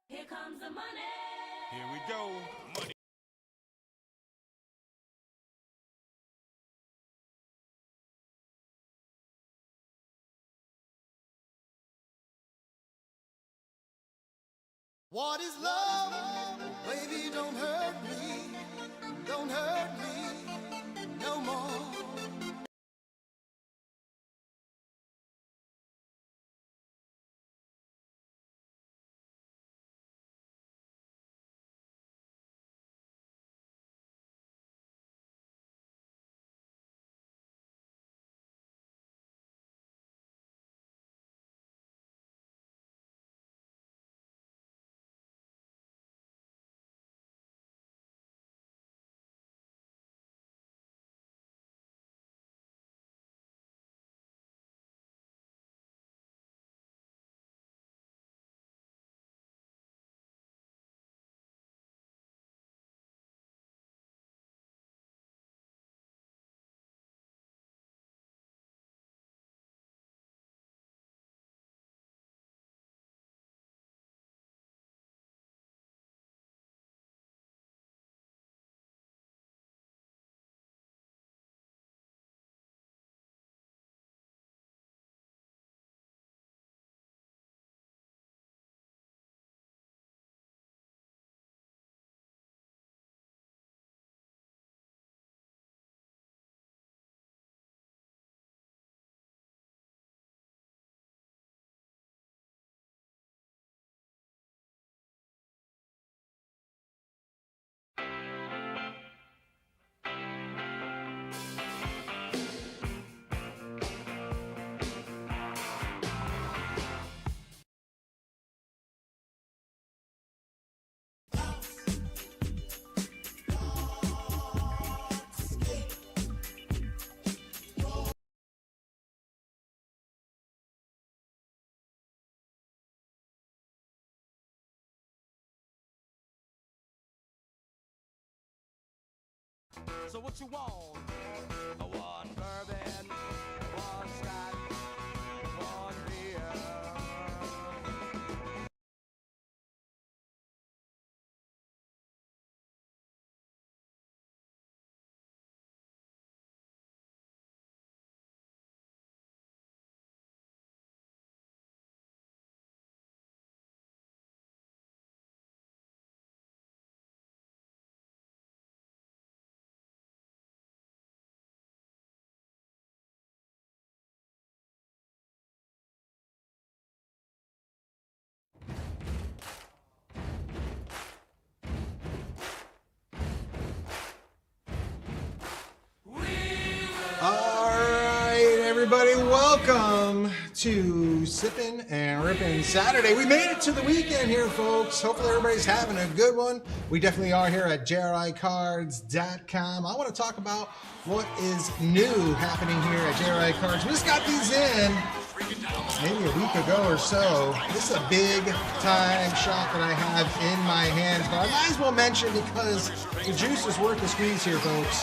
Here comes the money. Here we go. Money. What is love? Baby, don't hurt me. Don't hurt me no more. So what you want? One bourbon, one scotch, one beer. Everybody, welcome to Sippin' and Rippin' Saturday. We made it to the weekend here, folks. Hopefully everybody's having a good one. We definitely are here at JRICards.com. I want to talk about what is new happening here at JRI Cards. We just got these in maybe a week ago or so. This is a big time shot that I have in my hands, but I might as well mention because the juice is worth the squeeze here, folks.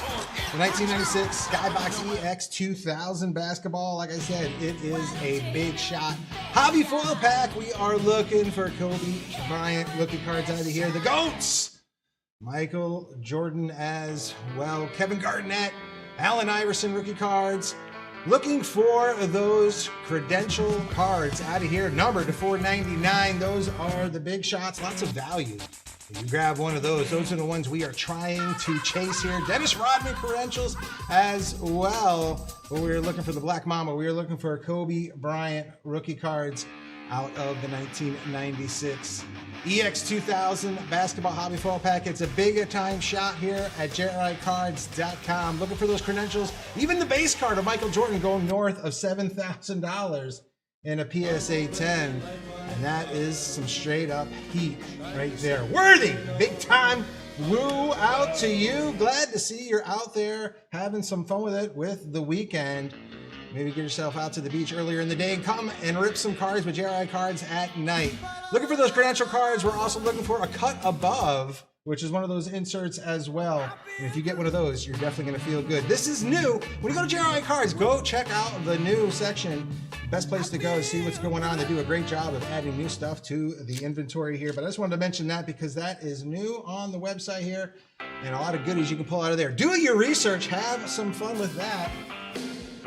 The 1996 Skybox EX 2000 basketball. Like I said, it is a big shot. Hobby foil pack. We are looking for Kobe Bryant rookie cards out of here. The GOATs. Michael Jordan as well. Kevin Garnett, Allen Iverson rookie cards. Looking for those credential cards out of here, numbered to $4.99. Those are the big shots, lots of value. If you grab one of those are the ones we are trying to chase here. Dennis Rodman credentials as well. But we're looking for the Black Mamba. We are looking for Kobe Bryant rookie cards out of the 1996 EX 2000 basketball hobby foil pack. It's a big time shot here at JRICards.com. Looking for those credentials. Even the base card of Michael Jordan going north of $7,000 in a PSA 10. And that is some straight up heat right there. Worthy, big time. Woo out to you. Glad to see you're out there having some fun with it with the weekend. Maybe get yourself out to the beach earlier in the day and come and rip some cards with JRI Cards at night. Looking for those credential cards. We're also looking for a cut above, which is one of those inserts as well. And if you get one of those, you're definitely going to feel good. This is new. When you go to JRI Cards, go check out the new section. Best place to go to see what's going on. They do a great job of adding new stuff to the inventory here. But I just wanted to mention that because that is new on the website here. And a lot of goodies you can pull out of there. Do your research. Have some fun with that.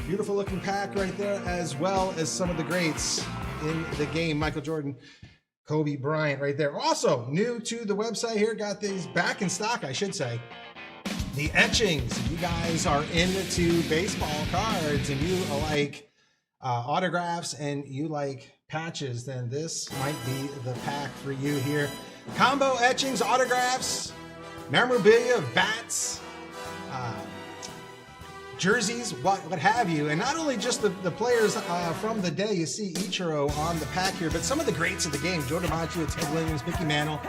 Beautiful looking pack right there, as well as some of the greats in the game. Michael Jordan, Kobe Bryant right there. Also, new to the website here, got these back in stock, I should say. The etchings. If you guys are into baseball cards and you like autographs and you like patches, then this might be the pack for you here. Combo etchings, autographs, memorabilia, bats, jerseys, what have you. And not only just the players from the day. You see Ichiro on the pack here, but some of the greats of the game. Joe DiMaggio, Ted Williams, Mickey Mantle,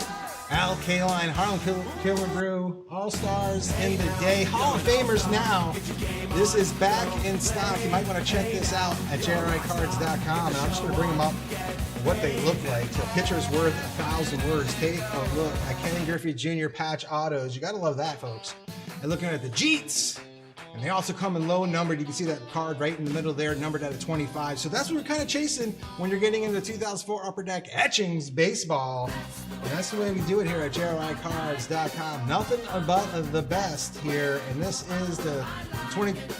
Al Kaline, Harlan Killebrew, All-Stars in the day. Hall of Famers now. This is back in stock. You might want to check this out at JRICards.com. And I'm just going to bring them up what they look like. A picture's worth 1,000 words. Take a look at Ken Griffey Jr. patch autos. You got to love that, folks. And looking at the Jeets. And they also come in low numbered. You can see that card right in the middle there, numbered out of 25. So that's what we're kind of chasing when you're getting into 2004 Upper Deck Etchings baseball. And that's the way we do it here at JRICards.com. Nothing but the best here. And this is the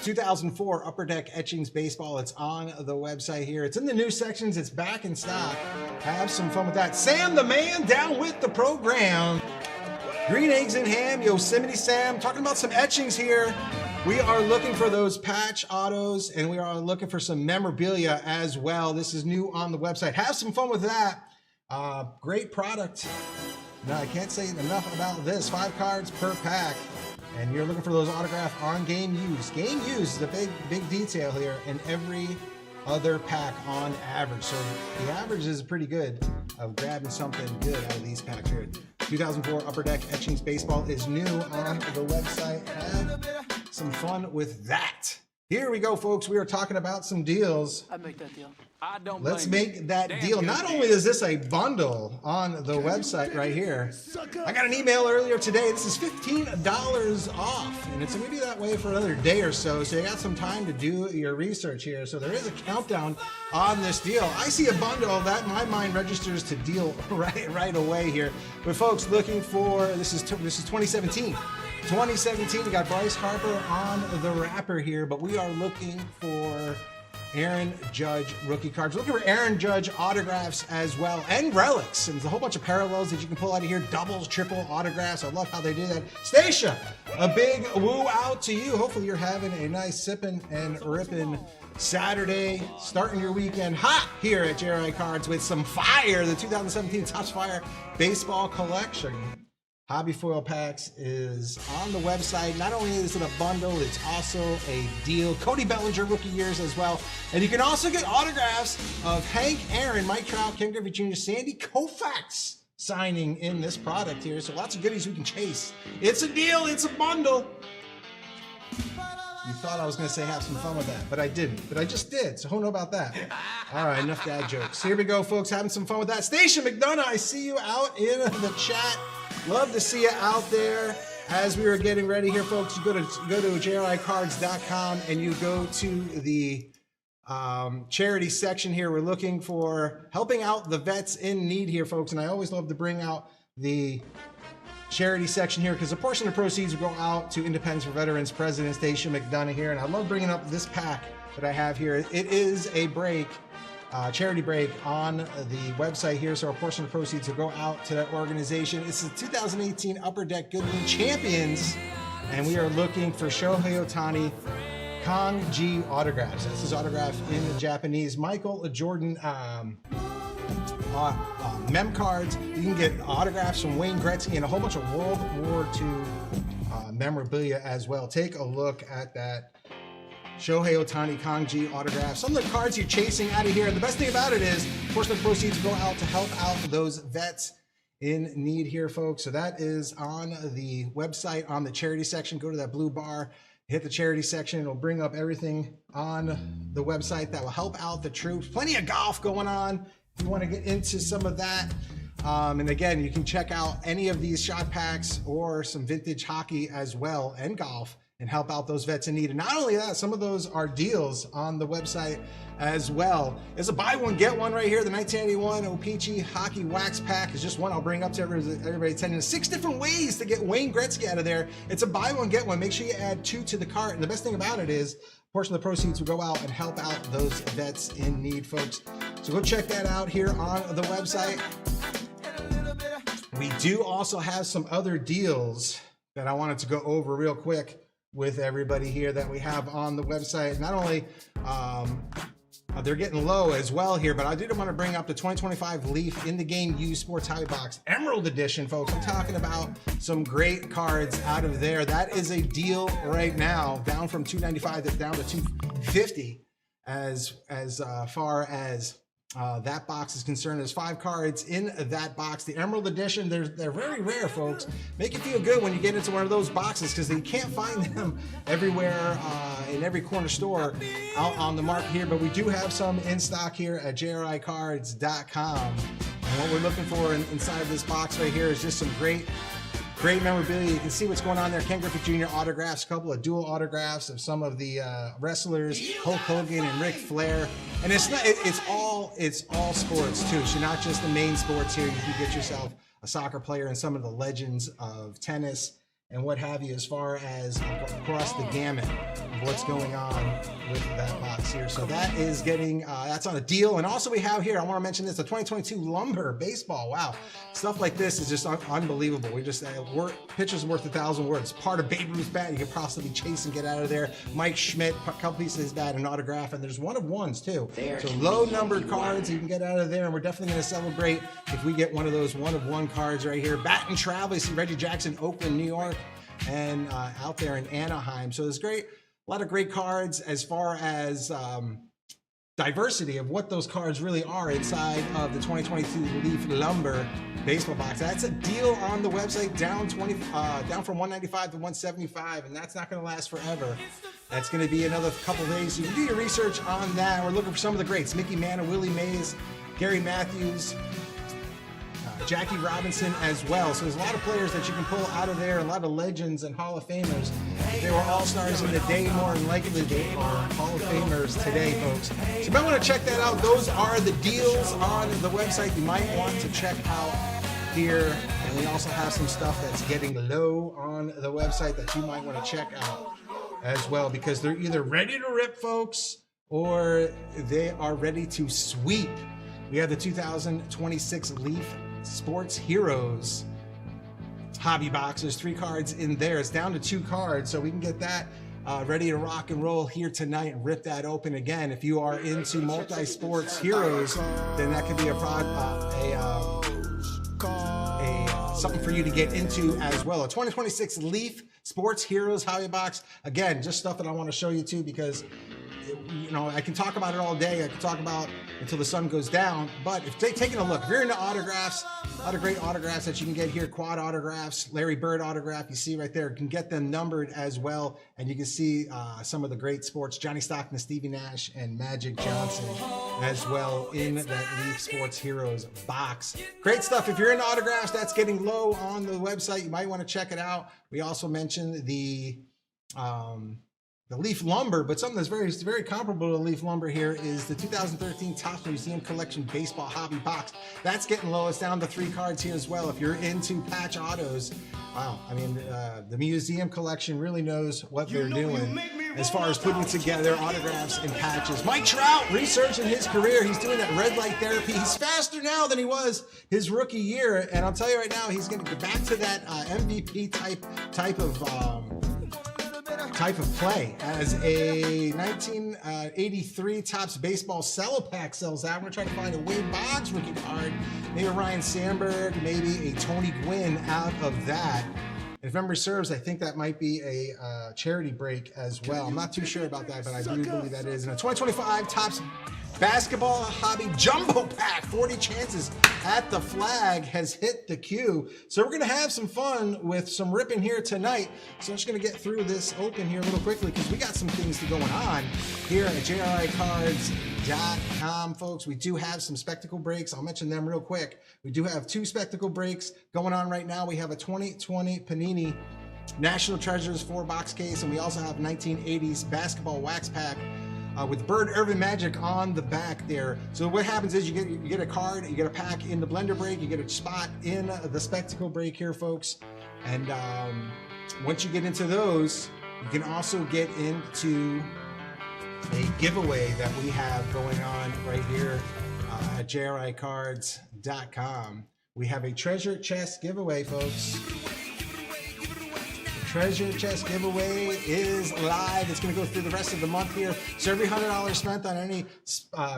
2004 Upper Deck Etchings baseball. It's on the website here. It's in the new sections. It's back in stock. Have some fun with that. Sam the man down with the program. Green Eggs and Ham, Yosemite Sam. Talking about some etchings here. We are looking for those patch autos, and we are looking for some memorabilia as well. This is new on the website. Have some fun with that. Great product. No, I can't say enough about this. 5 cards per pack. And you're looking for those autograph on game use. Game use is a big detail here in every other pack on average. So the average is pretty good of grabbing something good out of these packs here. 2004 Upper Deck Etchings Baseball is new on the website. Have some fun with that. Here we go, folks. We are talking about some deals. I'd make that deal. Let's make that deal. Not only is this a bundle on the website right here, I got an email earlier today. This is $15 off, and it's going to be that way for another day or so. So you got some time to do your research here. So there is a countdown on this deal. I see a bundle that my mind registers to deal right away here. But folks, looking for this is 2017. 2017, we got Bryce Harper on the wrapper here, but we are looking for Aaron Judge rookie cards. We're looking for Aaron Judge autographs as well, and relics. And there's a whole bunch of parallels that you can pull out of here. Doubles, triple autographs. I love how they do that. Stacia, a big woo out to you. Hopefully you're having a nice sipping and ripping Saturday, starting your weekend hot here at JRI Cards with some fire, the 2017 Topps Fire Baseball Collection. Hobby Foil Packs is on the website. Not only is it a bundle, it's also a deal. Cody Bellinger rookie years as well. And you can also get autographs of Hank Aaron, Mike Trout, Ken Griffey Jr., Sandy Koufax signing in this product here. So lots of goodies we can chase. It's a deal. It's a bundle. You thought I was going to say have some fun with that, but I didn't. But I just did, so who knows about that? All right, enough dad jokes. Here we go, folks, having some fun with that. Station McDonough, I see you out in the chat. Love to see you out there. As we were getting ready here, folks, you go to JRICards.com and you go to the charity section here. We're looking for helping out the vets in need here, folks, and I always love to bring out the charity section here because a portion of the proceeds will go out to Independence for Veterans President Station McDonough here. And I love bringing up this pack that I have here. It is a break, charity break on the website here. So a portion of the proceeds will go out to that organization. It's the 2018 Upper Deck Goodwin Champions. And we are looking for Shohei Ohtani Kong-Ji autographs. This is autographed in Japanese. Michael Jordan mem cards. You can get autographs from Wayne Gretzky and a whole bunch of World War II memorabilia as well. Take a look at that. Shohei Ohtani Kong-Ji autographs. Some of the cards you're chasing out of here. And the best thing about it is, of course, the proceeds go out to help out those vets in need here, folks. So that is on the website on the charity section. Go to that blue bar. hit the charity section. It'll bring up everything on the website that will help out the troops. Plenty of golf going on if you want to get into some of that. And again, you can check out any of these shot packs or some vintage hockey as well, and golf, and help out those vets in need. And not only that, some of those are deals on the website as well. There's a buy one, get one right here. The 1981 O-Pee-Chee Hockey Wax Pack is just one I'll bring up to everybody attending. 6 different ways to get Wayne Gretzky out of there. It's a buy one, get one. Make sure you add 2 to the cart. And the best thing about it is, a portion of the proceeds will go out and help out those vets in need, folks. So go check that out here on the website. We do also have some other deals that I wanted to go over real quick with everybody here that we have on the website. Not only they're getting low as well here, but I did want to bring up the 2025 Leaf in the Game used sports hobby box Emerald Edition, folks. I'm talking about some great cards out of there. That is a deal right now, down from $295 down to $250 as far as that box is concerned. There's 5 cards in that box. The Emerald Edition, they're very rare, folks. Make you feel good when you get into one of those boxes, because you can't find them everywhere in every corner store out on the market here. But we do have some in stock here at JRICards.com. And what we're looking for inside of this box right here is just some great memorabilia. You can see what's going on there. Ken Griffey Jr. autographs, a couple of dual autographs of some of the wrestlers, Hulk Hogan and Ric Flair. And it's all sports too. So not just the main sports here. You can get yourself a soccer player and some of the legends of tennis and what have you, as far as across the gamut of what's going on with that box here. So that is getting, that's on a deal. And also we have here, I want to mention this, the 2022 Lumber Baseball. Wow. Stuff like this is just unbelievable. We just, pictures worth 1,000 words. Part of Babe Ruth's bat you could possibly chase and get out of there. Mike Schmidt, a couple pieces of his bat, an autograph, and there's one of ones too. So low numbered cards you can get out of there, and we're definitely going to celebrate if we get one of those one of one cards right here. Bat and Travel, you see Reggie Jackson, Oakland, New York, and out there in Anaheim. So there's a lot of great cards as far as diversity of what those cards really are inside of the 2022 Leaf Lumber Baseball box. That's a deal on the website, down from $195 to $175, and that's not going to last forever. That's going to be another couple days. So you can do your research on that. We're looking for some of the greats: Mickey Mantle, Willie Mays, Gary Matthews, Jackie Robinson as well. So there's a lot of players that you can pull out of there, a lot of legends and Hall of Famers. If they were all-stars in the day, more than likely they are Hall of Famers today, folks. So you might want to check that out. Those are the deals on the website you might want to check out here. And we also have some stuff that's getting low on the website that you might want to check out as well, because they're either ready to rip, folks, or they are ready to sweep. We have the 2026 Leaf Sports Heroes hobby box. There's 3 cards in there. It's down to 2 cards, so we can get that ready to rock and roll here tonight and rip that open again. If you are into multi-sports heroes, then that could be something for you to get into as well. A 2026 Leaf Sports Heroes hobby box. Again, just stuff that I want to show you too, because I can talk about it all day. I can talk about until the sun goes down. But if taking a look, if you're into autographs, a lot of great autographs that you can get here. Quad autographs, Larry Bird autograph, you see right there. You can get them numbered as well. And you can see some of the great sports, Johnny Stockton, Stevie Nash, and Magic Johnson as well in that Leaf Sports Heroes box. Great stuff. If you're into autographs, that's getting low on the website. You might want to check it out. We also mentioned the Leaf Lumber, but something that's very, very comparable to Leaf Lumber here is the 2013 Topps Museum Collection Baseball Hobby Box. That's getting low. It's down to 3 cards here as well. If you're into patch autos, wow, I mean, the museum collection really knows what they're doing as far as putting together autographs and patches. Mike Trout, researching his career, he's doing that red light therapy. He's faster now than he was his rookie year, and I'll tell you right now, he's going to get back to that MVP type of play. As a 1983 Topps Baseball Cello Pack sells out, we're trying to find a Wade Boggs rookie card, maybe a Ryan Sandberg, maybe a Tony Gwynn out of that. If memory serves, I think that might be a charity break as well. I'm not too sure about that, but I do believe that is. And a 2025 Topps Basketball Hobby Jumbo Pack, 40 chances at the Flagg has hit the queue. So we're gonna have some fun with some ripping here tonight. So I'm just gonna get through this open here a little quickly because we got some things going on here at JRICards.com, folks. We do have some spectacle breaks. I'll mention them real quick. We do have 2 spectacle breaks going on right now. We have a 2020 Panini National Treasures 4-box case, and we also have 1980s basketball wax pack with Bird Urban Magic on the back there. So what happens is you get a card, you get a pack in the blender break, you get a spot in the spectacle break here, folks. And once you get into those, you can also get into a giveaway that we have going on right here at JRICards.com. We have a treasure chest giveaway, folks. Treasure chest giveaway is live. It's going to go through the rest of the month here. So every $100 spent on any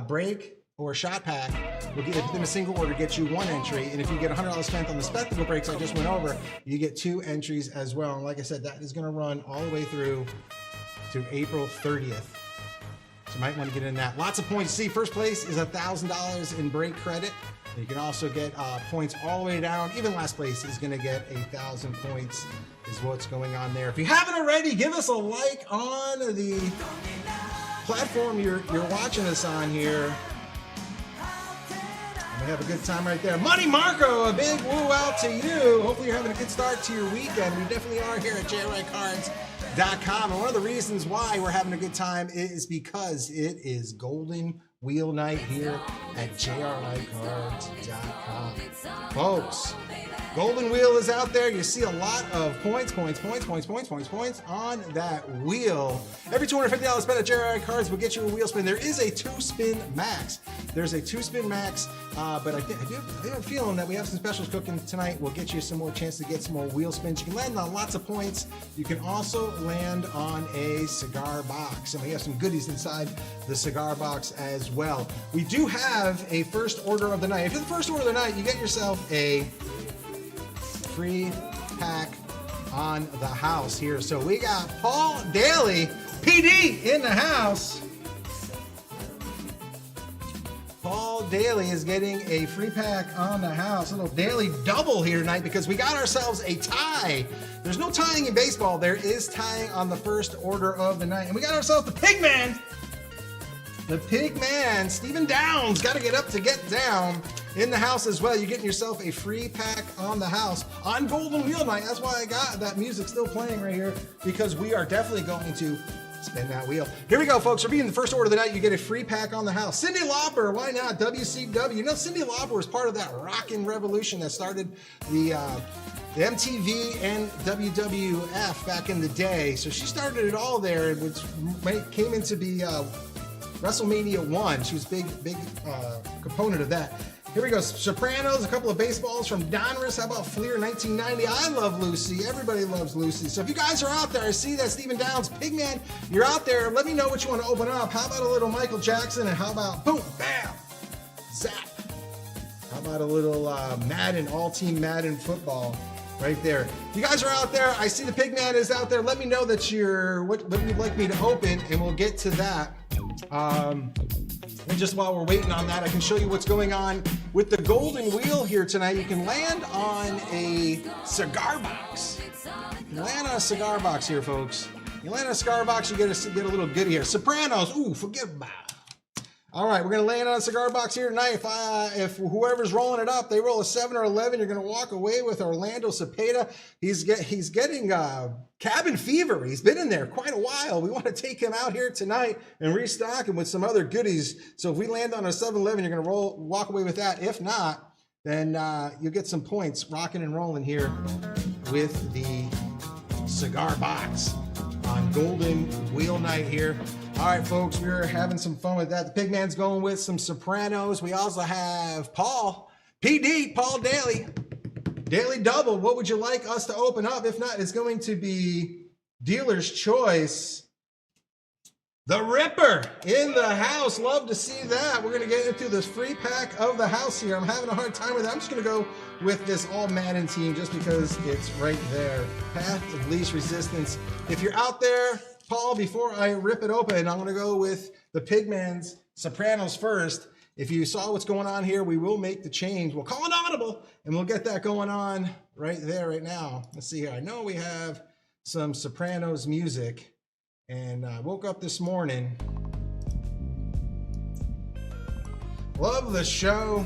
break or shot pack will get within a single order get you 1 entry. And if you get $100 spent on the spectacle breaks I just went over, you get 2 entries as well. And like I said, that is going to run all the way through to April 30th. So you might want to get in that. Lots of points. See, first place is $1,000 in break credit. You can also get points all the way down. Even last place is going to get 1,000 points is what's going on there. If you haven't already, give us a like on the platform you're watching us on here. And we have a good time right there. Money Marco, a big woo out to you. Hopefully you're having a good start to your weekend. We definitely are here at JRICards.com. And one of the reasons why we're having a good time is because it is Golden Wheel Night here at JRICards.com. Folks, Golden Wheel is out there. You see a lot of points on that wheel. Every $250 spent at JRI Cards will get you a wheel spin. There is a 2-spin max. There's a 2-spin max, but I have a feeling that we have some specials cooking tonight. We'll get you some more chance to get some more wheel spins. You can land on lots of points. You can also land on a cigar box, and we have some goodies inside the cigar box as well. We do have a first order of the night. If you're the first order of the night, you get yourself a free pack on the house here. So we got Paul Daly, PD, in the house. Paul Daly is getting a free pack on the house. A little Daly double here tonight because we got ourselves a tie. There's no tying in baseball. There is tying on the first order of the night. And we got ourselves the Pigman. The Pigman, Stephen Downs, got to get up to get down in the house as well. You're getting yourself a free pack on the house on Golden Wheel Night. That's why I got that music still playing right here, because we are definitely going to spin that wheel. Here we go, folks. For being the first order of the night, you get a free pack on the house. Cyndi Lauper, why not? WCW. You know, Cyndi Lauper was part of that rockin' revolution that started the MTV and WWF back in the day. So she started it all there, which came into be WrestleMania 1. She was big component of that. Here we go. Sopranos, a couple of baseballs from Donruss. How about Fleer 1990? I love Lucy. Everybody loves Lucy. So if you guys are out there, I see that Stephen Downs, Pigman, you're out there. Let me know what you want to open up. How about a little Michael Jackson? And how about boom, bam, zap? How about a little Madden, all-team Madden football right there? If you guys are out there, I see the Pigman is out there. Let me know that what you'd like me to open, and we'll get to that. And just while we're waiting on that, I can show you what's going on with the Golden Wheel here tonight. You can land on a cigar box. You land on a cigar box here, folks. You land on a cigar box, you get a little goodie here. Sopranos, ooh, forget about it. All right, we're gonna land on a cigar box here tonight. If whoever's rolling it up, they roll a 7 or 11, you're gonna walk away with Orlando Cepeda. He's getting cabin fever. He's been in there quite a while. We want to take him out here tonight and restock him with some other goodies. So if we land on a 7-11, you're gonna walk away with that. If not, then you'll get some points rocking and rolling here with the cigar box on Golden Wheel Night here. All right, folks, we're having some fun with that. The Pigman's going with some Sopranos. We also have Paul Daly. Daily double. What would you like us to open up? If not, it's going to be dealer's choice. The Ripper in the house. Love to see that. We're going to get into this free pack of the house here. I'm having a hard time with it. I'm just going to go with this all Madden team just because it's right there. Path of least resistance. If you're out there, Paul, before I rip it open, I'm going to go with the Pigman's Sopranos first. If you saw what's going on here, we will make the change. We'll call an audible, and we'll get that going on right there, right now. Let's see here. I know we have some Sopranos music, and I woke up this morning. Love the show.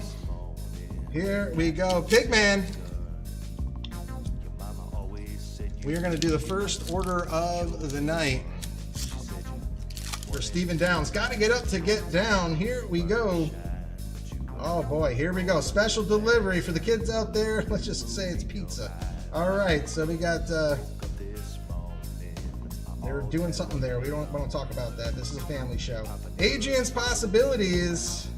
Here we go. Pigman. We are going to do the first order of the night for Stephen Downs. Got to get up to get down. Here we go. Oh boy, here we go. Special delivery for the kids out there. Let's just say it's pizza. All right, so we got, they're doing something there. We don't want to talk about that. This is a family show. Adrian's Possibilities.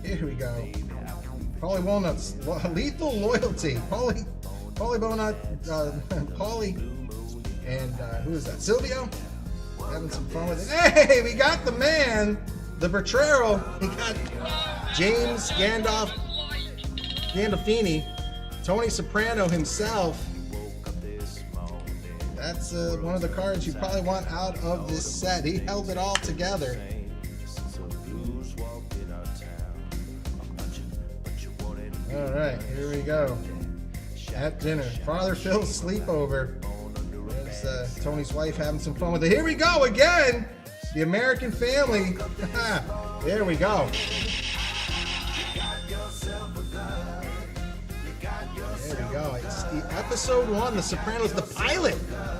Here we go. Paulie Walnuts, Lethal Loyalty. Paulie Walnut, Paulie, and who is that? Silvio? Having some fun with it. Hey, we got the man, the Betrayal. We got James Gandolfini, Tony Soprano himself. That's one of the cards you probably want out of this set. He held it all together. All right, here we go. At dinner, Father Phil's sleepover. There's Tony's wife having some fun with it. Here we go again. The American Family. There we go. There we go. It's the episode 1, The Sopranos, the pilot.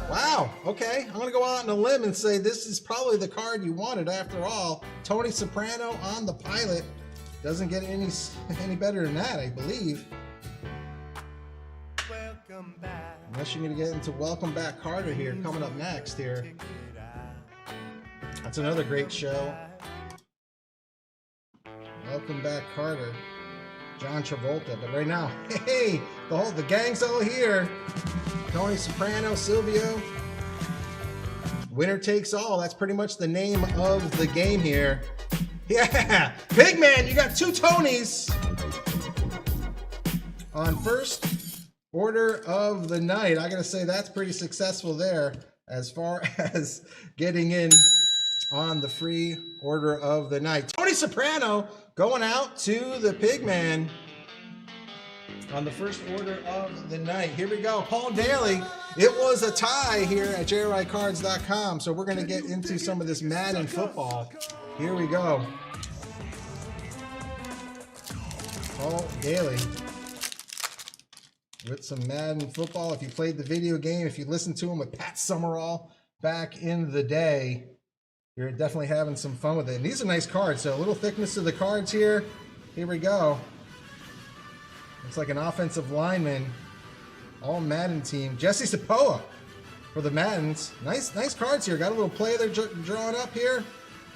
Wow. Okay, I'm gonna go out on a limb and say this is probably the card you wanted after all. Tony Soprano on the pilot. Doesn't get any better than that, I believe. Welcome back. Unless you're going to get into Welcome Back Carter here, coming up next here. That's another great show. Welcome Back Carter. John Travolta. But right now, hey, the gang's all here. Tony Soprano, Silvio. Winner takes all. That's pretty much the name of the game here. Yeah, Pigman, you got 2 Tonys on first order of the night. I gotta say that's pretty successful there as far as getting in on the free order of the night. Tony Soprano going out to the Pigman on the first order of the night. Here we go, Paul Daly. It was a tie here at JRICards.com, so we're gonna get into some of this Madden football. Here we go. Paul Daly with some Madden football. If you played the video game, if you listened to him with Pat Summerall back in the day, you're definitely having some fun with it. And these are nice cards, so a little thickness to the cards here. Here we go. Looks like an offensive lineman, all Madden team. Jesse Sapoa for the Maddens. Nice cards here. Got a little play there drawn up here.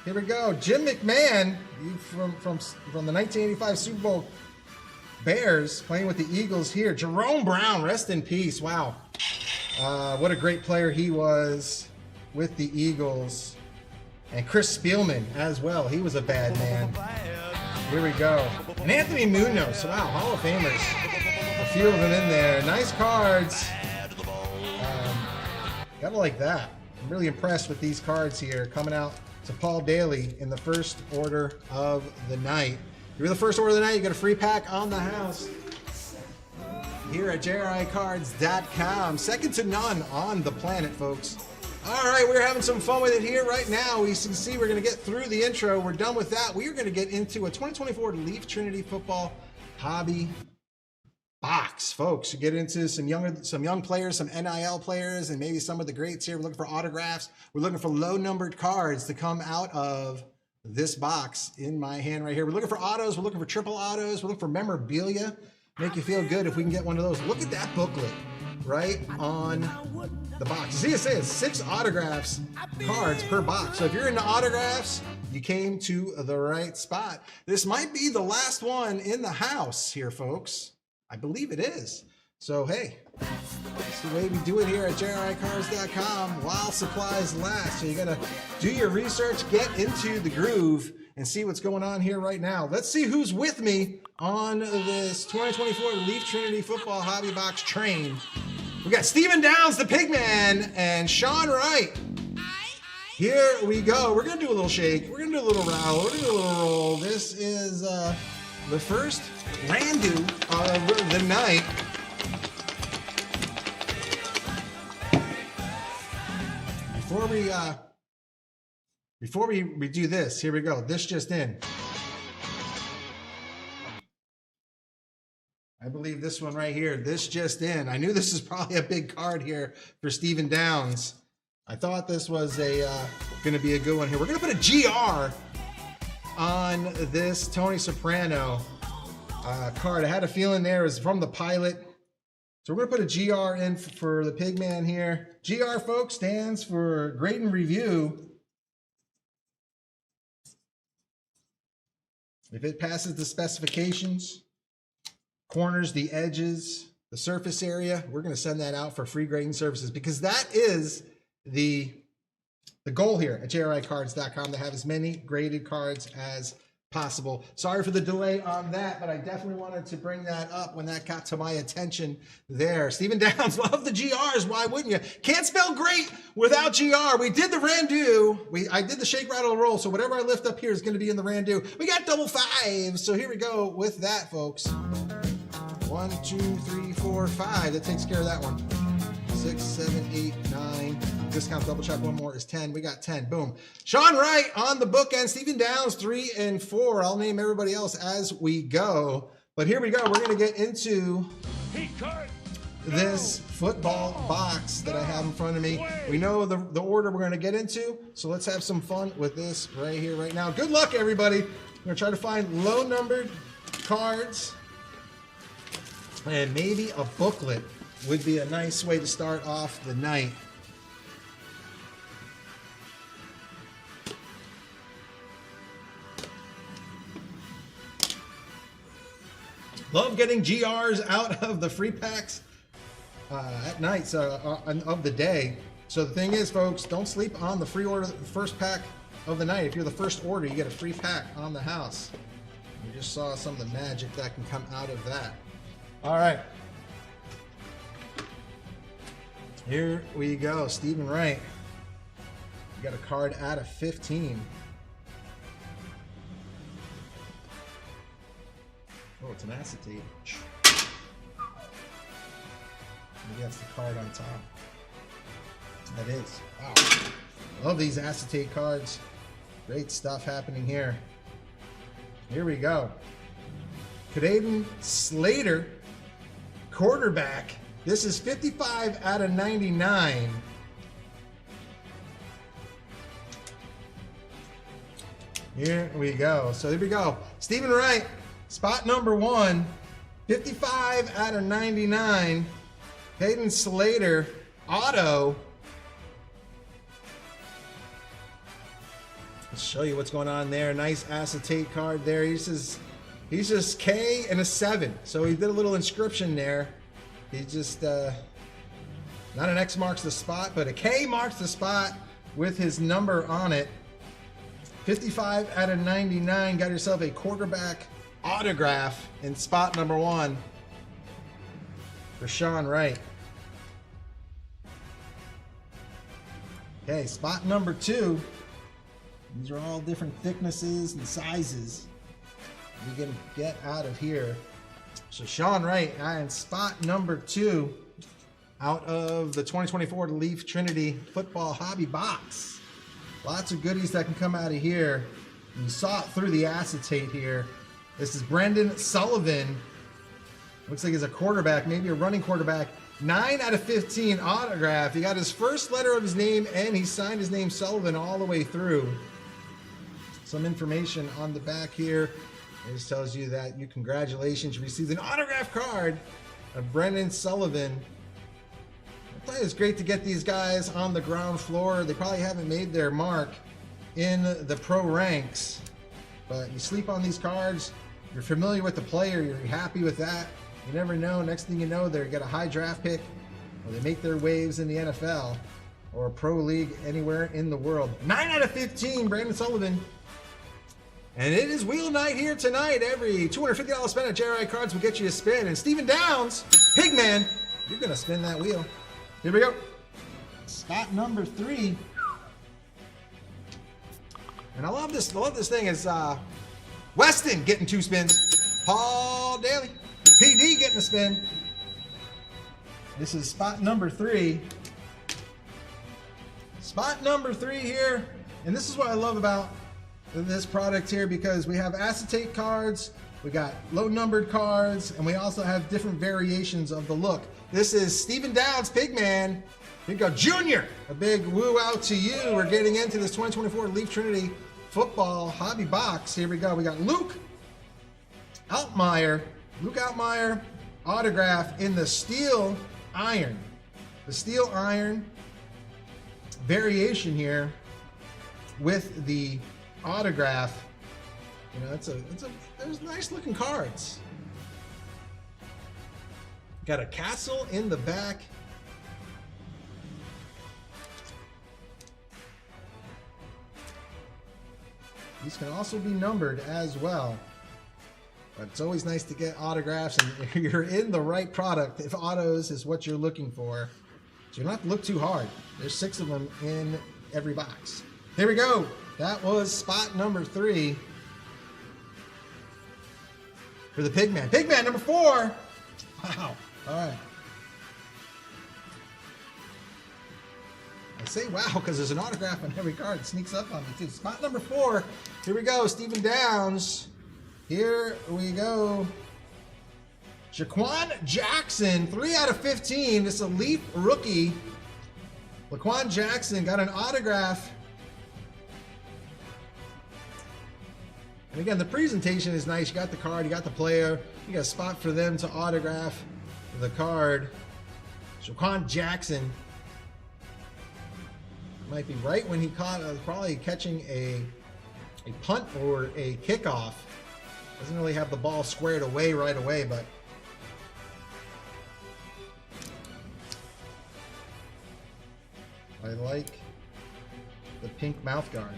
Here we go. Jim McMahon from the 1985 Super Bowl Bears playing with the Eagles here. Jerome Brown, rest in peace. Wow. What a great player he was with the Eagles. And Chris Spielman as well. He was a bad man. Here we go. And Anthony Munoz. Wow, Hall of Famers. A few of them in there. Nice cards. Gotta like that. I'm really impressed with these cards here coming out to Paul Daly in the first order of the night. If you're the first order of the night, you get a free pack on the house here at JRICards.com. Second to none on the planet, folks. All right, we're having some fun with it here right now. We can see we're going to get through the intro. We're done with that. We are going to get into a 2024 Leaf Trinity Football Hobby Box, folks. You get into some young players, some NIL players, and maybe some of the greats here. We're looking for autographs. We're looking for low-numbered cards to come out of this box in my hand right here. We're looking for autos. We're looking for triple autos. We're looking for memorabilia. Make you feel good if we can get one of those. Look at that booklet right on the box. See, it says 6 autographs, cards per box. So if you're into autographs, you came to the right spot. This might be the last one in the house here, folks. I believe it is. So, hey, that's the way we do it here at JRICards.com while supplies last. So you got to do your research, get into the groove, and see what's going on here right now. Let's see who's with me on this 2024 Leaf Trinity Football Hobby Box train. We got Stephen Downs, the Pigman, and Sean Wright Here we go. We're going to do a little shake. We're going to do a little roll. We're going to do a little roll. This is the first Randu of the night. Before we do this, here we go. This just in. I believe this one right here, this just in. I knew this is probably a big card here for Stephen Downs. I thought this was going to be a good one here. We're going to put a GR on this Tony Soprano card. I had a feeling there. It was from the pilot. So we're going to put a GR in for the Pigman here. GR, folks, stands for Grade and Review. If it passes the specifications, corners, the edges, the surface area, we're going to send that out for free grading services, because that is the goal here at JRICards.com, to have as many graded cards as possible. Sorry for the delay on that, but I definitely wanted to bring that up when that got to my attention there. Stephen Downs, love the GRs. Why wouldn't you? Can't spell great without GR. We did the Randu. I did the shake, rattle, roll. So whatever I lift up here is going to be in the Randu. We got double fives. So here we go with that, folks. 1, 2, 3, 4, 5. That takes care of that one. 6, 7, 8, 9. Discount double check. One more is 10. We got 10. Boom. Sean Wright on the bookend. Stephen Downs 3 and 4. I'll name everybody else as we go. But here we go. We're going to get into this football box that I have in front of me. We know the order we're going to get into. So let's have some fun with this right here, right now. Good luck, everybody. We're going to try to find low numbered cards. And maybe a booklet would be a nice way to start off the night. Love getting GRs out of the free packs at night, of the day. So the thing is, folks, don't sleep on the free order, the first pack of the night. If you're the first order, you get a free pack on the house. You just saw some of the magic that can come out of that. All right. Here we go. Stephen Wright. You got a card out of 15. Oh, it's an acetate. Maybe that's the card on top. That is. Wow. Love these acetate cards. Great stuff happening here. Here we go. Caden Slater, quarterback. This is 55 out of 99. Here we go. So here we go. Stephen Wright, spot number 1, 55 out of 99. Caden Slater, auto. Let's show you what's going on there. Nice acetate card there. He's just K and a 7. So he did a little inscription there. He just, not an X marks the spot, but a K marks the spot with his number on it. 55 out of 99. Got yourself a quarterback autograph in spot number 1 for Sean Wright. Okay, spot number 2. These are all different thicknesses and sizes we can get out of here. So Sean Wright in spot number 2 out of the 2024 Leaf Trinity Football Hobby Box. Lots of goodies that can come out of here. You saw it through the acetate here. This is Brendan Sullivan. Looks like he's a quarterback, maybe a running quarterback. 9 out of 15 autograph. He got his first letter of his name and he signed his name Sullivan all the way through. Some information on the back here. It just tells you that congratulations, you received an autograph card of Brendan Sullivan. I tell you, it's great to get these guys on the ground floor. They probably haven't made their mark in the pro ranks, but you sleep on these cards, you're familiar with the player, you're happy with that. You never know, next thing you know, they get a high draft pick, or they make their waves in the NFL, or a pro league anywhere in the world. 9 out of 15, Brandon Sullivan. And it is wheel night here tonight. Every $250 spent at JRI Cards will get you a spin. And Stephen Downs, Pigman, you're going to spin that wheel. Here we go. Spot number 3. And I love this thing is Weston getting 2 spins. Paul Daly. PD getting a spin. This is spot number 3. Spot number 3 here. And this is what I love about this product here, because we have acetate cards, we got low numbered cards, and we also have different variations of the look. This is Stephen Downs, Pigman. Here you go, Junior. A big woo out to you. We're getting into this 2024 Leaf Trinity football hobby box. Here we go. We got Luke Altmaier. Luke Altmaier autograph in the steel iron. The steel iron variation here with the autograph. You know, there's nice looking cards. Got a castle in the back. These can also be numbered as well. But it's always nice to get autographs, and you're in the right product if autos is what you're looking for. So you don't have to look too hard. There's 6 of them in every box. Here we go. That was spot number 3 for the Pigman. Pigman number 4. Wow. All right. I say wow because there's an autograph on every card. It sneaks up on me too. Spot number 4. Here we go. Stephen Downs. Here we go. Jaquan Jackson, 3 out of 15. This is a Leaf rookie. Laquan Jackson got an autograph. And again, the presentation is nice. You got the card, you got the player. You got a spot for them to autograph the card. Jaquan Jackson. Might be right when he caught, probably catching a punt or a kickoff. Doesn't really have the ball squared away right away, but I like the pink mouth guard.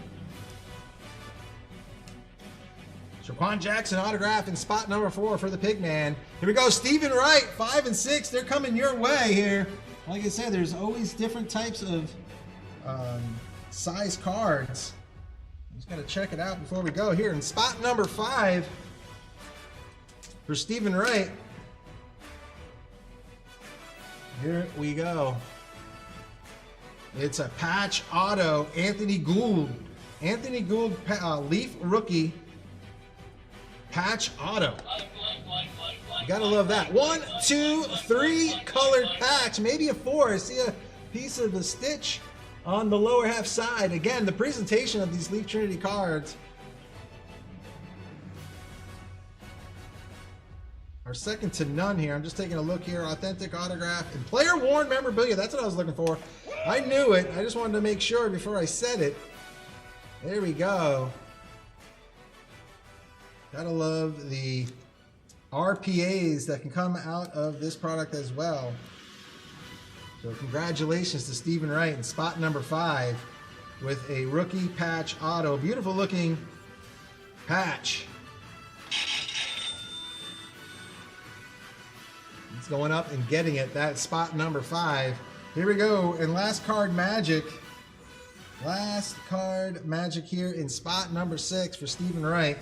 Shaquan Jackson autograph in spot number 4 for the Pigman. Here we go, Stephen Wright, 5 and 6. They're coming your way here. Like I said, there's always different types of size cards. Just gotta check it out before we go. Here in spot number 5 for Stephen Wright. Here we go. It's a patch auto, Anthony Gould. Anthony Gould, Leaf rookie, patch auto. You gotta love that. 1, 2, 3 colored patch, maybe a 4. I see a piece of the stitch on the lower half side. Again, the presentation of these Leaf Trinity cards are second to none here. I'm just taking a look here. Authentic autograph and player worn memorabilia. That's what I was looking for. I knew it. I just wanted to make sure before I said it. There we go. Gotta love the RPAs that can come out of this product as well. So congratulations to Stephen Wright in spot number 5 with a rookie patch auto. Beautiful looking patch. It's going up and getting it. That's spot number 5. Here we go. And last card magic. Last card magic here in spot number 6 for Stephen Wright.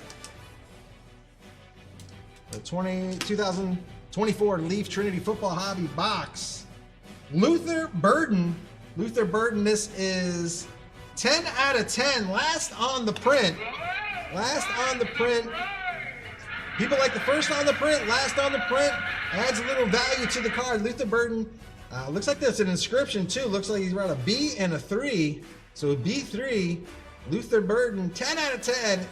The 2024 Leaf Trinity Football Hobby Box. Luther Burden. Luther Burden, this is 10 out of 10. Last on the print. Last on the print. People like the first on the print, last on the print. Adds a little value to the card. Luther Burden. Looks like there's an inscription too. Looks like he's got a B and a 3. So B3. Luther Burden, 10 out of 10.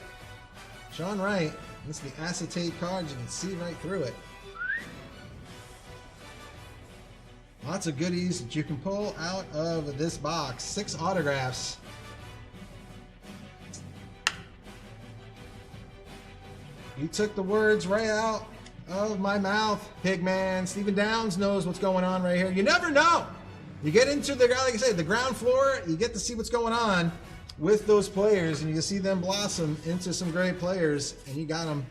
Sean Wright. This is the acetate cards. You can see right through it. Lots of goodies that you can pull out of this box. 6 autographs. You took the words right out of my mouth, Pigman. Stephen Downs knows what's going on right here. You never know. You get into the, like I said, the ground floor, you get to see what's going on with those players, and you can see them blossom into some great players, and you got them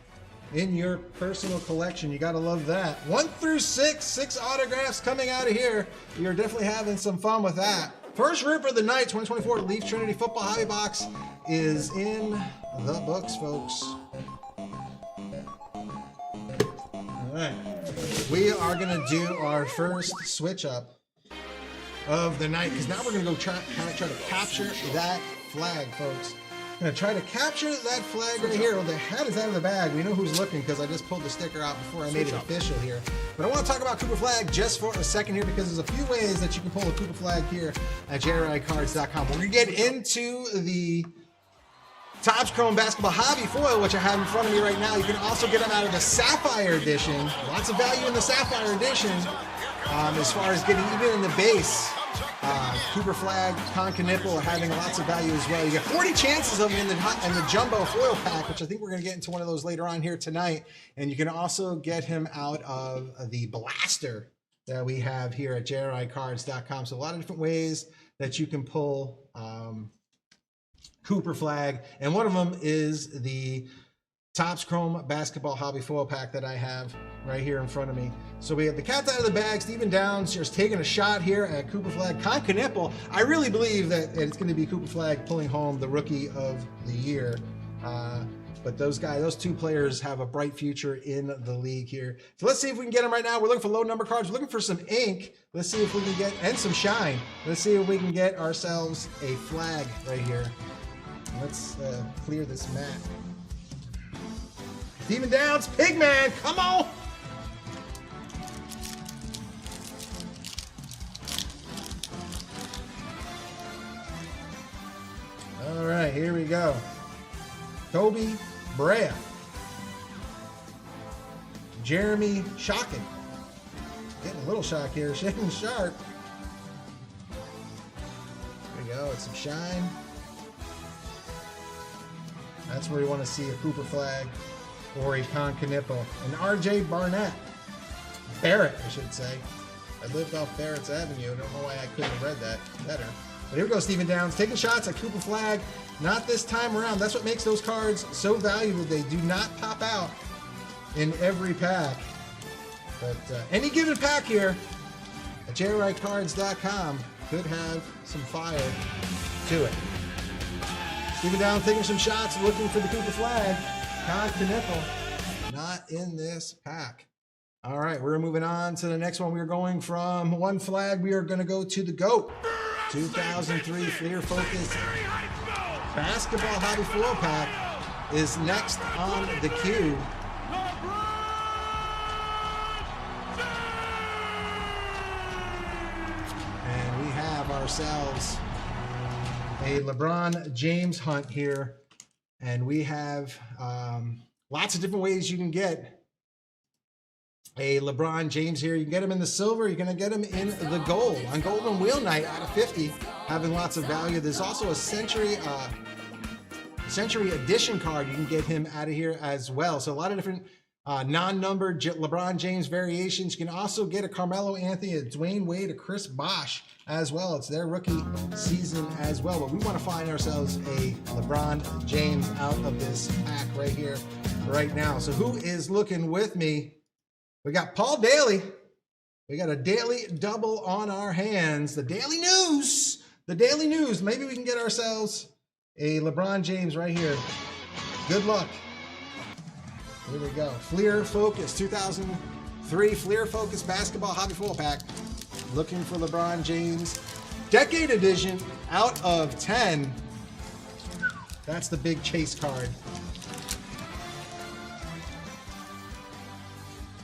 in your personal collection. You got to love that. 1 through 6, 6 autographs coming out of here. You're definitely having some fun with that. First rip of the night, 2024 Leaf Trinity Football Hobby Box is in the books, folks. All right. We are going to do our first switch up of the night because now we're going to go try to capture that flag, folks. I'm going to try to capture that flag right here. Well, the hat is out of the bag. We know who's looking because I just pulled the sticker out before I made it official here. But I want to talk about Cooper Flagg just for a second here because there's a few ways that you can pull a Cooper Flagg here at JRICards.com. We're going to get into the Topps Chrome Basketball Hobby Foil, which I have in front of me right now. You can also get them out of the Sapphire Edition. Lots of value in the Sapphire Edition as far as getting even in the base. Cooper Flagg, Conca Nipple are having lots of value as well. You get 40 chances of them in the Jumbo Foil Pack, which I think we're going to get into one of those later on here tonight. And you can also get him out of the Blaster that we have here at JRICards.com. So a lot of different ways that you can pull Cooper Flagg, and one of them is the Topps Chrome Basketball Hobby Foil Pack that I have right here in front of me. So we have the cat's out of the bag. Stephen Downs just taking a shot here at Cooper Flagg. Conca Nipple, I really believe that it's going to be Cooper Flagg pulling home the Rookie of the Year. But those two players have a bright future in the league here. So let's see if we can get them right now. We're looking for low number cards. We're looking for some ink. Let's see if we can get, and some shine. Let's see if we can get ourselves a flag right here. Let's clear this mat. Stephen Downs, Pigman, come on! All right, here we go. Kobe Brea. Jeremy Shocking. Getting a little shock here, shaking sharp. There we go, it's some shine. That's where you want to see a Cooper Flagg or a Conca Nipple. And RJ Barnett. Barrett, I should say. I lived off Barrett's Avenue. I don't know why I couldn't have read that better. But here we go, Stephen Downs. Taking shots at Cooper Flagg. Not this time around. That's what makes those cards so valuable. They do not pop out in every pack. But any given pack here at JRICards.com could have some fire to it. Stephen Downs taking some shots, looking for the Cooper Flagg. Conca Nipple, not in this pack. All right, we're moving on to the next one. We're going from one flag. We are going to go to the GOAT. 2003 Fleer Focus Basketball Hobby Foil Pack is next on the queue. And we have ourselves a LeBron James hunt here, and we have lots of different ways you can get a LeBron James here. You can get him in the silver, you're going to get him in the gold on Golden Wheel Night out of 50, having lots of value. There's also a Century Edition card. You can get him out of here as well. So a lot of different non-numbered LeBron James variations. You can also get a Carmelo Anthony, a Dwayne Wade, a Chris Bosh as well. It's their rookie season as well. But we want to find ourselves a LeBron James out of this pack right here, right now. So who is looking with me? We got Paul Daly. We got a daily double on our hands. The Daily News. The Daily News. Maybe we can get ourselves a LeBron James right here. Good luck. Here we go. Fleer Focus 2003 Fleer Focus Basketball Hobby Foil Pack. Looking for LeBron James. Decade Edition out of 10. That's the big chase card.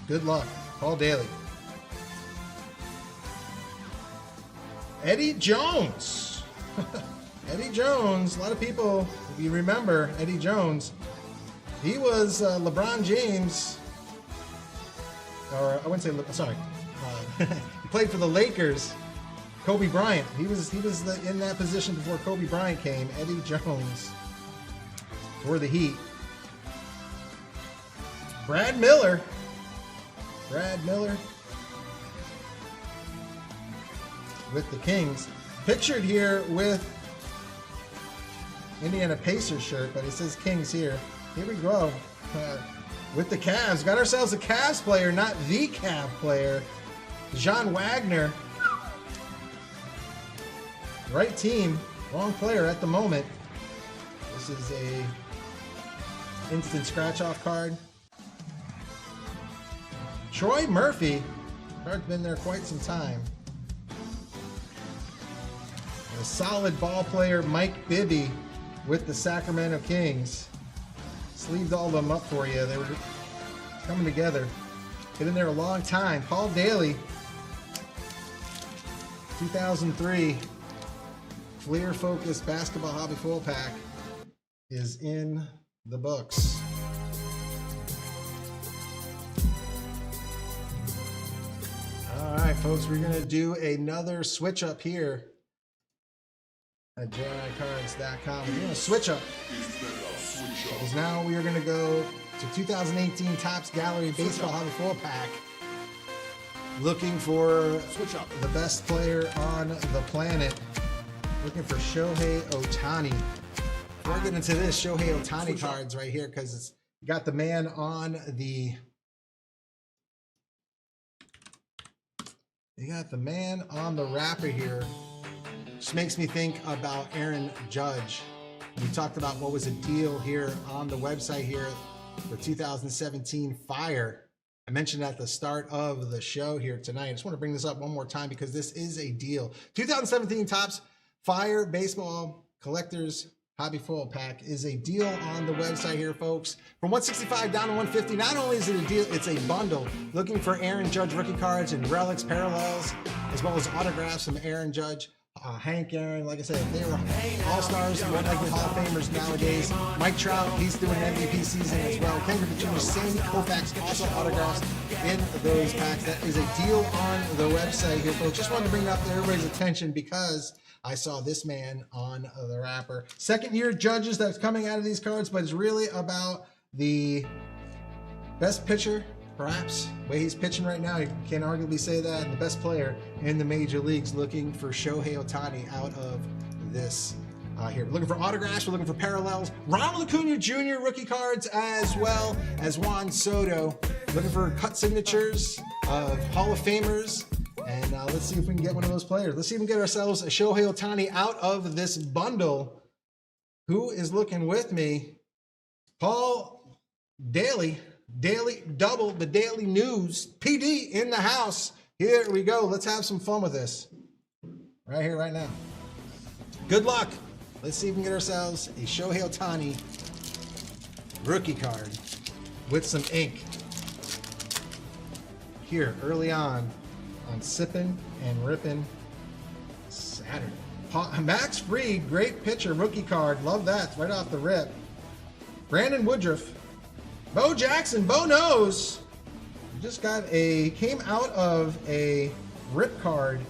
Good luck. Paul Daly. Eddie Jones. Eddie Jones. A lot of people, if you remember Eddie Jones, he was LeBron James, or I wouldn't say, sorry. He played for the Lakers. Kobe Bryant. He was in that position before Kobe Bryant came. Eddie Jones for the Heat. Brad Miller. Brad Miller with the Kings. Pictured here with Indiana Pacers shirt, but it says Kings here. Here we go. With the Cavs. Got ourselves a Cavs player, not the Cav player. John Wagner. Right team, wrong player at the moment. This is a instant scratch-off card. Troy Murphy. Card's been there quite some time. And a solid ball player, Mike Bibby, with the Sacramento Kings. Sleeved all of them up for you. They were coming together. Been in there a long time. Paul Daly, 2003 Fleer Focus Basketball Hobby Full Pack is in the books. All right, folks, we're gonna do another switch up here at JRICards.com. We're gonna switch up because now we are gonna go to 2018 Topps Gallery Baseball Hobby Full Pack, looking for the best player on the planet. Looking for Shohei Ohtani. Before I get into this, Shohei Ohtani cards right here, because it's got the man on the. You got the man on the wrapper here. Just makes me think about Aaron Judge. We talked about what was a deal here on the website here for 2017 Fire. I mentioned at the start of the show here tonight. I just want to bring this up one more time because this is a deal. 2017 Topps Fire Baseball Collectors Hobby Full Pack is a deal on the website here, folks. From 165 down to 150. Not only is it a deal, it's a bundle. Looking for Aaron Judge rookie cards and relics, parallels, as well as autographs from Aaron Judge, Hank Aaron. Like I said, they were all-stars, one-legged Hall of Famers nowadays. Mike Trout, he's doing an MVP season as well. Ken Griffey Jr., Sandy Koufax, also autographs in those packs. That is a deal on the website here, folks. Just wanted to bring that up to everybody's attention because I saw this man on the wrapper. Second-year judges that's coming out of these cards, but it's really about the best pitcher, perhaps. The way he's pitching right now, you can arguably say that. And the best player in the major leagues, looking for Shohei Ohtani out of this here. We're looking for autographs. We're looking for parallels. Ronald Acuna Jr. rookie cards, as well as Juan Soto. Looking for cut signatures of Hall of Famers. And let's see if we can get one of those players. Let's see if we can get ourselves a Shohei Ohtani out of this bundle. Who is looking with me? Paul Daly, Daily Double, the Daily News, PD in the house. Here we go. Let's have some fun with this. Right here, right now. Good luck. Let's see if we can get ourselves a Shohei Ohtani rookie card with some ink. Here, early on Sippin' and Rippin' Saturday. Max Fried, great pitcher, rookie card. Love that, right off the rip. Brandon Woodruff. Bo Jackson, Bo knows. Just came out of a rip card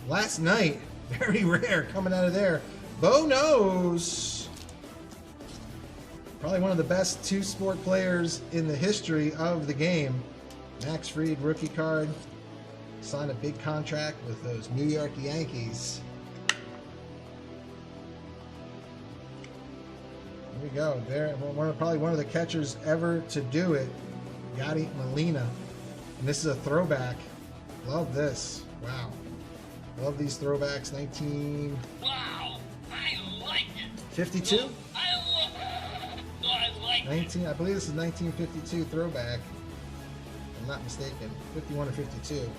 last night. Very rare coming out of there. Bo knows. Probably one of the best two-sport players in the history of the game. Max Fried, rookie card. Signed a big contract with those New York Yankees. Here we go. There, probably one of the catchers ever to do it. Yadi Molina. And this is a throwback. Love this. Wow. Love these throwbacks. Wow, I like it. 52? I love it. No, I like it. I believe this is 1952 throwback. If I'm not mistaken. 51 or 52.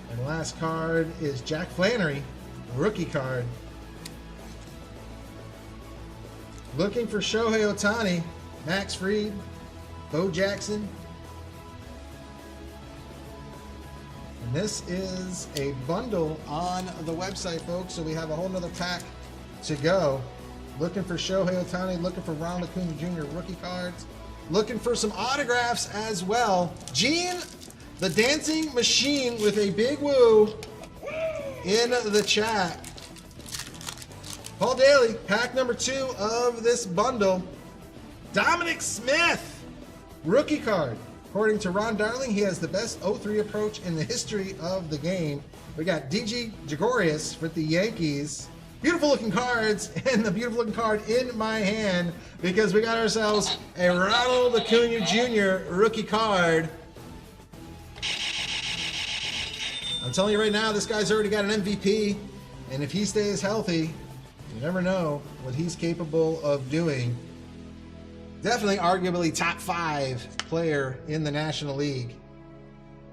And the last card is Jack Flannery, rookie card. Looking for Shohei Ohtani, Max Fried, Bo Jackson. And this is a bundle on the website, folks. So we have a whole nother pack to go. Looking for Shohei Ohtani, looking for Ronald Acuna Jr. rookie cards. Looking for some autographs as well. Gene, the dancing machine, with a big woo in the chat. Paul Daly, pack number 2 of this bundle. Dominic Smith, rookie card. According to Ron Darling, he has the best 0-3 approach in the history of the game. We got DG Gregorius with the Yankees. Beautiful looking cards, and the beautiful looking card in my hand, because we got ourselves a Ronald Acuna Jr. rookie card. I'm telling you right now, this guy's already got an MVP, and if he stays healthy, you never know what he's capable of doing. Definitely, arguably top 5 player in the National League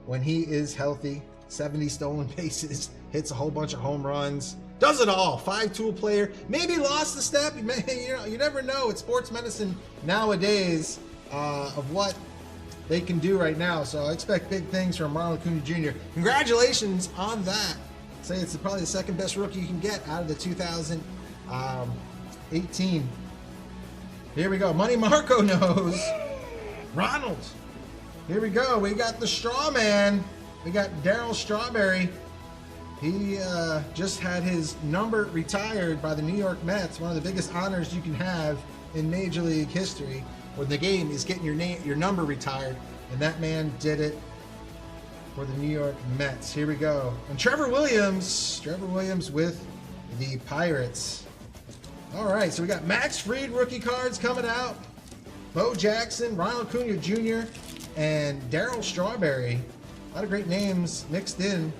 when he is healthy. 70 stolen bases, hits a whole bunch of home runs, does it all. 5-tool player. Maybe lost a step. You never know. It's sports medicine nowadays of what they can do right now. So I expect big things from Ronald Acuna Jr. Congratulations on that. I'd say it's probably the second best rookie you can get out of the 2018. Here we go. Money Marco knows. Ronald. Here we go. We got the straw man. We got Darryl Strawberry. He just had his number retired by the New York Mets. One of the biggest honors you can have in Major League history when the game is getting your number retired. And that man did it for the New York Mets. Here we go. And Trevor Williams with the Pirates. All right, so we got Max Fried rookie cards coming out. Bo Jackson, Ronald Acuna Jr., and Darryl Strawberry. A lot of great names mixed in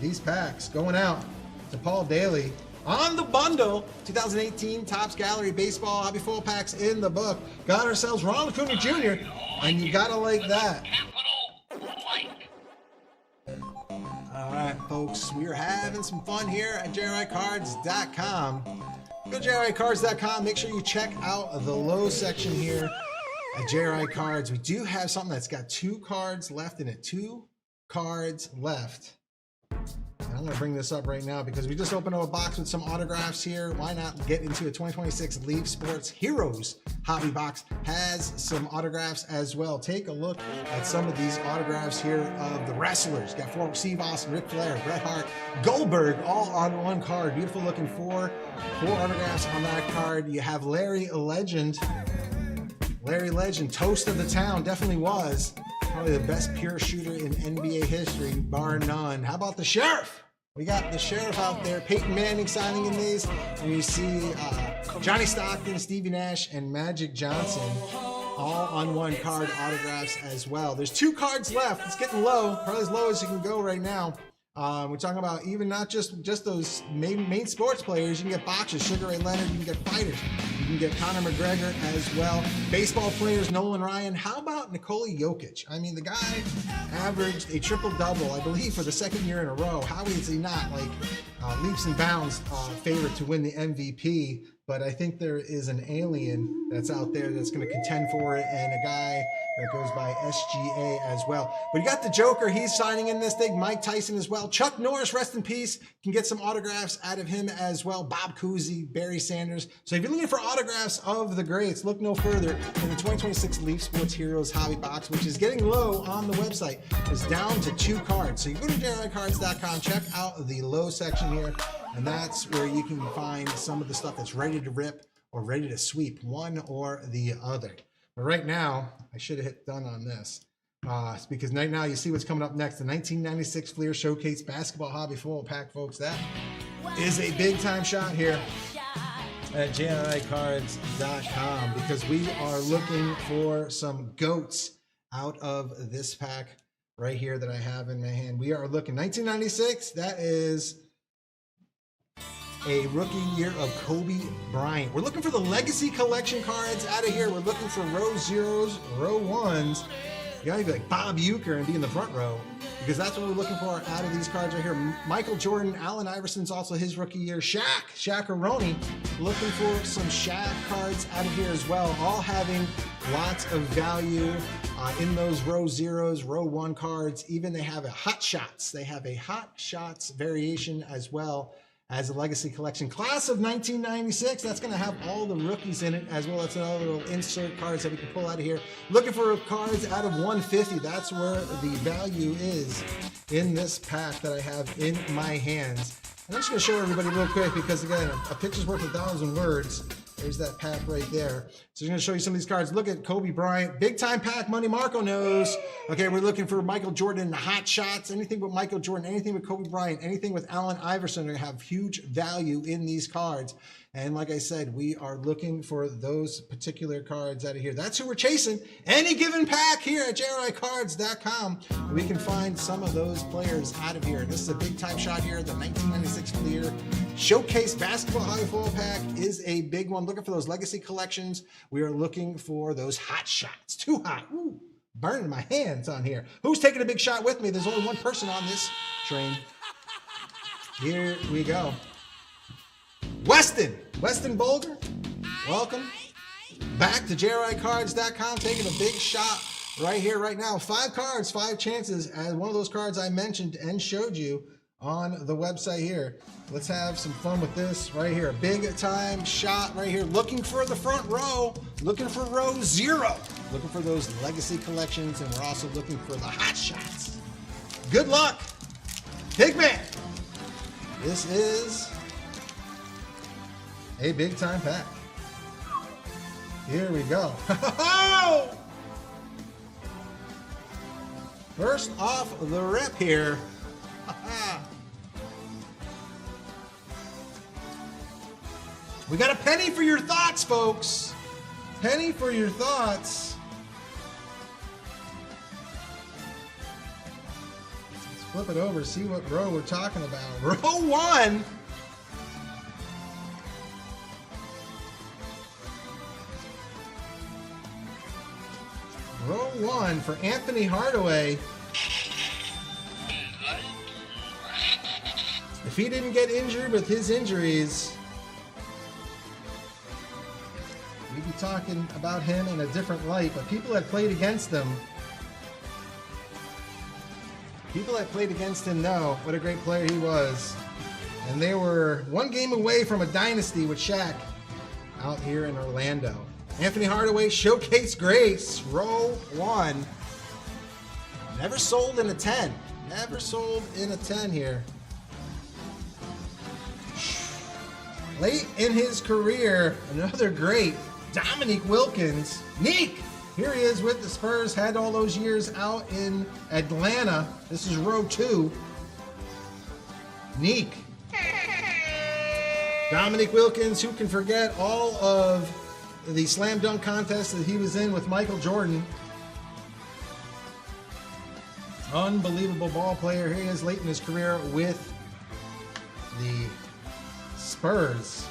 these packs. Going out to Paul Daly on the bundle. 2018 Topps Gallery Baseball Hobby Full Packs in the book. Got ourselves Ronald Acuna Jr., and you gotta like that. All right, folks, we are having some fun here at JRICards.com. Go to JRICards.com. Make sure you check out the low section here at JRI Cards. We do have something that's got 2 cards left in it. 2 cards left. And I'm going to bring this up right now because we just opened up a box with some autographs here. Why not get into a 2026 Leaf Sports Heroes hobby box? Has some autographs as well. Take a look at some of these autographs here of the wrestlers. Got former Steve Austin, Ric Flair, Bret Hart, Goldberg, all on one card. Beautiful looking 4 autographs on that card. You have Larry Legend. Larry Legend, toast of the town, definitely was. Probably the best pure shooter in NBA history, bar none. How about the Sheriff? We got the Sheriff out there. Peyton Manning signing in these. And you see Johnny Stockton, Stevie Nash, and Magic Johnson all on one card autographs as well. There's 2 cards left. It's getting low, probably as low as you can go right now. We're talking about even not just those main sports players. You can get boxers, Sugar Ray Leonard. You can get fighters. You can get Conor McGregor as well. Baseball players, Nolan Ryan. How about Nikola Jokic? I mean, the guy averaged a triple-double, I believe, for the 2nd year in a row. How is he not like leaps and bounds favorite to win the MVP? But I think there is an alien that's out there that's going to contend for it, and a guy that goes by SGA as well. But you got the Joker. He's signing in this thing. Mike Tyson as well. Chuck Norris, rest in peace. Can get some autographs out of him as well. Bob Cousy, Barry Sanders. So if you're looking for autographs of the greats, look no further than the 2026 Leaf Sports Heroes Hobby Box, which is getting low on the website. It's down to 2 cards. So you go to JRICards.com, check out the low section here, and that's where you can find some of the stuff that's ready to rip or ready to sweep, one or the other. But right now, I should have hit done on this. It's because right now you see what's coming up next. The 1996 Fleer Showcase Basketball Hobby Full Pack, folks. That is a big time shot here at JRICards.com because we are looking for some GOATs out of this pack right here that I have in my hand. We are looking 1996. That is a rookie year of Kobe Bryant. We're looking for the Legacy Collection cards out of here. We're looking for row 0s, row 1s. You gotta be like Bob Uecker and be in the front row because that's what we're looking for out of these cards right here. Michael Jordan, Allen Iverson's also his rookie year. Shaq-a-Roni, looking for some Shaq cards out of here as well. All having lots of value in those row 0s, row 1 cards. Even they have a Hot Shots. They have a Hot Shots variation as well as a Legacy Collection. Class of 1996, that's going to have all the rookies in it, as well as another little insert cards that we can pull out of here. Looking for cards out of 150, that's where the value is in this pack that I have in my hands. And I'm just going to show everybody real quick because, again, a picture's worth 1,000 words. There's that pack right there. So I'm going to show you some of these cards. Look at Kobe Bryant. Big time pack. Money Marco knows. Okay, we're looking for Michael Jordan, Hot Shots. Anything with Michael Jordan, anything with Kobe Bryant, anything with Allen Iverson are going to have huge value in these cards. And like I said, we are looking for those particular cards out of here. That's who we're chasing. Any given pack here at JRICards.com. We can find some of those players out of here. This is a big time shot here. The 1996 Fleer Showcase Basketball High Foil Pack is a big one. Looking for those legacy collections. We are looking for those hot shots. Too hot. Ooh, burning my hands on here. Who's taking a big shot with me? There's only one person on this train. Here we go. Weston Boulder, welcome back to JRICards.com, taking a big shot right here, right now. 5 cards, 5 chances, as one of those cards I mentioned and showed you on the website here. Let's have some fun with this right here. Big time shot right here. Looking for the front row, looking for row 0, looking for those legacy collections, and we're also looking for the hot shots. Good luck, Pigman. This is a big time pack. Here we go. First off the rip here. We got a penny for your thoughts, folks. Penny for your thoughts. Let's flip it over, see what row we're talking about. Row 1. Row 1 for Anthony Hardaway. If he didn't get injured with his injuries, we'd be talking about him in a different light. But people that played against him, know what a great player he was. And they were 1 game away from a dynasty with Shaq out here in Orlando. Anthony Hardaway, Showcase Grace, row 1. Never sold in a 10. Never sold in a 10 here. Late in his career, another great, Dominique Wilkins. Neek, here he is with the Spurs, had all those years out in Atlanta. This is row 2. Neek. Dominique Wilkins, who can forget all of the slam dunk contest that he was in with Michael Jordan. Unbelievable ball player. Here he is late in his career with the Spurs.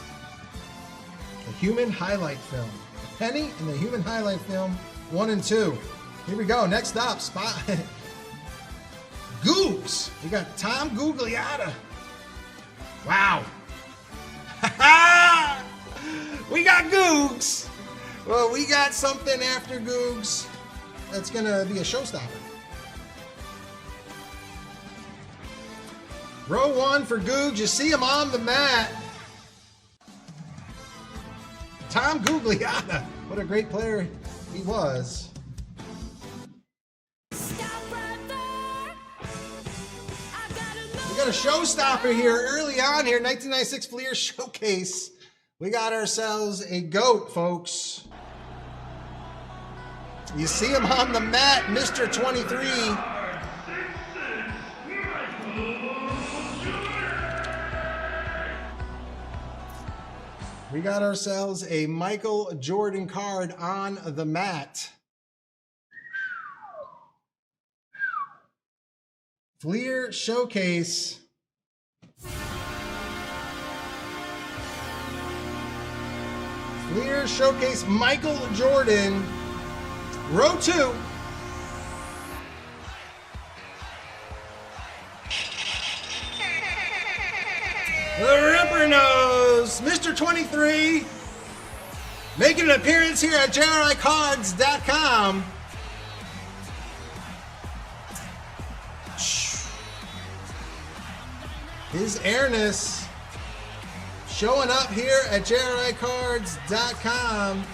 The human highlight film. A penny and the human highlight film 1 and 2. Here we go. Next up, spot Googs. We got Tom Gugliotta. Wow. We got Googs. Well, we got something after Googs that's going to be a showstopper. Row 1 for Googs. You see him on the mat. Tom Gugliotta. What a great player he was. We got a showstopper here early on here. 1996 Fleer Showcase. We got ourselves a GOAT, folks. You see him on the mat, Mr. 23. We got ourselves a Michael Jordan card on the mat. Fleer Showcase. Fleer Showcase Michael Jordan. Row 2. The Ripper Nose, Mr. 23, making an appearance here at JRICards.com. His airness showing up here at JRICards.com.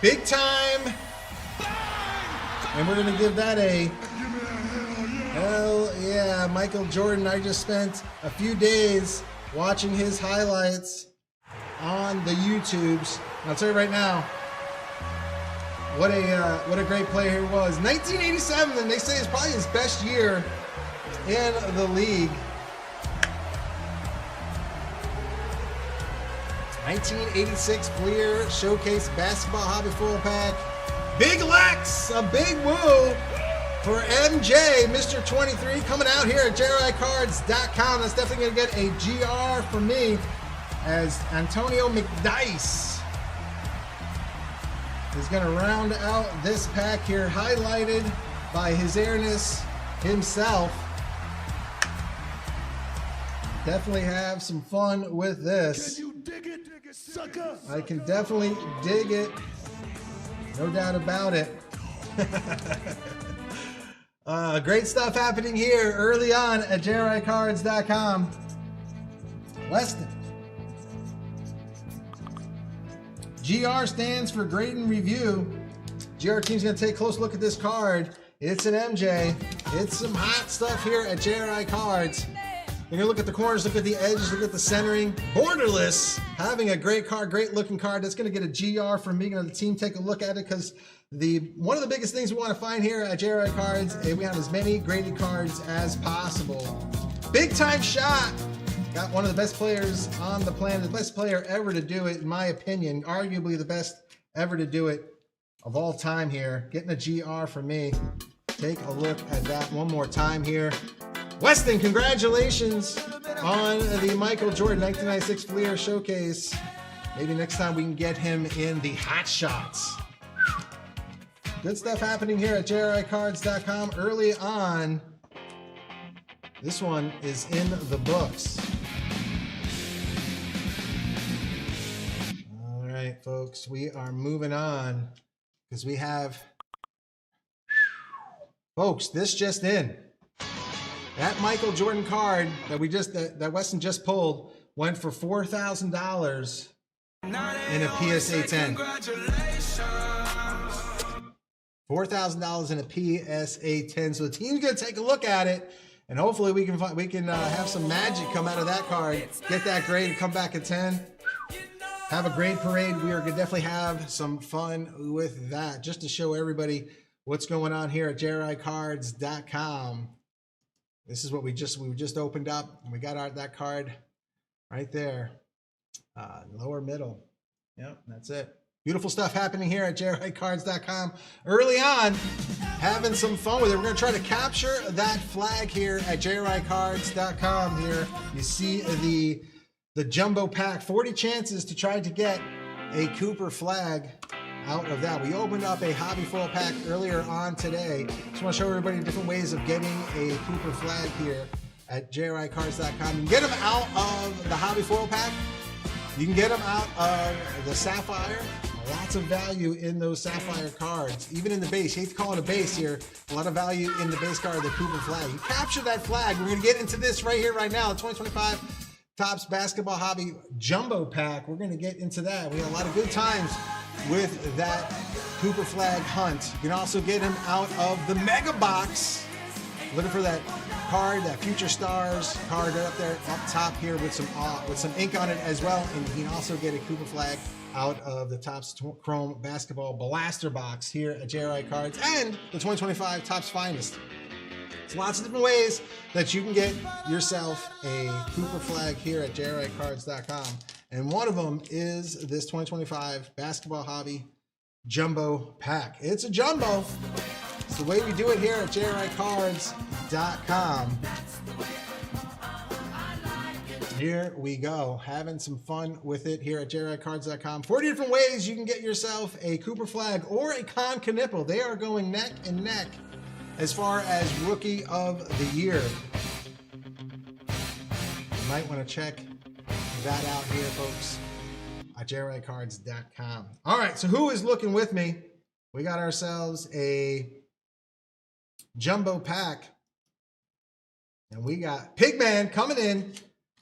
Big time. And we're going to give that a hell yeah. Michael Jordan, I just spent a few days watching his highlights on the YouTubes. I'll tell you right now, what a great player he was. 1987, and they say it's probably his best year in the league. 1986 Fleer Showcase Basketball Hobby Full Pack. Big Lex, a big woo for MJ, Mr. 23, coming out here at JRICards.com. That's definitely going to get a GR for me, as Antonio McDice is going to round out this pack here, highlighted by His Airness himself. Definitely have some fun with this. Can you dig it, sucker? I can definitely dig it. No doubt about it. Great stuff happening here early on at JRICards.com. Weston. GR stands for Grade and Review. GR team's going to take a close look at this card. It's an MJ. It's some hot stuff here at JRI Cards. You're going to look at the corners, look at the edges, look at the centering. Borderless, having a great card, great looking card. That's going to get a GR from me. Going to the team take a look at it, because one of the biggest things we want to find here at JRI Cards is we have as many graded cards as possible. Big time shot. Got one of the best players on the planet, the best player ever to do it, in my opinion. Arguably the best ever to do it of all time here. Getting a GR from me. Take a look at that one more time here. Weston, congratulations on the Michael Jordan 1996 Fleer Showcase. Maybe next time we can get him in the hot shots. Good stuff happening here at JRICards.com early on. This one is in the books. All right, folks, we are moving on because we have, folks, this just in. That Michael Jordan card that Weston just pulled went for $4,000 in a PSA 10. $4,000 in a PSA 10. So the team's gonna take a look at it, and hopefully we can have some magic come out of that card. Get that grade and come back at 10. Have a grade parade. We are gonna definitely have some fun with that, just to show everybody what's going on here at JRICards.com. This is what we just opened up, and we got that card right there, lower middle. Yep, that's it. Beautiful stuff happening here at JRICards.com. Early on, having some fun with it. We're going to try to capture that flag here at JRICards.com here. You see the jumbo pack. 40 chances to try to get a Cooper flag out of that. We opened up a hobby foil pack earlier on today. Just want to show everybody different ways of getting a Cooper flag here at JRICards.com. You can get them out of the hobby foil pack. You can get them out of the sapphire. Lots of value in those sapphire cards, even in the base. You hate to call it a base here. A lot of value in the base card of the Cooper flag. You capture that flag. We're going to get into this right here, right now. The 2025 Topps Basketball Hobby Jumbo Pack. We're going to get into that. We had a lot of good times with that Cooper flag hunt. You can also get him out of the Mega Box. Looking for that card, that Future Stars card right up there, up top here with some ink on it as well. And you can also get a Cooper flag out of the Topps Chrome Basketball Blaster Box here at JRI Cards and the 2025 Topps Finest. There's lots of different ways that you can get yourself a Cooper flag here at JRICards.com. And one of them is this 2025 Basketball Hobby Jumbo Pack. It's a jumbo. It's the way we do it here at JRICards.com. Here we go, having some fun with it here at JRICards.com. 40 different ways you can get yourself a Cooper flag or a Con Knipple. They are going neck and neck as far as Rookie of the Year. You might want to check that out here, folks, at JRICards.com. All right, so who is looking with me? We got ourselves a jumbo pack, and we got Pigman coming in,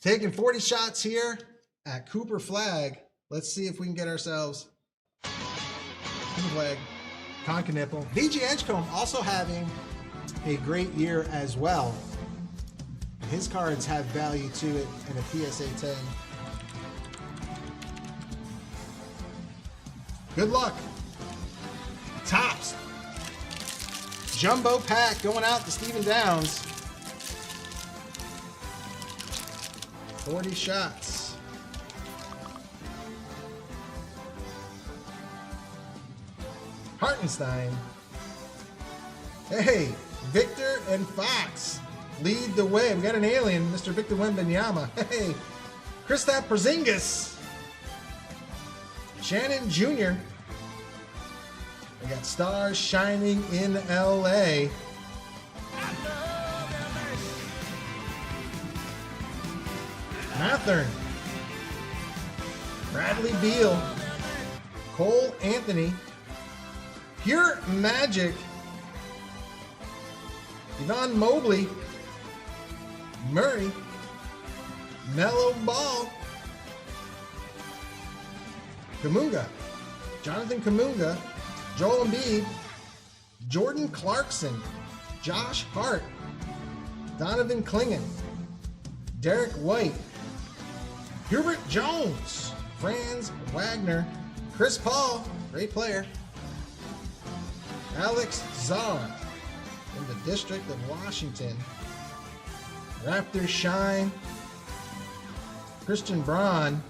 taking 40 shots here at Cooper flag. Let's see if we can get ourselves Cooper flag, Con Knipple. VG Edgecombe also having a great year as well. His cards have value to it in a PSA 10. Good luck. Topps Jumbo Pack going out to Stephen Downs. 40 shots. Hartenstein. Hey, Victor and Fox lead the way. We got an alien, Mr. Victor Wembanyama. Hey, Kristaps Porzingis. Shannon Jr. We got stars shining in LA. Mathern. Bradley Beal. Cole Anthony. Pure Magic. Yvonne Mobley. Murray. Mellow Ball. Kuminga. Jonathan Kuminga. Joel Embiid. Jordan Clarkson. Josh Hart. Donovan Clingan. Derek White. Hubert Jones. Franz Wagner. Chris Paul. Great player. Alex Czar in the District of Washington. Raptors shine. Christian Braun.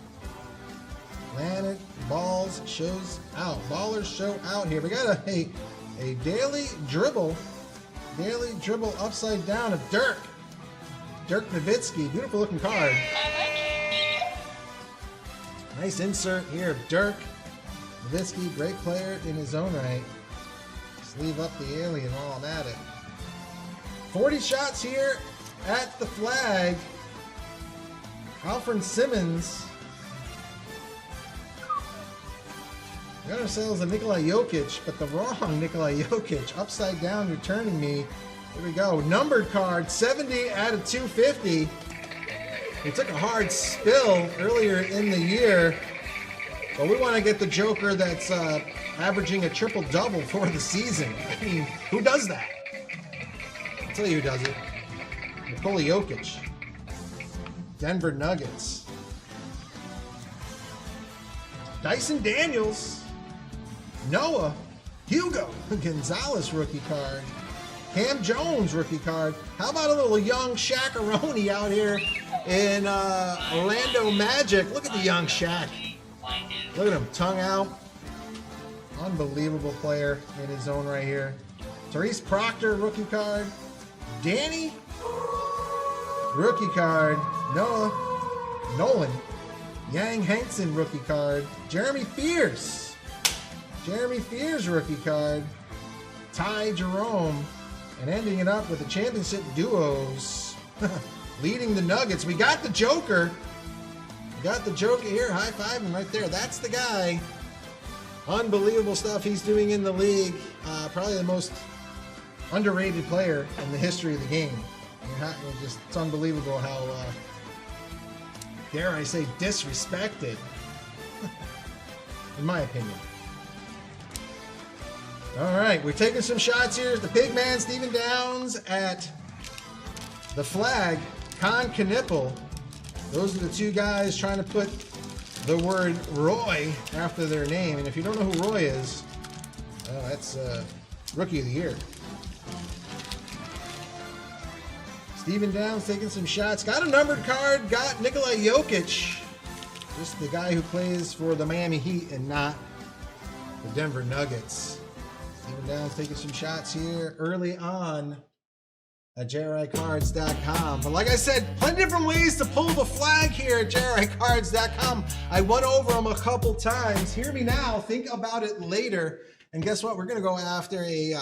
Planet Balls shows out. Ballers show out here. We got a daily dribble. Daily dribble upside down of Dirk. Dirk Nowitzki. Beautiful looking card. Nice insert here of Dirk Nowitzki. Great player in his own right. Sleeve up the alien while I'm at it. 40 shots here at the Flagg. Alfred Simmons. We got ourselves a Nikola Jokic, but the wrong Nikola Jokic. Upside down, returning me. Here we go. Numbered card, 70 out of 250. We took a hard spill earlier in the year, but we want to get the Joker that's averaging a triple-double for the season. I mean, who does that? I'll tell you who does it. Nikola Jokic. Denver Nuggets. Dyson Daniels. Noah. Hugo Gonzalez rookie card. Cam Jones rookie card. How about a little young Shaq-a-roni out here in Orlando Magic? Look at the young Shaq. Look at him, tongue out. Unbelievable player in his own right here. Therese Proctor rookie card. Danny rookie card. Noah Nolan. Yang Hansen rookie card. Jeremy Fierce. Jeremy Fierce rookie card. Ty Jerome. And ending it up with the championship duos. Leading the Nuggets. We got the Joker. We got the Joker here. High five him right there. That's the guy. Unbelievable stuff he's doing in the league. Probably the most underrated player in the history of the game. It's unbelievable how, dare I say, disrespected, in my opinion. All right, we're taking some shots here. The big man, Stephen Downs at the Flagg. Con Knipple. Those are the two guys trying to put the word Roy after their name. And if you don't know who Roy is, that's Rookie of the Year. Stephen Downs taking some shots. Got a numbered card. Got Nikola Jokic. Just the guy who plays for the Miami Heat and not the Denver Nuggets. Stephen Downs taking some shots here early on at JRICards.com. But like I said, plenty of different ways to pull the flag here at JRICards.com. I went over them a couple times. Hear me now. Think about it later. And guess what? We're going to go after a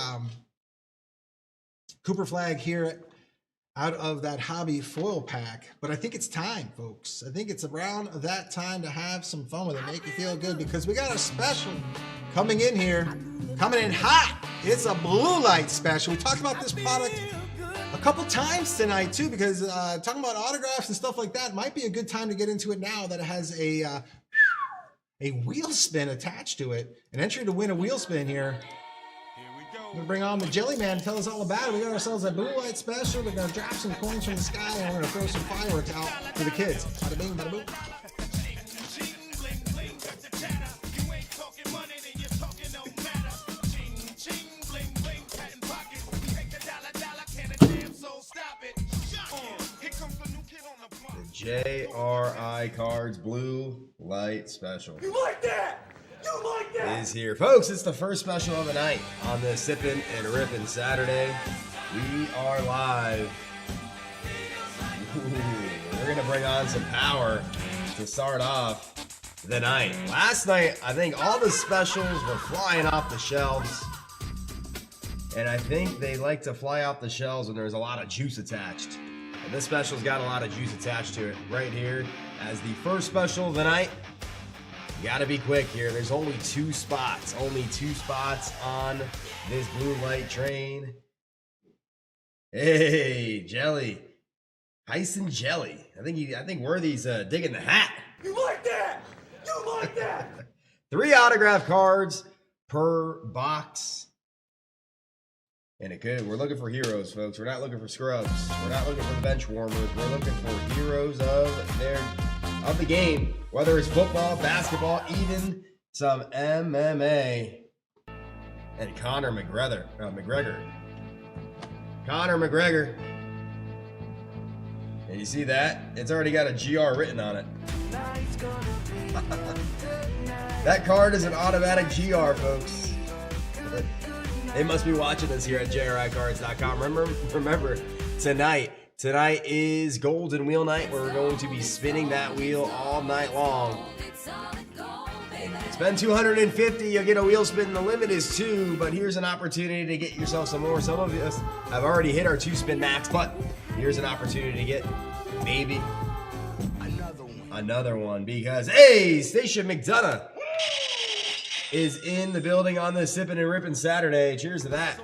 Cooper flag here out of that hobby foil pack. But I think it's time, folks. I think it's around that time to have some fun with it. Make you feel good because we got a special coming in here. Coming in hot. It's a blue light special. We talked about this product a couple times tonight too, because talking about autographs and stuff like that might be a good time to get into it now that it has a wheel spin attached to it. An entry to win a wheel spin here. We're gonna bring on the Jelly Man to tell us all about it. We got ourselves a blue light special. We're gonna drop some coins from the sky and we're gonna throw some fireworks out for the kids. Bada bing, bada boom. JRI Cards Blue Light Special. You like that? You like that? Is here. Folks, it's the first special of the night on this Sippin' and Rippin' Saturday. We are live. Ooh, we're going to bring on some power to start off the night. Last night, I think all the specials were flying off the shelves. And I think they like to fly off the shelves when there's a lot of juice attached. And this special's got a lot of juice attached to it right here as the first special of the night. You gotta be quick here. There's only two spots on this blue light train. Hey, Jelly. Hyson Jelly. I think Worthy's digging the hat. You like that? You like that? 3 autograph cards per box. And it could. We're looking for heroes, folks. We're not looking for scrubs. We're not looking for bench warmers. We're looking for heroes of the game. Whether it's football, basketball, even some MMA. And Conor McGregor. Conor McGregor. And you see that? It's already got a GR written on it. That card is an automatic GR, folks. They must be watching us here at JRICards.com. Remember, tonight is Golden Wheel Night, where we're going to be spinning that wheel all night long. Spend $250, you'll get a wheel spin. The limit is 2, but here's an opportunity to get yourself some more. Some of us have already hit our 2 spin max, but here's an opportunity to get maybe another one because, hey, Station McDonough is in the building on this Sippin' and Rippin' Saturday. Cheers to that.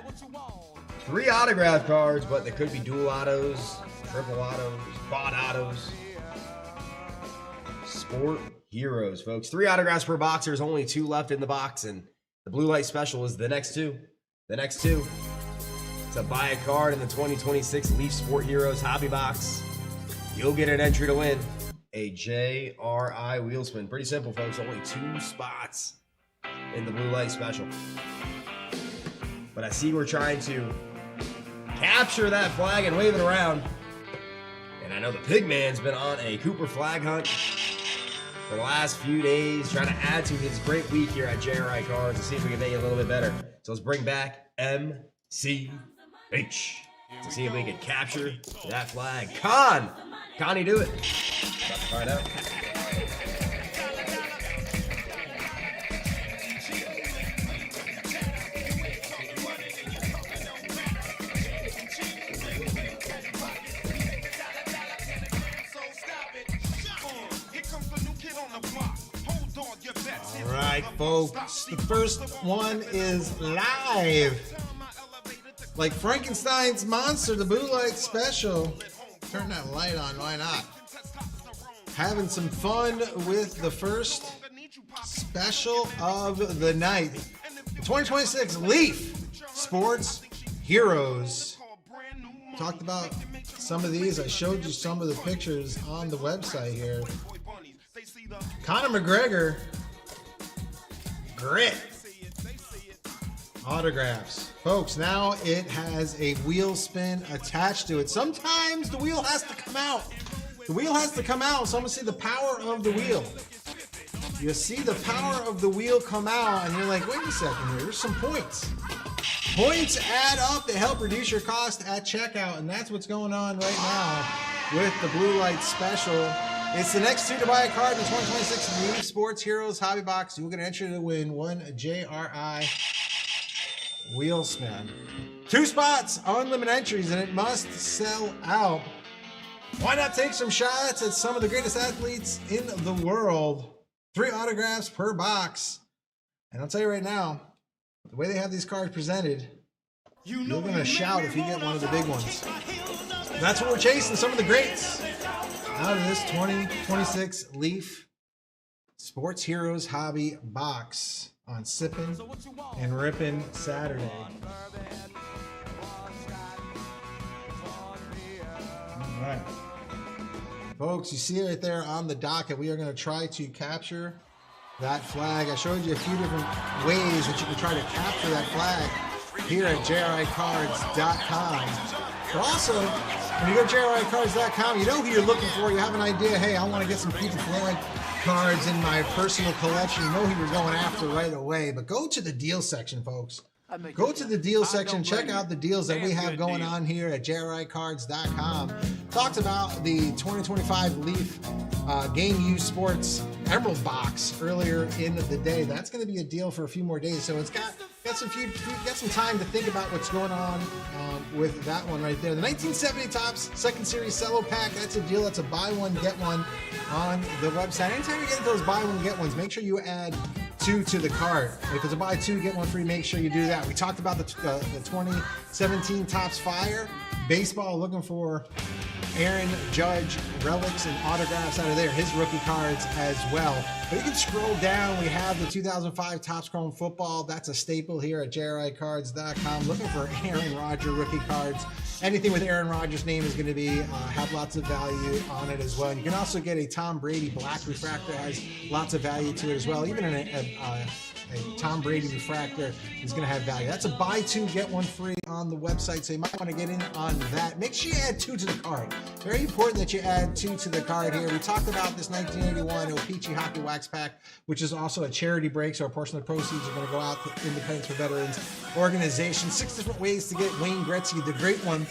3 autograph cards, but they could be dual autos, triple autos, quad autos. Sport heroes, folks. 3 autographs per box. There's only 2 left in the box, and the blue light special is the next 2. The next 2. To buy a card in the 2026 Leaf Sport Heroes Hobby Box, you'll get an entry to win a JRI wheel spin. Pretty simple, folks. Only 2 spots in the blue light special. But I see we're trying to capture that flag and wave it around. And I know the Pigman's been on a Cooper flag hunt for the last few days, trying to add to his great week here at JRI Cards to see if we can make it a little bit better. So let's bring back MCH to see if we can capture that flag. Connie, do it. About to find out. All right, folks. The first one is live. Like Frankenstein's monster, the blue light special. Turn that light on, why not? Having some fun with the first special of the night. The 2026 Leaf Sports Heroes. Talked about some of these. I showed you some of the pictures on the website here. Conor McGregor. Grit. Autographs. Folks, now it has a wheel spin attached to it. Sometimes the wheel has to come out. The wheel has to come out, so I'm going to see the power of the wheel. You see the power of the wheel come out, and you're like, wait a second here, there's some points. Points add up to help reduce your cost at checkout, and that's what's going on right now with the blue light special. It's the next 2 to buy a card in the 2026 Leaf Sports Heroes Hobby Box. You'll get an entry to win 1 JRI wheel spin. 2 spots, unlimited entries, and it must sell out. Why not take some shots at some of the greatest athletes in the world? 3 autographs per box. And I'll tell you right now, the way they have these cards presented, you're going to shout if you get one of the big ones. That's what we're chasing, some of the greats out of this 2026 Leaf Sports Heroes Hobby Box on Sippin' and Rippin' Saturday. All right. Folks, you see it right there on the docket. We are going to try to capture that flag. I showed you a few different ways that you can try to capture that flag here at JRICards.com. But also, when you go to JRICards.com, you know who you're looking for. You have an idea, hey, I want to get some Pete Flagg cards in my personal collection. You know who you're going after right away. But go to the deal section, folks. Go to the deal section, check out the deals that we have going on here at JRICards.com. Talked about the 2025 Leaf Game Used Sports Emerald Box earlier in the day. That's going to be a deal for a few more days. So it's got some time to think about what's going on with that one right there. The 1970 Topps Second Series Cello Pack, that's a deal. That's a buy one, get one on the website. Anytime you get those buy one, get ones, make sure you add 2 to the cart. If it's a buy 2, get 1 free, make sure you do that. We talked about the 2017 Topps Fire Baseball, looking for Aaron Judge relics and autographs out of there, his rookie cards as well. But you can scroll down. We have the 2005 Topps Chrome Football. That's a staple here at JRICards.com. Looking for Aaron Rodgers rookie cards. Anything with Aaron Rodgers' name is going to be have lots of value on it as well. And you can also get a Tom Brady black refractor, has lots of value to it as well. Even a Tom Brady refractor is going to have value. That's a buy 2, get 1 free on the website, so you might want to get in on that. Make sure you add 2 to the card. Very important that you add 2 to the card here. We talked about this 1981 O-Pee-Chee Hockey Wax Pack, which is also a charity break, so a portion of the proceeds are going to go out to Independence for Veterans organization. 6 different ways to get Wayne Gretzky, the great one,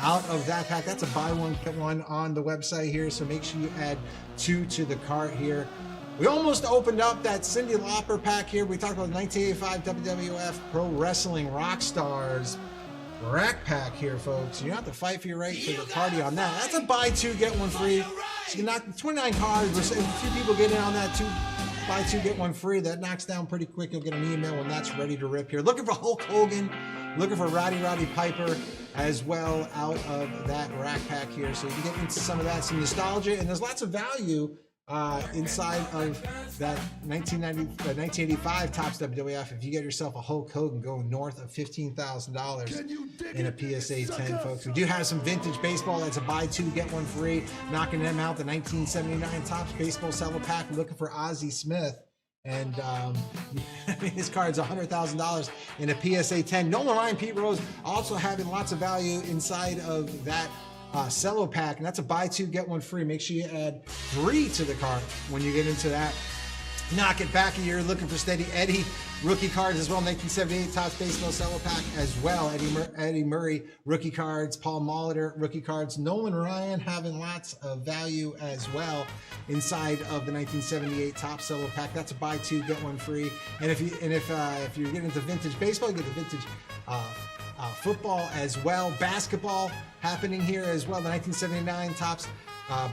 out of that pack. That's a buy one, get one on the website here, so make sure you add 2 to the cart here. We almost opened up that Cyndi Lauper pack here. We talked about 1985 WWF Pro Wrestling Rock Stars rack pack here, folks. You have to fight for your right to the party on that. That's a buy 2, get 1 free. So you knock 29 cards. If a few people get in on that buy 2, get 1 free, that knocks down pretty quick. You'll get an email when that's ready to rip here. Looking for Hulk Hogan, looking for Roddy Piper as well out of that rack pack here. So you can get into some of that, some nostalgia, and there's lots of value inside of that 1985 Topps WWF. If you get yourself a Hulk Hogan, going north of $15,000 in a PSA 10, folks. We do have some vintage baseball. That's a buy 2, get 1 free. Knocking them out. The 1979 Topps Baseball Cello Pack. We're looking for Ozzie Smith. And his card's $100,000 in a PSA 10. Nolan Ryan, Pete Rose also having lots of value inside of that cello pack, and that's a buy 2, get 1 free. Make sure you add 3 to the cart when you get into that. Knock it back a year, looking for Steady Eddie rookie cards as well. 1978 Topps Baseball Cello Pack as well. Eddie Murray rookie cards, Paul Molitor rookie cards. Nolan Ryan having lots of value as well inside of the 1978 Topps Cello Pack. That's a buy 2, get 1 free. And if you're getting into vintage baseball, you get the vintage football as well. Basketball happening here as well. The 1979 Topps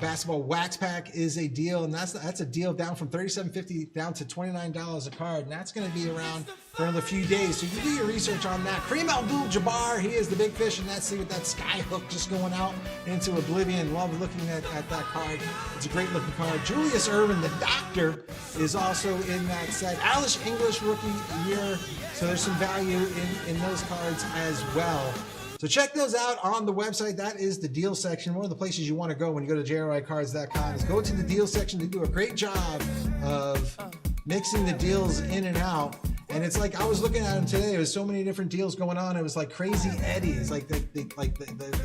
basketball wax pack is a deal, and that's a deal down from $37.50 down to $29 a card, and that's going to be around for another few days. So you can do your research on that. Kareem Abdul-Jabbar, he is the big fish, and that's with that sky hook just going out into oblivion. Love looking at that card. It's a great looking card. Julius Erving, the doctor, is also in that set. Alice English rookie year. So there's some value in those cards as well. So check those out on the website. That is the deal section. One of the places you want to go when you go to JRICards.com is go to the deal section. They do a great job of mixing the deals in and out. And it's like, I was looking at them today. There was so many different deals going on. It was like crazy Eddies. Like the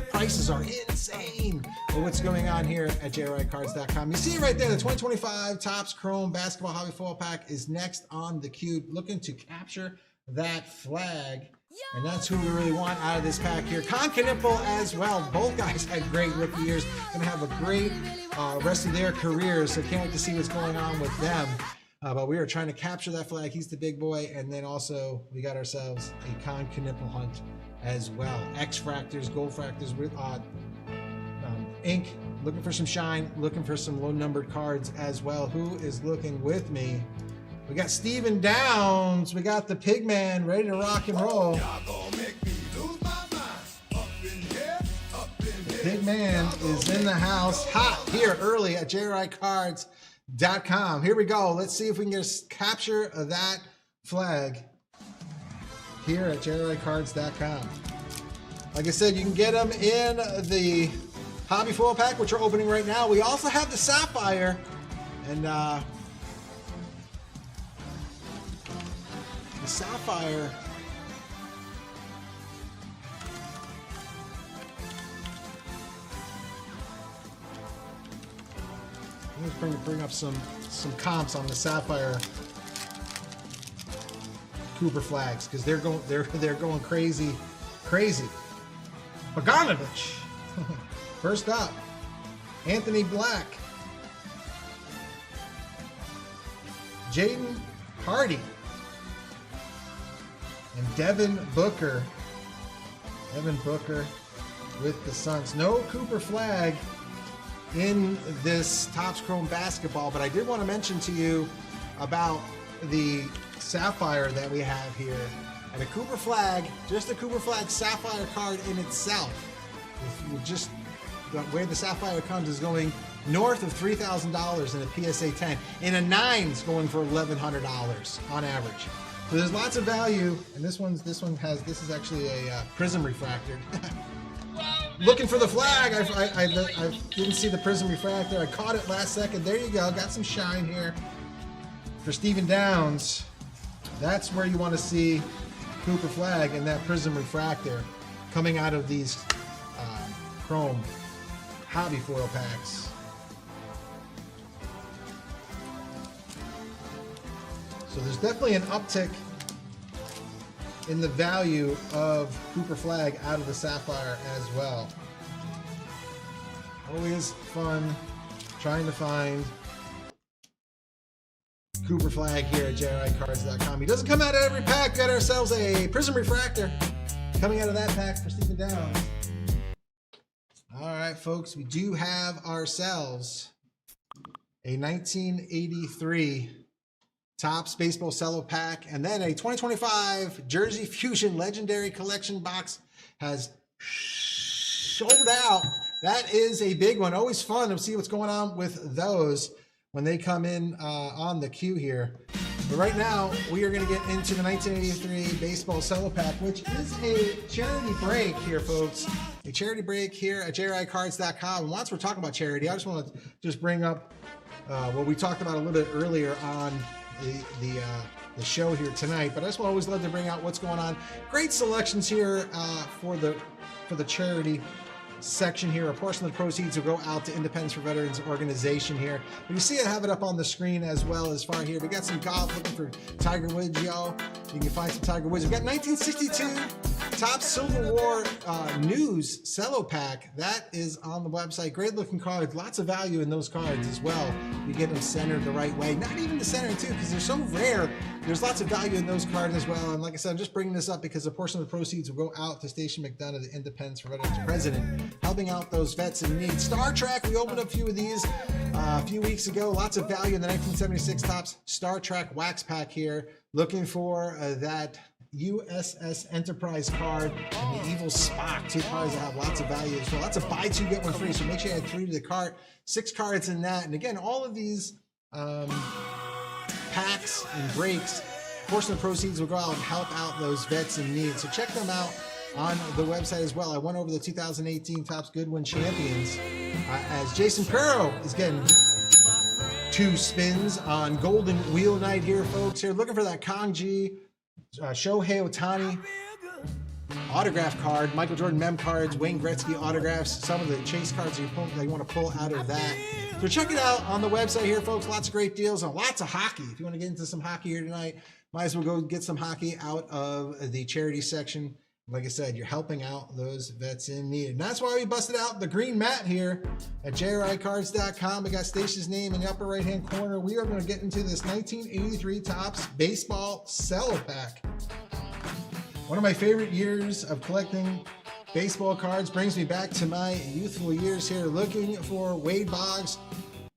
prices are insane for what's going on here at JRICards.com. You see it right there. The 2025 Topps Chrome Basketball Hobby Foil Pack is next on the queue, looking to capture that flag. And that's who we really want out of this pack here. Con Knipple as well. Both guys had great rookie years. Going to have a great rest of their careers. So can't wait to see what's going on with them. But we are trying to capture that flag. He's the big boy. And then also we got ourselves a Con Knipple hunt as well. X fractors, gold fractors with ink. Looking for some shine. Looking for some low numbered cards as well. Who is looking with me? We got Steven Downs. We got the Pigman ready to rock and roll. The Pigman is in the house, hot here early at JRICards.com. Here we go. Let's see if we can just capture that flag here at JRICards.com. Like I said, you can get them in the Hobby Foil Pack, which we're opening right now. We also have the Sapphire, and the Sapphire Let's bring up some comps on the Sapphire Cooper Flaggs, because they're going crazy. Bogdanovich. First up, Anthony Black, Jaden Hardy, and Devin Booker. Devin Booker with the Suns. No Cooper Flagg in this Topps Chrome basketball, but I did want to mention to you about the Sapphire that we have here. And a Cooper Flagg, just a Cooper Flagg Sapphire card in itself, just where the Sapphire comes, is going north of $3,000 in a PSA 10. In a 9's going for $1,100 on average. So there's lots of value, and this is actually a Prism refractor. Looking for the flag. I didn't see the Prism refractor. I caught it last second. There you go. Got some shine here for Stephen Downs. That's where you want to see Cooper Flagg and that Prism refractor coming out of these Chrome hobby foil packs. So there's definitely an uptick in the value of Cooper Flagg out of the Sapphire as well. Always fun trying to find Cooper Flagg here at JRICards.com. He doesn't come out of every pack. Got ourselves a Prism refractor coming out of that pack for Stephen Downs. All right, folks, we do have ourselves a 1983 Topps Baseball Cello pack, and then a 2025 Jersey Fusion Legendary Collection box has sold out. That is a big one. Always fun to see what's going on with those when they come in on the queue here. But right now, we are going to get into the 1983 Baseball Cello pack, which is a charity break here, folks. A charity break here at JRICards.com. And once we're talking about charity, I just want to just bring up what we talked about a little bit earlier on the show here tonight, but I just always love to bring out what's going on. Great selections here for the charity section here. A portion of the proceeds will go out to Independence for Veterans organization here. But you see I have it up on the screen as well as far here. We got some golf, looking for Tiger Woods, y'all. You can find some Tiger Woods. We got 1962 Topps Civil War News Cello pack. That is on the website. Great looking cards. Lots of value in those cards as well. You get them centered the right way. Not even the center too, because they're so rare. There's lots of value in those cards as well. And like I said, I'm just bringing this up because a portion of the proceeds will go out to Station McDonough, the Independence for Veterans president, helping out those vets in need. Star Trek, we opened up a few of these a few weeks ago. Lots of value in the 1976 Topps Star Trek wax pack here. Looking for that USS Enterprise card and the Evil Spock, two cards that have lots of value as well. Lots of buy two, get one free. So make sure you add 3 to the cart. 6 cards in that. And again, all of these packs and breaks, portion of the proceeds will go out and help out those vets in need. So check them out on the website as well. I went over the 2018 Topps Goodwin champions as Jason Perro is getting 2 spins on Golden Wheel Night here, folks. Here, looking for that Kangji, Shohei Ohtani autograph card, Michael Jordan mem cards, Wayne Gretzky autographs, some of the chase cards that you want to pull out of that. So check it out on the website here, folks. Lots of great deals and lots of hockey. If you want to get into some hockey here tonight, might as well go get some hockey out of the charity section. Like I said, you're helping out those vets in need. And that's why we busted out the green mat here at JRICards.com. We got Stacia's name in the upper right-hand corner. We are going to get into this 1983 Topps Baseball Cello pack. One of my favorite years of collecting baseball cards, brings me back to my youthful years here, looking for Wade Boggs,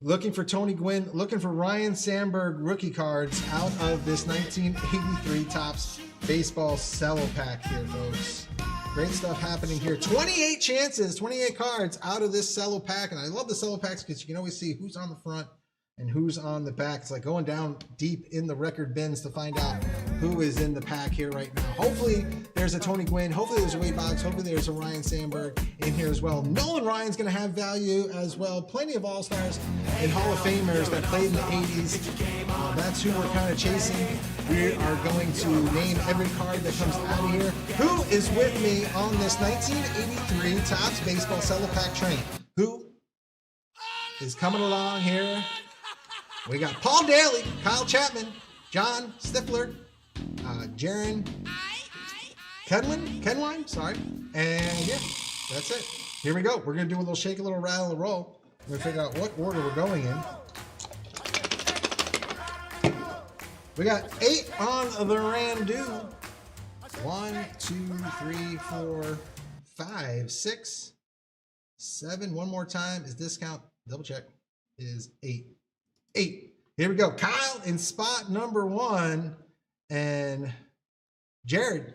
looking for Tony Gwynn, looking for Ryan Sandberg rookie cards out of this 1983 Topps Baseball Cello pack here, folks. Great stuff happening here. 28 chances, 28 cards out of this cello pack. And I love the cello packs because you can always see who's on the front and who's on the back. It's like going down deep in the record bins to find out who is in the pack here right now. Hopefully there's a Tony Gwynn. Hopefully there's a Wade Boggs. Hopefully there's a Ryan Sandberg in here as well. Nolan Ryan's going to have value as well. Plenty of All-Stars and Hall of Famers that played in the 80s. That's who we're kind of chasing. We are going to name every card that comes out of here. Who is with me on this 1983 Topps Baseball Cello Pack train? Who? is coming along here. We got Paul Daly, Kyle Chapman, John Stifler, Jaron Kenline, sorry. And yeah, that's it. Here we go. We're going to do a little shake, a little rattle, a roll. We're going to figure out what order we're going in. We got 8 on the Randu. 1, 2, 3, 4, 5, 6, 7. One more time is discount. Double check. Is 8. 8. Here we go. Kyle in spot number 1 and Jared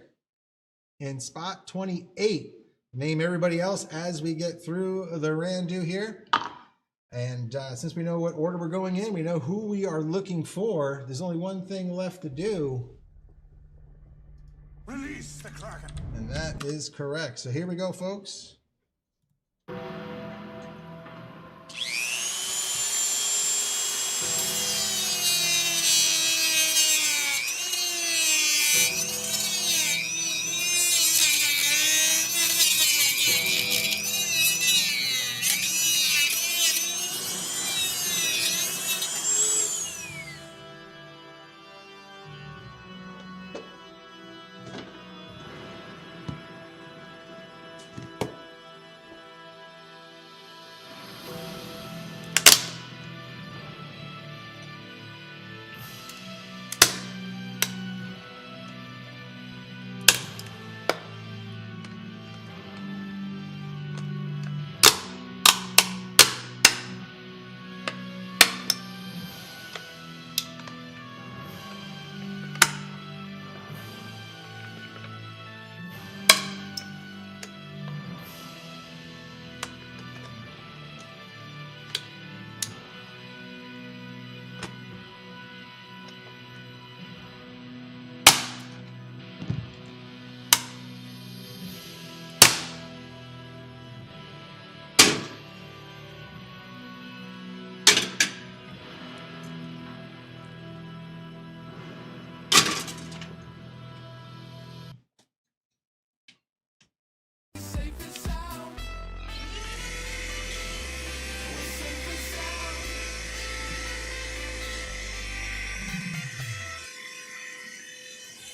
in spot 28. Name everybody else as we get through the Randu here. And since we know what order we're going in, we know who we are looking for. There's only one thing left to do. Release the Kraken. And that is correct. So here we go, folks.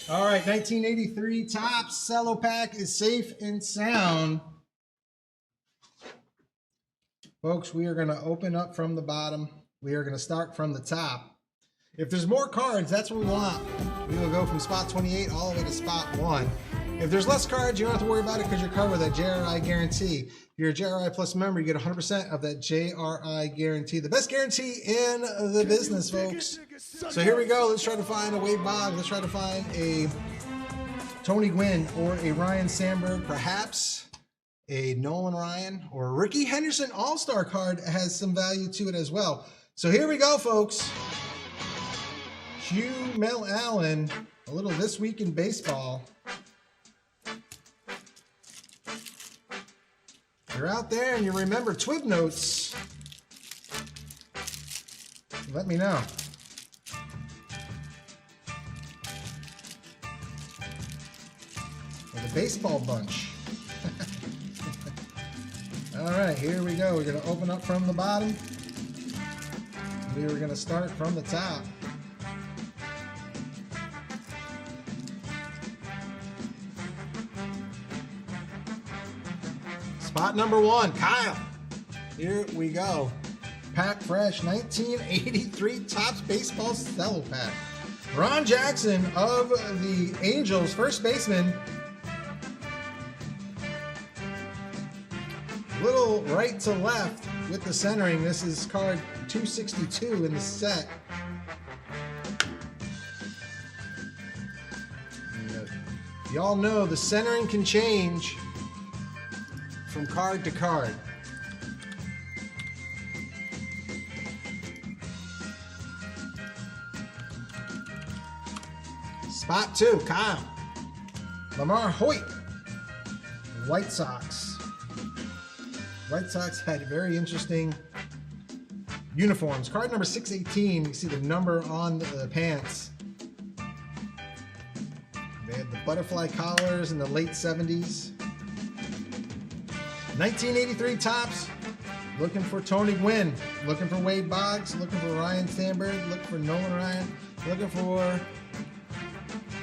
All right, 1983 Topps Cello Pack is safe and sound. Folks, we are going to open up from the bottom. We are going to start from the top. If there's more cards, that's what we want. We will go from spot 28 all the way to spot 1. If there's less cards, you don't have to worry about it because you're covered with that JRI guarantee. If you're a JRI Plus member, you get 100% of that JRI guarantee. The best guarantee in the business, folks. So here we go. Let's try to find a Wade Boggs. Let's try to find a Tony Gwynn or a Ryan Sandberg, perhaps a Nolan Ryan or a Ricky Henderson All-Star card has some value to it as well. So here we go, folks. Hugh Mel Allen, a little This Week in Baseball. You're out there and you remember Twib Notes, let me know. Or the baseball bunch. All right, here we go. We're going to open up from the bottom. We were going to start from the top. Spot number 1, Kyle. Here we go. Pack fresh, 1983 Topps Baseball Cello Pack. Ron Jackson of the Angels, first baseman. Little right to left with the centering. This is card 262 in the set. Y'all know the centering can change from card to card. Spot 2, Kyle. Lamar Hoyt, White Sox. White Sox had very interesting uniforms. Card number 618, you see the number on the pants. They had the butterfly collars in the late 70s. 1983 Topps Looking for Tony Gwynn. Looking for Wade Boggs. Looking for Ryan Sandberg. Looking for Nolan Ryan. Looking for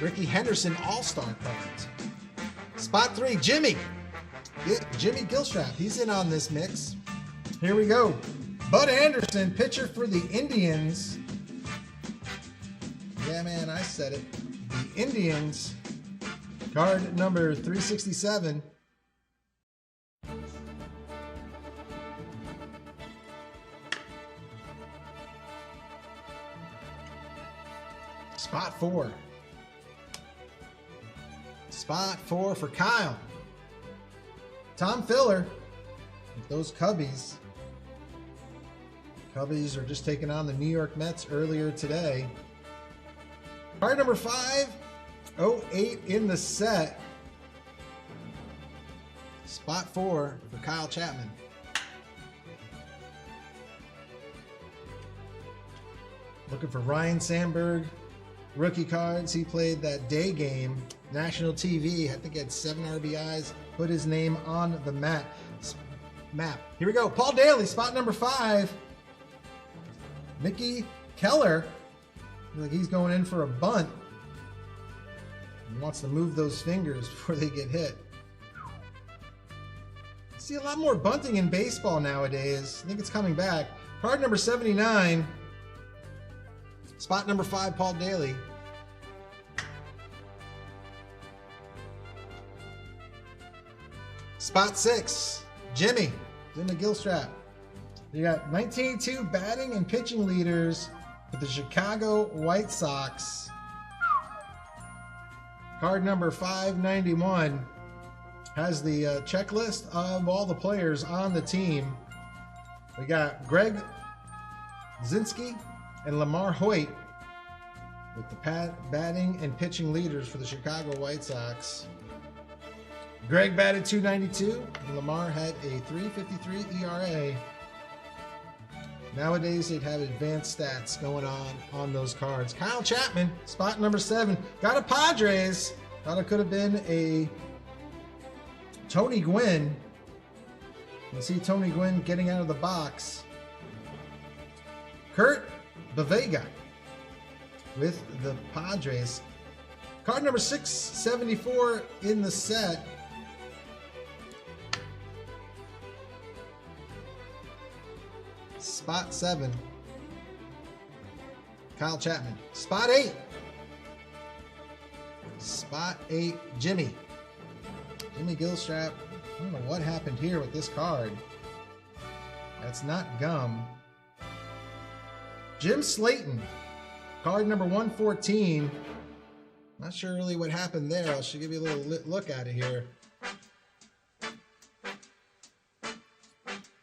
Ricky Henderson All-Star cards. Spot 3, Jimmy. Jimmy Gilstrap. He's in on this mix. Here we go. Bud Anderson, pitcher for the Indians. Yeah, man, I said it. The Indians. Card number 367. Spot 4. Spot 4 for Kyle. Tom Filler. With those Cubbies. Cubbies are just taking on the New York Mets earlier today. Card number 508 in the set. Spot 4 for Kyle Chapman. Looking for Ryan Sandberg. Rookie cards. He played that day game. National TV. I think he had 7 RBIs. Put his name on the map. Here we go. Paul Daly, spot number 5. Mickey Keller. Like he's going in for a bunt. He wants to move those fingers before they get hit. I see a lot more bunting in baseball nowadays. I think it's coming back. Card number 79. Spot number 5, Paul Daly. Spot 6, Jimmy Gilstrap. You got 1982 batting and pitching leaders for the Chicago White Sox. Card number 591 has the checklist of all the players on the team. We got Greg Zinski and Lamar Hoyt with the batting and pitching leaders for the Chicago White Sox. Greg batted .292 and Lamar had a .353 ERA. Nowadays they'd have advanced stats going on those cards. Kyle Chapman, spot number 7. Got a Padres. Thought it could have been a Tony Gwynn. You see Tony Gwynn getting out of the box. Kurt Bavega with the Padres. Card number 674 in the set. Spot 7. Kyle Chapman. Spot 8. Spot 8, Jimmy Gilstrap. I don't know what happened here with this card. That's not gum. Jim Slayton. Card number 114. Not sure really what happened there. I should give you a little look at it here.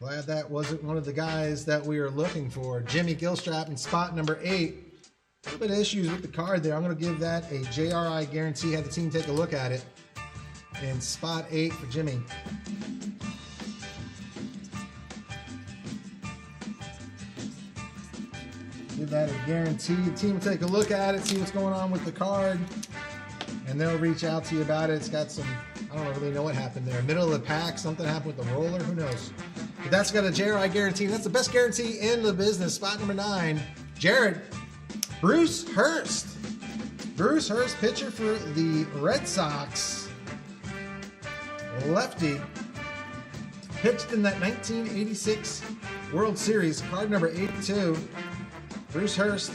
Glad that wasn't one of the guys that we were looking for. Jimmy Gilstrap in spot number 8. A little bit of issues with the card there. I'm going to give that a JRI guarantee. Have the team take a look at it. And spot 8 for Jimmy. Give that a guarantee. The team will take a look at it, see what's going on with the card, and they'll reach out to you about it. It's got some, I don't really know what happened there. Middle of the pack, something happened with the roller, who knows? But that's got a JRI guarantee. That's the best guarantee in the business. Spot number 9, Jared. Bruce Hurst. Bruce Hurst, pitcher for the Red Sox. Lefty. Pitched in that 1986 World Series. Card number 82. Bruce Hurst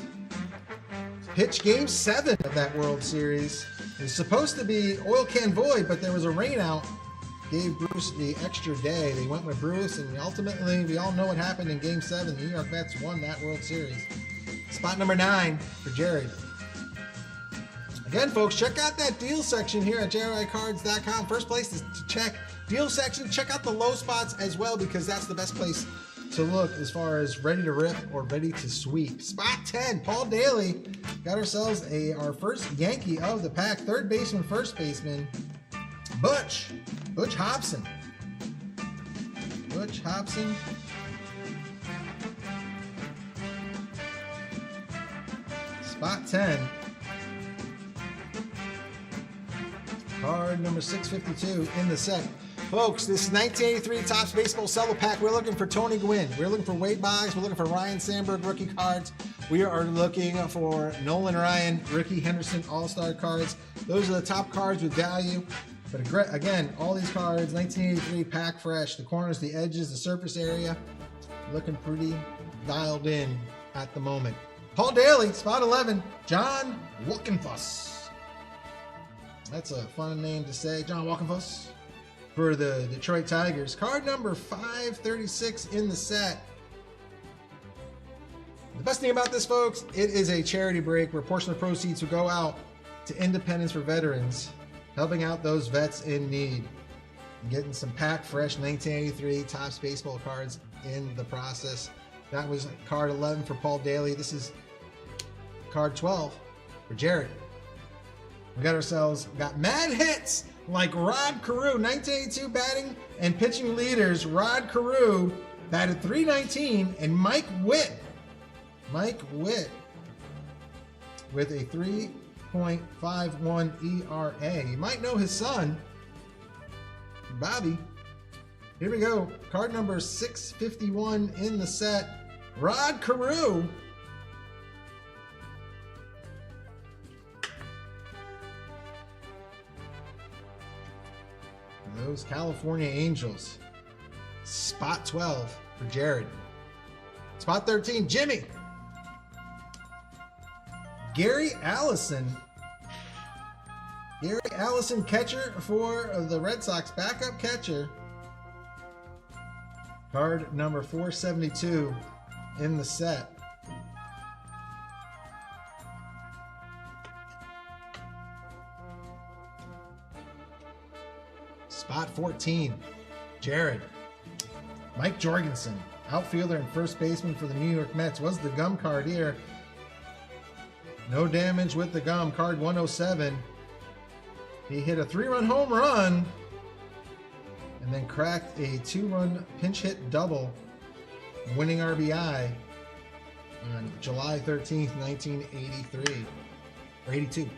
pitched Game 7 of that World Series. It was supposed to be oil can void, but there was a rain out. Gave Bruce the extra day. They went with Bruce, and ultimately, we all know what happened in Game 7. The New York Mets won that World Series. Spot number 9 for Jared. Again, folks, check out that deal section here at JRICards.com. First place is to check deal section. Check out the low spots as well, because that's the best place to look as far as ready to rip or ready to sweep. Spot 10, Paul Daly. Got ourselves our first Yankee of the pack. Third baseman, first baseman, Butch Hobson. Butch Hobson. Spot 10. Card number 652 in the set. Folks, this is 1983 Topps Baseball Cello Pack. We're looking for Tony Gwynn. We're looking for Wade Boggs. We're looking for Ryan Sandberg rookie cards. We are looking for Nolan Ryan, Ricky Henderson All-Star cards. Those are the top cards with value. But again, all these cards, 1983 pack fresh. The corners, the edges, the surface area, looking pretty dialed in at the moment. Paul Daly, spot 11, John Walkenfuss. That's a fun name to say, John Walkenfuss. For the Detroit Tigers. Card number 536 in the set. The best thing about this, folks, it is a charity break where a portion of the proceeds will go out to Independence for Veterans, helping out those vets in need. And getting some pack fresh 1983 Topps baseball cards in the process. That was card 11 for Paul Daly. This is card 12 for Jared. We got mad hits like Rod Carew, 1982 batting and pitching leaders. Rod Carew batted .319, and Mike Witt with a 3.51 ERA. You might know his son, Bobby. Here we go. Card number 651 in the set. Rod Carew. Those California Angels. Spot 12 for Jared. Spot 13, Jimmy. Gary Allison. Gary Allison, catcher for the Red Sox, backup catcher. Card number 472 in the set. Spot 14, Jared. Mike Jorgensen, outfielder and first baseman for the New York Mets. Was the gum card here. No damage with the gum. Card 107. He hit a 3-run home run and then cracked a 2-run pinch hit double, winning RBI on July 13th, 1983, or 82.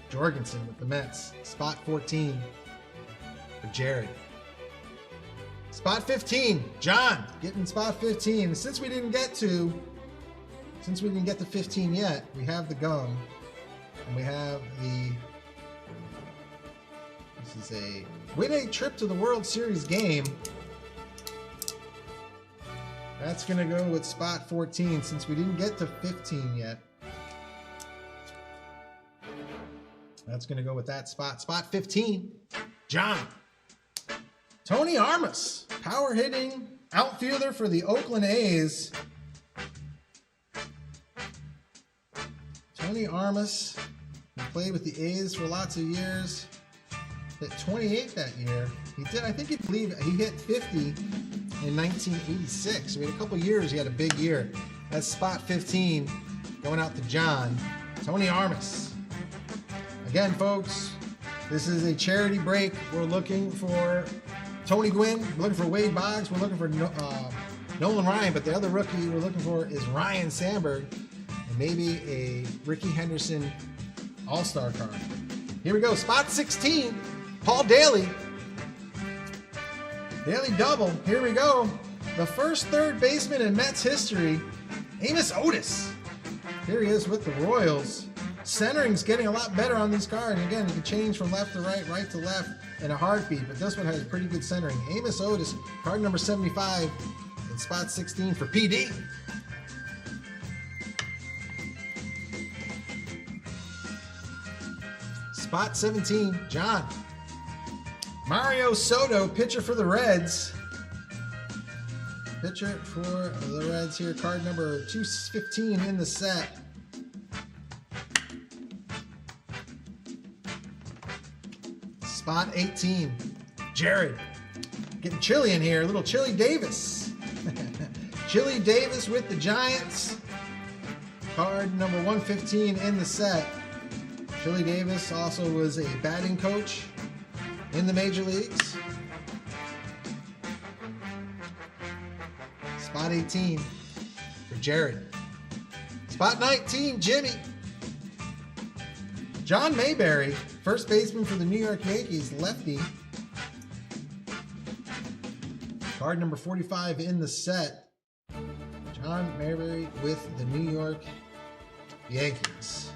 Jorgensen with the Mets. Spot 14 for Jared. Spot 15, John, getting spot 15. Since we didn't get to 15 yet, we have the gum, and we have this is a win a trip to the World Series game. That's gonna go with spot 14 since we didn't get to 15 yet. That's going to go with that spot. Spot 15, John. Tony Armas, power hitting outfielder for the Oakland A's. Tony Armas, he played with the A's for lots of years. Hit 28 that year. He did, I think he hit 50 in 1986. So we had a couple years, he had a big year. That's spot 15 going out to John. Tony Armas. Again, folks, this is a charity break. We're looking for Tony Gwynn. We're looking for Wade Boggs. We're looking for Nolan Ryan. But the other rookie we're looking for is Ryan Sandberg. And maybe a Ricky Henderson All-Star card. Here we go. Spot 16, Paul Daly. Daly double. Here we go. The first third baseman in Mets history, Amos Otis. Here he is with the Royals. Centering's getting a lot better on these cards. And again, you can change from left to right, right to left in a heartbeat, but this one has pretty good centering. Amos Otis, card number 75, and spot 16 for PD. Spot 17, John. Mario Soto, pitcher for the Reds. Pitcher for the Reds here, card number 215 in the set. Spot 18, Jared. Getting chilly in here, a little Chili Davis. Chili Davis with the Giants. Card number 115 in the set. Chili Davis also was a batting coach in the major leagues. Spot 18 for Jared. Spot 19, Jimmy. John Mayberry, first baseman for the New York Yankees, lefty. Card number 45 in the set. John Mayberry with the New York Yankees.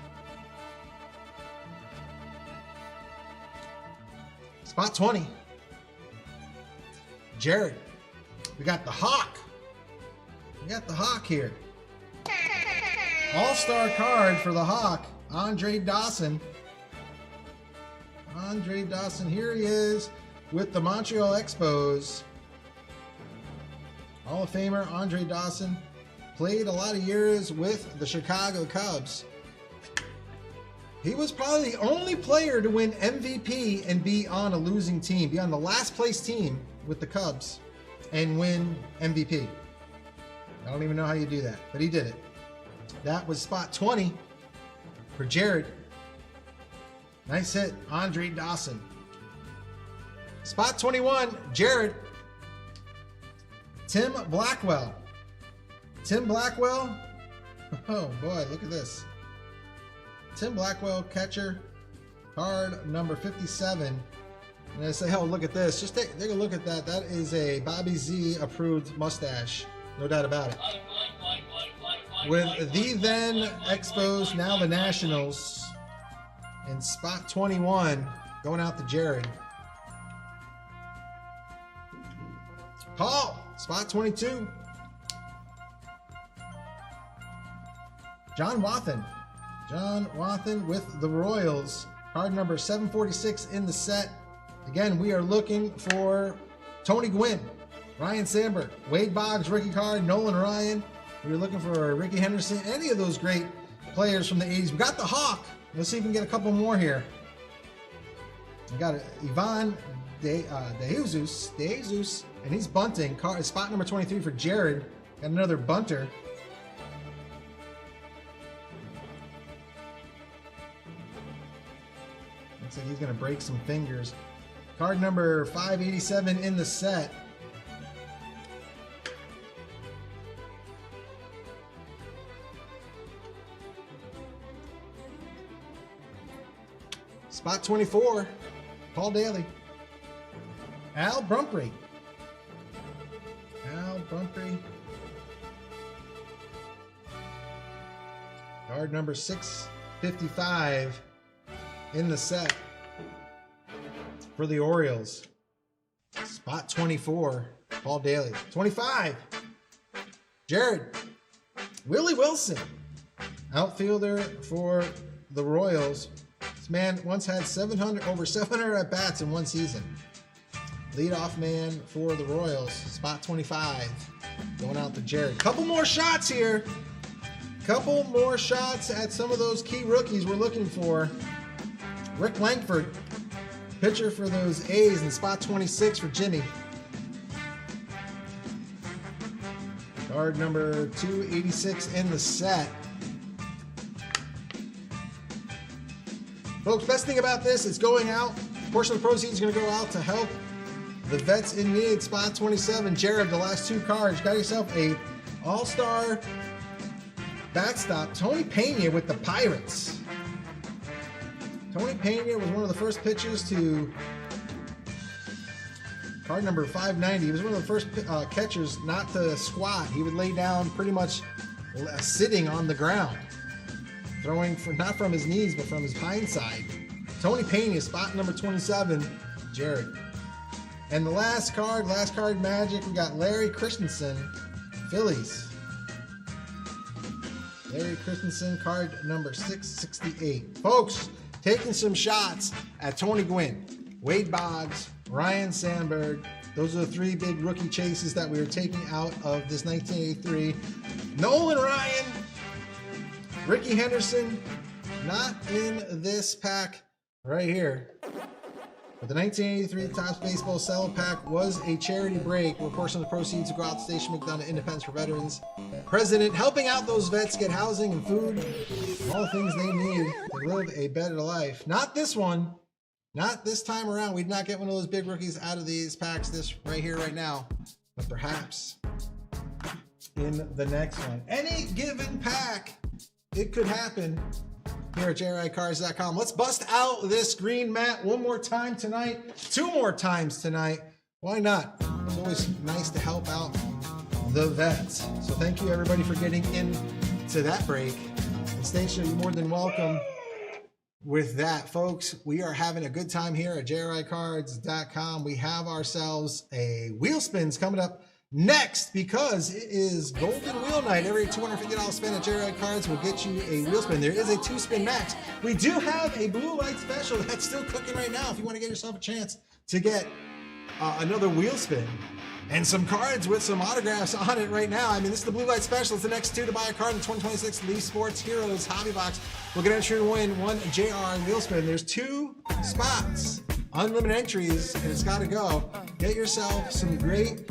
Spot 20. Jared. We got the Hawk. We got the Hawk here. All-star card for the Hawk, Andre Dawson. Andre Dawson, here he is with the Montreal Expos. Hall of Famer Andre Dawson. Played a lot of years with the Chicago Cubs. He was probably the only player to win MVP and be on a losing team, be on the last place team with the Cubs and win MVP. I don't even know how you do that, but he did it. That was spot 20 for Jared. Nice hit, Andre Dawson. Spot 21, Jared. Tim Blackwell. Tim Blackwell. Oh boy, look at this. Tim Blackwell, catcher, card number 57. And I say, oh, look at this. Just take a look at that. That is a Bobby Z approved mustache. No doubt about it. With the then Expos, now the Nationals. In spot 21, going out to Jared. Paul, spot 22. John Wathan. John Wathan with the Royals. Card number 746 in the set. Again, we are looking for Tony Gwynn, Ryan Sandberg, Wade Boggs, rookie card, Nolan Ryan. We were looking for Ricky Henderson, any of those great players from the 80s. We got the Hawk. Let's see if we can get a couple more here. We got Ivan De Jesus, and he's bunting. Spot number 23 for Jared. Got another bunter. Looks like he's going to break some fingers. Card number 587 in the set. Spot 24, Paul Daly. Al Brumphrey. Al Brumphrey. Card number 655 in the set for the Orioles. Spot 24, Paul Daly. 25, Jared. Willie Wilson, outfielder for the Royals. This man once had over 700 at-bats in one season. Leadoff man for the Royals, spot 25, going out to Jared. Couple more shots here. Couple more shots at some of those key rookies we're looking for. Rick Langford, pitcher for those A's, in spot 26 for Jimmy. Card number 286 in the set. Folks, best thing about this is going out. A portion of the proceeds is going to go out to help the vets in need. Spot 27, Jared, the last two cards. Got yourself a all-star backstop. Tony Pena with the Pirates. Tony Pena was one of the first pitchers to card number 590. He was one of the first catchers not to squat. He would lay down pretty much sitting on the ground. Throwing not from his knees, but from his hind side. Tony Pena, spot number 27, Jared. And the last card magic, we got Larry Christensen, Phillies. Larry Christensen, card number 668. Folks, taking some shots at Tony Gwynn, Wade Boggs, Ryan Sandberg. Those are the three big rookie chases that we were taking out of this 1983. Nolan Ryan, Ricky Henderson, not in this pack right here. But the 1983 Topps Baseball Cello Pack was a charity break where a portion of the proceeds will go out to Station McDonough Independence for Veterans. President helping out those vets get housing and food, and all the things they need to live a better life. Not this one. Not this time around. We did not get one of those big rookies out of these packs this right here, right now. But perhaps in the next one. Any given pack, it could happen here at JRICards.com. Let's bust out this green mat one more time tonight. Two more times tonight. Why not? It's always nice to help out the vets. So thank you everybody for getting into that break. And Stacia, you're more than welcome. With that, folks, we are having a good time here at JRICards.com. We have ourselves a wheel spins coming up next because it is Golden Wheel Night. Every $250 spend at JRI Cards will get you a wheel spin. There is a 2-spin max. We do have a blue light special that's still cooking right now. If you want to get yourself a chance to get another wheel spin and some cards with some autographs on it right now. I mean, this is the blue light special. It's the next two to buy a card in the 2026 Leaf Sports Heroes Hobby Box. We'll get entry to win one JR wheel spin. There's 2 spots, unlimited entries, and it's got to go. Get yourself some great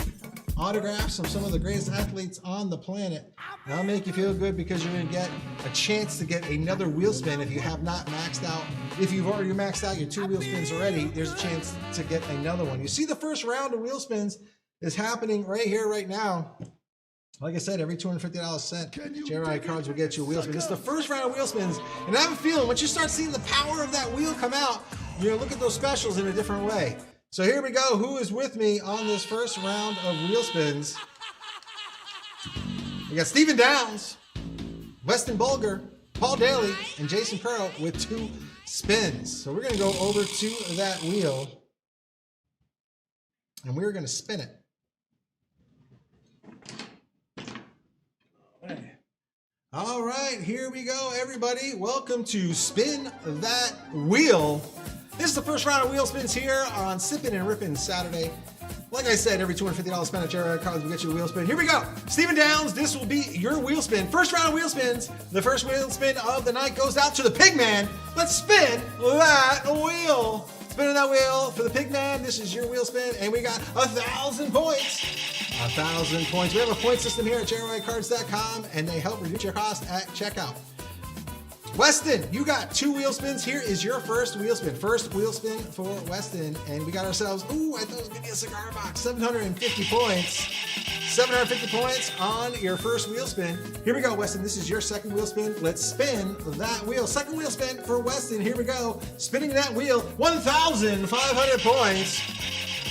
autographs of some of the greatest athletes on the planet. That'll make you feel good because you're going to get a chance to get another wheel spin if you have not maxed out. If you've already maxed out your 2 wheel spins already, there's a chance to get another one. You see the first round of wheel spins is happening right here, right now. Like I said, every $250 sent, JRI Cards will get you a wheel spin. This is the first round of wheel spins, and I have a feeling once you start seeing the power of that wheel come out, you're going to look at those specials in a different way. So here we go. Who is with me on this first round of wheel spins? We got Stephen Downs, Weston Bulger, Paul Daly, and Jason Pearl with 2 spins. So we're going to go over to that wheel, and we're going to spin it. All right, here we go, everybody. Welcome to Spin That Wheel. This is the first round of wheel spins here on Sippin' and Rippin' Saturday. Like I said, every $250 spend at JRI Cards will get you a wheel spin. Here we go. Stephen Downs, this will be your wheel spin. First round of wheel spins. The first wheel spin of the night goes out to the Pigman. Let's spin that wheel. Spinning that wheel for the Pigman. This is your wheel spin, and we got 1,000 points. 1,000 points. We have a point system here at JRICards.com, and they help reduce your cost at checkout. Weston, you got 2 wheel spins. Here is your first wheel spin. First wheel spin for Weston, and we got ourselves, ooh, I thought it was gonna be a cigar box. 750 points. 750 points on your first wheel spin. Here we go, Weston. This is your second wheel spin. Let's spin that wheel. Second wheel spin for Weston. Here we go. Spinning that wheel. 1,500 points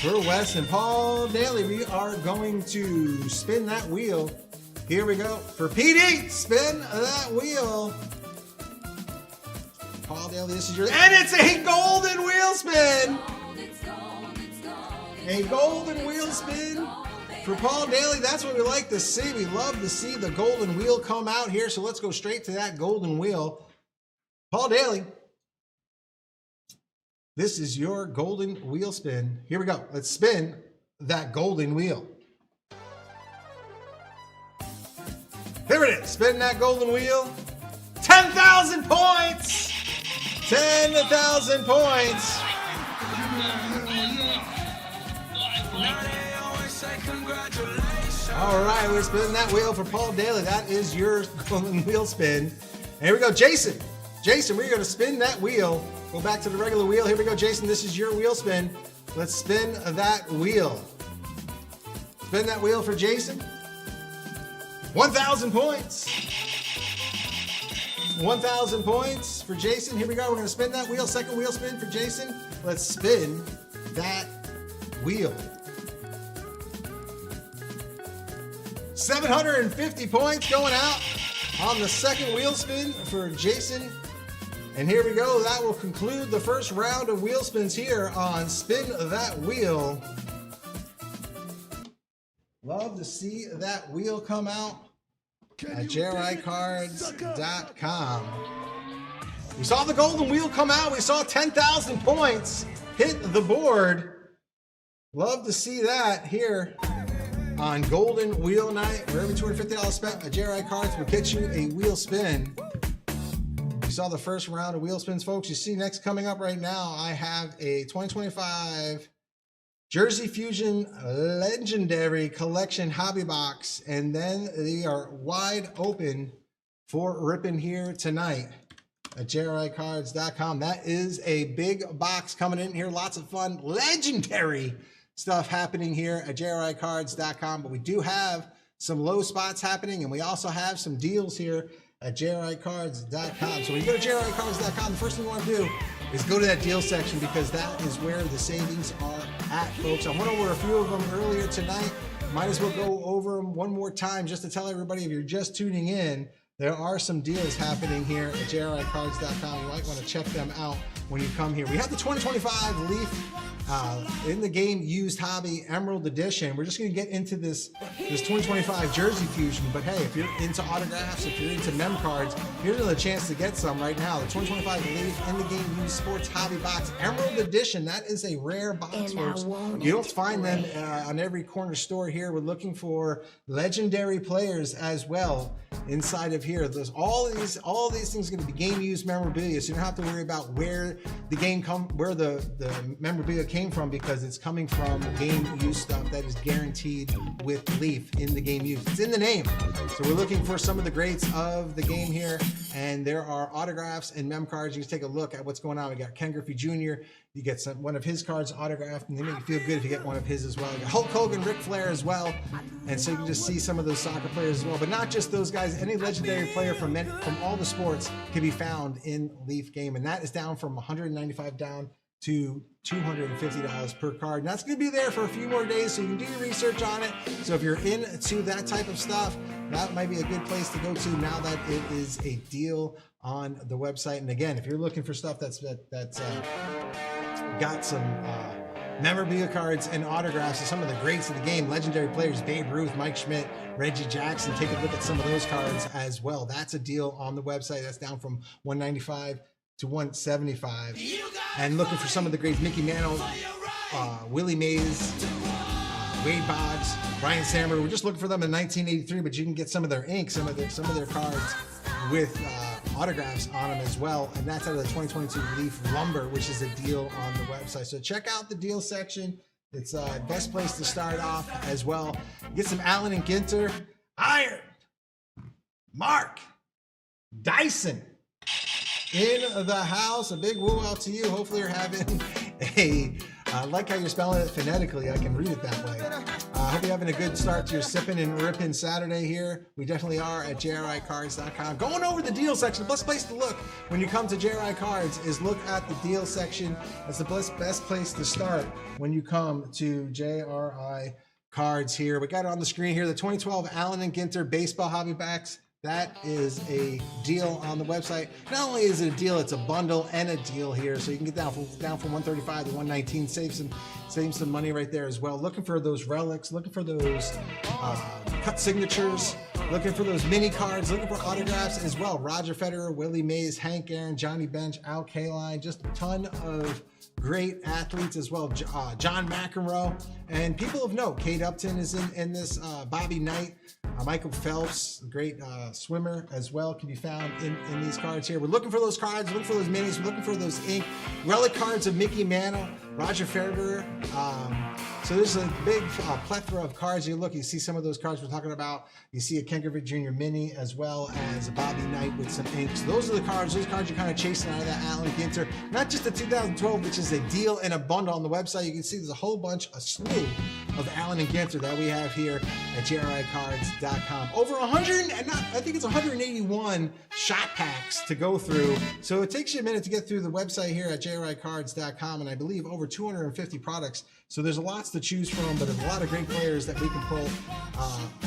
for Weston. Paul Daly, we are going to spin that wheel. Here we go. For PD, spin that wheel. Paul Daly, this is your, and it's a golden wheel spin. A golden wheel spin for Paul Daly. That's what we like to see. We love to see the golden wheel come out here. So let's go straight to that golden wheel. Paul Daly, this is your golden wheel spin. Here we go. Let's spin that golden wheel. Here it is. Spin that golden wheel. 10,000 points. 10,000 points. All right, we're spinning that wheel for Paul Daly. That is your golden wheel spin. And here we go, Jason. Jason, we're going to spin that wheel. Go back to the regular wheel. Here we go, Jason. This is your wheel spin. Let's spin that wheel. Spin that wheel for Jason. 1,000 points. 1,000 points for Jason. Here we go. We're going to spin that wheel. Second wheel spin for Jason. Let's spin that wheel. 750 points going out on the second wheel spin for Jason. And here we go. That will conclude the first round of wheel spins here on Spin That Wheel. Love to see that wheel come out at JRICards.com. We saw the golden wheel come out. We saw 10,000 points hit the board. Love to see that here on Golden Wheel Night, where every $250 spent at JRI Cards will get you a wheel spin. You saw the first round of wheel spins, folks. You see next coming up right now, I have a 2025 Jersey Fusion Legendary Collection Hobby Box, and then they are wide open for ripping here tonight at JRICards.com. That is a big box coming in here. Lots of fun, legendary stuff happening here at JRICards.com, but we do have some low spots happening, and we also have some deals here at JRICards.com. So when you go to JRICards.com, the first thing you want to do is go to that deal section, because that is where the savings are at, folks. I went over a few of them earlier tonight. Might as well go over them one more time just to tell everybody, if you're just tuning in, there are some deals happening here at JRICards.com. You might want to check them out when you come here. We have the 2025 Leaf in the game used hobby Emerald Edition. We're just going to get into this 2025 Jersey Fusion. But hey, if you're into autographs, if you're into mem cards, here's another chance to get some right now. The 2025 Leaf in the game used sports hobby box Emerald Edition. That is a rare box, folks. You don't find them on every corner store here. We're looking for legendary players as well inside of here. There's all these things are going to be game used memorabilia, so you don't have to worry about where the memorabilia came from, because it's coming from game used stuff that is guaranteed with Leaf in the game used. It's in the name. So we're looking for some of the greats of the game here, and there are autographs and mem cards. You can take a look at what's going on. We got Ken Griffey Jr. You get one of his cards autographed, and they make you feel good if you get one of his as well. You got Hulk Hogan, Ric Flair as well, and so you can just see some of those soccer players as well. But not just those guys. Any legendary player from all the sports can be found in Leaf game, and that is down from $195 down to $250 per card. And that's going to be there for a few more days, so you can do your research on it. So if you're into that type of stuff, that might be a good place to go to now that it is a deal on the website. And again, if you're looking for stuff that's got some memorabilia cards and autographs of some of the greats of the game, legendary players, Babe Ruth, Mike Schmidt, Reggie Jackson, take a look at some of those cards as well. That's a deal on the website. That's down from $195 to $175. And looking for some of the greats, Mickey Mantle, Willie Mays, Wade Boggs, Brian Sammer. We're just looking for them in 1983, but you can get some of their ink, some of their cards with autographs on them as well. And that's out of the 2022 Leaf Lumber, which is a deal on the website. So check out the deal section. It's the best place to start off as well. Get some Allen and Ginter, Iron, Mark, Dyson in the house. A big woo out to you. Hopefully you're having I like how you're spelling it phonetically. I can read it that way. I hope you're having a good start to your sipping and ripping Saturday here. We definitely are at JRICards.com. Going over the deal section. The best place to look when you come to JRI Cards is look at the deal section. That's the best place to start when you come to JRI Cards here. We got it on the screen here. The 2012 Allen and Ginter baseball hobby backs. That is a deal on the website. Not only is it a deal, it's a bundle and a deal here. So you can get down from $135 to $119, save some money right there as well. Looking for those relics, looking for those cut signatures, looking for those mini cards, looking for autographs as well. Roger Federer, Willie Mays, Hank Aaron, Johnny Bench, Al Kaline, just a ton of great athletes as well. John McEnroe, and people of note. Kate Upton is in this. Bobby Knight, Michael Phelps, great swimmer as well, can be found in these cards here. We're looking for those cards, looking for those minis, we're looking for those ink. Relic cards of Mickey Mantle, Roger Federer. So there's a big plethora of cards. You look, you see some of those cards we're talking about. You see a Ken Griffey Jr. mini as well as a Bobby Knight with some ink. So those are the cards. Those cards you're kind of chasing out of that Allen Ginter. Not just the 2012, which is a deal and a bundle on the website. You can see there's a whole bunch, a slew of Allen and Ginter that we have here at JRICards.com. Over 100, and I think it's 181 shot packs to go through. So it takes you a minute to get through the website here at JRICards.com, and I believe over 250 products. So there's lots to choose from, but there's a lot of great players that we can pull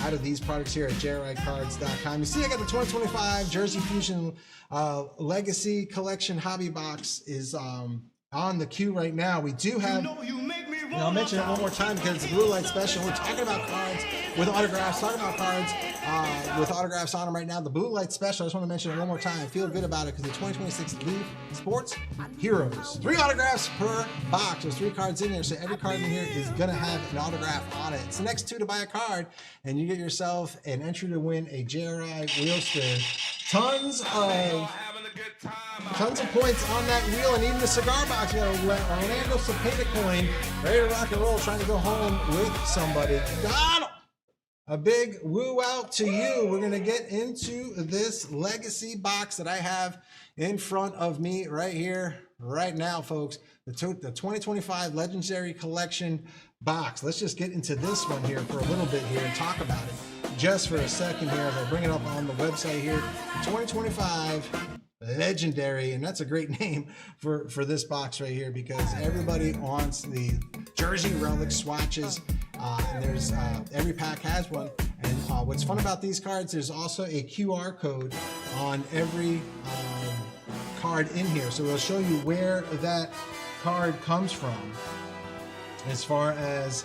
out of these products here at JRICards.com. You see, I got the 2025 Jersey Fusion Legacy Collection Hobby Box is on the queue right now. We do have, and I'll mention it one more time because it's a blue light special. We're talking about cards with autographs, with autographs on them right now. The blue light special, I just want to mention it one more time. I feel good about it because the 2026 Leaf Sports Heroes. 3 autographs per box. There's 3 cards in there, so every card in here is going to have an autograph on it. It's the next 2 to buy a card, and you get yourself an entry to win a JRI wheel spin. Tons of points on that wheel, and even the cigar box. We got Orlando Cepeda coin, ready to rock and roll, trying to go home with somebody. Donald, a big woo out to you. We're gonna get into this legacy box that I have in front of me right here, right now, folks. The 2025 Legendary Collection box. Let's just get into this one here for a little bit here and talk about it just for a second here. I'll bring it up on the website here. The 2025 Legendary, and that's a great name for this box right here, because everybody wants the jersey relic swatches, and there's every pack has one. And what's fun about these cards, there's also a QR code on every card in here, so it'll show you where that card comes from, as far as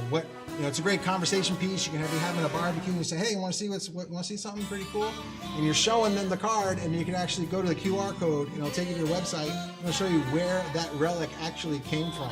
what, you know, it's a great conversation piece. You can be having a barbecue and you say, hey, you want to see want to see something pretty cool? And you're showing them the card, and you can actually go to the QR code, and it'll take you to your website, and it'll show you where that relic actually came from.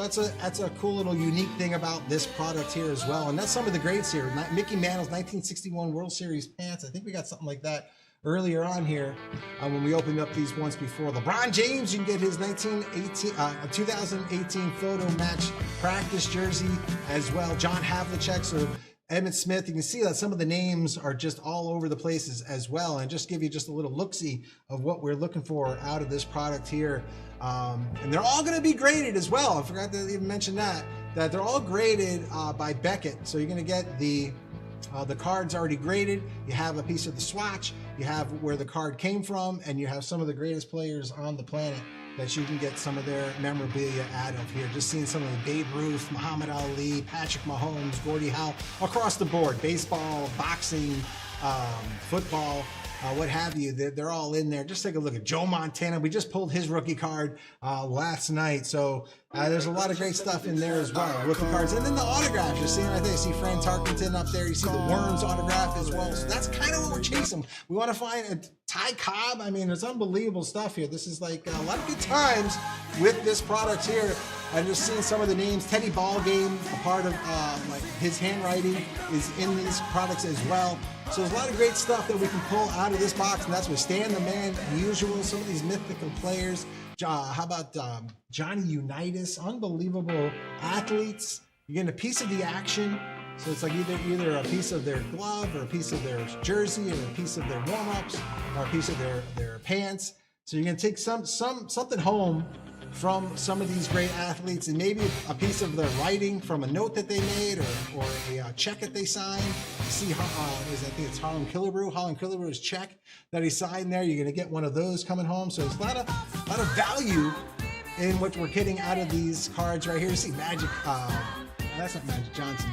So that's a cool little unique thing about this product here as well. And that's some of the greats here. Mickey Mantle's 1961 World Series pants. I think we got something like that earlier on here when we opened up these once before. LeBron James, you can get his 2018 photo match practice jersey as well. John Havlicek, so Emmitt Smith. You can see that some of the names are just all over the places as well, and just give you just a little look-see of what we're looking for out of this product here. And they're all going to be graded as well. I forgot to even mention that they're all graded by Beckett. So you're going to get the cards already graded. You have a piece of the swatch. You have where the card came from, and you have some of the greatest players on the planet that you can get some of their memorabilia out of here. Just seeing some of the Babe Ruth, Muhammad Ali, Patrick Mahomes, Gordie Howe, across the board. Baseball, boxing, football, what have you. They're all in there. Just take a look at Joe Montana. We just pulled his rookie card last night. So there's a lot of great stuff in there as well. Rookie cards. And then the autographs. You're seeing right there. You see Fran Tarkenton up there. You see the Worms autograph as well. So that's kind of what we're chasing. We want to find a Ty Cobb. I mean, there's unbelievable stuff here. This is like a lot of good times with this product here. I'm just seeing some of the names. Teddy Ballgame, a part of like his handwriting is in these products as well. So there's a lot of great stuff that we can pull out of this box, and that's with Stan the Man, Usual, some of these mythical players. How about Johnny Unitas? Unbelievable athletes. You're getting a piece of the action. So it's like either a piece of their glove, or a piece of their jersey, or a piece of their warm-ups, or a piece of their pants. So you're going to take something home from some of these great athletes, and maybe a piece of their writing from a note that they made, or a check that they signed. You see, I think it's Harlan Killebrew's check that he signed there. You're going to get one of those coming home. So there's a lot of value in what we're getting out of these cards right here. You see Magic, that's not Magic Johnson.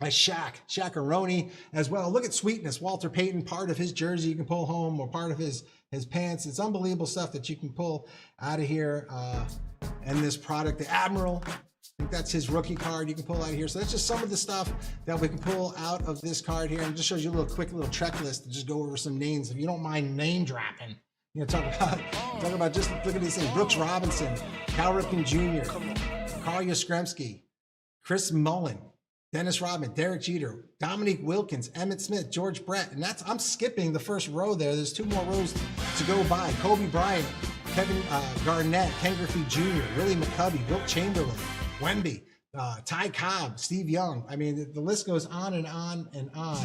Shaq-a-Roni as well. Look at Sweetness, Walter Payton, part of his jersey you can pull home, or part of his pants. It's unbelievable stuff that you can pull out of here. And this product, the Admiral, I think that's his rookie card you can pull out of here. So that's just some of the stuff that we can pull out of this card here. And it just shows you a quick little checklist to just go over some names. If you don't mind name dropping, you know, talk about just look at these things. Brooks Robinson, Cal Ripken Jr., Carl Yastrzemski, Chris Mullen, Dennis Rodman, Derek Jeter, Dominique Wilkins, Emmitt Smith, George Brett. And I'm skipping the first row there. There's two more rows to go by. Kobe Bryant, Kevin Garnett, Ken Griffey Jr., Willie McCovey, Wilt Chamberlain, Wemby, Ty Cobb, Steve Young. I mean, the list goes on and on and on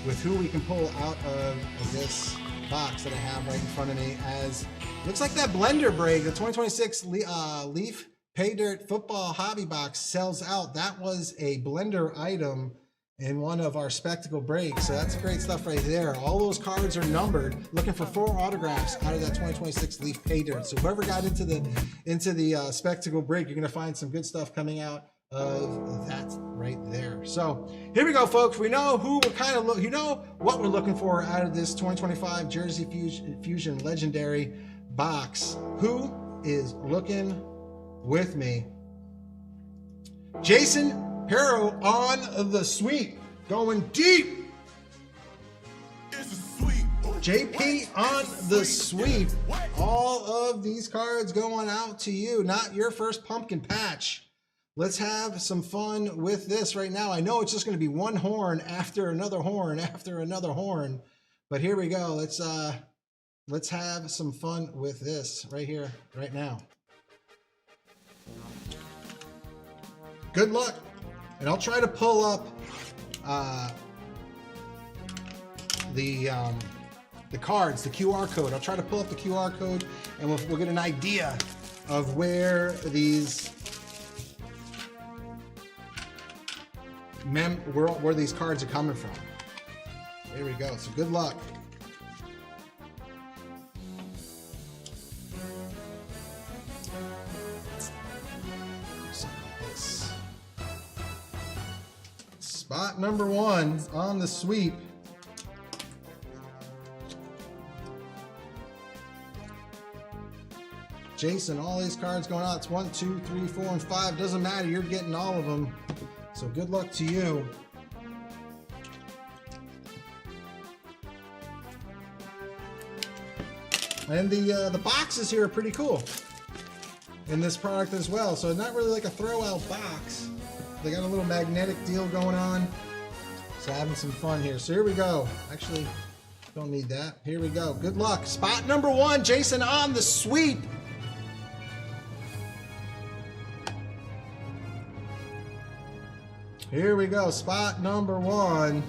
with who we can pull out of this box that I have right in front of me. As looks like that blender break, the 2026 Leaf Pay Dirt Football Hobby Box sells out. That was a blender item in one of our spectacle breaks. So that's great stuff right there. All those cards are numbered. Looking for 4 autographs out of that 2026 Leaf Pay Dirt. So whoever got into the spectacle break, you're gonna find some good stuff coming out of that right there. So here we go, folks. We know who we're kind of what we're looking for out of this 2025 Jersey Fusion Legendary box. Who is looking with me? Jason Pero on the sweep, going deep. JP on the sweep. All of these cards going out to you. Not your first pumpkin patch. Let's have some fun with this right now. I know it's just going to be one horn after another horn after another horn, but here we go. Let's have some fun with this right here, right now. Good luck. And I'll try to pull up the cards, the QR code. I'll try to pull up the QR code, and we'll get an idea of where these where these cards are coming from. There we go. So good luck. Spot number 1 on the sweep. Jason, all these cards going out. It's 1, 2, 3, 4, and 5. Doesn't matter. You're getting all of them. So good luck to you. And the boxes here are pretty cool in this product as well. So not really like a throw-out box. They got a little magnetic deal going on. So having some fun here. So here we go. Actually, don't need that. Here we go. Good luck. Spot number 1, Jason on the sweep. Here we go. Spot number 1.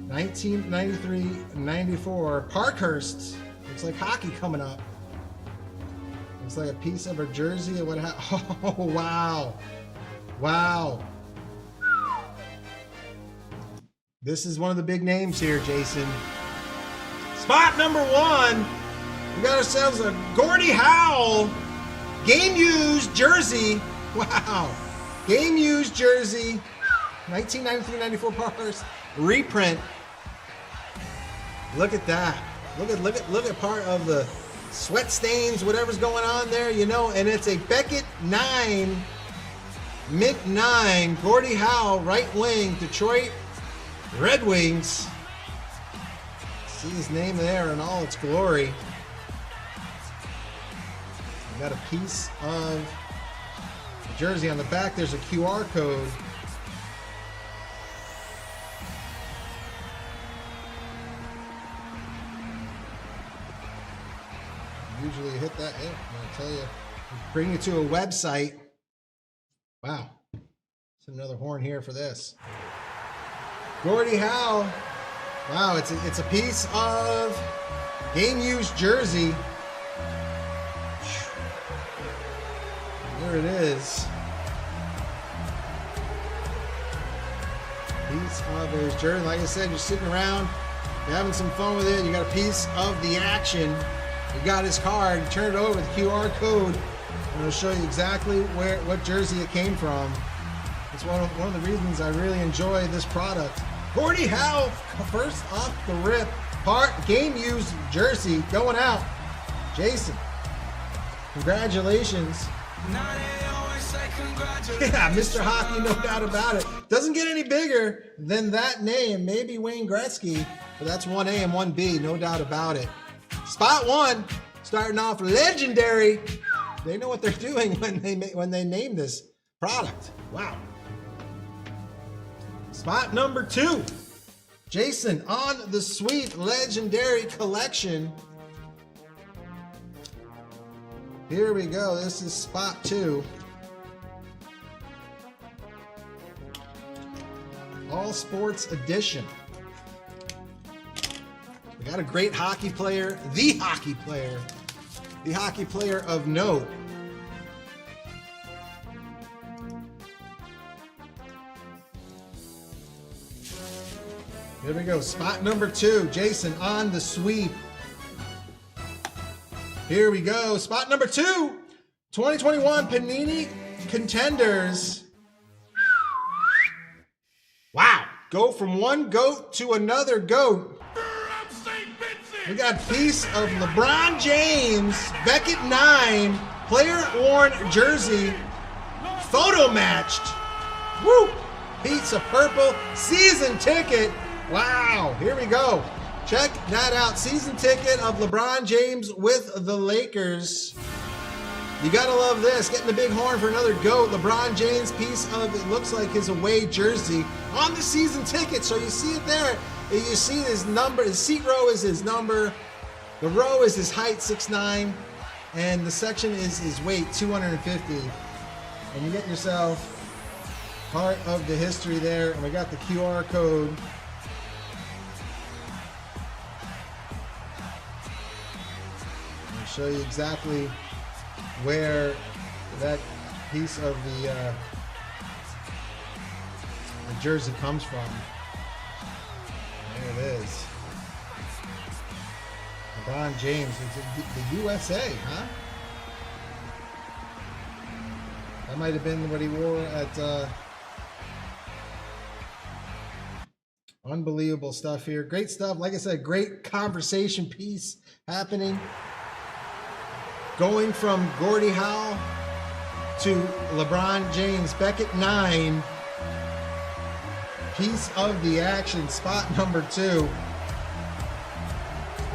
1993-94. Parkhurst. Looks like hockey coming up. Looks like a piece of a jersey. Oh, wow. Wow. This is one of the big names here, Jason. Spot number 1. We got ourselves a Gordie Howe game used jersey. Wow. Game used jersey. 1993-94 Parkhurst reprint. Look at that. Look at part of the sweat stains, whatever's going on there, you know, and it's a Beckett 9, Mint 9, Gordie Howe, right wing, Detroit Red Wings. See his name there in all its glory. We got a piece of the jersey on the back. There's a QR code. Usually hit that. Yeah, I'll tell you. Bring you to a website. Wow. It's another horn here for this. Gordie Howe. Wow, it's a piece of game used jersey. There it is. Piece of his jersey. Like I said, you're sitting around, you're having some fun with it. You got a piece of the action. You got his card, turn it over with the QR code, and it'll show you exactly what jersey it came from. It's one of the reasons I really enjoy this product. Gordie Howe, first off the rip, game used jersey going out. Jason, congratulations. Yeah, Mr. Hockey, no doubt about it. Doesn't get any bigger than that name. Maybe Wayne Gretzky, but that's 1A and 1B, no doubt about it. Spot 1, starting off legendary. They know what they're doing when they name this product. Wow. Spot number 2, Jason on the sweet legendary collection. Here we go. This is spot 2. All Sports Edition. We got a great hockey player, the hockey player of note. Here we go, spot number 2, Jason on the sweep. Here we go, spot number 2, 2021 Panini Contenders. Wow, go from one GOAT to another GOAT. We got a piece of LeBron James, Beckett 9, player-worn jersey, photo matched. Woo! Piece of purple, season ticket. Wow, here we go. Check that out. Season ticket of LeBron James with the Lakers. You gotta love this. Getting the big horn for another GOAT. LeBron James piece of, it looks like his away jersey on the season ticket. So you see it there. You see his number, his seat row is his number. The row is his height, 6'9", and the section is his weight, 250. And you get yourself part of the history there. And we got the QR code. I'll show you exactly where that piece of the jersey comes from. There it is. LeBron James. It's the USA, huh? That might have been what he wore at Unbelievable stuff here. Great stuff. Like I said, great conversation piece happening. Going from Gordie Howe to LeBron James. Beckett 9. Piece of the action. Spot number 2.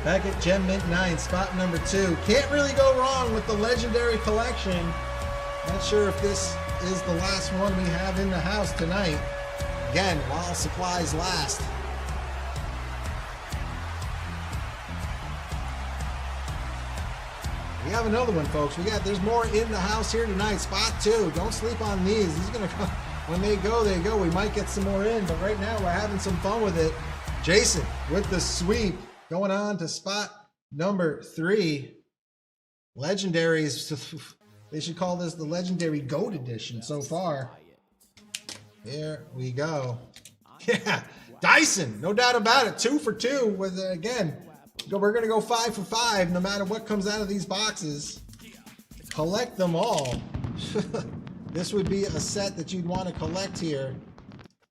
Beckett Gem Mint 9. Spot number 2. Can't really go wrong with the Legendary Collection. Not sure if this is the last one we have in the house tonight. Again, while supplies last. We have another one, folks. There's more in the house here tonight. Spot 2. Don't sleep on these. These are gonna come when they go, they go. We might get some more in, but right now we're having some fun with it. Jason with the sweep, going on to spot number 3. Legendaries. They should call this the Legendary GOAT Edition so far. There we go. Yeah, Dyson, no doubt about it. 2 for 2 with, again, we're going to go 5 for 5 no matter what comes out of these boxes. Collect them all. This would be a set that you'd want to collect here.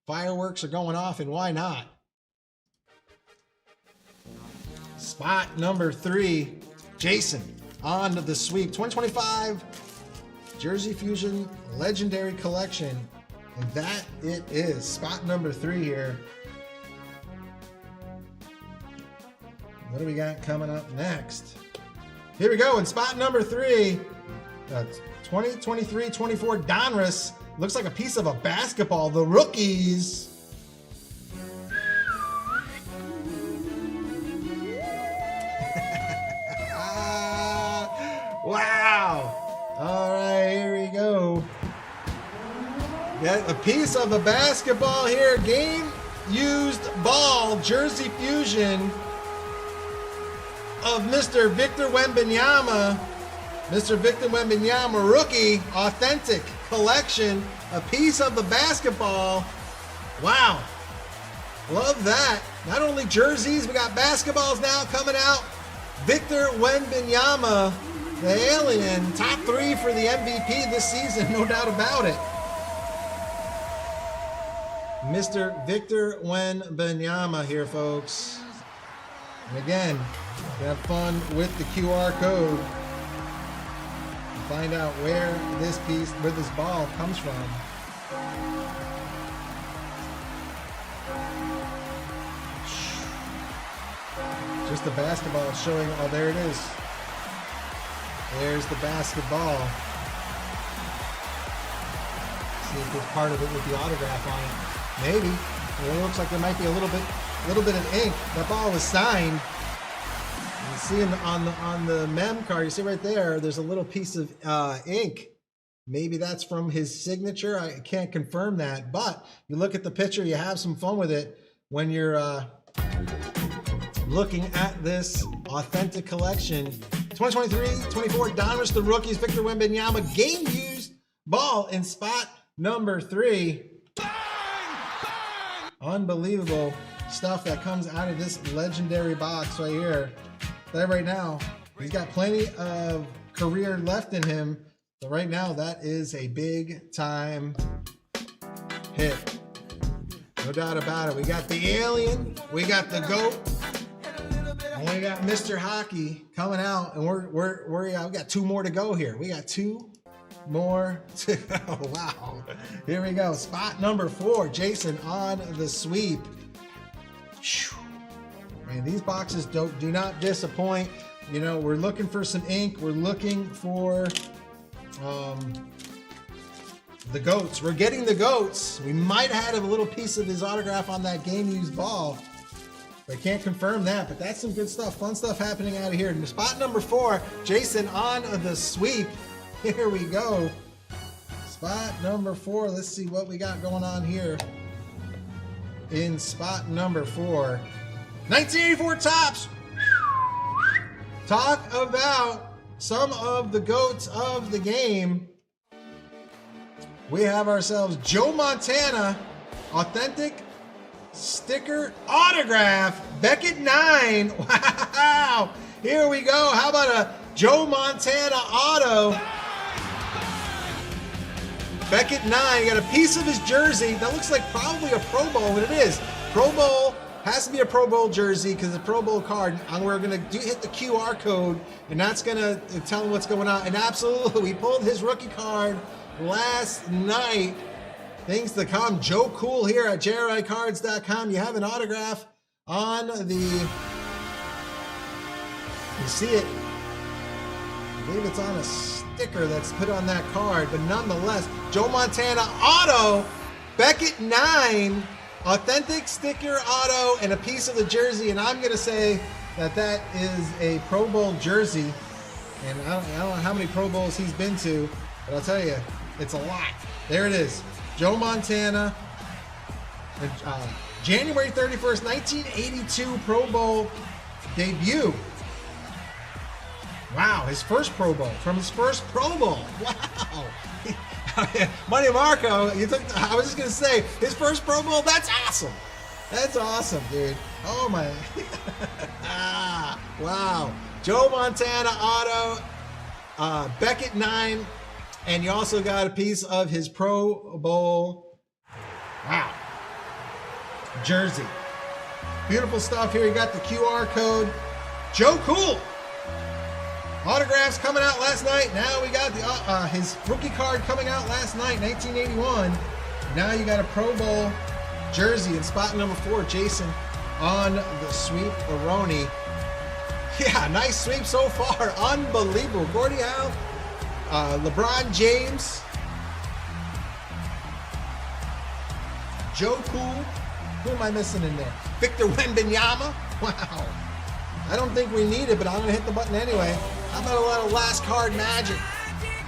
Fireworks are going off, and why not? Spot number 3, Jason on to the sweep. 2025 Jersey Fusion Legendary Collection. And that it is. Spot number 3 here. What do we got coming up next? Here we go. In spot number 3, 2023-24 Donruss. Looks like a piece of a basketball. The rookies. Wow. All right, here we go. Got a piece of a basketball here. Game used ball, Jersey Fusion of Mr. Victor Wembanyama. Mr. Victor Wembanyama rookie, authentic collection. A piece of the basketball. Wow. Love that. Not only jerseys, we got basketballs now coming out. Victor Wembanyama, the alien, top 3 for the MVP this season, no doubt about it. Mr. Victor Wembanyama here, folks. And again, have fun with the QR code. Find out where this piece, where this ball comes from. Just the basketball showing, oh, there it is. There's the basketball. See if there's part of it with the autograph on it. Maybe. It looks like there might be a little bit of ink. That ball was signed. You see on the mem card, you see right there, there's a little piece of ink. Maybe that's from his signature. I can't confirm that, but you look at the picture, you have some fun with it when you're looking at this authentic collection. 2023-24 Donruss, the rookies, Victor Wembanyama, game used ball in spot number 3. Unbelievable stuff that comes out of this legendary box right here. That right now, he's got plenty of career left in him. But right now, that is a big time hit. No doubt about it. We got the alien, we got the GOAT, and we got Mr. Hockey coming out, and we got 2 more to go here. We got 2 more to go. Wow. Here we go. Spot number 4, Jason on the sweep. Man, these boxes do not disappoint. You know, we're looking for some ink. We're looking for the GOATs. We're getting the GOATs. We might have had a little piece of his autograph on that game used ball. I can't confirm that, but that's some good stuff. Fun stuff happening out of here. Spot number 4, Jason on the sweep. Here we go. Spot number 4. Let's see what we got going on here. In spot number 4. 1984 Topps. Talk about some of the GOATs of the game. We have ourselves Joe Montana, authentic sticker autograph, Beckett 9. Wow. Here we go. How about a Joe Montana auto? Beckett 9, you got a piece of his jersey. That looks like probably a Pro Bowl, and it is. Pro Bowl has to be a Pro Bowl jersey because it's a Pro Bowl card. And we're going to hit the QR code, and that's going to tell him what's going on. And absolutely, we pulled his rookie card last night. Things to come. Joe Cool here at JRICards.com. You have an autograph on the... You see it. I believe it's on a sticker that's put on that card, but nonetheless, Joe Montana auto, Beckett 9, authentic sticker auto, and a piece of the jersey. And I'm going to say that that is a Pro Bowl jersey. And I don't know how many Pro Bowls he's been to, but I'll tell you, it's a lot. There it is. Joe Montana, January 31st, 1982 Pro Bowl debut. Wow, his first Pro Bowl, from his first Pro Bowl. Wow. Money Marco, I was just going to say, his first Pro Bowl, that's awesome. That's awesome, dude. Oh, my. Wow. Joe Montana auto, Beckett 9, and you also got a piece of his Pro Bowl, wow, jersey. Beautiful stuff here. You got the QR code. Joe Cool. Autographs coming out last night. Now we got the his rookie card coming out last night, 1981. Now you got a Pro Bowl jersey in spot number 4, Jason, on the sweep Aroni. Yeah, nice sweep so far. Unbelievable. Gordie Howe, LeBron James, Joe Cool. Who am I missing in there? Victor Wembanyama. Wow. I don't think we need it, but I'm going to hit the button anyway. How about a lot of last card magic?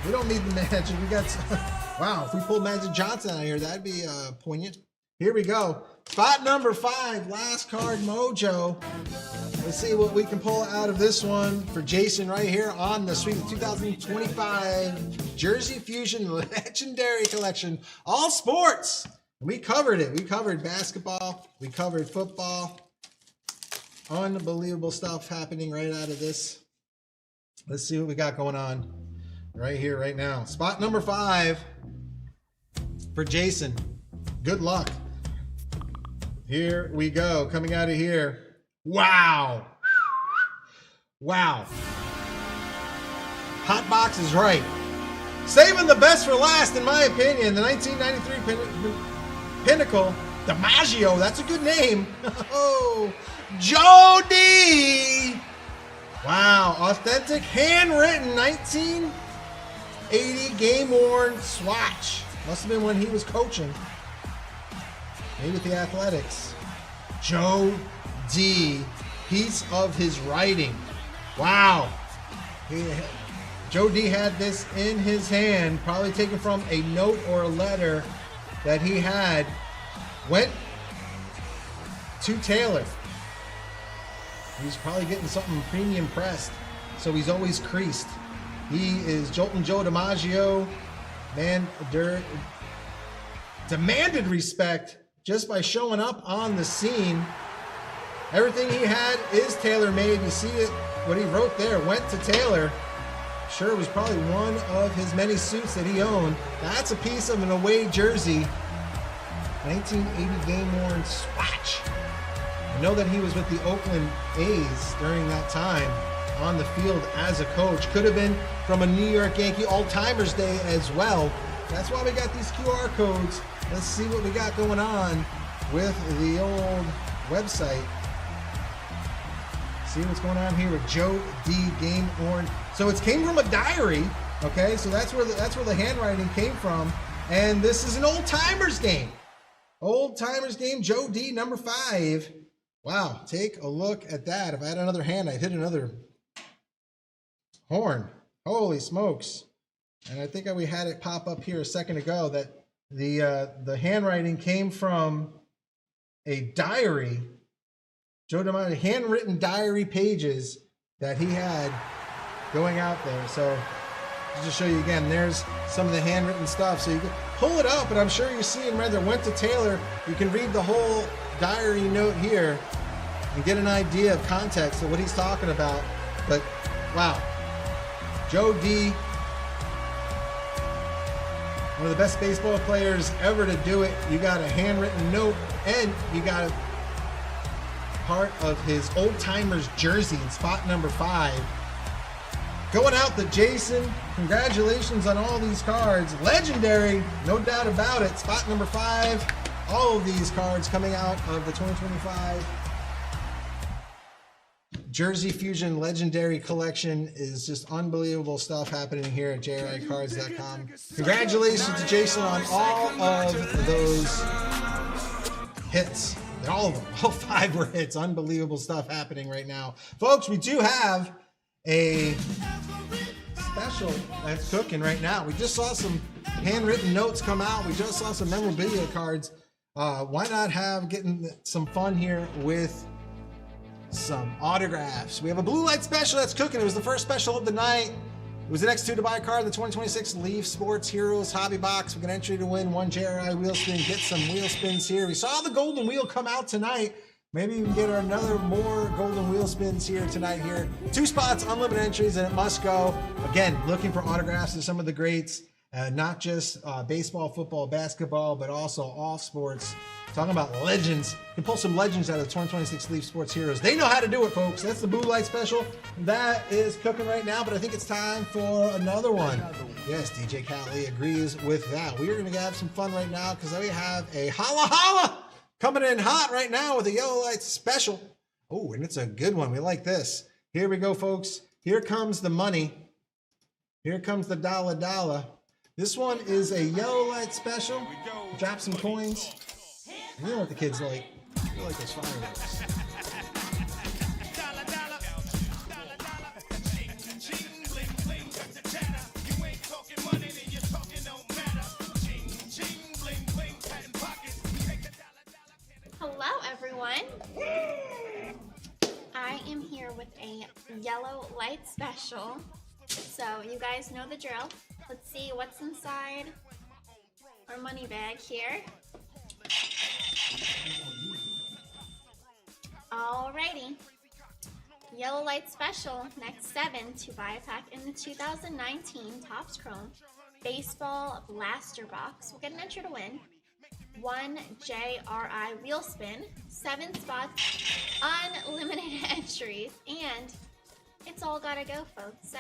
We don't need the magic. We got, wow, if we pulled Magic Johnson out of here, that'd be poignant. Here we go. Spot number 5, last card mojo. Let's see what we can pull out of this one for Jason right here on the Sweet 2025 Jersey Fusion Legendary Collection. All sports. We covered it. We covered basketball. We covered football. Unbelievable stuff happening right out of this. Let's see what we got going on right here, right now. Spot number 5 for Jason. Good luck. Here we go. Coming out of here. Wow. Wow. Hot Box is right. Saving the best for last, in my opinion. The 1993 Pinnacle. DiMaggio. That's a good name. Oh, Joe D. Wow. Authentic, handwritten 1980 game-worn swatch. Must have been when he was coaching. Maybe with the Athletics. Joe D. Piece of his writing. Wow. Joe D had this in his hand, probably taken from a note or a letter that he had. Went to Taylor. He's probably getting something premium pressed, so he's always creased. He is Joltin' Joe DiMaggio. Man, demanded respect just by showing up on the scene. Everything he had is tailor-made. You see it, what he wrote there, went to Taylor. Sure, it was probably one of his many suits that he owned. That's a piece of an away jersey. 1980 game-worn swatch. I know that he was with the Oakland A's during that time on the field as a coach. Could have been from a New York Yankee All-Timers Day as well. That's why we got these QR codes. Let's see what we got going on with the old website. See what's going on here with Joe D. Game Worn. So it came from a diary. Okay, so that's where the handwriting came from. And this is an Old Timers game. Old Timers game, Joe D. number 5. Wow, take a look at that. If I had another hand, I'd hit another horn. Holy smokes. And I think we had it pop up here a second ago that the handwriting came from a diary. Joe DiMaggio, handwritten diary pages that he had going out there. So just to show you again, there's some of the handwritten stuff. So you can pull it up, and I'm sure you're seeing rather went to Taylor. You can read the whole diary note here and get an idea of context of what he's talking about. But wow, Joe D, one of the best baseball players ever to do it. You got a handwritten note, and you got part of his old timers jersey in spot number 5. Going out to Jason. Congratulations on all these cards. Legendary, no doubt about it. Spot number 5. All of these cards coming out of the 2025 Jersey Fusion Legendary Collection is just unbelievable stuff happening here at JRICards.com. Congratulations to Jason on all of those hits. All of them. All 5 were hits. Unbelievable stuff happening right now. Folks, we do have a special that's cooking right now. We just saw some handwritten notes come out. We just saw some memorabilia cards. Why not getting some fun here with some autographs? We have a blue light special that's cooking. It was the first special of the night. It was the next 2 to buy a card in the 2026 Leaf Sports Heroes Hobby Box. We can entry to win 1 JRI wheel spin. Get some wheel spins here. We saw the golden wheel come out tonight. Maybe we can get another more golden wheel spins here tonight here. 2 spots, unlimited entries, and it must go. Again, looking for autographs of some of the greats, not just baseball, football, basketball, but also all sports. Talking about legends. You can pull some legends out of the 2026 Leaf Sports Heroes. They know how to do it, folks. That's the blue light special. That is cooking right now, but I think it's time for another one. Yes, DJ Cali agrees with that. We are going to have some fun right now because we have a holla holla coming in hot right now with a yellow light special. Oh, and it's a good one. We like this. Here we go, folks. Here comes the money. Here comes the dollar. This one is a yellow light special. Drop some coins. You know what the kids like. They like those fireworks. Hello, everyone. I am here with a yellow light special. So you guys know the drill. Let's see what's inside our money bag here. Alrighty. Yellow light special, next 7 to buy a pack in the 2019 Topps Chrome Baseball Blaster Box. We'll get an entry to win 1 JRI wheel spin, 7 spots, unlimited entries, and it's all gotta go, folks. So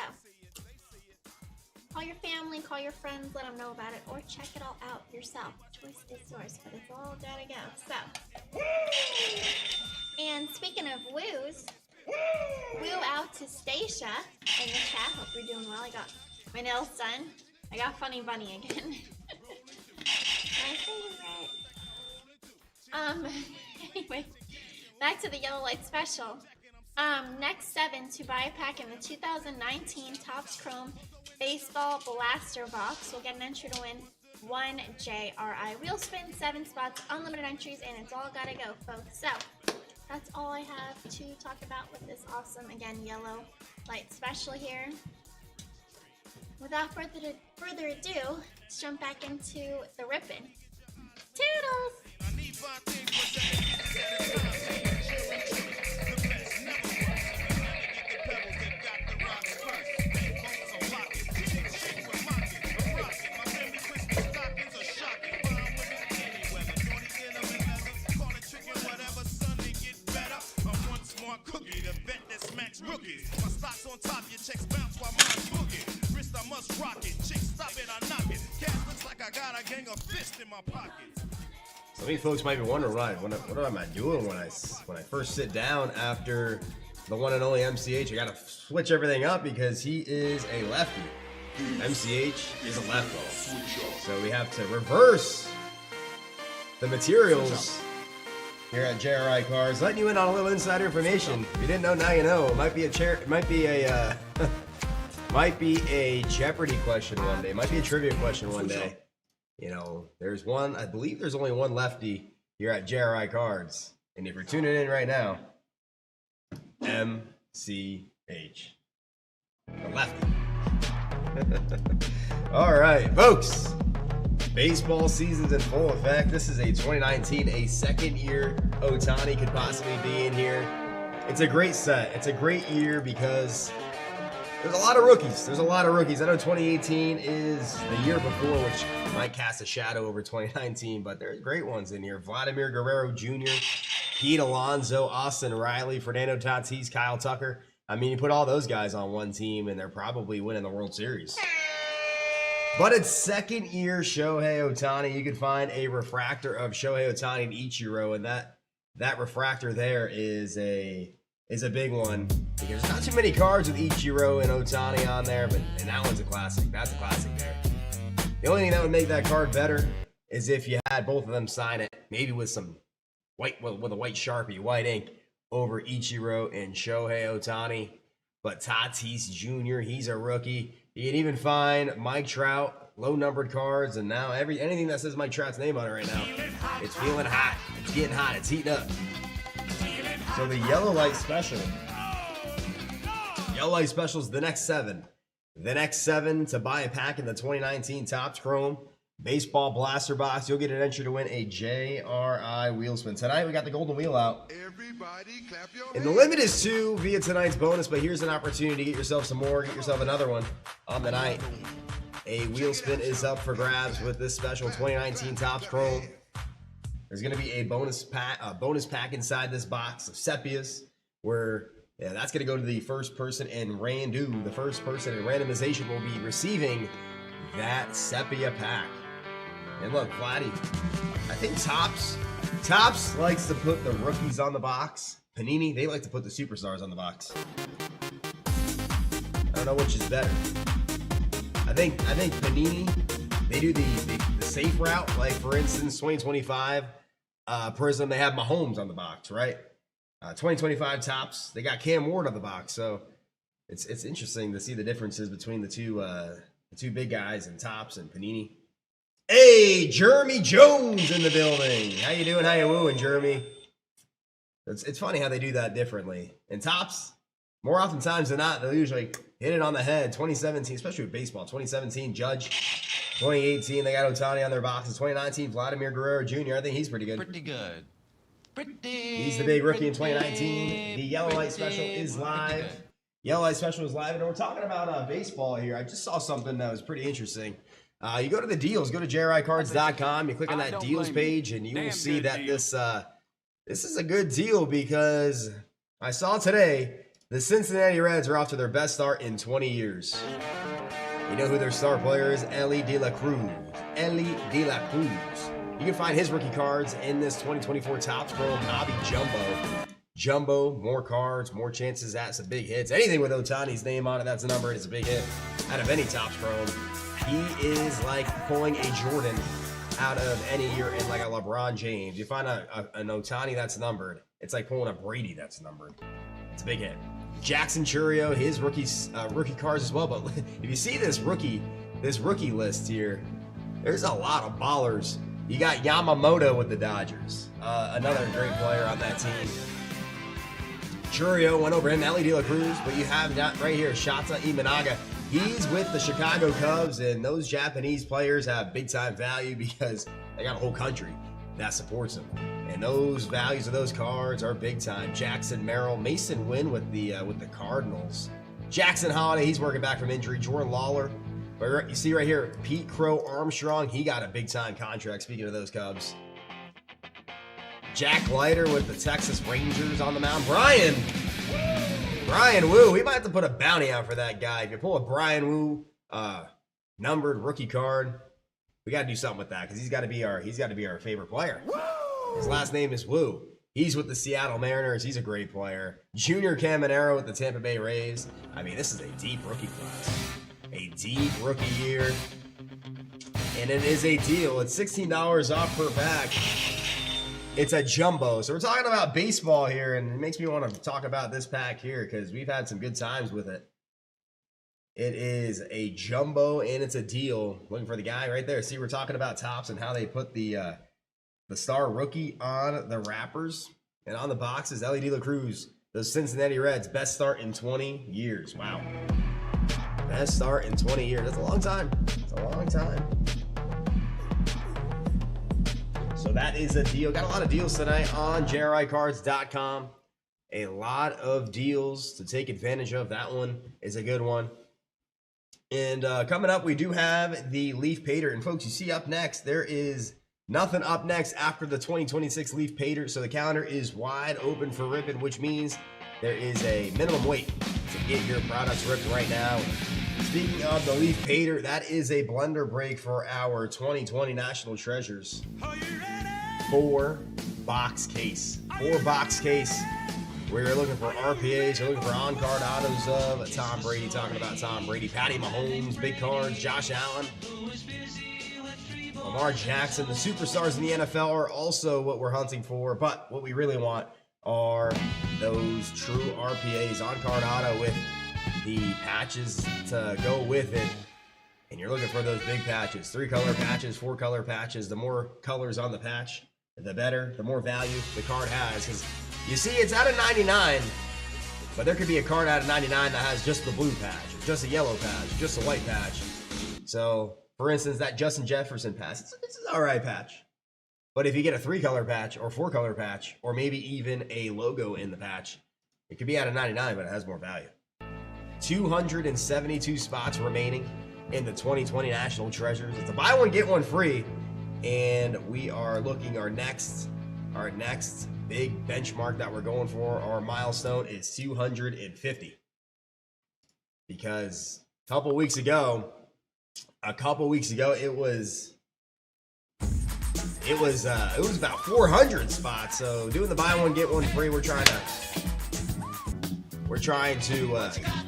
call your family, call your friends, let them know about it, or check it all out yourself. The choice is yours, but it's all gotta go. So, and speaking of woos, woo out to Stacia in the chat. Hope you're doing well. I got my nails done. I got Funny Bunny again. My favorite. Anyway, back to the yellow light special. Next 7 to buy a pack in the 2019 Topps Chrome Baseball Blaster Box. We'll get an entry to win 1 JRI wheel spin, 7 spots, unlimited entries, and it's all gotta go, folks. So that's all I have to talk about with this awesome, again, yellow light special here. Without further ado, let's jump back into the ripping. Toodles! Rookies. My stocks on top, your checks bounce while mine's boogie. Wrist, I must rock it. Chicks, stop it, I knock it. Cash looks like I got a gang of fists in my pockets. Some of you folks might be wondering, right, what am I doing when I first sit down after the one and only MCH? I gotta switch everything up because he is a lefty. MCH is a lefty. So we have to reverse the materials here at JRI Cards, letting you in on a little insider information. If you didn't know, now you know. It might be a Jeopardy question one day. It might be a trivia question one day. You know, I believe there's only one lefty here at JRI Cards. And if you're tuning in right now, MCH, the lefty. All right, folks. Baseball season's in full effect. This is a 2019, a second year Ohtani could possibly be in here. It's a great set. It's a great year because there's a lot of rookies. I know 2018 is the year before, which might cast a shadow over 2019, but there's great ones in here. Vladimir Guerrero Jr., Pete Alonso, Austin Riley, Fernando Tatis, Kyle Tucker. I mean, you put all those guys on one team, and they're probably winning the World Series. But it's second year Shohei Ohtani. You can find a refractor of Shohei Ohtani and Ichiro, and that refractor there is a big one. Because there's not too many cards with Ichiro and Ohtani on there, and that one's a classic. That's a classic there. The only thing that would make that card better is if you had both of them sign it, maybe with some white, with a white Sharpie, white ink over Ichiro and Shohei Ohtani. But Tatis Jr., he's a rookie. You can even find Mike Trout, low-numbered cards, and now anything that says Mike Trout's name on it right now, it's feeling hot. It's getting hot. It's heating up. So the Yellow Light Special. Yellow Light Special is the next 7. The next 7 to buy a pack in the 2019 Topps Chrome Baseball Blaster Box. You'll get an entry to win a JRI wheel spin. Tonight we got the golden wheel out. Everybody clap your And the limit is 2 via tonight's bonus, but here's an opportunity to get yourself some more, get yourself another one on the night. A wheel spin is up for grabs with this special 2019 Topps Chrome. There's going to be a bonus pack inside this box of sepias, where that's going to go to the first person in Randu. The first person in randomization will be receiving that sepia pack. And look, Vladdy, I think Topps likes to put the rookies on the box. Panini, they like to put the superstars on the box. I don't know which is better. I think Panini, they do the safe route. Like, for instance, 2025 Prism, they have Mahomes on the box, right? 2025 Topps, they got Cam Ward on the box. So it's interesting to see the differences between the two big guys in Topps and Panini. Hey, Jeremy Jones in the building. How you doing? How you wooing, Jeremy? It's funny how they do that differently. In Topps, more oftentimes than not, they'll usually hit it on the head. 2017, especially with baseball, 2017 Judge. 2018, they got Ohtani on their boxes. 2019, Vladimir Guerrero Jr. I think he's pretty good. Pretty good. He's the big rookie in 2019. The Yellow Light Special is live. Yellow Light Special is live, and we're talking about baseball here. I just saw something that was pretty interesting. You go to the deals, go to JRICards.com, you click on that deals page, and you will see that this is a good deal, because I saw today the Cincinnati Reds are off to their best start in 20 years. You know who their star player is? Ellie De La Cruz. Ellie De La Cruz. You can find his rookie cards in this 2024 Topps Chrome Hobby Jumbo. Jumbo, more cards, more chances at some big hits. Anything with Ohtani's name on it, that's a number, and it's a big hit out of any Topps Chrome. He is like pulling a Jordan out of any year, in like a LeBron James. You find an Ohtani that's numbered, it's like pulling a Brady that's numbered. It's a big hit. Jackson Churio, his rookie cards as well. But if you see this rookie list here, there's a lot of ballers. You got Yamamoto with the Dodgers, another great player on that team. Churio went over him, Ellie De La Cruz, but you have that right here, Shota Imanaga. He's with the Chicago Cubs, and those Japanese players have big-time value because they got a whole country that supports them. And those values of those cards are big-time. Jackson Merrill, Mason Wynn with the Cardinals. Jackson Holiday, he's working back from injury. Jordan Lawler. But you see right here, Pete Crow Armstrong, he got a big-time contract, speaking of those Cubs. Jack Leiter with the Texas Rangers on the mound. Brian Wu, we might have to put a bounty out for that guy. If you pull a Brian Wu numbered rookie card, we got to do something with that, because he's got to be our favorite player. His last name is Wu. He's with the Seattle Mariners. He's a great player. Junior Caminero with the Tampa Bay Rays. I mean, this is a deep rookie class. A deep rookie year. And it is a deal. It's $16 off per pack. It's a jumbo. So we're talking about baseball here, and it makes me want to talk about this pack here because we've had some good times with it. It is a jumbo, and it's a deal. Looking for the guy right there. See, we're talking about Topps and how they put the star rookie on the wrappers and on the boxes. Ellie De La Cruz, those Cincinnati Reds, best start in 20 years. Wow. Best start in 20 years. That's a long time. It's a long time. So that is a deal. Got a lot of deals tonight on JRICards.com. A lot of deals to take advantage of. That one is a good one. And coming up, we do have the Leaf Pater. And folks, you see up next, there is Nothing up next after the 2026 Leaf Pater, so the calendar is wide open for ripping, which means there is a minimum wait to get your products ripped right now. Speaking of the Leaf Pater, that is a blender break for our 2020 National Treasures. 4-box case. 4-box case. Where you're looking for RPAs, you're looking for on-card autos of Tom Brady, talking about Tom Brady, Patty Mahomes, big cards, Josh Allen, Lamar Jackson. The superstars in the NFL are also what we're hunting for, but what we really want are those true RPAs, on-card auto with the patches to go with it. And you're looking for those big patches, 3-color patches, 4-color patches. The more colors on the patch, the better, the more value the card has. Because you see, it's out of 99, but there could be a card out of 99 that has just the blue patch, or just a yellow patch, or just a white patch. So, for instance, that Justin Jefferson patch, it's an alright patch. But if you get a 3-color patch, or 4-color patch, or maybe even a logo in the patch, it could be out of 99, but it has more value. 272 spots remaining in the 2020 National Treasures. It's a buy one, get one free. And we are looking our next big benchmark that we're going for, our milestone is 250. Because a couple weeks ago it was about 400 spots. So doing the buy one get one free, we're trying to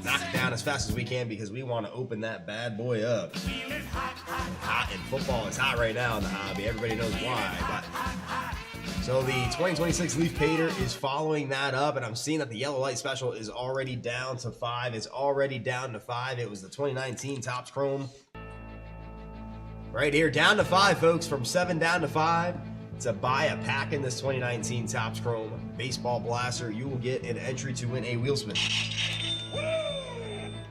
knock it down as fast as we can because we want to open that bad boy up. Hot, and football is hot right now in the hobby. Everybody knows why. But so the 2026 Leaf Pater is following that up, and I'm seeing that the yellow light special is already down to 5. It's already down to 5. It was the 2019 Topps Chrome. Right here, down to 5, folks. From 7 down to 5. To buy a pack in this 2019 Topps Chrome Baseball Blaster, you will get an entry to win a wheel spin.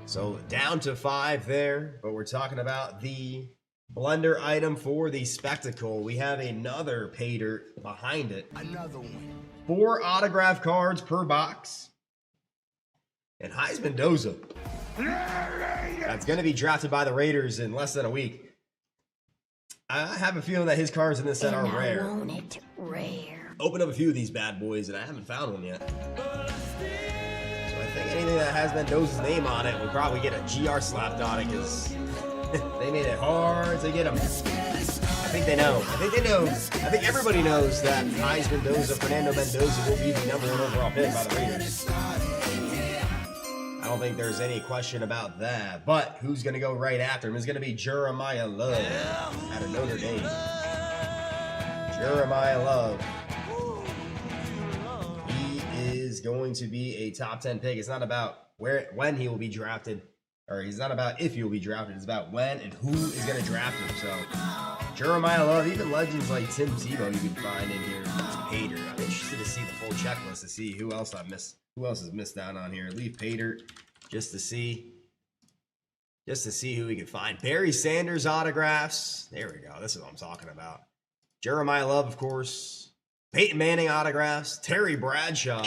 So down to 5 there, but we're talking about the blender item for the spectacle. We have another Pater behind it. Another one. 4 autograph cards per box. And Heisman Doza. That's going to be drafted by the Raiders in less than a week. I have a feeling that his cards in this set are rare. I want it rare. Opened up a few of these bad boys, and I haven't found one yet. So I think anything that has Mendoza's name on it will probably get a GR slapped on it, because they made it hard to get them. I think they know. I think everybody knows that Heisman Mendoza, Fernando Mendoza, will be the #1 overall pick by the Raiders. I don't think there's any question about that. But who's going to go right after him is going to be Jeremiah Love out of Notre Dame. Jeremiah Love. He is going to be a top 10 pick. It's not about when he will be drafted, or it's not about if he will be drafted. It's about when and who is going to draft him. So Jeremiah Love, even legends like Tim Tebow you can find in here. Pater. I'm interested to see the full checklist to see who else I missed. Who else is missed out on here? Leaf Pater, just to see who we can find. Barry Sanders autographs. There we go. This is what I'm talking about. Jeremiah Love, of course. Peyton Manning autographs. Terry Bradshaw.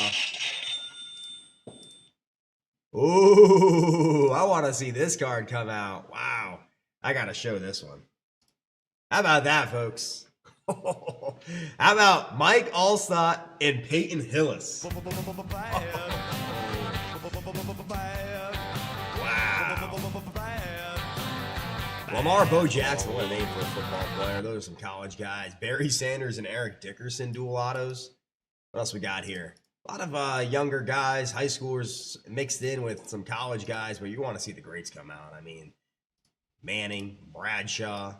Ooh, I want to see this card come out. Wow. I got to show this one. How about that, folks? How about Mike Allstott and Peyton Hillis? Wow. Lamar Bo Jackson, what a name for a football player. Those are some college guys. Barry Sanders and Eric Dickerson dual autos. What else we got here? A lot of younger guys, high schoolers mixed in with some college guys, but you want to see the greats come out. I mean, Manning, Bradshaw.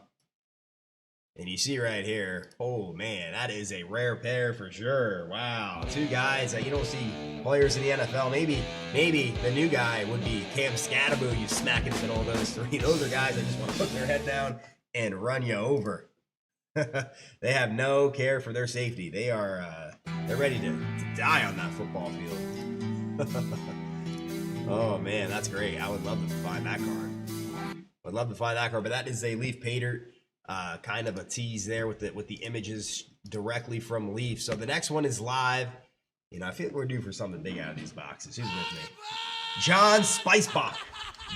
And you see right here, oh man, that is a rare pair for sure. Wow, 2 guys that you don't see players in the NFL. Maybe the new guy would be Cam Scatterbo. You smack into the middle of those 3. Those are guys that just want to put their head down and run you over. They have no care for their safety. They're ready to die on that football field. Oh man, that's great. I would love to find that card. But that is a Leaf Pater. Kind of a tease there with the images directly from Leaf. So the next one is live. You know, I feel like we're due for something big out of these boxes. Who's with me? John Spicebach,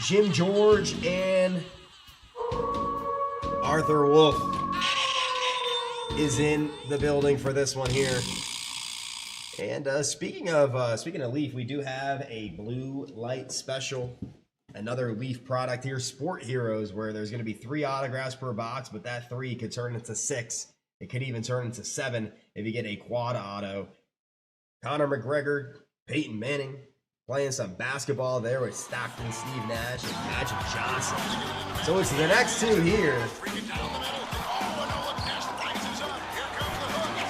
Jim George, and Arthur Wolf. is in the building for this one here. And speaking of Leaf, we do have a blue light special, another Leaf product here, Sport Heroes, where there's going to be 3 autographs per box, but that 3 could turn into 6. It could even turn into 7 if you get a quad auto. Conor McGregor, Peyton Manning, playing some basketball there with Stockton, Steve Nash, and Magic Johnson. So it's the next 2 here.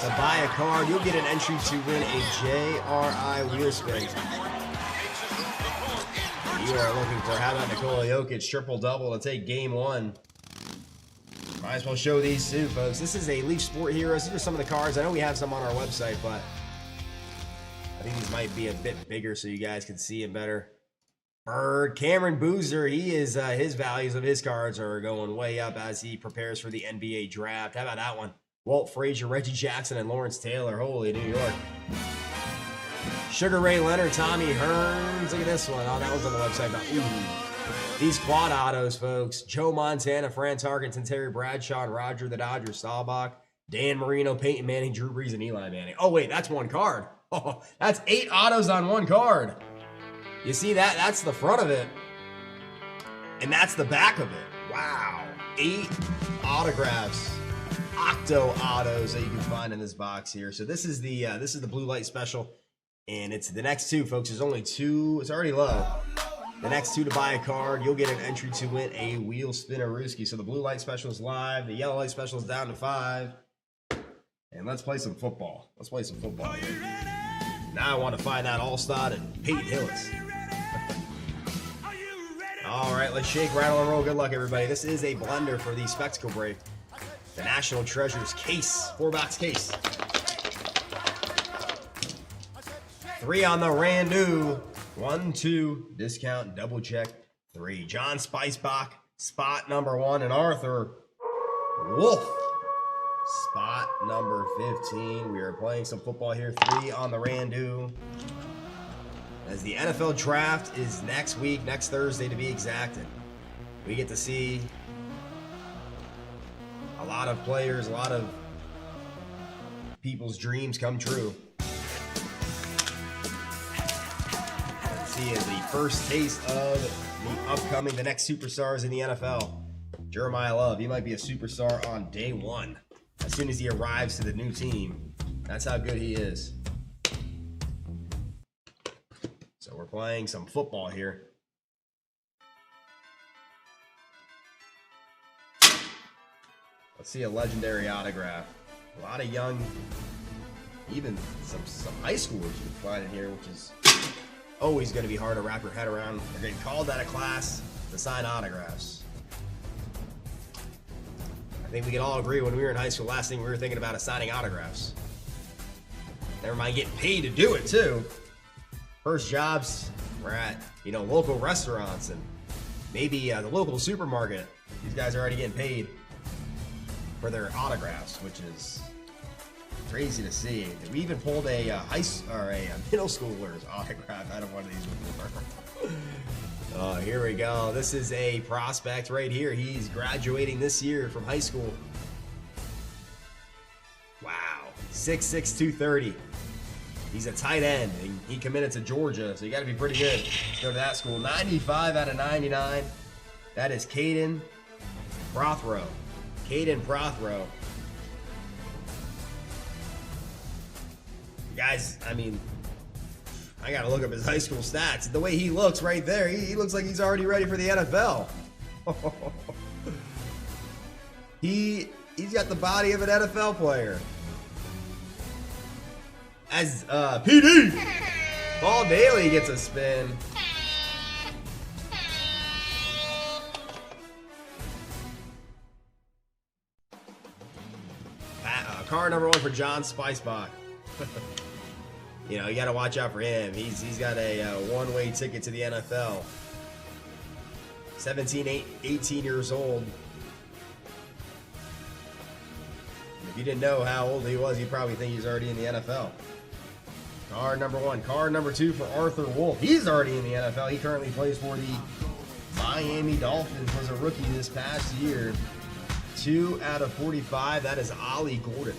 To buy a card, you'll get an entry to win a JRI wheel spin. You are looking for, how about Nikola Jokic triple-double to take game 1. Might as well show these too, folks. This is a Leaf Sport Heroes. These are some of the cards. I know we have some on our website, but I think these might be a bit bigger so you guys can see them better. Bird, Cameron Boozer, he is his values of his cards are going way up as he prepares for the NBA draft. How about that one? Walt Frazier, Reggie Jackson, and Lawrence Taylor. Holy New York. Sugar Ray Leonard, Tommy Hearns. Look at this one. Oh, that was on the website. Ooh. These quad autos, folks. Joe Montana, Fran Tarkenton, Terry Bradshaw, and Roger the Dodger Staubach, Dan Marino, Peyton Manning, Drew Brees, and Eli Manning. Oh, wait, that's one card. Oh, that's 8 autos on one card. You see that? That's the front of it. And that's the back of it. Wow. 8 autographs. Octo autos that you can find in this box here. So this is the blue light special, and it's the next 2, folks. There's only 2. It's already low. The next 2 to buy a card, you'll get an entry to win a wheel spinnerooski. So the blue light special is live. The yellow light special is down to 5. And let's play some football. Let's play some football here. Now I want to find out All-Star and Peyton Hillis. All right, let's shake, rattle, and roll. Good luck, everybody. This is a blender for the Spectacle Break. The National Treasures case, 4-box case. 3 on the Randu. 1, 2, discount, double check, 3. John Spicebach, spot number 1, and Arthur Wolf, spot number 15. We are playing some football here. 3 on the Randu. As the NFL draft is next week, next Thursday to be exact, and we get to see a lot of players, a lot of people's dreams come true. Let's see the first taste of the upcoming, the next superstars in the NFL. Jeremiah Love, he might be a superstar on day 1. As soon as he arrives to the new team. That's how good he is. So we're playing some football here. Let's see a legendary autograph. A lot of young, even some high schoolers you can find in here, which is always going to be hard to wrap your head around. They're getting called out of class to sign autographs. I think we can all agree when we were in high school, last thing we were thinking about is signing autographs. Never mind getting paid to do it too. First jobs were at, local restaurants and maybe the local supermarket. These guys are already getting paid for their autographs, which is crazy to see. We even pulled a middle schooler's autograph out of one of these before. Oh, here we go. This is a prospect right here. He's graduating this year from high school. Wow, 6'6", 230. He's a tight end, and he committed to Georgia, so you got to be pretty good to go to that school. 95 out of 99. That is Caden Prothrow. Caden Prothrow. Guys, I mean, I got to look up his high school stats. The way he looks right there, he looks like he's already ready for the NFL. He's got the body of an NFL player. As PD, Paul Daly gets a spin. Card number 1 for John Spicebach. You got to watch out for him. He's got a one-way ticket to the NFL. 17, 18 years old. If you didn't know how old he was, you probably think he's already in the NFL. Card number 1. Card number 2 for Arthur Wolf. He's already in the NFL. He currently plays for the Miami Dolphins. Was a rookie this past year. 2 out of 45. That is Ollie Gordon.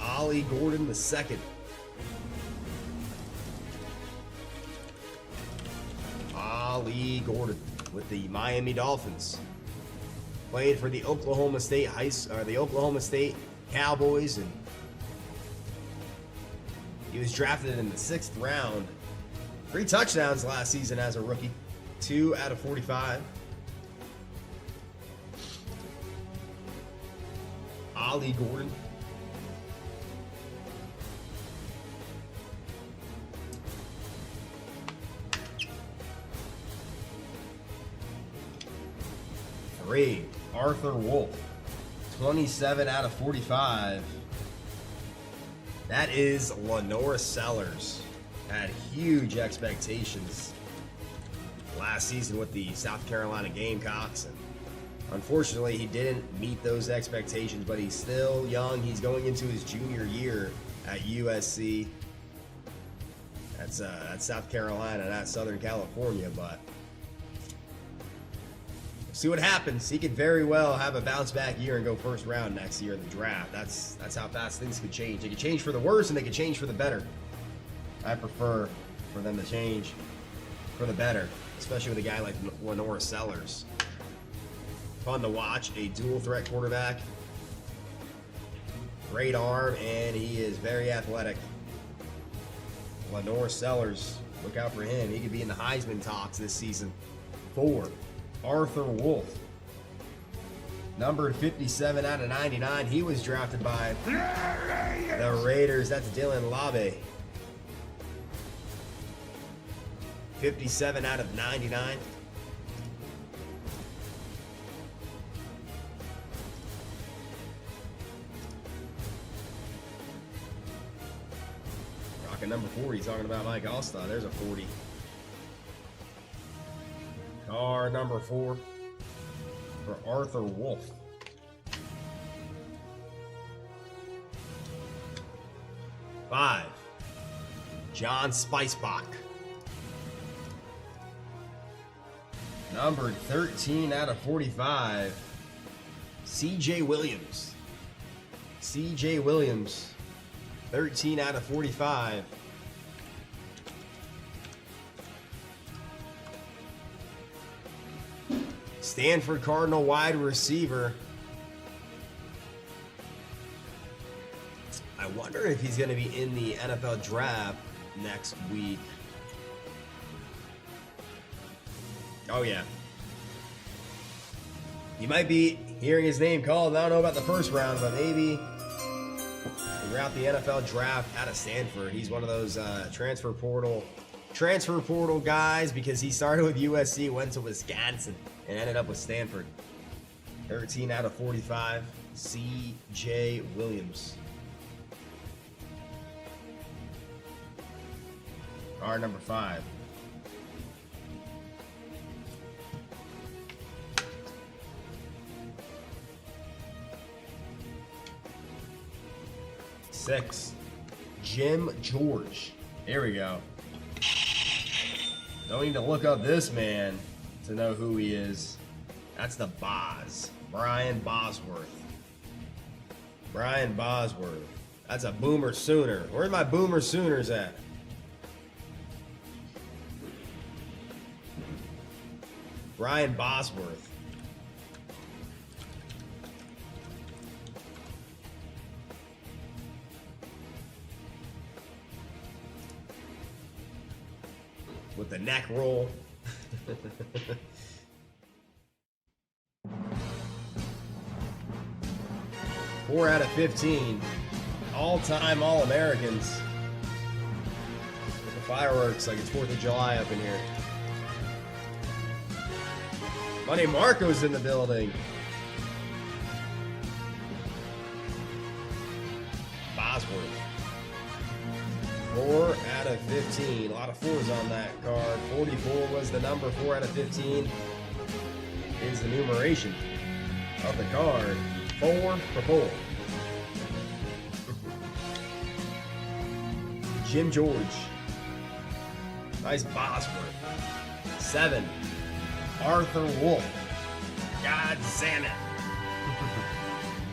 Ollie Gordon the second. Ollie Gordon with the Miami Dolphins. Played for the Oklahoma State Cowboys, and he was drafted in the 6th round. 3 touchdowns last season as a rookie. 2 out of 45. Ollie Gordon. Three, Arthur Wolf. 27 out of 45. That is Lenore Sellers. Had huge expectations last season with the South Carolina Gamecocks, and unfortunately he didn't meet those expectations, but he's still young. He's going into his junior year at USC. That's South Carolina, not Southern California, but see what happens. He could very well have a bounce back year and go first round next year in the draft. That's how fast things could change. They could change for the worse and they could change for the better. I prefer for them to change for the better, especially with a guy like Lenore Sellers. Fun to watch, a dual threat quarterback. Great arm, and he is very athletic. Lenore Sellers, look out for him. He could be in the Heisman talks this season. 4, Arthur Wolf. Numbered 57 out of 99. He was drafted by the Raiders. That's Dylan Labe. 57 out of 99. Rocking number 40. Talking about Mike Allstott. There's a 40. Car number 4 for Arthur Wolf. Five, John Spicebach. Numbered 13 out of 45. CJ Williams. CJ Williams. 13 out of 45. Stanford Cardinal wide receiver. I wonder if he's going to be in the NFL draft next week. Oh, yeah. You might be hearing his name called. I don't know about the first round, but maybe throughout the NFL draft out of Stanford. He's one of those transfer portal guys because he started with USC, went to Wisconsin, and ended up with Stanford. 13 out of 45, CJ Williams. Card number 5. Six, Jim George. Here we go. Don't need to look up this man to know who he is. That's the Boz. Brian Bosworth. Brian Bosworth. That's a Boomer Sooner. Where's my Boomer Sooners at? Brian Bosworth. With the neck roll. Four out of 15. All-time All-Americans. With the fireworks like it's 4th of July up in here. Money Marco's in the building. Bosworth. 4 out of 15. A lot of 4s on that card. 44 was the number. 4 out of 15 is the numeration of the card. 4 for 4. Jim George. Nice Bosworth. 7. Arthur Wolf. God damn it.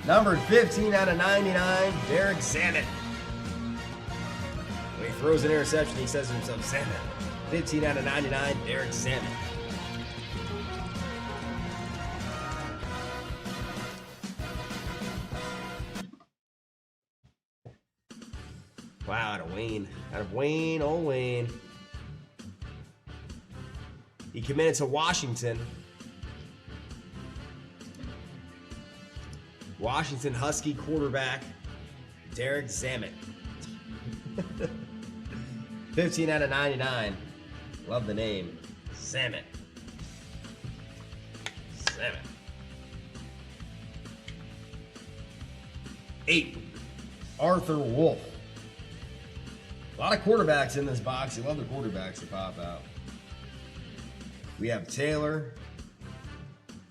Numbered 15 out of 99, Derek Zammit. When he throws an interception, he says to himself, Zammit. 15 out of 99, Derek Zammit. Wow, out of Wayne. Out of Wayne, oh Wayne. He committed to Washington. Washington Husky quarterback, Derek Zammit. 15 out of 99. Love the name. Zammit. Zammit. 8. Arthur Wolf. A lot of quarterbacks in this box. You love the quarterbacks to pop out. We have Taylor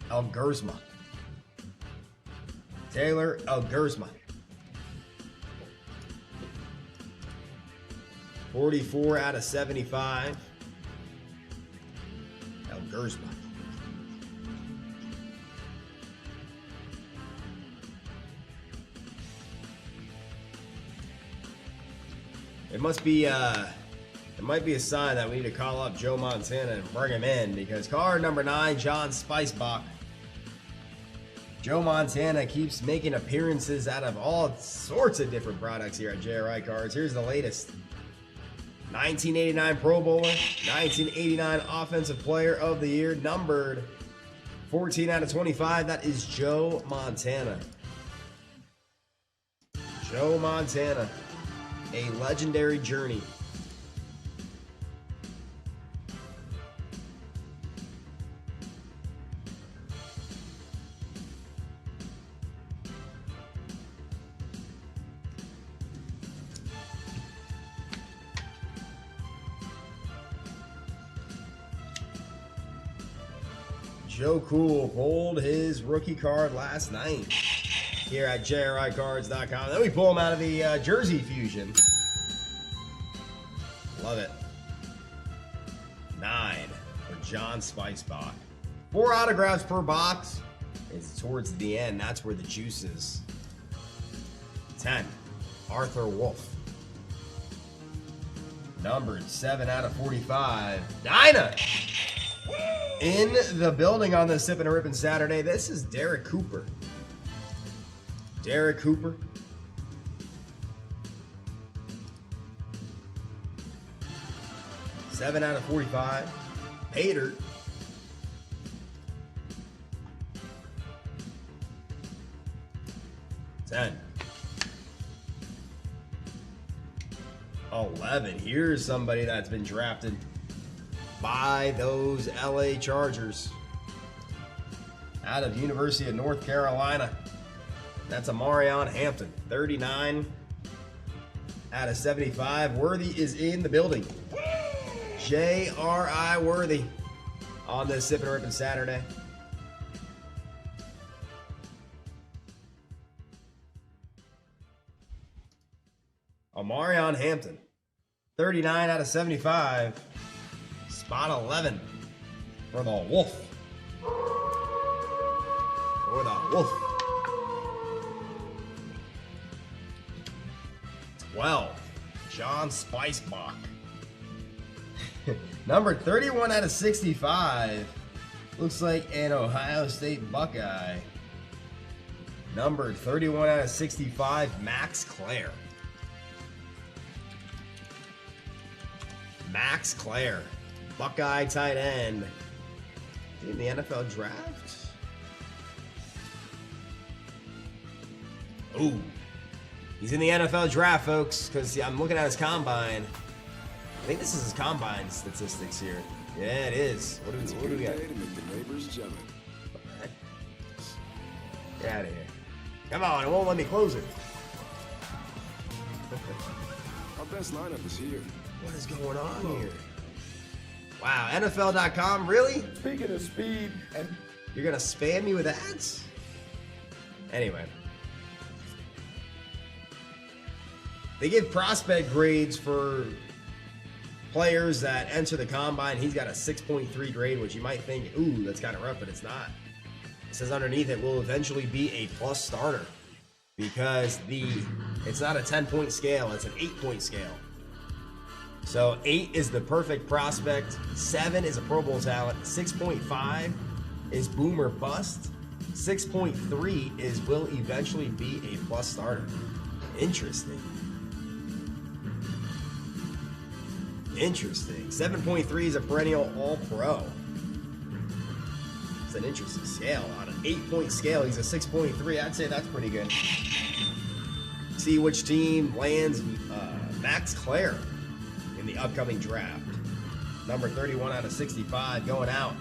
Elgersma. Taylor Elgersma. 44 out of 75. Elgersma. It must be it might be a sign that we need to call up Joe Montana and bring him in, because card number 9, John Spicebach. Joe Montana keeps making appearances out of all sorts of different products here at JRI Cards. Here's the latest. 1989 Pro Bowler, 1989 Offensive Player of the Year, numbered 14 out of 25. That is Joe Montana. Joe Montana. A legendary journey. Joe Cool pulled his rookie card last night here at JRICards.com. Then we pull him out of the Jersey Fusion. Love it. 9 for John Spicebach. 4 autographs per box. It's towards the end. That's where the juice is. 10, Arthur Wolf. Numbered 7 out of 45. Dinah! In the building on this Sippin' and Rippin' Saturday, this is Derek Cooper. Derek Cooper. Seven out of 45. Pater. $10. 11. Here's somebody that's been drafted by those LA Chargers. Out of University of North Carolina. That's Amarion Hampton. 39 out of 75. Worthy is in the building. JRI Worthy on this Sippin' and Rippin' Saturday. Amarion Hampton. 39 out of 75. Spot 11 for the Wolf. For the Wolf. 12, John Spicebach. Number 31 out of 65. Looks like an Ohio State Buckeye. Numbered 31 out of 65, Max Clare. Max Clare, Buckeye tight end. In the NFL draft? Ooh. He's in the NFL draft, folks, because I'm looking at his combine. I think this is his combine statistics here. Yeah, it is. What do we got? Get out of here. Come on, it won't let me close it. Our best lineup is here. What is going on here? Wow, NFL.com, really? Speaking of speed and... You're going to spam me with ads? Anyway. They give prospect grades for players that enter the combine. He's got a 6.3 grade, which you might think, ooh, that's kind of rough, but it's not. It says underneath it will eventually be a plus starter because it's not a 10-point scale, it's an 8-point scale. So 8 is the perfect prospect, 7 is a Pro Bowl talent, 6.5 is boom or bust, 6.3 is will eventually be a plus starter. Interesting. Interesting. 7.3 is a perennial All-Pro. It's an interesting scale. On an 8-point scale, he's a 6.3. I'd say that's pretty good. See which team lands Max Clare in the upcoming draft. Number 31 out of 65 going out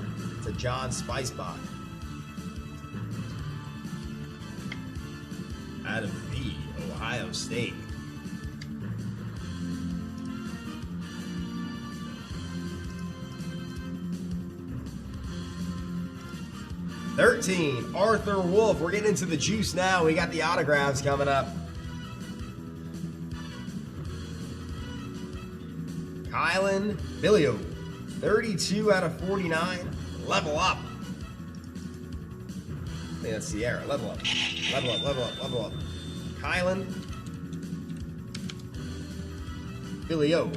to John Spicebach. Out of the Ohio State. $13, Arthur Wolf. We're getting into the juice now. We got the autographs coming up. Kylan Billio, 32 out of 49. Level up. I think that's Sierra. Level up. Level up, level up, level up. Kylan Billio. I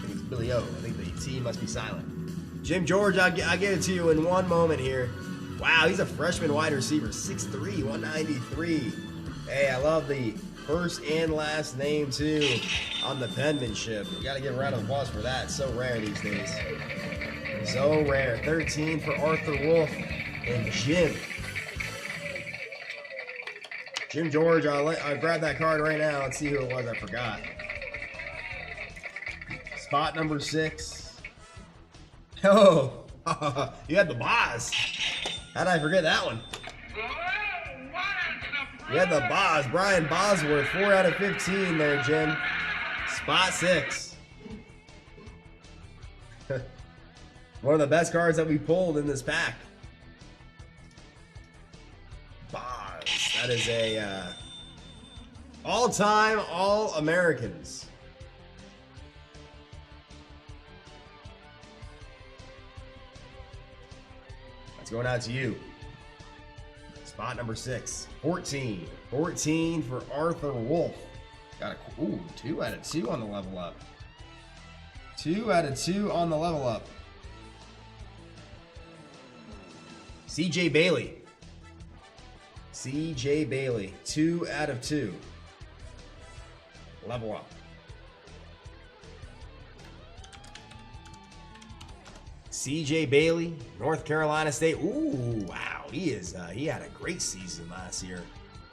think it's Billio. I think the T must be silent. Jim George, I'll get it to you in one moment here. Wow, he's a freshman wide receiver, 6'3", 193. Hey, I love the first and last name, too, on the penmanship. We got to give a round of applause for that. It's so rare these days. So rare. 13 for Arthur Wolf and Jim. Jim George, I'll grab that card right now and see who it was. I forgot. Spot number 6. Oh, you had the boss. How did I forget that one? You had the boss, Brian Bosworth, 4 out of 15 there, Jim. Spot 6. One of the best cards that we pulled in this pack. Boss. That is a all-time All-Americans. That's going out to you. Spot number 6. 14. 14 for Arthur Wolf. Got a 2 out of 2 on the level up. 2 out of 2 on the level up. CJ Bailey. CJ Bailey. 2 out of 2. Level up. CJ Bailey, North Carolina State. Ooh, wow. He had a great season last year.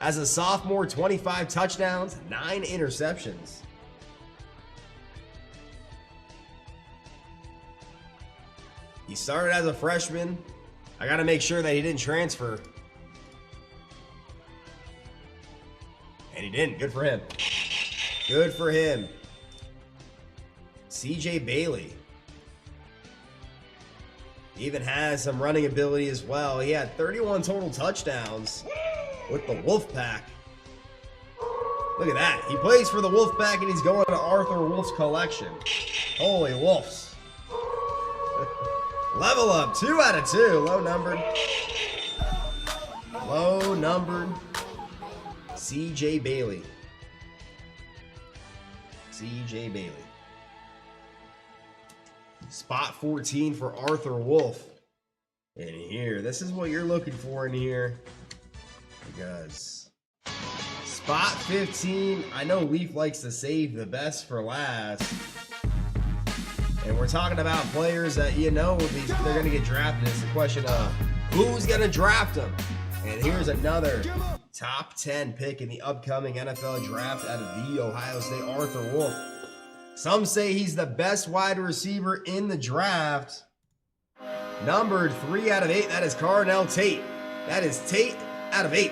As a sophomore, 25 touchdowns, 9 interceptions. He started as a freshman. I got to make sure that he didn't transfer. And he didn't. Good for him. Good for him. CJ Bailey. Even has some running ability as well. He had 31 total touchdowns with the Wolfpack. Look at that. He plays for the Wolfpack and he's going to Arthur Wolf's collection. Holy Wolves. Level up. 2 out of 2. Low numbered. Low numbered. CJ Bailey. CJ Bailey. Spot 14 for Arthur Wolf. And here, this is what you're looking for in here. Because spot 15, I know Leaf likes to save the best for last. And we're talking about players that you know they're going to get drafted. It's a question of who's going to draft them. And here's another top 10 pick in the upcoming NFL draft out of the Ohio State, Arthur Wolf. Some say he's the best wide receiver in the draft. Numbered 3 out of 8. That is Carnell Tate. That is Tate out of 8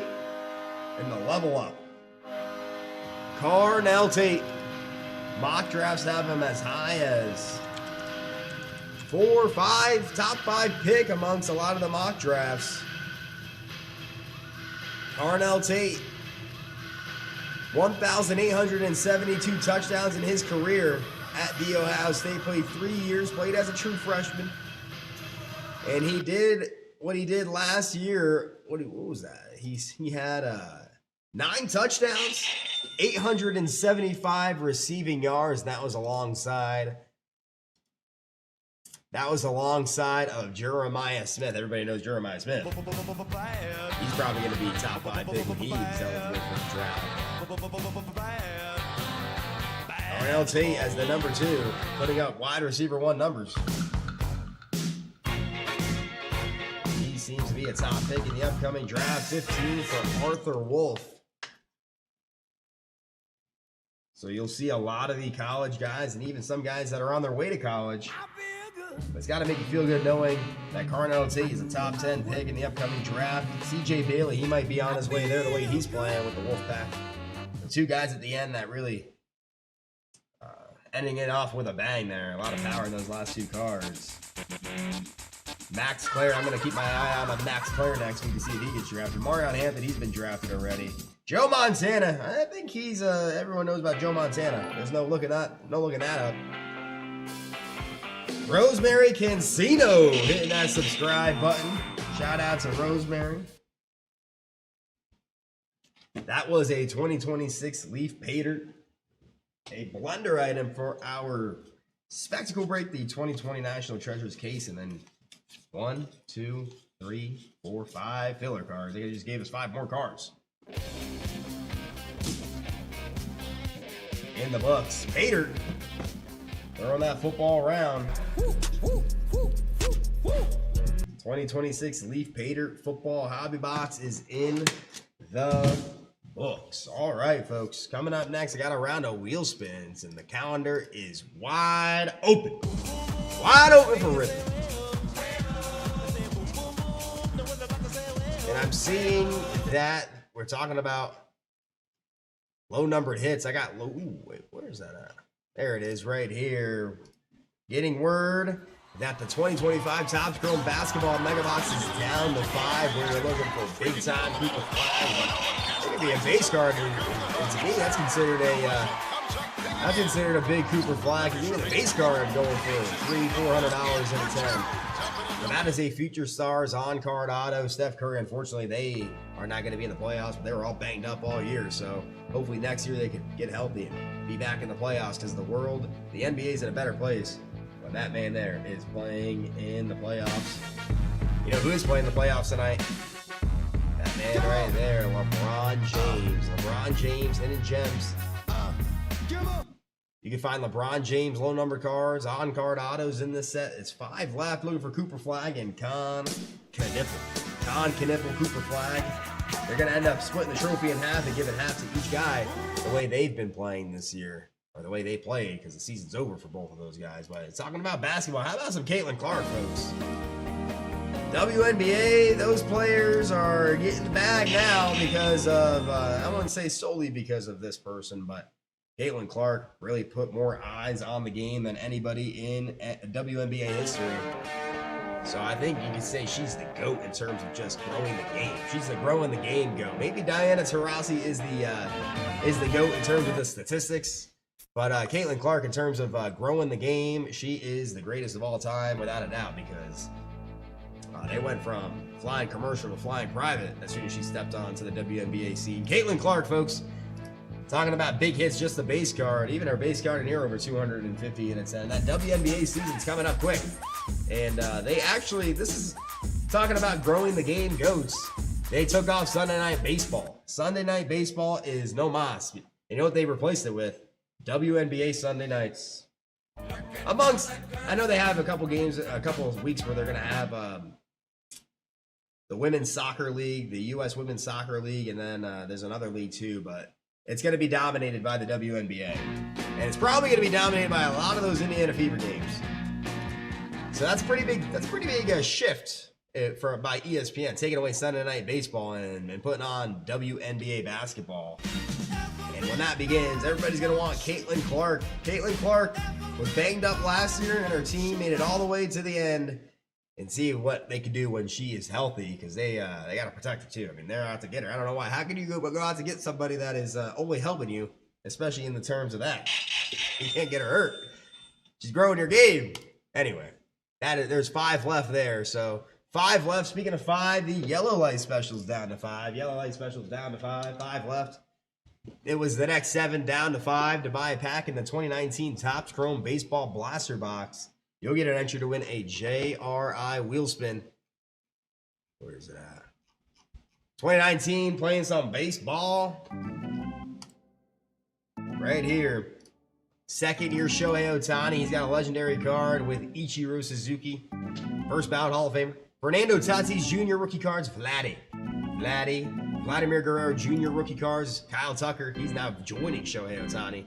in the level up. Carnell Tate. Mock drafts have him as high as 4 or 5. Top 5 pick amongst a lot of the mock drafts. Carnell Tate. 1,872 touchdowns in his career at the Ohio State. Played 3 years, played as a true freshman. And he did what he did last year what was that? He had 9 touchdowns, 875 receiving yards. That was alongside of Jeremiah Smith. Everybody knows Jeremiah Smith. He's probably going to be top 5 pick when he's eligible for the draft. RLT as the number 2, putting up wide receiver 1 numbers. He seems to be a top pick in the upcoming draft. 15 for Arthur Wolf. So you'll see a lot of the college guys and even some guys that are on their way to college. But it's got to make you feel good knowing that Carnell T is a top 10 pick in the upcoming draft. CJ Bailey, he might be on his way there the way he's playing with the Wolfpack. The 2 guys at the end that really ending it off with a bang there. A lot of power in those last 2 cards. Max Clare, I'm going to keep my eye out on Max Clare next week to see if he gets drafted. Marion Hampton, he's been drafted already. Joe Montana, I think he's, everyone knows about Joe Montana. There's no looking that up. Rosemary Cancino hitting that subscribe button. Shout out to Rosemary. That was a 2026 Leaf Pater. A blender item for our spectacle break, the 2020 National Treasures case, and then 1, 2, 3, 4, 5 filler cards. They just gave us 5 more cards. In the books, Pater throwing that football around. 2026 Leaf Pater football hobby box is in the books. All right, folks. Coming up next, I got a round of wheel spins, and the calendar is wide open. Wide open for Rippin'. And I'm seeing that we're talking about low numbered hits. I got low. Ooh, wait, where's that at? There it is right here. Getting word that the 2025 Topps Chrome Basketball Mega Box is down to 5 when you're looking for big time Cooper Flagg. It could be a base card. And to me, that's considered a big Cooper Flagg. Even a base card going for $300-400 in a 10. But that is a Future Stars on-card auto. Steph Curry, unfortunately, they are not going to be in the playoffs, but they were all banged up all year. So hopefully next year they could get healthy and be back in the playoffs, because the NBA is in a better place when that man there is playing in the playoffs. You know who is playing the playoffs tonight? That man right there, LeBron James. LeBron James, Hidden Gems. You can find LeBron James low number cards, on-card autos in this set. It's 5 left. Looking for Cooper Flagg and Con Kniffel, Cooper Flagg. They're going to end up splitting the trophy in half and giving half to each guy the way they've been playing this year, or the way they played, because the season's over for both of those guys. But it's talking about basketball. How about some Caitlin Clark, folks? WNBA, those players are getting the bag now because of, I wouldn't say solely because of this person, but Caitlin Clark really put more eyes on the game than anybody in WNBA history. So I think you could say she's the GOAT in terms of just growing the game. She's the growing the game GOAT. Maybe Diana Taurasi is the GOAT in terms of the statistics. But Caitlin Clark, in terms of growing the game, she is the greatest of all time, without a doubt, because they went from flying commercial to flying private as soon as she stepped onto the WNBA scene. Caitlin Clark, folks. Talking about big hits, just the base card. Even our base card in here over 250 in its end. That WNBA season's coming up quick. And this is talking about growing the game GOATs. They took off Sunday Night Baseball. Sunday Night Baseball is no mas. You know what they replaced it with? WNBA Sunday Nights. I know they have a couple of weeks where they're going to have the Women's Soccer League, the U.S. Women's Soccer League, and then there's another league too, but it's going to be dominated by the WNBA. And it's probably going to be dominated by a lot of those Indiana Fever games. So that's pretty big. That's a pretty big shift by ESPN, taking away Sunday Night Baseball and putting on WNBA basketball. And when that begins, everybody's going to want Caitlin Clark. Caitlin Clark was banged up last year, and her team made it all the way to the end. And see what they can do when she is healthy, because they got to protect her too. I mean, they're out to get her. I don't know why. How can you go out to get somebody that is only helping you, especially in the terms of that? You can't get her hurt. She's growing your game. Anyway, there's 5 left there. So 5 left. Speaking of 5, the yellow light special's down to 5. Yellow light special's down to 5. 5 left. It was the next 7 down to 5 to buy a pack in the 2019 Topps Chrome Baseball Blaster Box. You'll get an entry to win a JRI wheel spin. Where is it at? 2019, playing some baseball. Right here. Second year Shohei Ohtani. He's got a legendary card with Ichiro Suzuki. First ballot Hall of Famer. Fernando Tatis Jr. rookie cards. Vladimir Guerrero Jr. rookie cards. Kyle Tucker. He's now joining Shohei Ohtani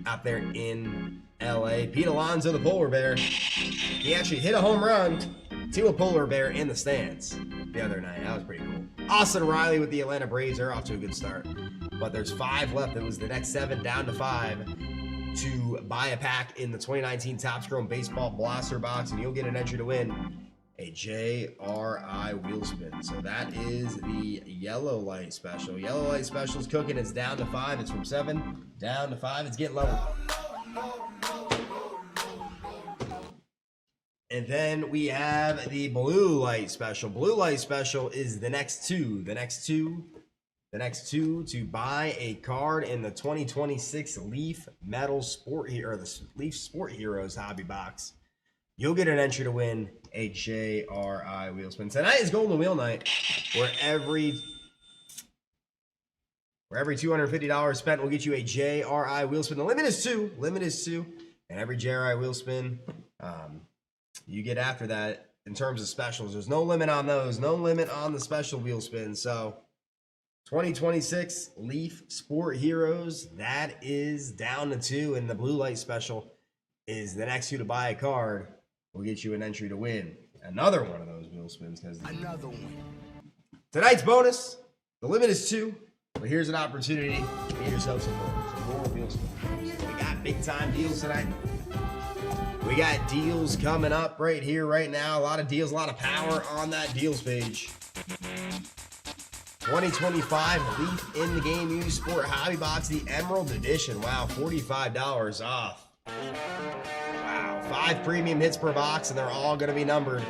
out there in LA. Pete Alonso, the polar bear. He actually hit a home run to a polar bear in the stands the other night. That was pretty cool. Austin Riley with the Atlanta Braves. They're off to a good start. But there's 5 left. It was the next 7 down to 5 to buy a pack in the 2019 Topps Chrome Baseball Blaster Box, and you'll get an entry to win a JRI wheel spin. So that is the yellow light special. Yellow light special is cooking. It's down to 5. It's from 7 down to 5. It's getting lower. And then we have the blue light special. Blue light special is the next 2. The next two to buy a card in the 2026 Leaf Metal Sport Hero, or the Leaf Sport Heroes hobby box. You'll get an entry to win a JRI wheel spin. Tonight is Golden Wheel Night, where every $250 spent will get you a JRI wheel spin. The limit is 2. And every JRI wheel spin, you get after that in terms of specials. There's no limit on those. No limit on the special wheel spin. So 2026 Leaf Sport Heroes, that is down to 2, and the blue light special is the next 2 to buy a card. Will get you an entry to win another one of those wheel spins. Another one. Tonight's bonus, the limit is 2, but here's an opportunity to get yourself some more wheel spins. We got big time deals tonight. We got deals coming up right here, right now. A lot of deals, a lot of power on that deals page. 2025 Leaf in the Game Used Sport Hobby Box, the Emerald Edition. Wow, $45 off. Wow, 5 premium hits per box, and they're all going to be numbered.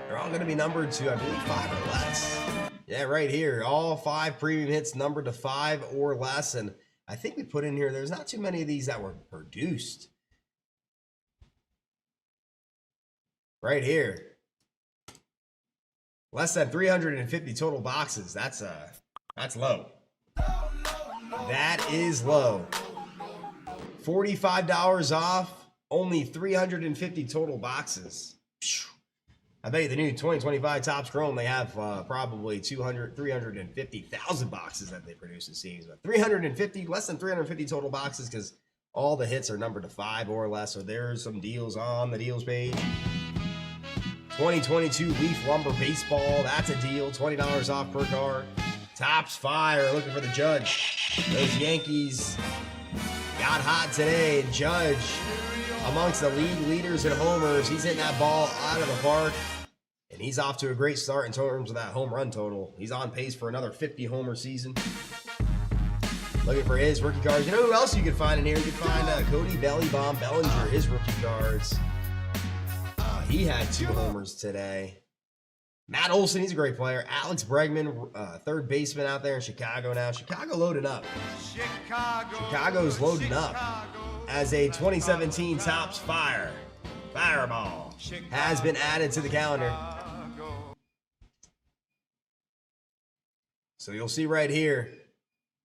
They're all going to be numbered to, I believe, 5 or less. Yeah, right here. All 5 premium hits numbered to 5 or less, and I think we put in here, there's not too many of these that were produced. Right here. Less than 350 total boxes. That's low. That is low. $45 off, only 350 total boxes. I bet you the new 2025 Topps Chrome, they have probably 350,000 boxes that they produce, it seems. But 350, less than 350 total boxes, because all the hits are numbered to 5 or less. So there's some deals on the deals page. 2022 Leaf Lumber Baseball, that's a deal, $20 off per card. Topps Fire, looking for the Judge. Those Yankees got hot today, and Judge, amongst the league leaders in homers, he's hitting that ball out of the park, and he's off to a great start in terms of that home run total. He's on pace for another 50 homer season. Looking for his rookie cards. You know who else you can find in here? You can find Cody Bellinger, his rookie cards. He had 2 homers today. Matt Olson, he's a great player. Alex Bregman, third baseman out there in Chicago now. Chicago loading up. Chicago's loading up as a 2017 Topps Fireball has been added to the calendar. So you'll see right here,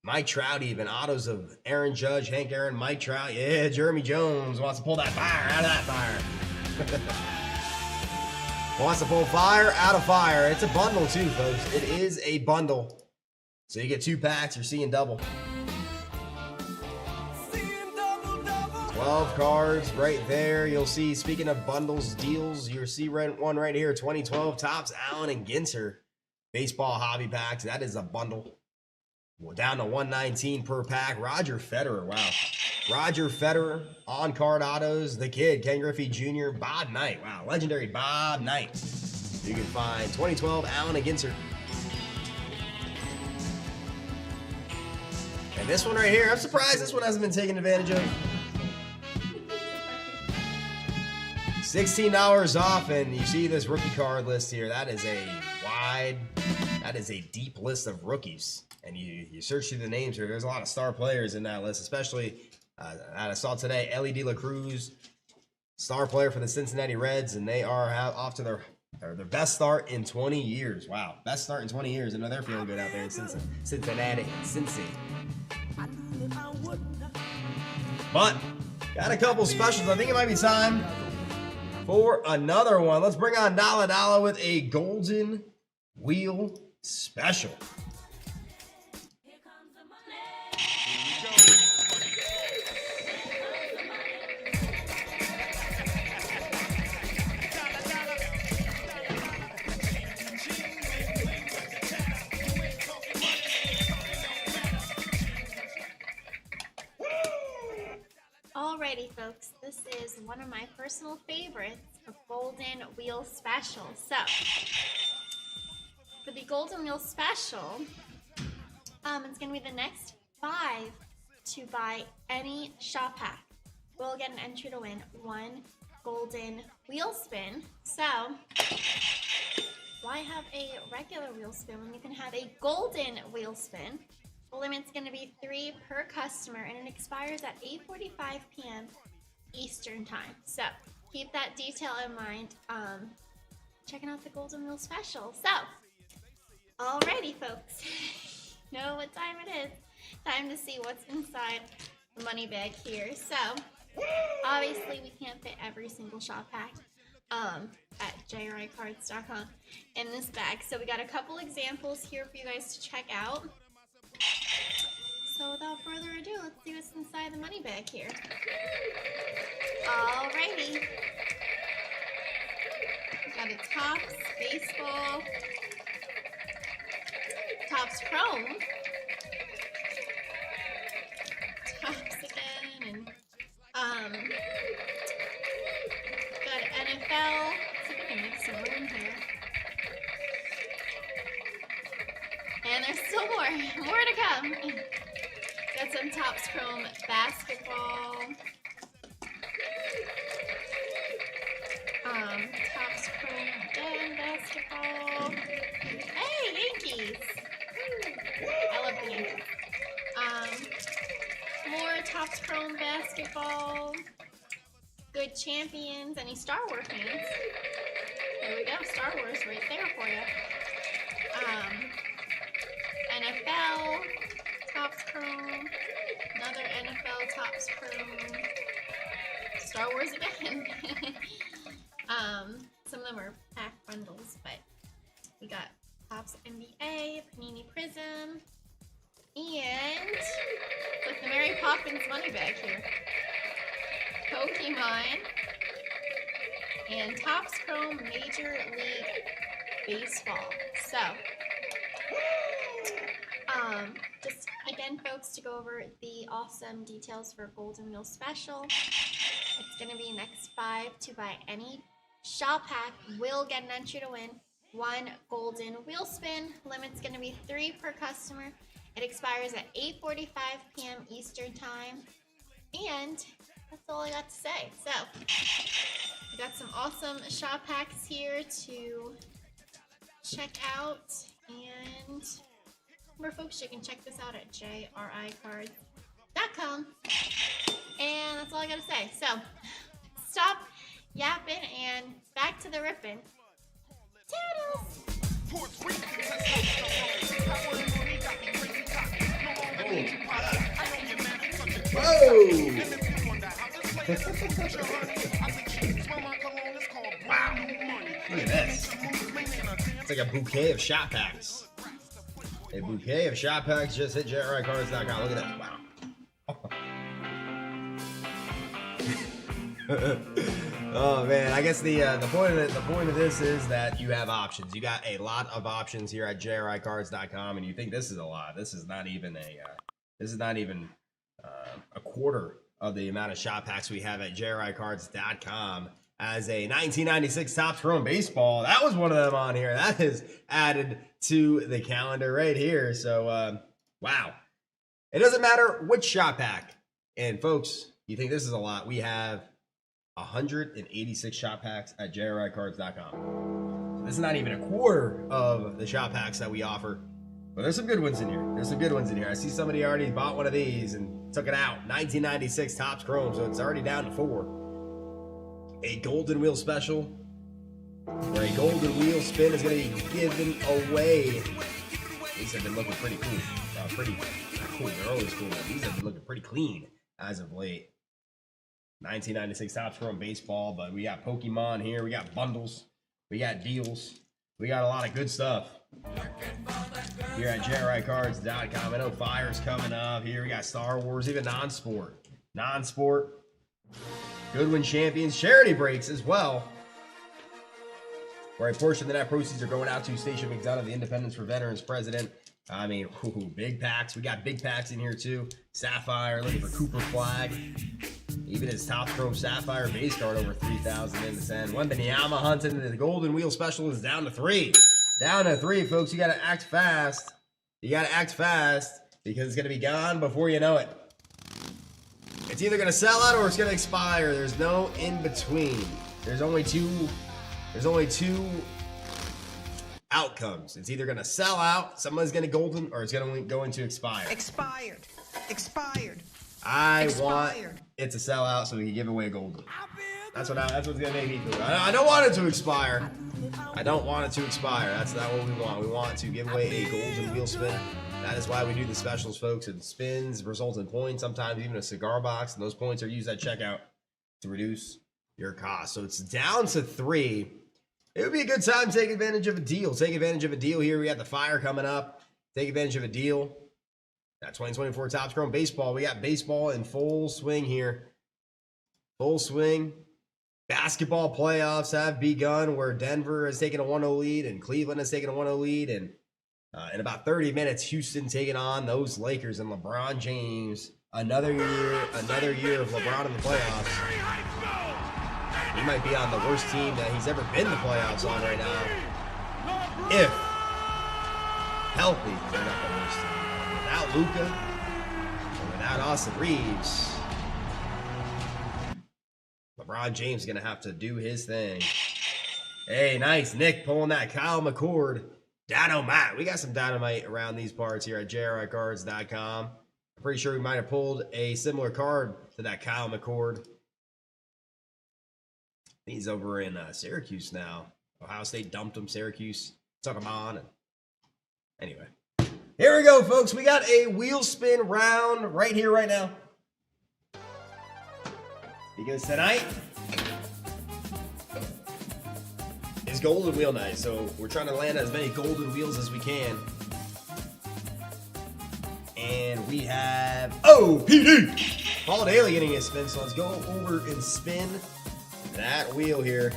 Mike Trout even, autos of Aaron Judge, Hank Aaron, Mike Trout. Yeah, Jeremy Jones wants to pull that fire out of that fire. Wants to pull fire out of fire. It's a bundle too, folks. It is a bundle. So you get 2 packs, you're seeing double. 12 cards right there. You'll see, speaking of bundles, deals, you'll see one right here. 2012 Topps Allen and Ginter baseball hobby packs. That is a bundle. Well, down to $119 per pack. Roger Federer, wow. Roger Federer, on-card autos, the kid, Ken Griffey Jr., Bob Knight. Wow, legendary Bob Knight. You can find 2012 Allen and Ginter. And this one right here, I'm surprised this one hasn't been taken advantage of. $16 off, and you see this rookie card list here. That is a deep list of rookies. And you search through the names here. There's a lot of star players in that list, especially I saw today, Ellie De La Cruz, star player for the Cincinnati Reds, and they are off to their best start in 20 years. Wow, best start in 20 years. I know they're feeling good out there in Cincinnati. Cincy. But got a couple specials. I think it might be time for another one. Let's bring on Dollar Dollar with a golden wheel special. Alrighty, folks, this is one of my personal favorites, a golden wheel special. So, for the golden wheel special, it's going to be the next 5 to buy any shop hack. We'll get an entry to win 1 golden wheel spin. So, why have a regular wheel spin when you can have a golden wheel spin? The limit's going to be 3 per customer, and it expires at 8:45 p.m. Eastern time. So keep that detail in mind. Checking out the golden wheel special. So, alrighty, folks, know what time it is. Time to see what's inside the money bag here. So, obviously, we can't fit every single shop hack at JRICards.com in this bag. So we got a couple examples here for you guys to check out. So without further ado, let's see what's inside the money bag here. Alrighty. We got a Topps baseball, Topps Chrome, Topps again, and got NFL. Let's see if we can make some room here. And there's still more to come. Got some Topps Chrome basketball. Topps Chrome again basketball. Hey, Yankees! I love the Yankees. More Topps Chrome basketball. Good champions. Any Star Wars fans? There we go, Star Wars right there for you. NFL, Topps Chrome, another NFL Topps Chrome, Star Wars again. Some of them are packed bundles, but we got Topps NBA, Panini Prism, and with the Mary Poppins money bag here, Pokemon, and Topps Chrome Major League Baseball. So, just again, folks, to go over the awesome details for Golden Wheel Special. It's going to be next 5 to buy any shop hack will get an entry to win 1 golden wheel spin. Limit's going to be 3 per customer. It expires at 8:45 p.m. Eastern time. And that's all I got to say. So, we got some awesome shop hacks here to check out. And remember, folks, you can check this out at JRICards.com. And that's all I gotta say. So, stop yapping and back to the ripping. Toodles! Whoa! Wow. Look at this. It's like a bouquet of shop packs. A bouquet of shop packs just hit JRICards.com. Look at that. Wow. Oh man, I guess the point of this is that you have options. You got a lot of options here at JRICards.com, and you think this is a lot. This is not even a quarter of the amount of shop packs we have at JRICards.com. As a 1996 Topps Chrome baseball, that was one of them on here. That is added to the calendar right here. So, wow. It doesn't matter which shop pack. And folks, you think this is a lot. We have 186 shot packs at JRICards.com. So this is not even a quarter of the shot packs that we offer. But there's some good ones in here. There's some good ones in here. I see somebody already bought one of these and took it out. 1996 Topps Chrome, so it's already down to 4. A golden wheel special, where a golden wheel spin is going to be given away. These have been looking pretty cool. Pretty cool. They're always cool, but these have been looking pretty clean as of late. 1996 Topps Chrome baseball, but we got Pokemon here. We got bundles. We got deals. We got a lot of good stuff here at JRICards.com. I know Fire's coming up here. We got Star Wars, even non-sport. Non-sport. Goodwin Champions charity breaks as well, where a portion of the net proceeds are going out to Station McDonough, the Independence for Veterans president. I mean, big packs. We got big packs in here too. Sapphire, looking for Cooper Flagg. Even his Topps Chrome Sapphire base card over 3,000 in the send. Wembanyama hunting. The golden wheel special is down to 3. Down to 3, folks. You got to act fast. You got to act fast because it's going to be gone before you know it. It's either going to sell out or it's going to expire. There's no in between. There's only two outcomes. It's either going to sell out, someone's going to golden, or it's going to go into expire. Expired. I want it to sell out so we can give away a golden. That's what's going to make me feel. I don't want it to expire. I don't want it to expire. That's not what we want. We want to give away a golden wheel spin. That is why we do the specials, folks. And spins result in points, sometimes even a cigar box. And those points are used at checkout to reduce your cost. So it's down to 3. It would be a good time to take advantage of a deal. Take advantage of a deal here. We got the Fire coming up. Take advantage of a deal. That 2024 Topps Chrome baseball. We got baseball in full swing here. Full swing. Basketball playoffs have begun, where Denver has taken a 1-0 lead and Cleveland has taken a 1-0 lead. And in about 30 minutes, Houston taking on those Lakers and LeBron James. Another year of LeBron in the playoffs. He might be on the worst team that he's ever been in the playoffs on right now. If healthy, they're not the worst team. Without Luka and without Austin Reeves, LeBron James is going to have to do his thing. Hey, nice. Nick pulling that Kyle McCord. Dynamite. We got some dynamite around these parts here at JRICards.com. I'm pretty sure we might have pulled a similar card to that Kyle McCord. He's over in Syracuse now. Ohio State dumped him. Syracuse took him on. And anyway, here we go, folks. We got a wheel spin round right here, right now. Because tonight is Golden Wheel night. So we're trying to land as many golden wheels as we can. And we have OPD. Paul Daly getting a spin. So let's go over and spin that wheel here.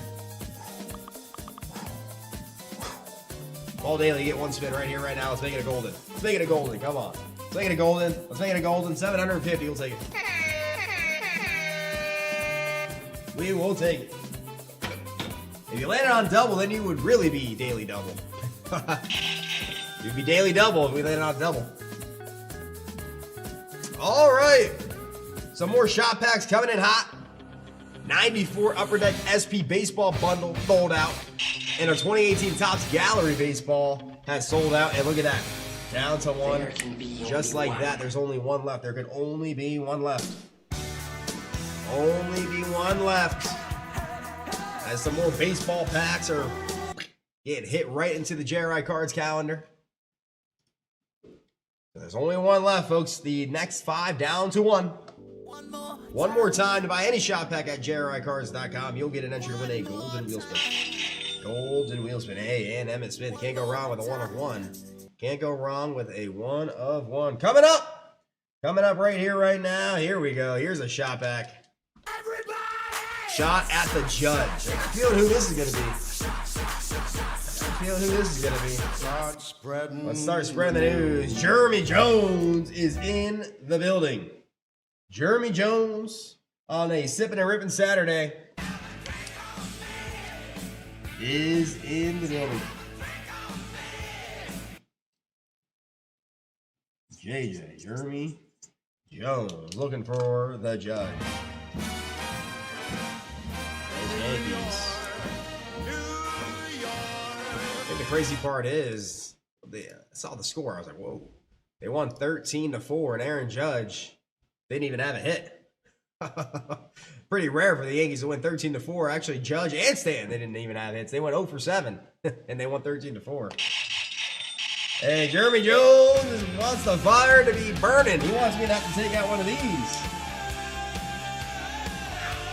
Paul Daly, get one spin right here, right now. Let's make it a golden. Let's make it a golden. Come on. Let's make it a golden. Let's make it a golden. 750. We'll take it. We will take it. If you landed on double, then you would really be daily double. You'd be daily double if we landed on double. All right. Some more shot packs coming in hot. 94 Upper Deck SP Baseball Bundle sold out. And our 2018 Topps Gallery Baseball has sold out. And look at that. Down to 1. Just like that. There's only 1 left. There can only be 1 left. Only be 1 left. As some more baseball packs are getting hit right into the JRI Cards calendar. There's only 1 left, folks. The next 5 down to 1. One more time to buy any shot pack at JRICards.com. You'll get an entry to win a golden wheel spin. Golden wheel spin. Hey, and Emmett Smith. Can't go wrong with a 1 of 1. Can't go wrong with a 1 of 1. Coming up. Coming up right here, right now. Here we go. Here's a shot pack. Shot at the judge. I'm feeling who this is going to be. Let's start spreading the news. Jeremy Jones is in the building. Jeremy Jones on a sipping and ripping Saturday is in the building. Jeremy Jones looking for the judge. crazy part is, I saw the score. I was like, whoa. They won 13-4, and Aaron Judge didn't even have a hit. Pretty rare for the Yankees to win 13-4. Actually, Judge and Stan, they didn't even have hits. They went 0 for 7, and they won 13-4. Hey, Jeremy Jones wants the fire to be burning. He wants me to have to take out one of these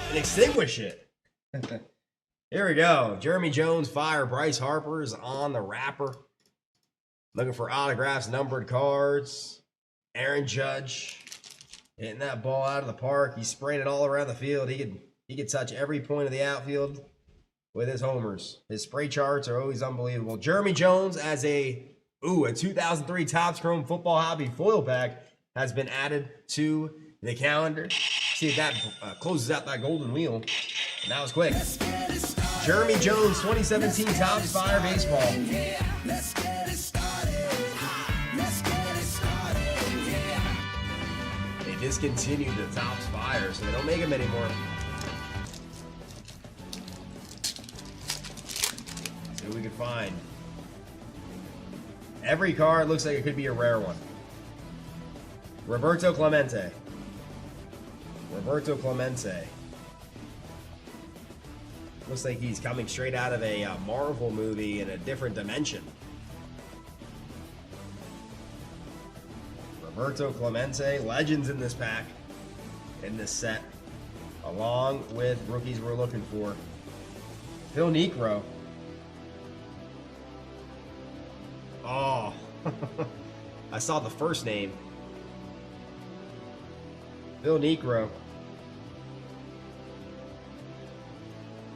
and extinguish it. Here we go. Jeremy Jones fire. Bryce Harper is on the wrapper. Looking for autographs, numbered cards. Aaron Judge hitting that ball out of the park. He's spraying it all around the field. He could touch every point of the outfield with his homers. His spray charts are always unbelievable. Jeremy Jones as a 2003 Topps Chrome Football Hobby foil pack has been added to the calendar. See if that closes out that golden wheel. And that was quick. Jeremy Jones 2017 Topps Fire Baseball. They discontinued the Topps Fire, so they don't make them anymore. See what we can find. Every card looks like it could be a rare one. Roberto Clemente. Roberto Clemente. Looks like he's coming straight out of a Marvel movie in a different dimension. Roberto Clemente. Legends in this pack. In this set. Along with rookies we're looking for. Phil Niekro. Oh, I saw the first name. Phil Niekro.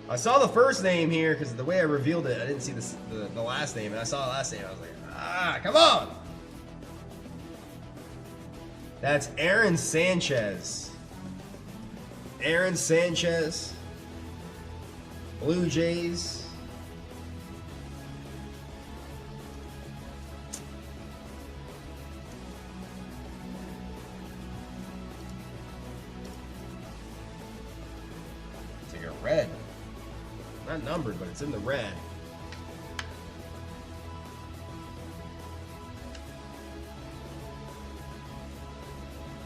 I saw the first name here because the way I revealed it, I didn't see the last name, and I saw the last name. I was like, come on! That's Aaron Sanchez. Aaron Sanchez. Blue Jays. Red. Not numbered, but it's in the red.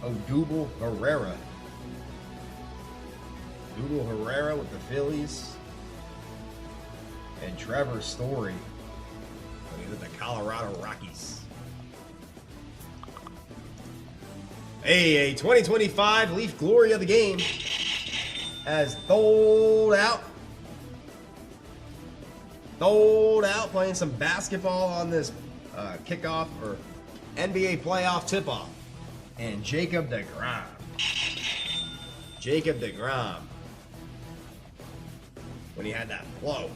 Odubel Herrera. Odubel Herrera with the Phillies. And Trevor Story with the Colorado Rockies. Hey, a 2025 Leaf Glory of the Game has doled out, playing some basketball on this kickoff or NBA playoff tip-off. And Jacob deGrom. Jacob deGrom. When he had that flow.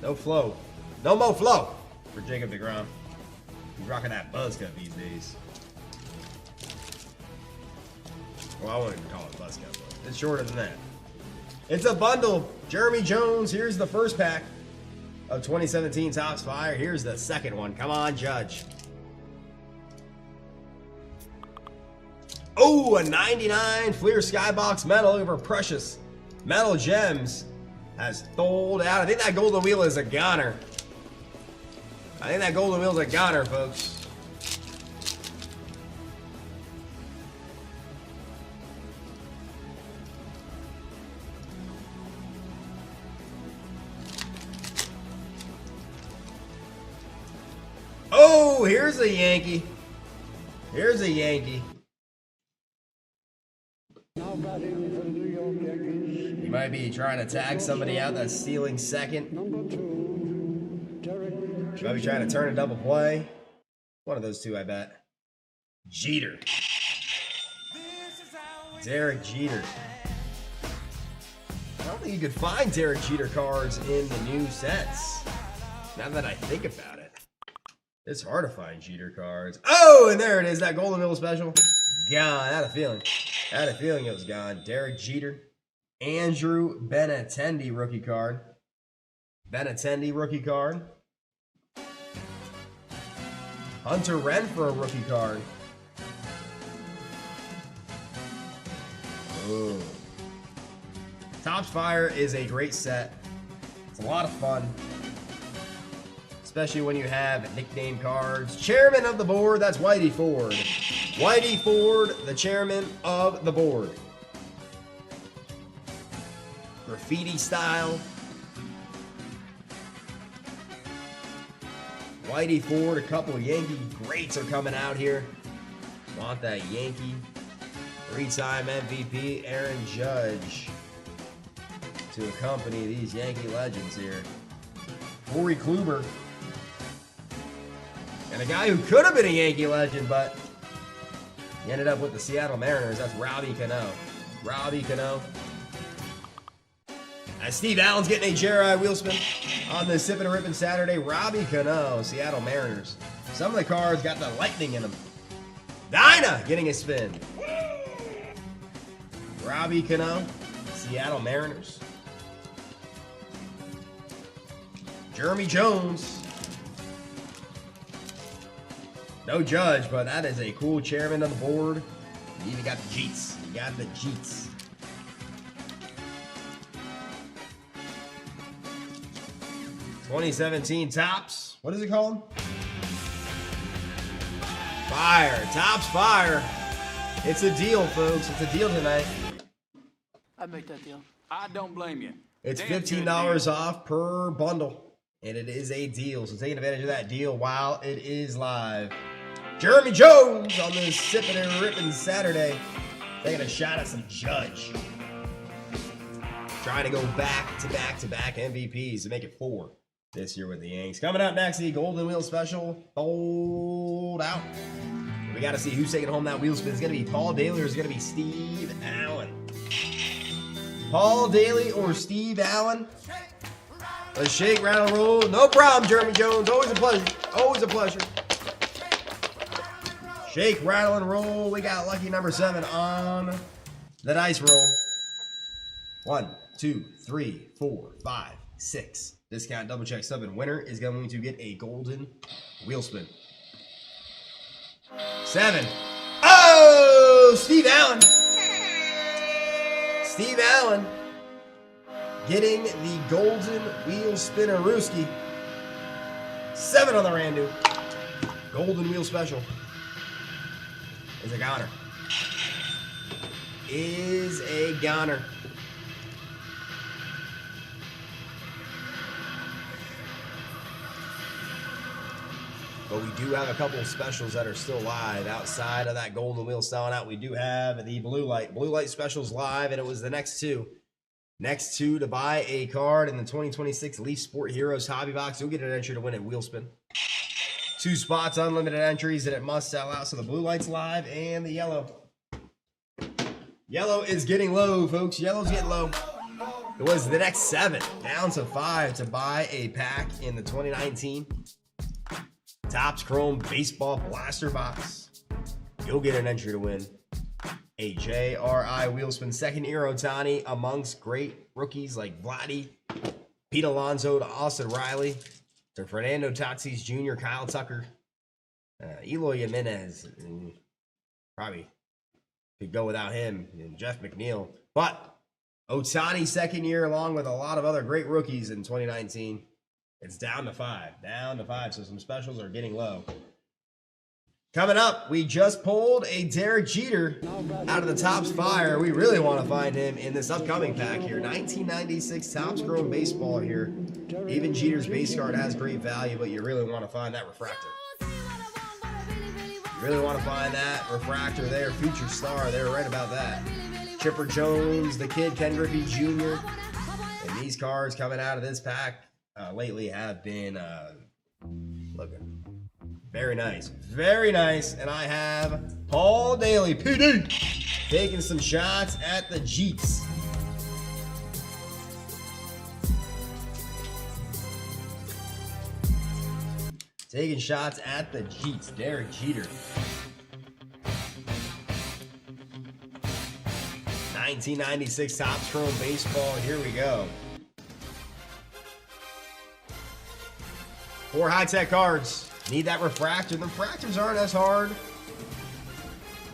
No flow. No more flow for Jacob deGrom. He's rocking that buzz cut these days. Well, I wouldn't even call it buzz cut, but it's shorter than that. It's a bundle. Jeremy Jones. Here's the first pack of 2017 Topps Fire. Here's the second one. Come on, Judge. Oh, a 99 Fleer Skybox Metal over Precious Metal Gems has doled out. I think that golden wheel is a goner. I think that golden wheel is a goner, folks. Oh, here's a Yankee. Here's a Yankee. You might be trying to tag somebody out that's stealing second. You might be trying to turn a double play. One of those two, I bet. Jeter. Derek Jeter. I don't think you could find Derek Jeter cards in the new sets. Now that I think about it. It's hard to find Jeter cards. Oh, and there it is. That Golden Wheel special. Gone. I had a feeling. I had a feeling it was gone. Derek Jeter. Andrew Benintendi rookie card. Benintendi rookie card. Hunter Renfroe rookie card. Ooh. Topps Fire is a great set. It's a lot of fun. especially when you have nickname cards. Chairman of the board, that's Whitey Ford. Whitey Ford, the chairman of the board. Graffiti style. Whitey Ford, a couple of Yankee greats are coming out here. Want that Yankee. 3-time MVP Aaron Judge to accompany these Yankee legends here. Corey Kluber. And a guy who could have been a Yankee legend, but he ended up with the Seattle Mariners. That's Robbie Cano. Robbie Cano. As Steve Allen's getting a JRI wheel spin on this Sippin' and Rippin' Saturday. Robbie Cano, Seattle Mariners. Some of the cards got the lightning in them. Dinah getting a spin. Robbie Cano, Seattle Mariners. Jeremy Jones. No Judge, but that is a cool chairman of the board. You even got the Jeets. You got the Jeets. '17 Topps. What is it called? Fire. Topps Fire. It's a deal, folks. It's a deal tonight. I'd make that deal. I don't blame you. It's $15 off per bundle, and it is a deal. So taking advantage of that deal while it is live. Jeremy Jones on this Sippin' and Rippin' Saturday. Taking a shot at some Judge. Trying to go back to back MVPs to make it 4 this year with the Yanks. Coming up next, the Golden Wheel Special. Fold out. We got to see who's taking home that wheel spin. It's going to be Paul Daly or is it going to be Steve Allen? Paul Daly or Steve Allen? Let's shake, rattle, roll. No problem, Jeremy Jones. Always a pleasure. Always a pleasure. Shake, rattle, and roll. We got lucky number 7 on the dice roll. 1, 2, 3, 4, 5, 6. Discount double check sub and winner is going to get a golden wheel spin. 7. Oh, Steve Allen. Steve Allen getting the golden wheel spinner Rooski. 7 on the Randu. Golden wheel special. Is a goner. Is a goner. But we do have a couple of specials that are still live outside of that golden wheel selling out. We do have the blue light specials live, and it was the next two. Next two to buy a card in the 2026 Leaf Sport Heroes Hobby Box. You'll get an entry to win a wheel spin. 2 spots, unlimited entries, and it must sell out. So the blue light's live and the yellow. Yellow is getting low, folks. Yellow's getting low. It was the next 7, down to 5 to buy a pack in the 2019 Topps Chrome Baseball Blaster Box. You'll get an entry to win a JRI wheel spin. Second year Ohtani amongst great rookies like Vladdy, Pete Alonso to Austin Riley, to Fernando Tatis Jr., Kyle Tucker, Eloy Jimenez, and probably could go without him, and Jeff McNeil. But Ohtani second year along with a lot of other great rookies in 2019. It's down to 5. So some specials are getting low. Coming up, we just pulled a Derek Jeter out of the Topps Fire. We really want to find him in this upcoming pack here. 1996 Topps Chrome Baseball here. Even Jeter's base card has great value, but you really want to find that refractor. You really want to find that refractor there. Future star, they were right about that. Chipper Jones, the kid, Ken Griffey Jr. And these cards coming out of this pack lately have been looking very nice. Very nice. And I have Paul Daly, PD, taking some shots at the Jeets. Taking shots at the Jeets. Derek Jeter. 1996 Topps Chrome Baseball. Here we go. 4 high-tech cards. Need that refractor. The refractors aren't as hard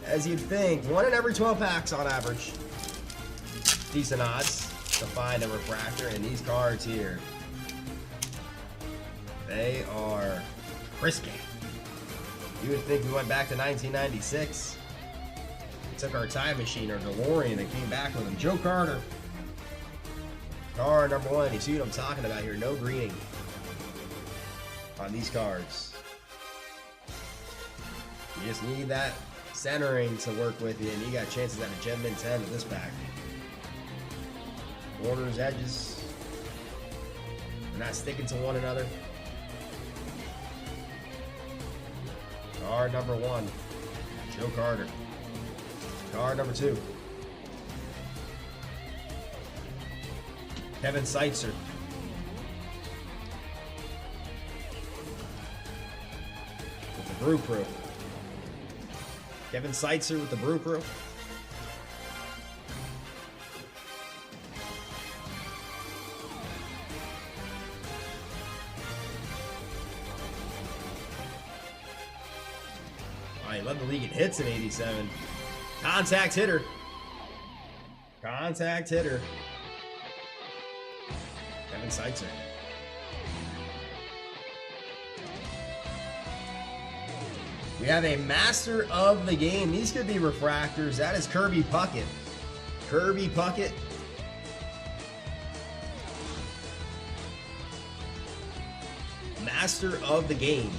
as you'd think. 1 in every 12 packs on average. Decent odds to find a refractor in these cards here. They are crispy. You would think we went back to 1996. We took our time machine, our DeLorean, and came back with them. Joe Carter. Card number 1. You see what I'm talking about here? No greening on these cards. You just need that centering to work with you, and you got chances at a Gem Mint 10 with this pack. Corners, edges. They're not sticking to one another. Card number 1, Joe Carter. Card number 2, Kevin Seitzer. With the Brew Crew. Kevin Seitzer with the Brew Crew. He led the league in hits in 87. Contact hitter. Contact hitter. Kevin Seitzer. We have a master of the game. These could be refractors. That is Kirby Puckett. Kirby Puckett. Master of the game.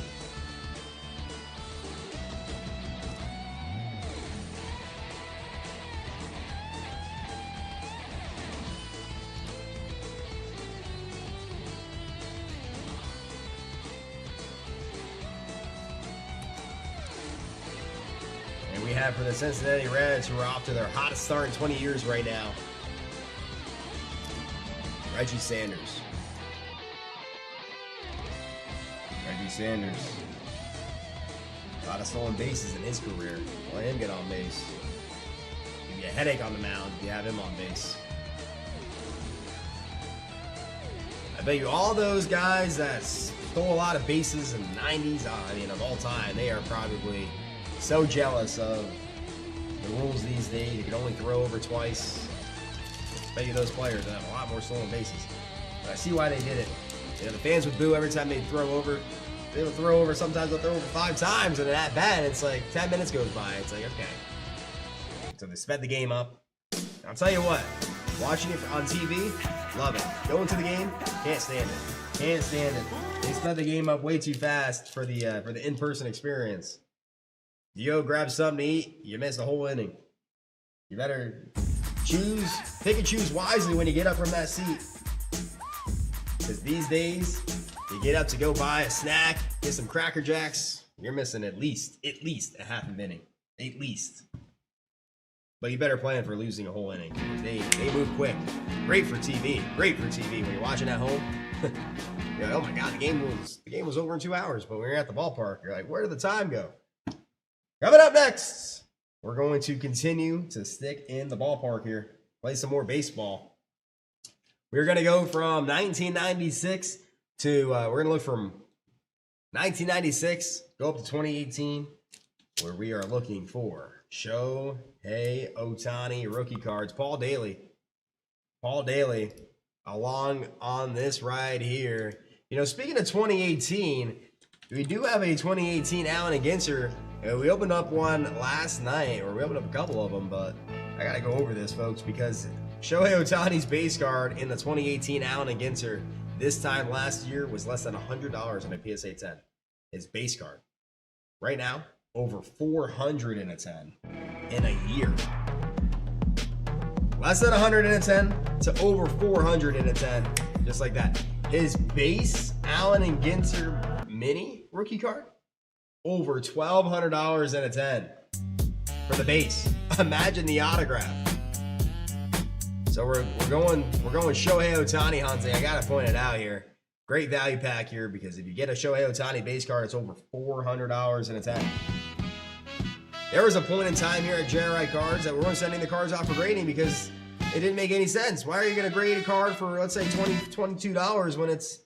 We have for the Cincinnati Reds, who are off to their hottest start in 20 years right now, Reggie Sanders. Reggie Sanders. A lot of stolen bases in his career. Let him get on base. Give you a headache on the mound if you have him on base. I bet you all those guys that stole a lot of bases in the 90s, I mean, of all time, they are probably so jealous of the rules these days. You can only throw over twice. I bet you those players have a lot more stolen bases. But I see why they did it. You know, the fans would boo every time they'd throw over. They would throw over, sometimes they'll throw over 5 times, and at bat, it's like 10 minutes goes by. It's like, okay. So they sped the game up. I'll tell you what, watching it on TV, love it. Going to the game, can't stand it. Can't stand it. They sped the game up way too fast for the in-person experience. You go grab something to eat, you miss the whole inning. You better pick and choose wisely when you get up from that seat. Because these days, you get up to go buy a snack, get some Cracker Jacks, you're missing at least a half an inning. At least. But you better plan for losing a whole inning. They move quick. Great for TV. Great for TV. When you're watching at home, you're like, oh my God, the game was over in 2 hours, but when you're at the ballpark, you're like, where did the time go? Coming up next, we're going to continue to stick in the ballpark here, play some more baseball. We're going to go from 1996 to, we're going to look from 1996, go up to 2018, where we are looking for Shohei Ohtani rookie cards. Paul Daly along on this ride here. You know, speaking of 2018, we do have a 2018 Allen Ginter. We opened up one last night, or we opened up a couple of them, but I got to go over this, folks, because Shohei Ohtani's base card in the 2018 Allen Ginter this time last year was less than $100 in a PSA 10. His base card. Right now, over $400 in a 10 in a year. Less than 100 in a 10 to over 400 in a 10, just like that. His base Allen Ginter mini rookie card, over $1,200 in a 10 for the base. Imagine the autograph. So we're going Shohei Ohtani hunting. I gotta point it out here. Great value pack here, because if you get a Shohei Ohtani base card, it's over $400 in a 10. There was a point in time here at JRI Cards that we weren't sending the cards out for grading because it didn't make any sense. Why are you going to grade a card for, let's say, $22 when it's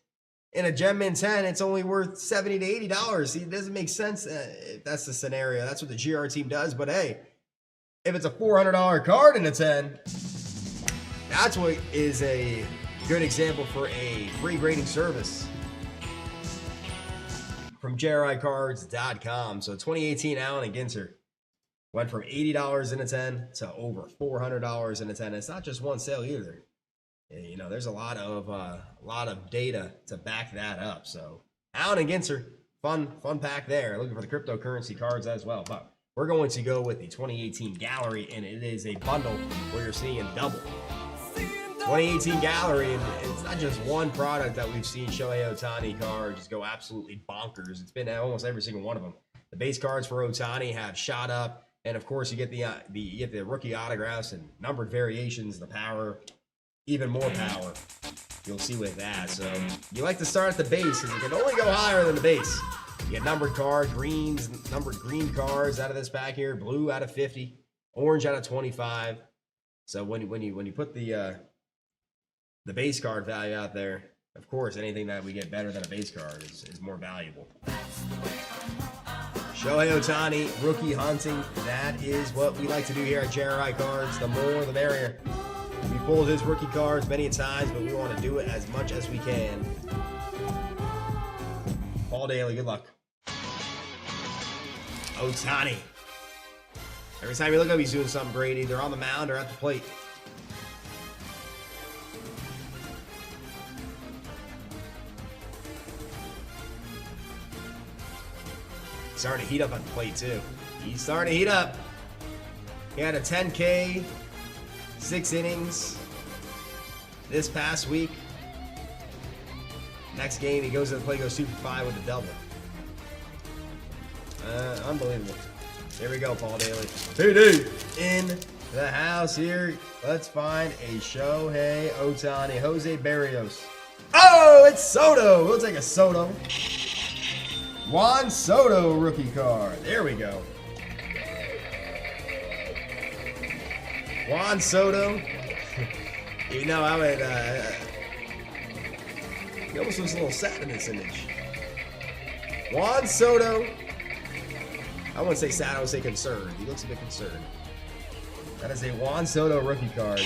in a Gem Mint 10, it's only worth $70 to $80? See, it doesn't make sense if that's the scenario. That's what the GR team does. But hey, if it's a $400 card in a 10, that's what is a good example for a free grading service. from JRICards.com. So 2018 Allen Ginter went from $80 in a 10 to over $400 in a 10. It's not just one sale either. You know, there's a lot of data to back that up. So Allen and Ginter, fun pack there. Looking for the cryptocurrency cards as well. But we're going to go with the 2018 Gallery, and it is a bundle where you're seeing double. 2018 Gallery, and it's not just one product that we've seen Shohei Ohtani cards just go absolutely bonkers. It's been almost every single one of them. The base cards for Ohtani have shot up, and of course you get the rookie autographs and numbered variations, the power, even more power. You'll see with that. So you like to start at the base, because you can only go higher than the base. You get numbered card, numbered green cards out of this pack here, blue out of 50, orange out of 25. So when you put the base card value out there, of course, anything that we get better than a base card is more valuable. Shohei Ohtani, rookie hunting. That is what we like to do here at JRI Cards. The more, the merrier. We pulled his rookie cards many times, but we want to do it as much as we can. Paul Daly, good luck. Ohtani. Every time you look up, he's doing something great, either on the mound or at the plate. Starting to heat up at the plate, too. He's starting to heat up. He had a 10K, 6 innings this past week. Next game, he goes to the plate, goes 2 for 5 with a double. Unbelievable. Here we go, Paul Daly. PD in the house here. Let's find a Shohei Ohtani. Jose Barrios. Oh, it's Soto. We'll take a Soto. Juan Soto rookie card. There we go. Juan Soto. You know, I would, he almost looks a little sad in this image. Juan Soto. I wouldn't say sad, I would say concerned. He looks a bit concerned. That is a Juan Soto rookie card.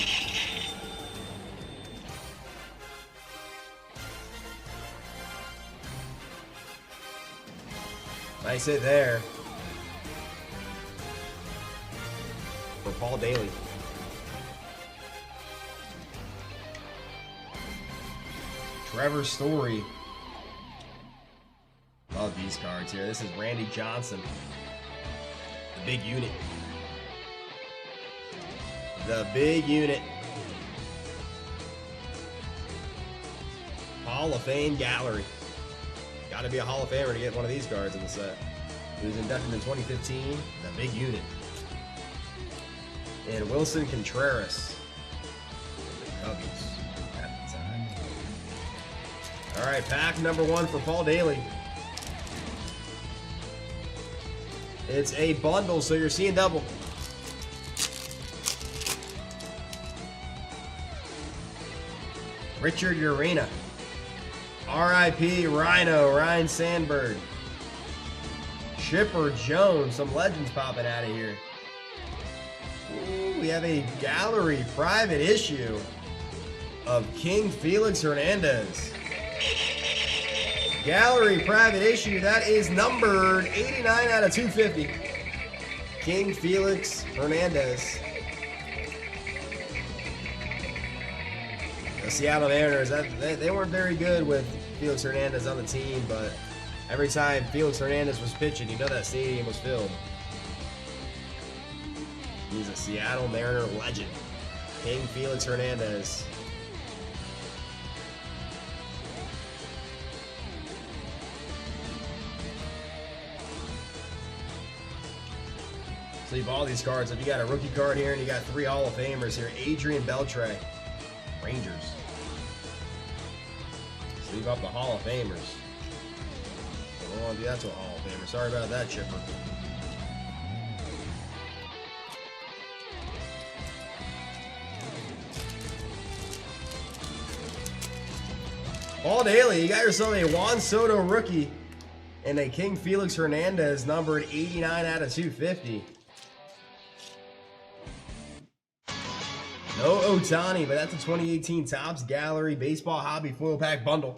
Nice hit there for Paul Daly. Trevor Story. Love these cards here. This is Randy Johnson. The big unit. The big unit. Hall of Fame Gallery. Got to be a Hall of Famer to get one of these cards in the set. He was inducted in 2015. The big unit. And Wilson Contreras. The Cubbies at the time. All right, pack number 1 for Paul Daly. It's a bundle, so you're seeing double. Richard Urena. R.I.P. Rhino, Ryan Sandberg. Chipper Jones, some legends popping out of here. Ooh, we have a gallery private issue of King Felix Hernandez. Gallery private issue, that is numbered 89 out of 250. King Felix Hernandez. The Seattle Mariners, they weren't very good with Felix Hernandez on the team, but every time Felix Hernandez was pitching, you know that stadium was filled. He's a Seattle Mariner legend. King Felix Hernandez. Sleeve all these cards. If you got a rookie card here and you got 3 Hall of Famers here, Adrian Beltre, Rangers. Sleeve up the Hall of Famers. I don't want to do that to a Hall of Famer. Sorry about that, Chipper. Paul Daly, you got yourself a Juan Soto rookie and a King Felix Hernandez numbered 89 out of 250. No Ohtani, but that's a 2018 Topps Gallery Baseball Hobby Foil Pack Bundle.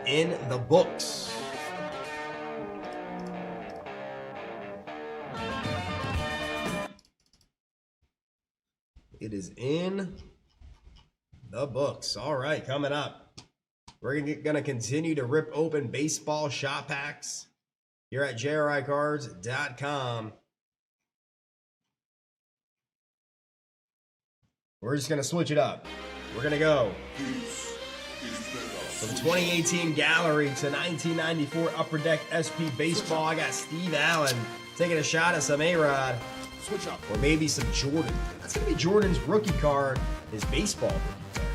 in the books. It is in the books. All right, coming up, we're gonna continue to rip open baseball shot packs here at JRICards.com. We're just gonna switch it up. We're gonna go from 2018 Gallery to 1994 Upper Deck SP Baseball. I got Steve Allen taking a shot at some A-Rod. Switch up. Or maybe some Jordan. That's gonna be Jordan's rookie card, his baseball rookie card.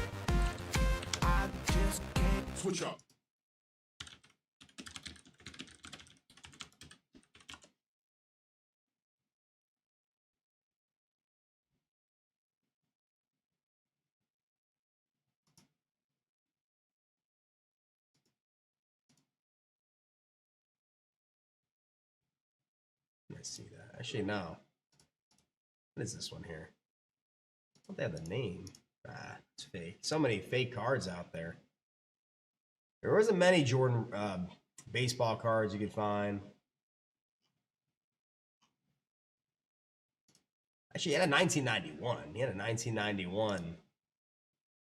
I just can't switch up. Let's see that. Actually, no. What is this one here? Don't they have the name? Ah, it's fake. So many fake cards out there. There wasn't many Jordan baseball cards you could find. Actually, he had a 1991. He had a 1991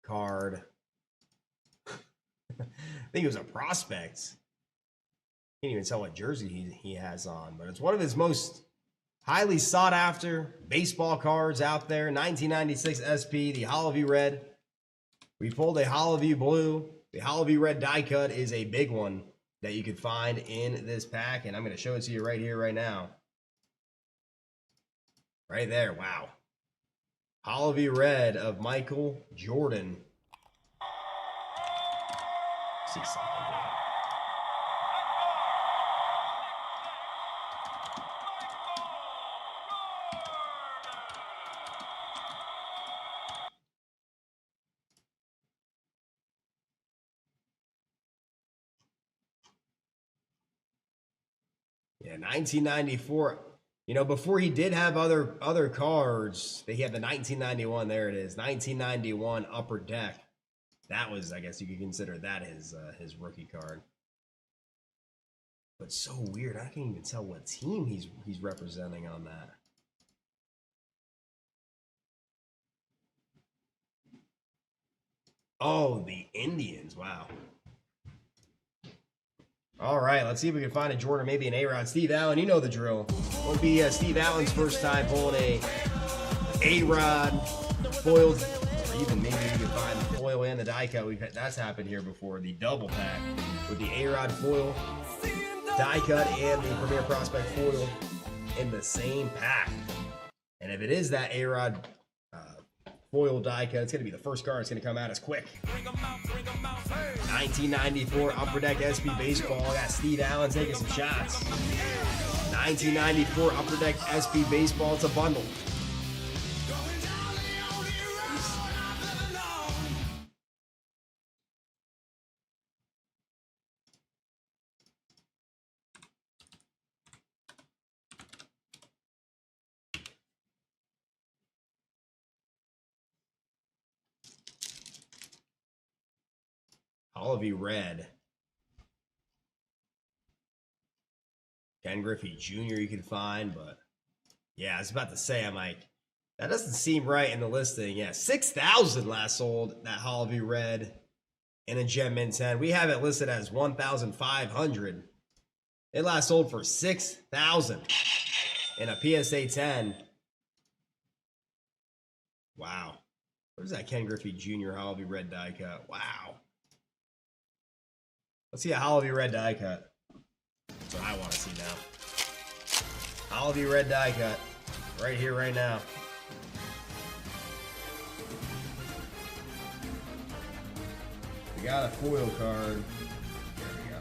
card. I think it was a prospect. Can't even tell what jersey he has on, but it's one of his most highly sought after baseball cards out there. 1996 SP, the Hollowview Red. We pulled a Hollowview Blue. The Hollowview Red die cut is a big one that you could find in this pack, and I'm going to show it to you right here, right now. Right there, wow. Hollowview Red of Michael Jordan. See something here. Yeah, 1994. You know, before he did have other cards, he had the 1991. There it is, 1991 Upper Deck. That was, I guess you could consider that his rookie card. But so weird, I can't even tell what team he's representing on that. Oh, the Indians. Wow. All right, let's see if we can find a Jordan, maybe an A-Rod. Steve Allen, you know the drill. Won't be Steve Allen's first time pulling a A-Rod foiled, or even maybe you can find the foil and the die cut. That's happened here before. The double pack with the A-Rod foil, die cut, and the Premier Prospect foil in the same pack. And if it is that A-Rod foil die cut, it's going to be the first card that's going to come out as quick. 1994 Upper Deck SP Baseball. I got Steve Allen taking some shots. 1994 Upper Deck SP Baseball. It's a bundle. Hollowview Red. Ken Griffey Jr. you can find, but yeah, I was about to say, I'm like, that doesn't seem right in the listing. Yeah, 6,000 last sold, that Hollowview Red in a Gem Mint 10. We have it listed as 1,500. It last sold for 6,000 in a PSA 10. Wow. What is that Ken Griffey Jr. Hollowview Red die cut? Wow. Let's see a Hollowview Red die cut. That's what I want to see now. Hollowview Red die cut. Right here, right now. We got a foil card. There we go.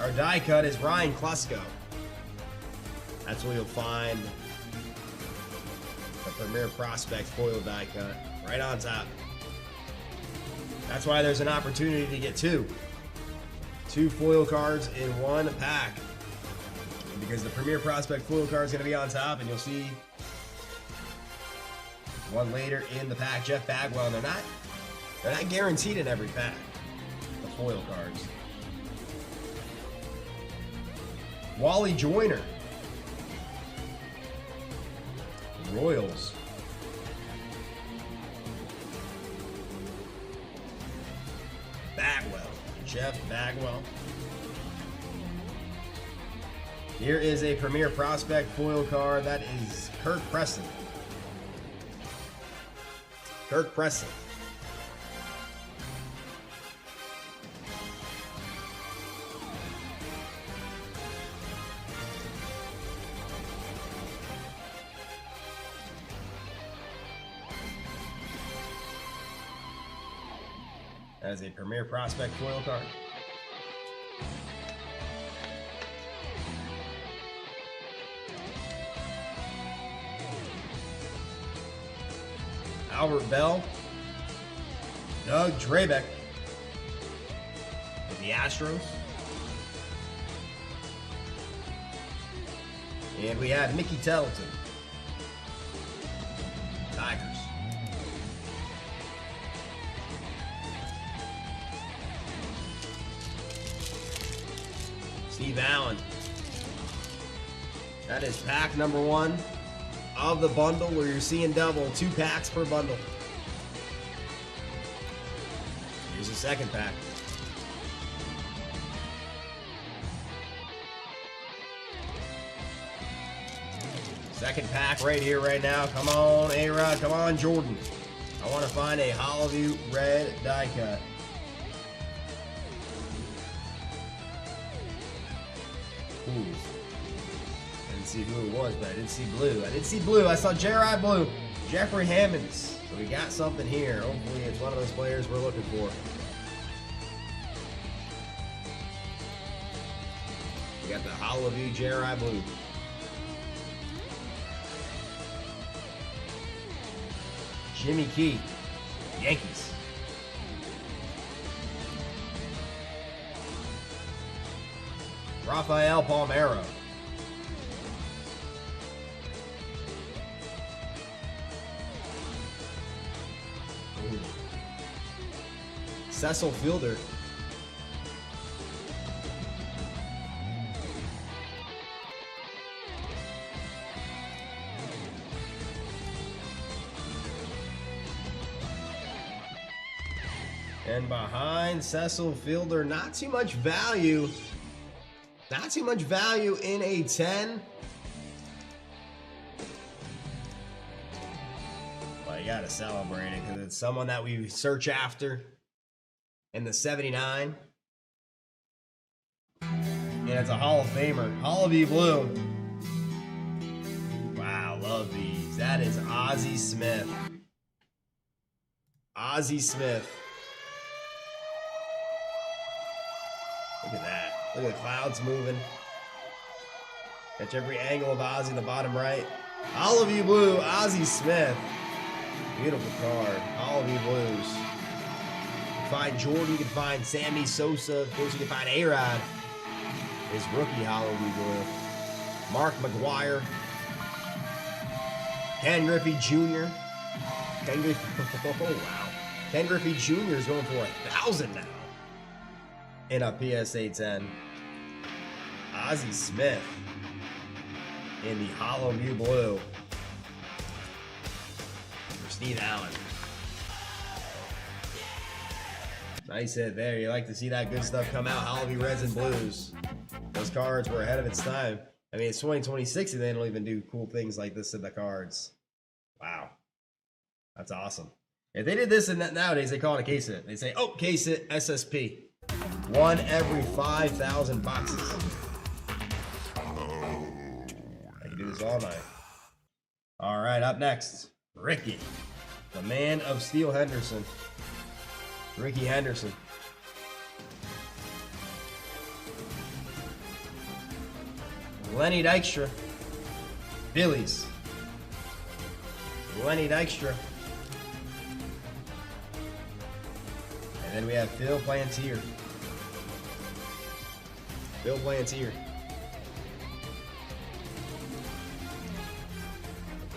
Our die cut is Ryan Klesko. That's where you'll find the Premier Prospect foil die cut. Right on top. That's why there's an opportunity to get two foil cards in one pack. Because the Premier Prospect foil card is going to be on top, and you'll see one later in the pack. Jeff Bagwell, they're not guaranteed in every pack. foil cards. Wally Joyner. Royals. Bagwell. Jeff Bagwell. Here is a Premier Prospect foil card. That is Kirk Preston. Kirk Preston. That is a Premier Prospect foil card. Albert Bell, Doug Drabeck with the Astros. And we have Mickey Tettleton, Tigers. Steve Allen. That is pack number 1 of the bundle, where you're seeing double, 2 packs per bundle. Here's the second pack. Second pack right here, right now. Come on, A-Rod. Come on, Jordan. I want to find a Hollowview red die cut. Ooh. Didn't see who it was, but I did see blue. I did see blue. I saw JRI blue. Jeffrey Hammonds. So we got something here. Hopefully it's one of those players we're looking for. We got the Hollowview JRI blue. Jimmy Key, Yankees. Rafael Palmeiro. Ooh. Cecil Fielder. And behind Cecil Fielder, not too much value. Not too much value in a 10. Well, you gotta celebrate it because it's someone that we search after in the 79. And it's a Hall of Famer. Hollowview blue. Wow, love these. That is Ozzie Smith. Ozzie Smith. Look at that. Look at the clouds moving. Catch every angle of Ozzie in the bottom right. Hollowview blue, Ozzie Smith. Beautiful card. Hollowview blues. You can find Jordan, you can find Sammy Sosa. Of course, you can find A-Rod. His rookie Hollowview blue. Mark McGuire. Ken Griffey Jr. Ken Griffey, oh wow. Ken Griffey Jr. is going for 1,000 now. In a PSA 10. Ozzie Smith in the Hollowview blue for Steve Allen. Nice hit there. You like to see that good stuff come out. Hollowview reds and blues. Those cards were ahead of its time. I mean, it's 2026 and they don't even do cool things like this in the cards. Wow. That's awesome. If they did this in that nowadays, they call it a case hit. They say, oh, case hit SSP. 1 every 5,000 boxes. I can do this all night. All right, up next, Ricky, the man of Steel Henderson. Ricky Henderson. Lenny Dykstra. Phillies. Lenny Dykstra. And then we have Phil Plantier. Phil Plantier.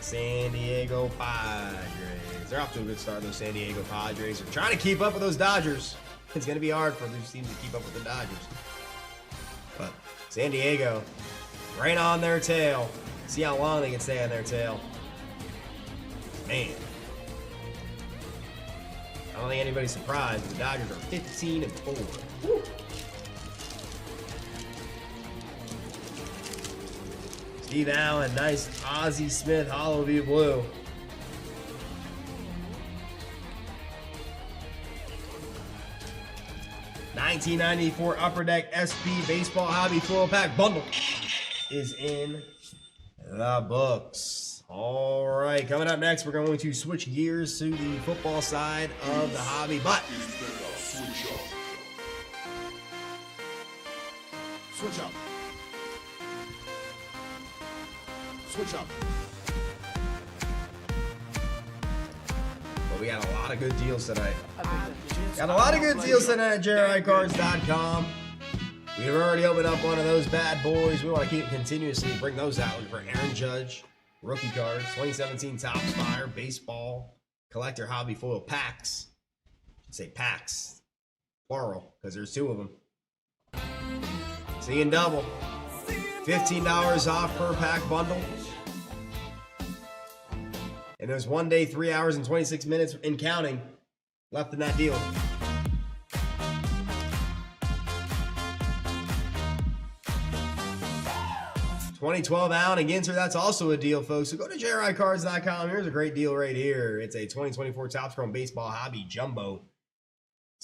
San Diego Padres. They're off to a good start, those San Diego Padres. They're trying to keep up with those Dodgers. It's going to be hard for these teams to keep up with the Dodgers. But San Diego, right on their tail. See how long they can stay on their tail. Man. I don't think anybody's surprised. The Dodgers are 15-4. Woo. Steve Allen, nice Ozzie Smith, Hollow View Blue. $19.94 Upper Deck SP Baseball Hobby Full Pack Bundle is in the books. All right, coming up next, we're going to switch gears to the football side of the hobby, but Switch up. Switch up. Switch up. but we got a lot of good deals tonight. Got a lot of good deals tonight at JRICards.com. We've already opened up one of those bad boys. We want to keep continuously bring those out. Looking for Aaron Judge, rookie cards, 2017 Topps Fire, baseball, collector hobby foil packs. I should say packs, plural, because there's two of them. Seeing double. $15 off per pack bundle. And there's 1 day, 3 hours, and 26 minutes and counting left in that deal. $2012 Allen and Ginter, that's also a deal, folks. So go to JRICards.com. Here's a great deal right here. It's a 2024 Topps Chrome Baseball Hobby Jumbo.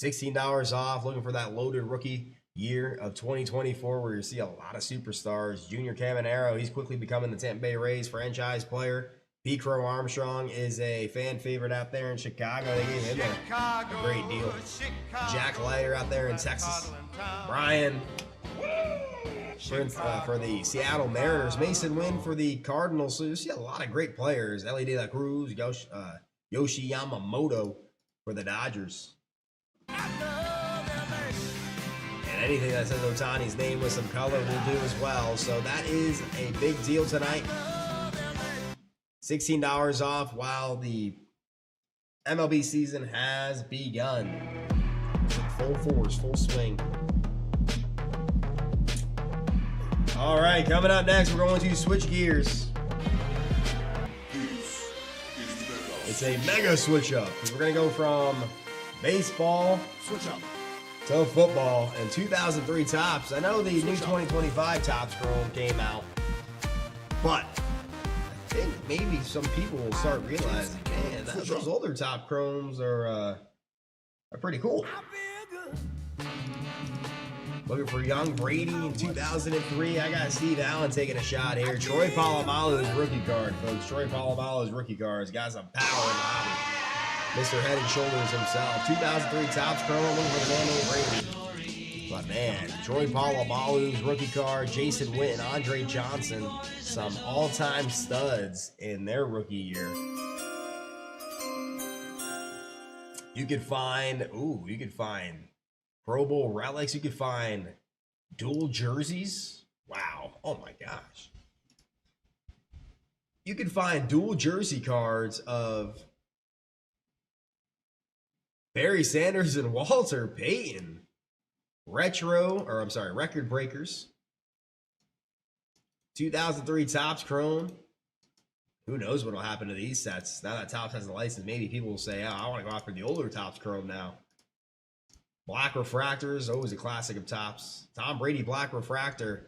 $16 off. Looking for that loaded rookie year of 2024 where you see a lot of superstars. Junior Caminero, he's quickly becoming the Tampa Bay Rays franchise player. P. Crow Armstrong is a fan favorite out there in Chicago. They gave him a great deal. Jack Leiter out there in Texas. Brian for the Seattle Mariners. Mason Wynn for the Cardinals. So you see a lot of great players. Ellie De La Cruz, Yoshi Yamamoto for the Dodgers. And anything that says Ohtani's name with some color will do as well. So that is a big deal tonight. $16 off while the MLB season has begun. Full force, full swing. All right, coming up next, we're going to switch gears. It's a mega switch up. We're going to go from baseball Switch up. to football and 2003 Topps. I know the new 2025 Topps Chrome came out, but I think maybe some people will start realizing, man, those older Topps Chromes are pretty cool. Looking for young Brady in 2003. I got Steve Allen taking a shot here. Troy Polamalu's rookie card, folks. Troy Polamalu's rookie cards. Got some power in the hobby. Mr. Head and Shoulders himself. 2003 Topps Chrome. Looking for the man named Brady. But man, Troy Polamalu's rookie card. Jason Witten, Andre Johnson. Some all-time studs in their rookie year. You could find Pro Bowl relics. You could find dual jerseys. Wow. Oh my gosh. You could find dual jersey cards of Barry Sanders and Walter Payton. Record breakers. 2003 Topps Chrome. Who knows what will happen to these sets? Now that Topps has the license, maybe people will say, oh, I want to go after the older Topps Chrome now. Black Refractors, always a classic of Topps. Tom Brady Black Refractor,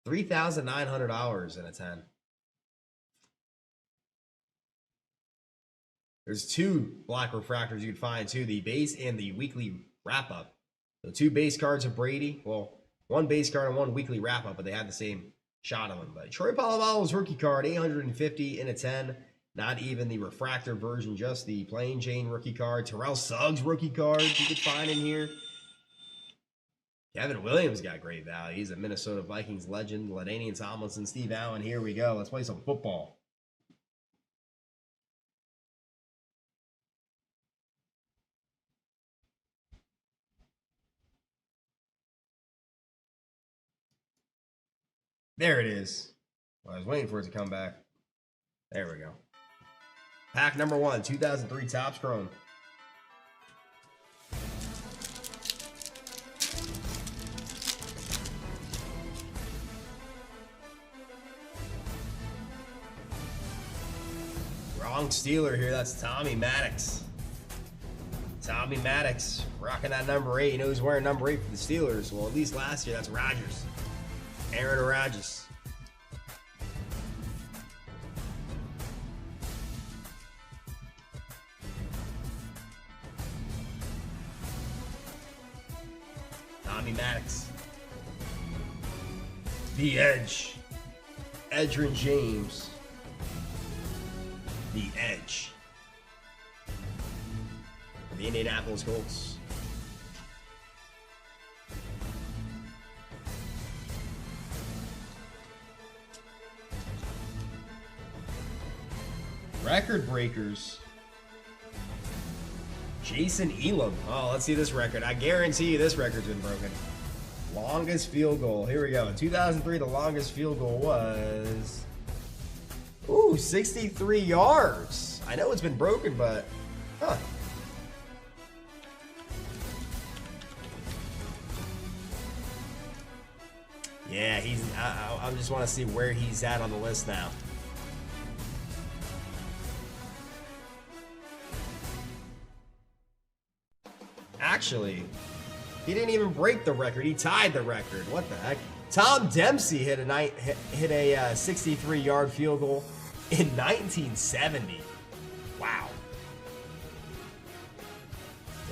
$3,900 in a 10. There's two Black Refractors you can find too, the base and the weekly wrap-up. So two base cards of Brady. Well, one base card and one weekly wrap-up, but they had the same shot of them. But Troy Polamalu's rookie card, $850 in a 10. Not even the refractor version, just the plain Jane rookie card. Terrell Suggs rookie card you could find in here. Kevin Williams got great value. He's a Minnesota Vikings legend. LaDainian Tomlinson, Steve Allen. Here we go. Let's play some football. There it is. Well, I was waiting for it to come back. There we go. Pack number 1, 2003 Topps Chrome. Young Steeler here. That's Tommy Maddox. Tommy Maddox rocking that number 8. You know who's wearing number 8 for the Steelers? Well, at least last year, that's Rodgers. Aaron Rodgers. Tommy Maddox. The Edge. Edgerrin James. The Edge. The Indianapolis Colts. Record breakers. Jason Elam. Oh, let's see this record. I guarantee you this record's been broken. Longest field goal. Here we go. In 2003, the longest field goal was... Ooh, 63 yards. I know it's been broken, but... Huh. Yeah, he's... I just want to see where he's at on the list now. Actually, he didn't even break the record. He tied the record. What the heck? Tom Dempsey hit a 63-yard field goal in 1970. Wow.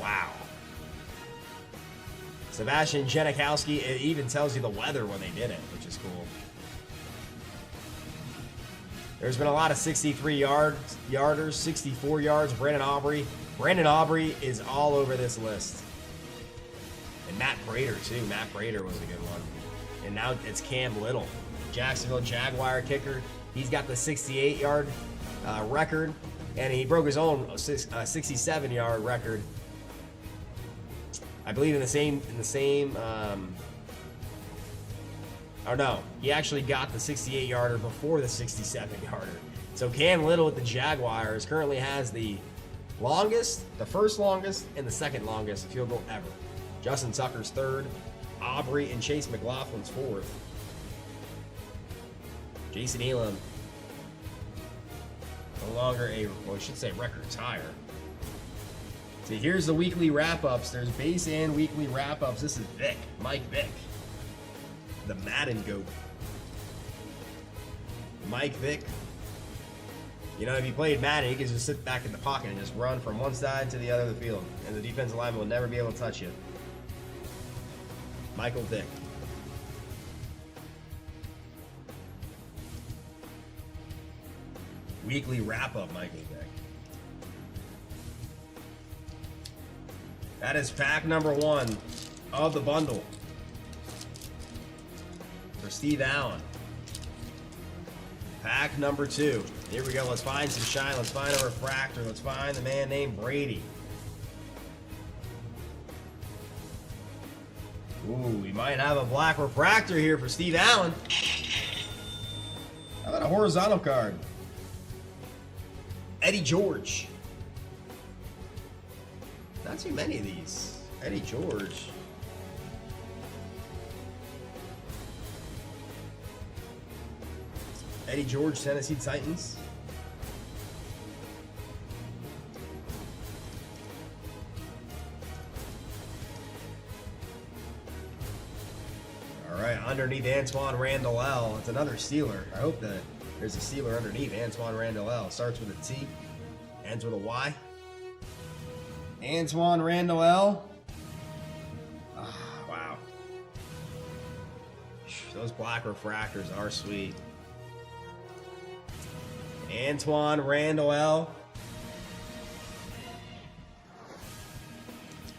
Wow. Sebastian Janikowski, it even tells you the weather when they did it, which is cool. There's been a lot of 63-yarders, 64 yards. Brandon Aubrey. Brandon Aubrey is all over this list. And Matt Prater, too. Matt Prater was a good one. And now it's Cam Little. Jacksonville Jaguar kicker. He's got the 68-yard record. And he broke his own 67-yard record. I believe in the same or no, he actually got the 68-yarder before the 67-yarder. So Cam Little with the Jaguars currently has the longest, the first longest, and the second longest field goal ever. Justin Tucker's third, Aubrey and Chase McLaughlin's fourth. Jason Elam, no longer a, well, I should say record tire. See, here's the weekly wrap-ups. There's base and weekly wrap-ups. This is Vic, Mike Vick. The Madden GOAT. Mike Vick. You know, if you played Madden, you could just sit back in the pocket and just run from one side to the other of the field. And the defensive lineman will never be able to touch you. Michael Vick. Weekly wrap-up, Michael Vick. That is pack number 1 of the bundle. For Steve Allen. Pack number 2. Here we go. Let's find some shine. Let's find a refractor. Let's find the man named Brady. Ooh, we might have a black refractor here for Steve Allen. How about a horizontal card? Eddie George. Not too many of these. Eddie George. Eddie George, Tennessee Titans. All right, underneath Antoine Randall L. It's another Steeler. I hope that there's a Steeler underneath Antoine Randall L. Starts with a T, ends with a Y. Antoine Randall L. Wow. Those black refractors are sweet. Antoine Randall L.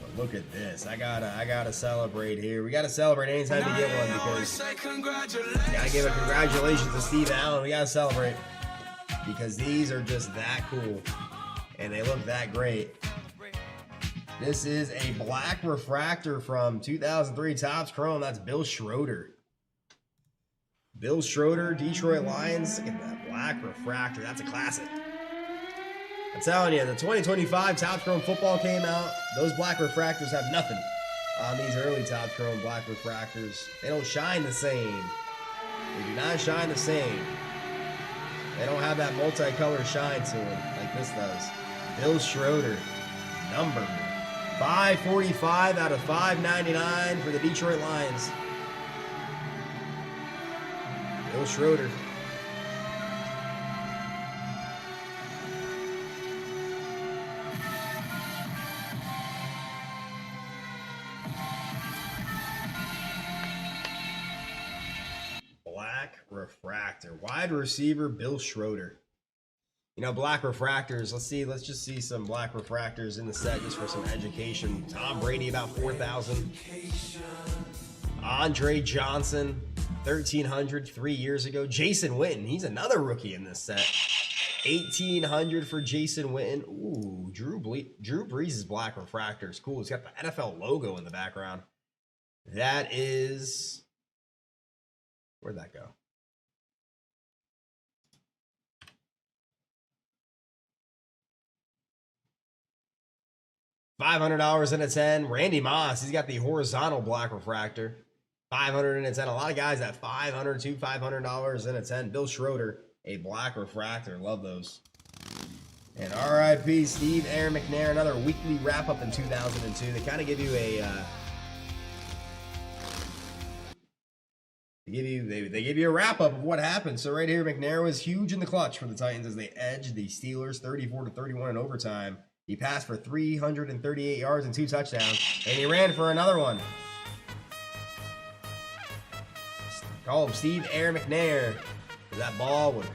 But look at this. I gotta celebrate here. We gotta celebrate anytime we get one because gotta give a congratulations to Steve Allen. We gotta celebrate because these are just that cool and they look that great. This is a black refractor from 2003 Topps Chrome. That's Bill Schroeder. Bill Schroeder, Detroit Lions. Look at that black refractor. That's a classic. I'm telling you, the 2025 Topps Chrome football came out. Those black refractors have nothing on these early Topps Chrome black refractors. They don't shine the same. They do not shine the same. They don't have that multicolor shine to them like what this does. Bill Schroeder, numbered 545 out of 599 for the Detroit Lions. Bill Schroeder. Black refractor. Wide receiver, Bill Schroeder. You know, black refractors. Let's just see some black refractors in the set just for some education. Tom Brady, about 4,000. Andre Johnson, 1,300 3 years ago. Jason Witten, he's another rookie in this set. 1,800 for Jason Witten. Ooh, Drew Brees' black refractors. Cool. It's got the NFL logo in the background. That is... Where'd that go? $500 in a 10. Randy Moss, he's got the horizontal black refractor. 500 in a 10. A lot of guys at $500, $500 in a 10. Bill Schroeder, a black refractor. Love those. And RIP Steve Aaron McNair, another weekly wrap up in 2002. They kind of give you a they give you a wrap up of what happened. So right here, McNair was huge in the clutch for the Titans as they edged the Steelers 34-31 in overtime. He passed for 338 yards and 2 touchdowns, and he ran for another one. Call him Steve Aaron McNair. That ball would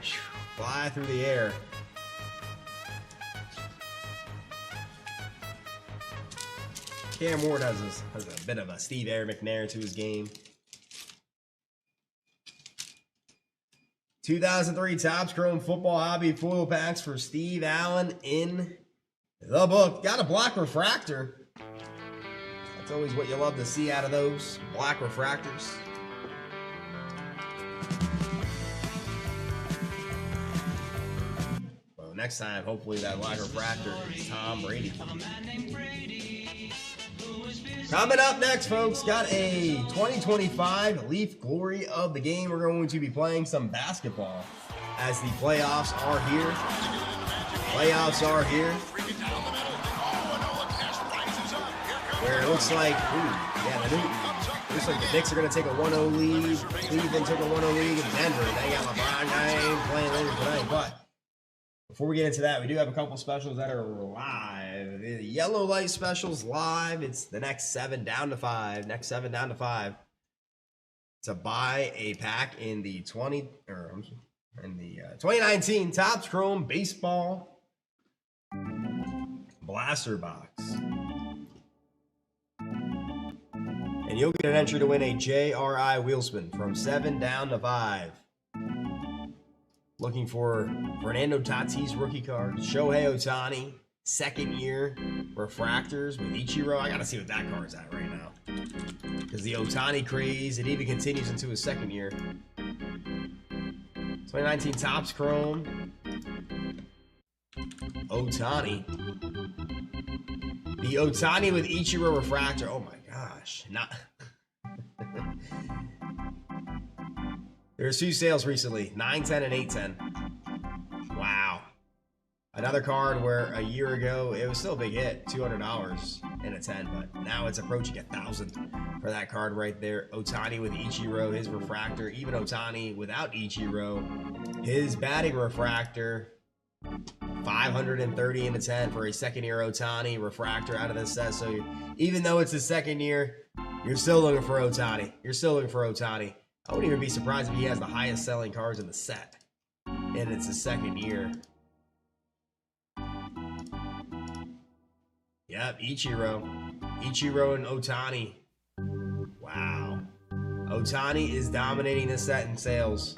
fly through the air. Cam Ward has a bit of a Steve Aaron McNair to his game. 2003 Topps Chrome Football Hobby foil packs for Steve Allen in the book. Got a black refractor. That's always what you love to see out of those black refractors. Well, next time, hopefully that black refractor is Tom Brady. Coming up next, folks, got a 2025 Leaf Glory of the Game. We're going to be playing some basketball as the playoffs are here. Playoffs are here. Where it looks like, looks like the Knicks are going to take a 1-0 lead. Cleveland took a 1-0 lead in Denver. They got LeBron James playing later tonight. But before we get into that, we do have a couple specials that are live. The yellow light specials live. It's the next 7 down to 5. Next 7 down to 5. To buy a pack in the 2019 Topps Chrome Baseball Blaster Box. And you'll get an entry to win a JRI Wheelspin from 7 down to 5. Looking for Fernando Tatis rookie card. Shohei Ohtani, second year refractors with Ichiro. I gotta see what that card's at right now. Because the Ohtani craze, it even continues into his second year. 2019 Topps Chrome. Ohtani. The Ohtani with Ichiro refractor. Oh my gosh. Not. There's 2 sales recently, 910 and 810. Wow. Another card where a year ago it was still a big hit, $200 in a 10, but now it's approaching 1,000 for that card right there. Ohtani with Ichiro, his refractor. Even Ohtani without Ichiro, his batting refractor, 530 in a 10 for a second year Ohtani refractor out of this set. So even though it's his second year, you're still looking for Ohtani. You're still looking for Ohtani. I wouldn't even be surprised if he has the highest selling cards in the set. And it's his second year. Yep, Ichiro. Ichiro and Ohtani. Wow. Ohtani is dominating this set in sales.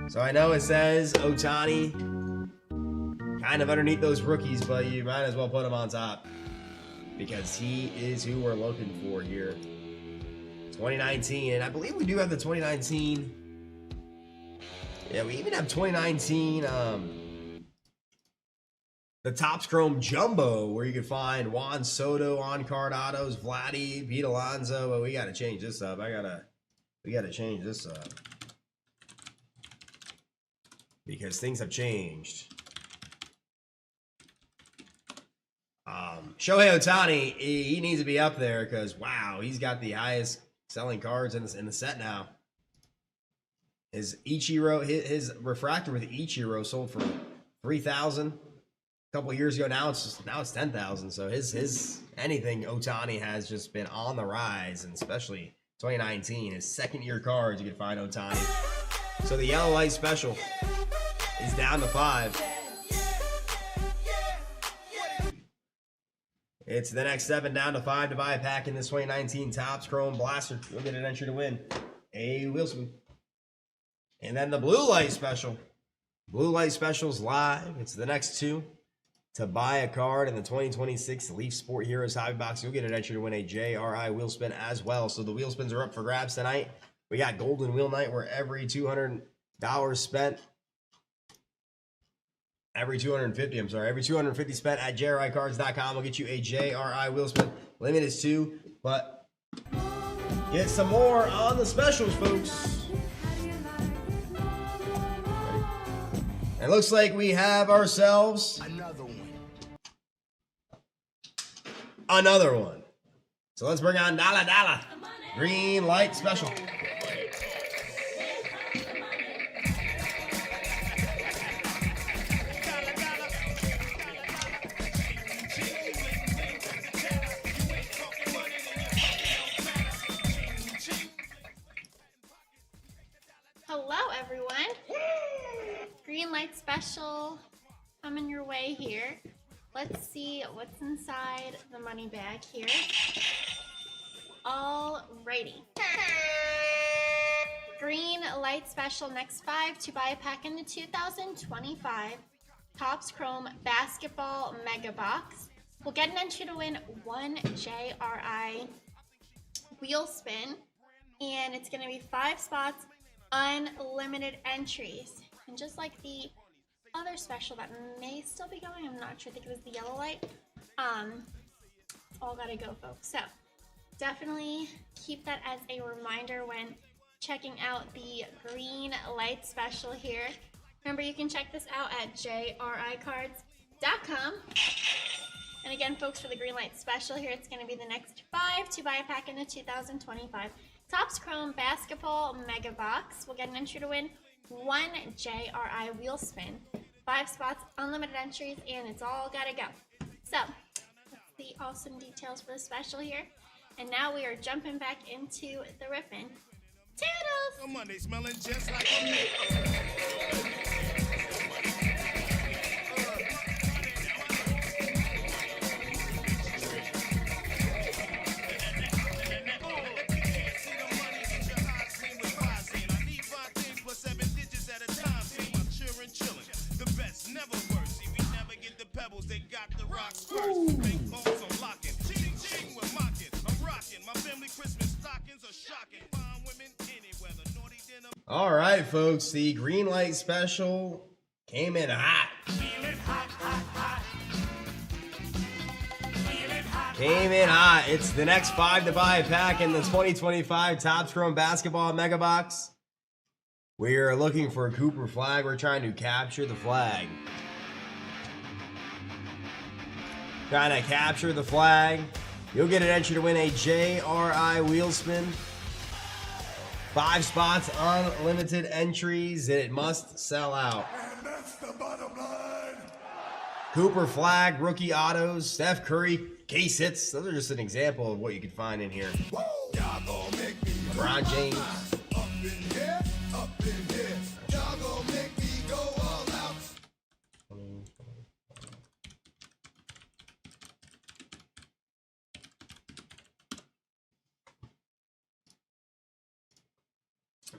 So I know it says Ohtani kind of underneath those rookies, but you might as well put him on top. Because he is who we're looking for here. 2019, and I believe we do have the 2019. Yeah, we even have 2019, the Topps Chrome Jumbo, where you can find Juan Soto on card autos, Vladdy, Pete Alonso. But we gotta change this up. We gotta change this up. because things have changed. Shohei Ohtani, he needs to be up there because, wow, he's got the highest selling cards in the set now. His Ichiro, his refractor with Ichiro sold for $3,000 a couple years ago. Now it's $10,000. So his anything Ohtani has just been on the rise, and especially 2019, his second year cards you can find Ohtani. So the yellow light special is down to 5. It's the next 7 down to 5 to buy a pack in this 2019 Topps Chrome Blaster. You'll get an entry to win a Wilson. And then the blue light special. Blue light special's live. It's the next 2 to buy a card in the 2026 Leaf Sport Heroes Hobby Box. You'll get an entry to win a JRI wheel spin as well. So the wheel spins are up for grabs tonight. We got Golden Wheel Night where every $200 spent, every 250 spent at JRICards.com will get you a JRI wheel spin. Limit is 2, but get some more on the specials, folks. It looks like we have ourselves another one. So let's bring on Dala Green Light Special. Hello, everyone. Green light special coming your way here. Let's see what's inside the money bag here. Alrighty. Green light special, next 5 to buy a pack in the 2025 Topps Chrome Basketball Mega Box. We'll get an entry to win 1 JRI wheel spin, and it's going to be 5 spots, unlimited entries. And just like the other special that may still be going, I'm not sure, I think it was the yellow light. It's all gotta go, folks. So definitely keep that as a reminder when checking out the green light special here. Remember, you can check this out at JRICards.com. And again, folks, for the green light special here, it's going to be the next 5 to buy a pack in the 2025 Topps Chrome Basketball Mega Box. We'll get an entry to win 1 JRI wheel spin, 5 spots, unlimited entries, and it's all gotta go. So that's the awesome details for the special here. And now we are jumping back into the ripping. Toodles! Monday smelling just like a they got the rocks first. Big balls I'm locking. Ching ching we're mocking. I'm rocking. My family Christmas stockings are shocking. Fine women any weather. Naughty dinner. All right, folks. The green light special came in hot. Came in hot. It's the next 5 to buy a pack in the 2025 Topps Chrome Basketball Mega Box. We are looking for a Cooper Flagg. We're trying to capture the flag. Trying to capture the flag. You'll get an entry to win a JRI wheel spin. 5 spots, unlimited entries, and it must sell out. And that's the bottom line. Cooper Flagg, rookie autos, Steph Curry, case hits. Those are just an example of what you can find in here. LeBron James. Up in here, up in here. Y'all gonna make me go all out.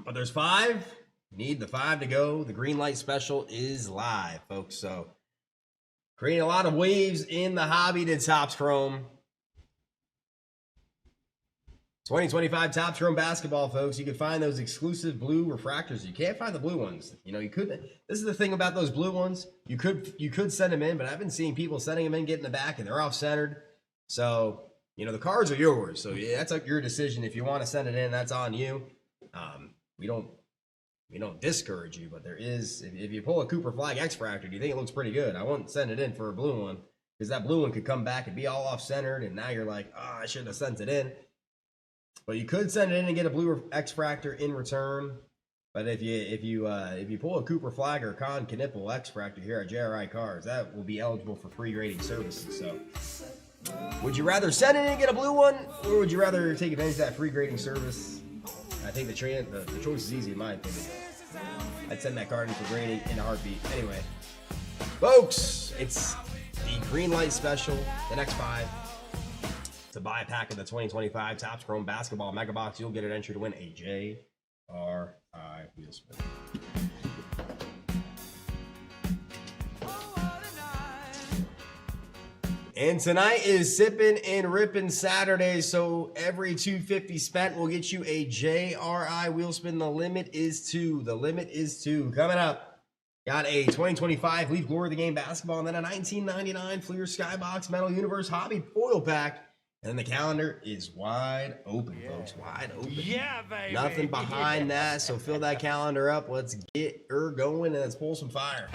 But there's 5. Need the 5 to go. The green light special is live, folks. So creating a lot of waves in the hobby to Topps Chrome. 2025 Topps Chrome basketball, folks. You can find those exclusive blue refractors. You can't find the blue ones. You know, you could. This is the thing about those blue ones. You could send them in, but I've been seeing people sending them in, getting the back, and they're off centered. So you know the cards are yours. So yeah, that's like your decision. If you want to send it in, that's on you. We don't we don't discourage you, but there is, if you pull a Cooper Flagg X-Fractor, do you think it looks pretty good? I wouldn't send it in for a blue one, because that blue one could come back and be all off-centered, and now you're like, oh, I shouldn't have sent it in. But you could send it in and get a blue X-Fractor in return. But if you pull a Cooper Flagg or Con Knipple X-Fractor here at JRI Cards, that will be eligible for free grading services. So, would you rather send it in and get a blue one, or would you rather take advantage of that free grading service? I think the choice is easy in my opinion. I'd send that card in for grading in a heartbeat. Anyway, folks, it's the green light special, the next 5. To buy a pack of the 2025 Topps Chrome Basketball Mega Box, you'll get an entry to win a JRI wheel spin. And tonight is Sippin' and Rippin' Saturday, so every $250 spent will get you a JRI wheel spin. The limit is 2. The limit is 2. Coming up, got a 2025 Leaf Glory of the Game basketball, and then a 1999 Fleer Skybox Metal Universe Hobby foil pack. And the calendar is wide open, folks. Wide open. Yeah, baby. Nothing behind that, so fill that calendar up. Let's get her going, and let's pull some fire.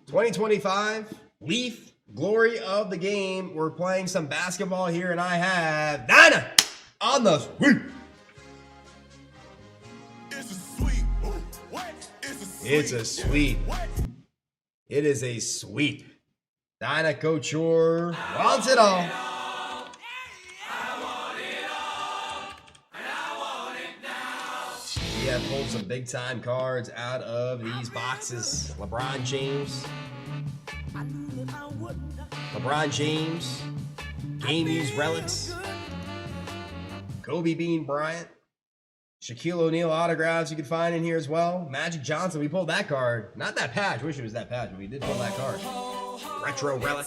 '25 Leaf Glory of the Game. We're playing some basketball here, and I have Dinah on the sweep. It's a sweep. What? It's a sweep. It is a sweep. Dinah Couture wants it all. We have pulled some big time cards out of these boxes. LeBron James. Game used relics. Kobe Bean Bryant. Shaquille O'Neal autographs you can find in here as well. Magic Johnson, we pulled that card. Not that patch, wish it was that patch, but we did pull that card. Retro relic.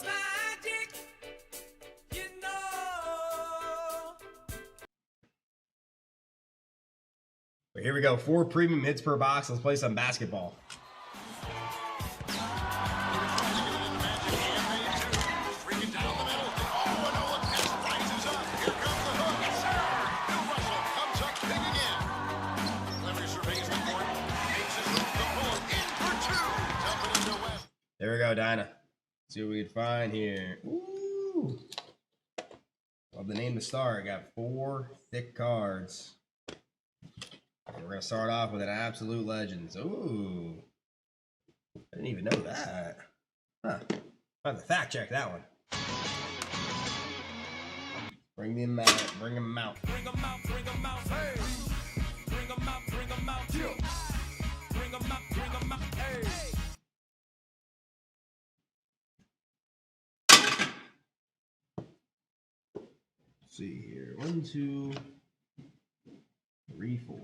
But here we go, 4 premium hits per box. Let's play some basketball. There we go, Dinah. See what we can find here. Ooh. Love the name of the star. I got 4 thick cards. We're going to start off with an absolute legends. Ooh. I didn't even know that. Huh. I have to fact check that one. Bring them out. Bring them out. Bring them out, bring them out, hey. Bring them out, bring them out, yeah. Bring them out, bring them out, hey. Let's see here. 1, 2, 3, 4.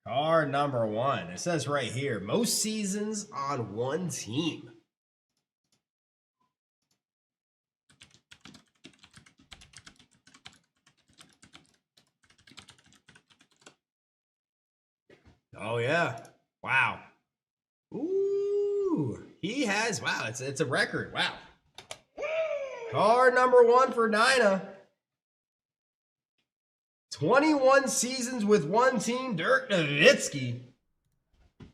Card number 1. It says right here, most seasons on one team. Oh yeah. Wow. Ooh. He has, wow, it's a record. Wow. Card number 1 for Dinah. 21 seasons with one team, Dirk Nowitzki.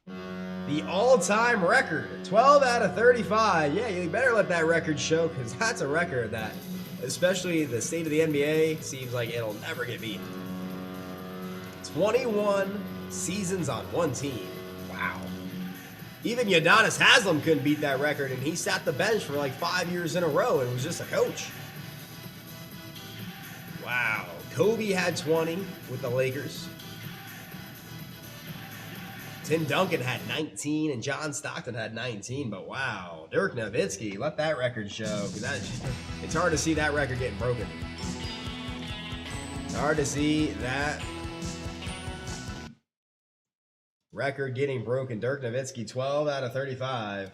The all-time record, 12 out of 35. Yeah, you better let that record show, because that's a record that, especially the state of the NBA, seems like it'll never get beat. 21 seasons on one team. Wow. Even Udonis Haslem couldn't beat that record, and he sat the bench for like 5 years in a row and was just a coach. Wow. Kobe had 20 with the Lakers. Tim Duncan had 19 and John Stockton had 19, but wow. Dirk Nowitzki, let that record show, because it's hard to see that record getting broken. It's hard to see that Record getting broken. Dirk Nowitzki, 12 out of 35.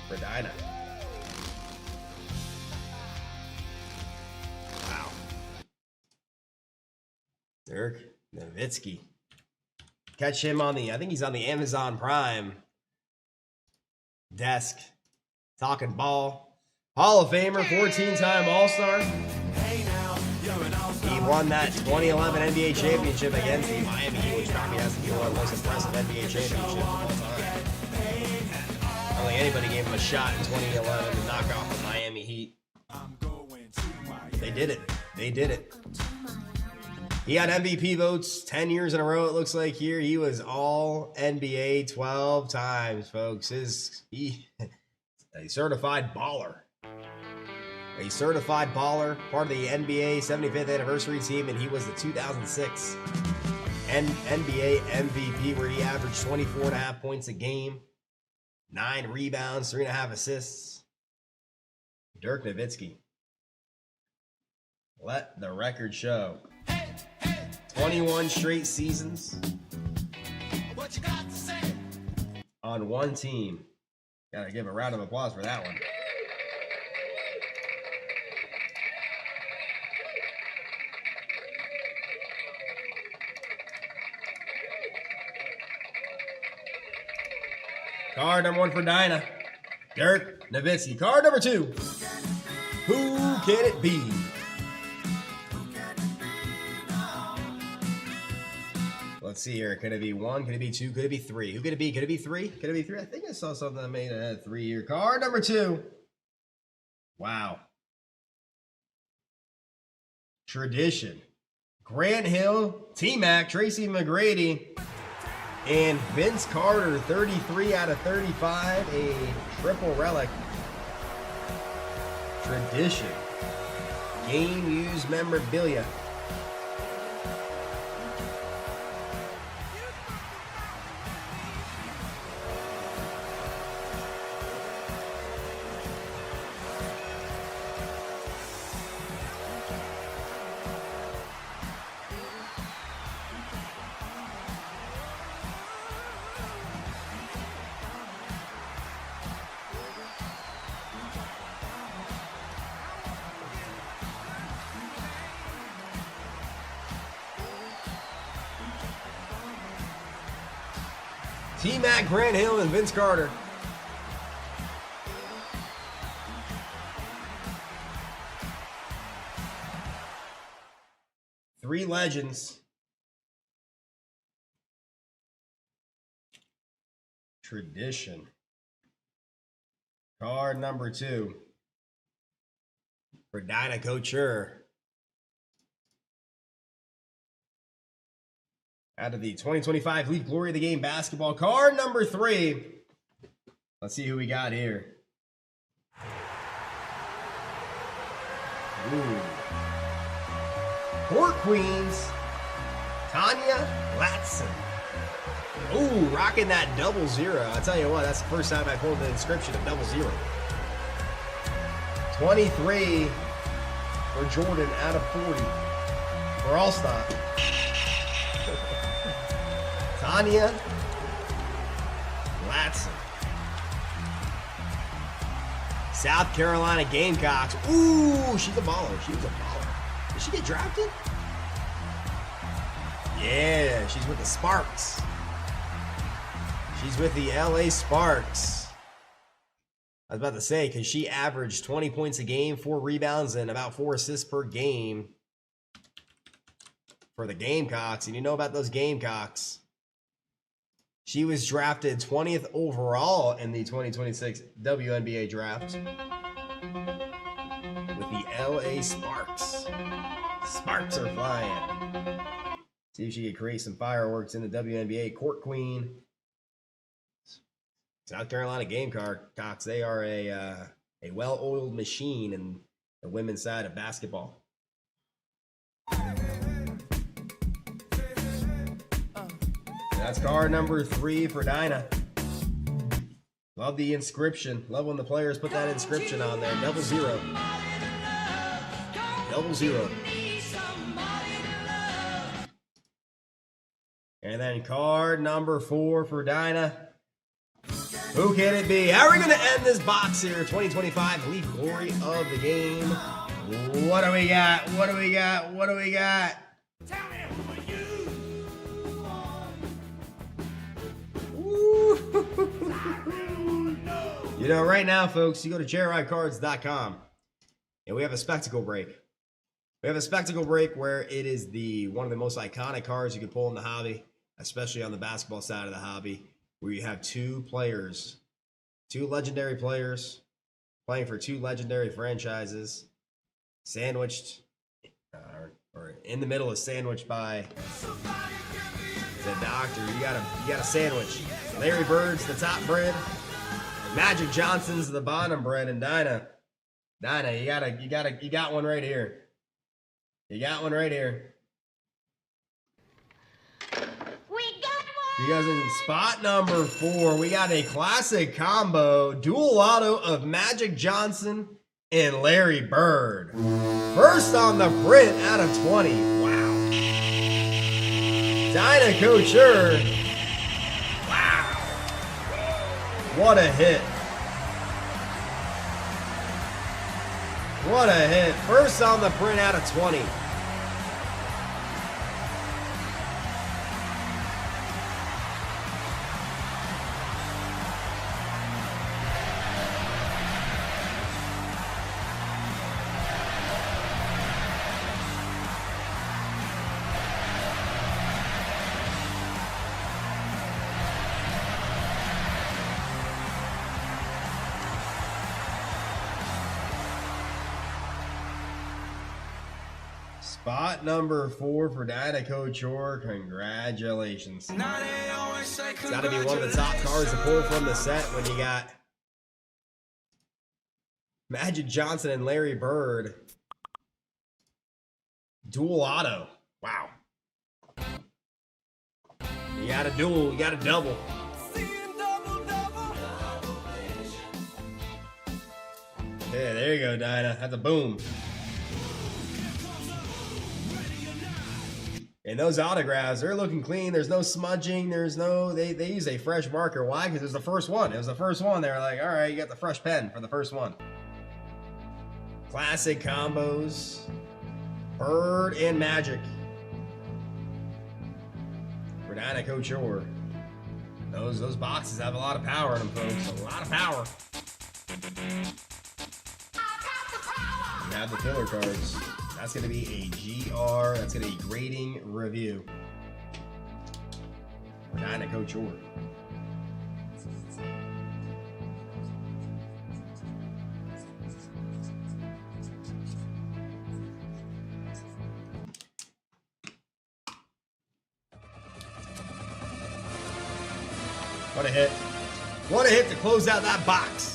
For Dinah. Wow. Dirk Nowitzki. Catch him on the, I think he's on the Amazon Prime desk. Talking ball. Hall of Famer, 14-time All-Star. He won that 2011 NBA championship against the Miami Heat, which probably has to be one of the most impressive NBA championships of all time. I don't think anybody gave him a shot in 2011 to knock off the Miami Heat. They did it. They did it. He had MVP votes 10 years in a row, it looks like here. He was all NBA 12 times, folks. He's a certified baller. A certified baller, part of the NBA 75th anniversary team, and he was the 2006 NBA MVP, where he averaged 24.5 points a game, 9 rebounds, 3.5 assists. Dirk Nowitzki. Let the record show. 21 straight seasons on one team. Gotta give a round of applause for that one. Card number 1 for Dinah. Dirk Nowitzki. Card number 2. Who can it be? Let's see here. Could it be 1? Could it be 2? Could it be 3? Who could it be? Could it be 3? Could it be 3? I think I saw something that made it had 3 here. Card number 2. Wow. Tradition. Grant Hill, T-Mac, Tracy McGrady, and Vince Carter, 33 out of 35, a triple relic. Tradition. Game used memorabilia. T-Mac, Grant Hill, and Vince Carter. Three legends. Tradition. Card number 2 for Dinah Couture. Out of the 2025 League Glory of the Game basketball. Card number 3. Let's see who we got here. Ooh. Court Queens, Tanya Latson. Ooh, rocking that 00. I'll tell you what, that's the first time I pulled the inscription of 00. 23 for Jordan out of 40 for All-Star. Tanya Latson. South Carolina Gamecocks. Ooh, she's a baller. She was a baller. Did she get drafted? Yeah, she's with the Sparks. She's with the LA Sparks. I was about to say, because she averaged 20 points a game, 4 rebounds, and about 4 assists per game for the Gamecocks. And you know about those Gamecocks. She was drafted 20th overall in the 2026 WNBA draft with the LA Sparks. Sparks are flying. See if she could create some fireworks in the WNBA. Court Queen. South Carolina Gamecocks. They are a well-oiled machine in the women's side of basketball. That's card number 3 for Dinah. Love the inscription. Love when the players put that inscription on there. 00. 00. And then card number 4 for Dinah. Who can it be? How are we going to end this box here? 2025 Leaf Glory of the game. What do we got? What do we got? What do we got? You know, right now, folks, you go to JRICards.com and we have a spectacle break. We have a spectacle break where it is one of the most iconic cards you can pull in the hobby, especially on the basketball side of the hobby, where you have 2 players, 2 legendary players playing for 2 legendary franchises, sandwiched, or in the middle is sandwiched by the doctor. You got a sandwich. Larry Bird's the top bread. Magic Johnson's the bottom bread, and Dinah, you got one right here. You got one right here. We got one! You guys in spot number 4, we got a classic combo, dual auto of Magic Johnson and Larry Bird. First on the print out of 20. Wow. Dinah Couture. Wow. What a hit. What a hit. First on the print out of 20. Spot number 4 for Dinah Couture. Congratulations. It's got to be one of the top cards to pull from the set when you got Magic Johnson and Larry Bird. Dual auto. Wow. You got a dual, you got a double. Yeah, there you go, Dinah. That's a boom. And those autographs, they're looking clean. There's no smudging. There's no, they use a fresh marker. Why? Because it was the first one. It was the first one. They were like, all right, you got the fresh pen for the first one. Classic combos. Bird and Magic. For Dinah Couture. Those boxes have a lot of power in them, folks. A lot of power. You have the filler cards. That's going to be a GR. That's going to be grading review. For Dinah Couture. What a hit. What a hit to close out that box.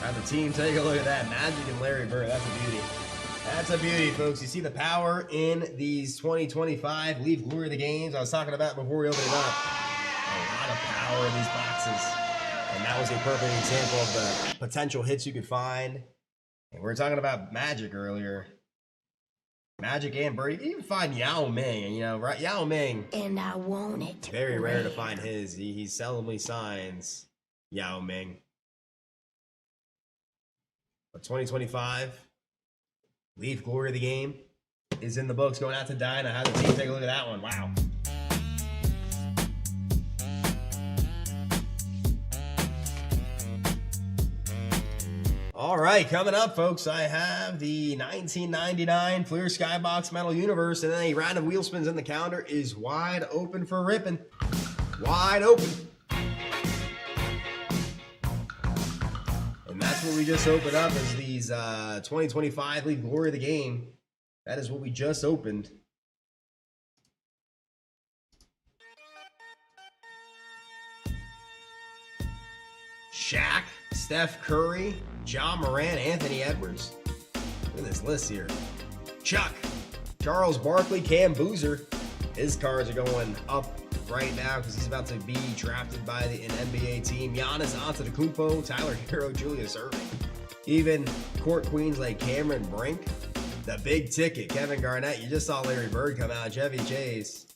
Have the team take a look at that. Magic and Larry Bird. That's a beauty. That's a beauty, folks. You see the power in these 2025 Leaf Glory of the games I was talking about before we opened it up. A lot of power in these boxes. And that was a perfect example of the potential hits you could find. And we were talking about Magic earlier. Magic and Bird. You can even find Yao Ming. And, you know, right? Yao Ming. And I want it. Very rare to find his. He seldomly signs Yao Ming. But 2025 Leaf Glory of the game is in the books. Going out to Dinah. How the team take a look at that one? Wow. All right, coming up, folks, I have the 1999 Fleer Skybox Metal Universe, and then a round of wheel spins in the calendar is wide open for ripping. Wide open. That's what we just opened up is these 2025 Leaf Glory of the game. That is what we just opened. Shaq, Steph Curry, John Moran, Anthony Edwards. Look at this list here. Chuck, Charles Barkley, Cam Boozer. His cards are going up right now because he's about to be drafted by an NBA team. Giannis Antetokounmpo, Tyler Hero, Julius Erving. Even court queens like Cameron Brink, the big ticket, Kevin Garnett. You just saw Larry Bird come out, Chevy Chase.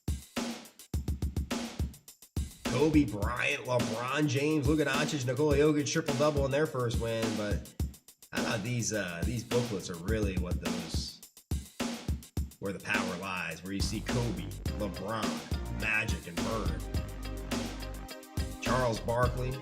Kobe Bryant, LeBron James, Luka Doncic, Nikola Jokic, triple-double in their first win. But how about these booklets are really what where the power lies, where you see Kobe, LeBron, Magic, and Bird. Charles Barkley,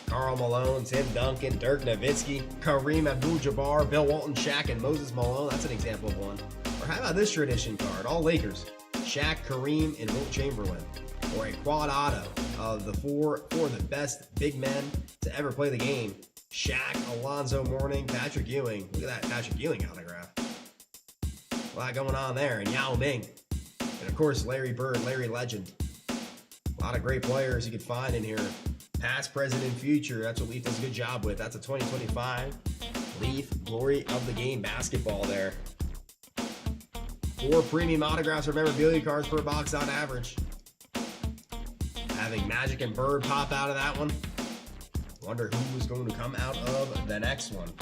Karl Malone, Tim Duncan, Dirk Nowitzki, Kareem Abdul-Jabbar, Bill Walton, Shaq, and Moses Malone. That's an example of one. Or how about this tradition card? All Lakers. Shaq, Kareem, and Wilt Chamberlain. Or a quad auto of the four of the best big men to ever play the game. Shaq, Alonzo Mourning, Patrick Ewing. Look at that Patrick Ewing autograph. A lot going on there. And Yao Ming. And of course, Larry Bird, Larry Legend. A lot of great players you could find in here. Past, present, and future. That's what Leaf does a good job with. That's a 2025 Leaf Glory of the Game basketball there. 4 premium autographs or memorabilia cards per box on average. Having Magic and Bird pop out of that one. Wonder who is going to come out of the next one.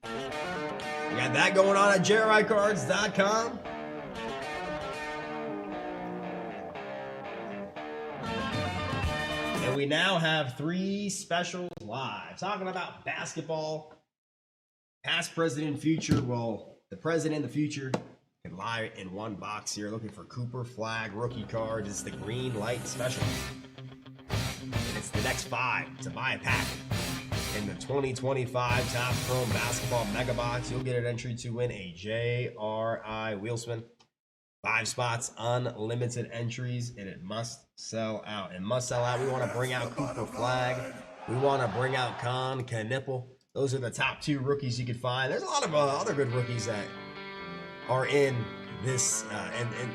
We got that going on at JRICards.com. And we now have 3 specials live. Talking about basketball, past, present, and future. Well, the present and the future can lie in one box here. Looking for Cooper Flagg rookie cards. It's the green light special. And it's the next 5 to buy a pack. In the 2025 Top Chrome Basketball Mega Box, you'll get an entry to win a JRI Wheelspin. 5 spots, unlimited entries, and it must sell out. It must sell out. We want to bring out Cooper Flagg. We want to bring out Con Knipple. Those are the top 2 rookies you could find. There's a lot of other good rookies that are in this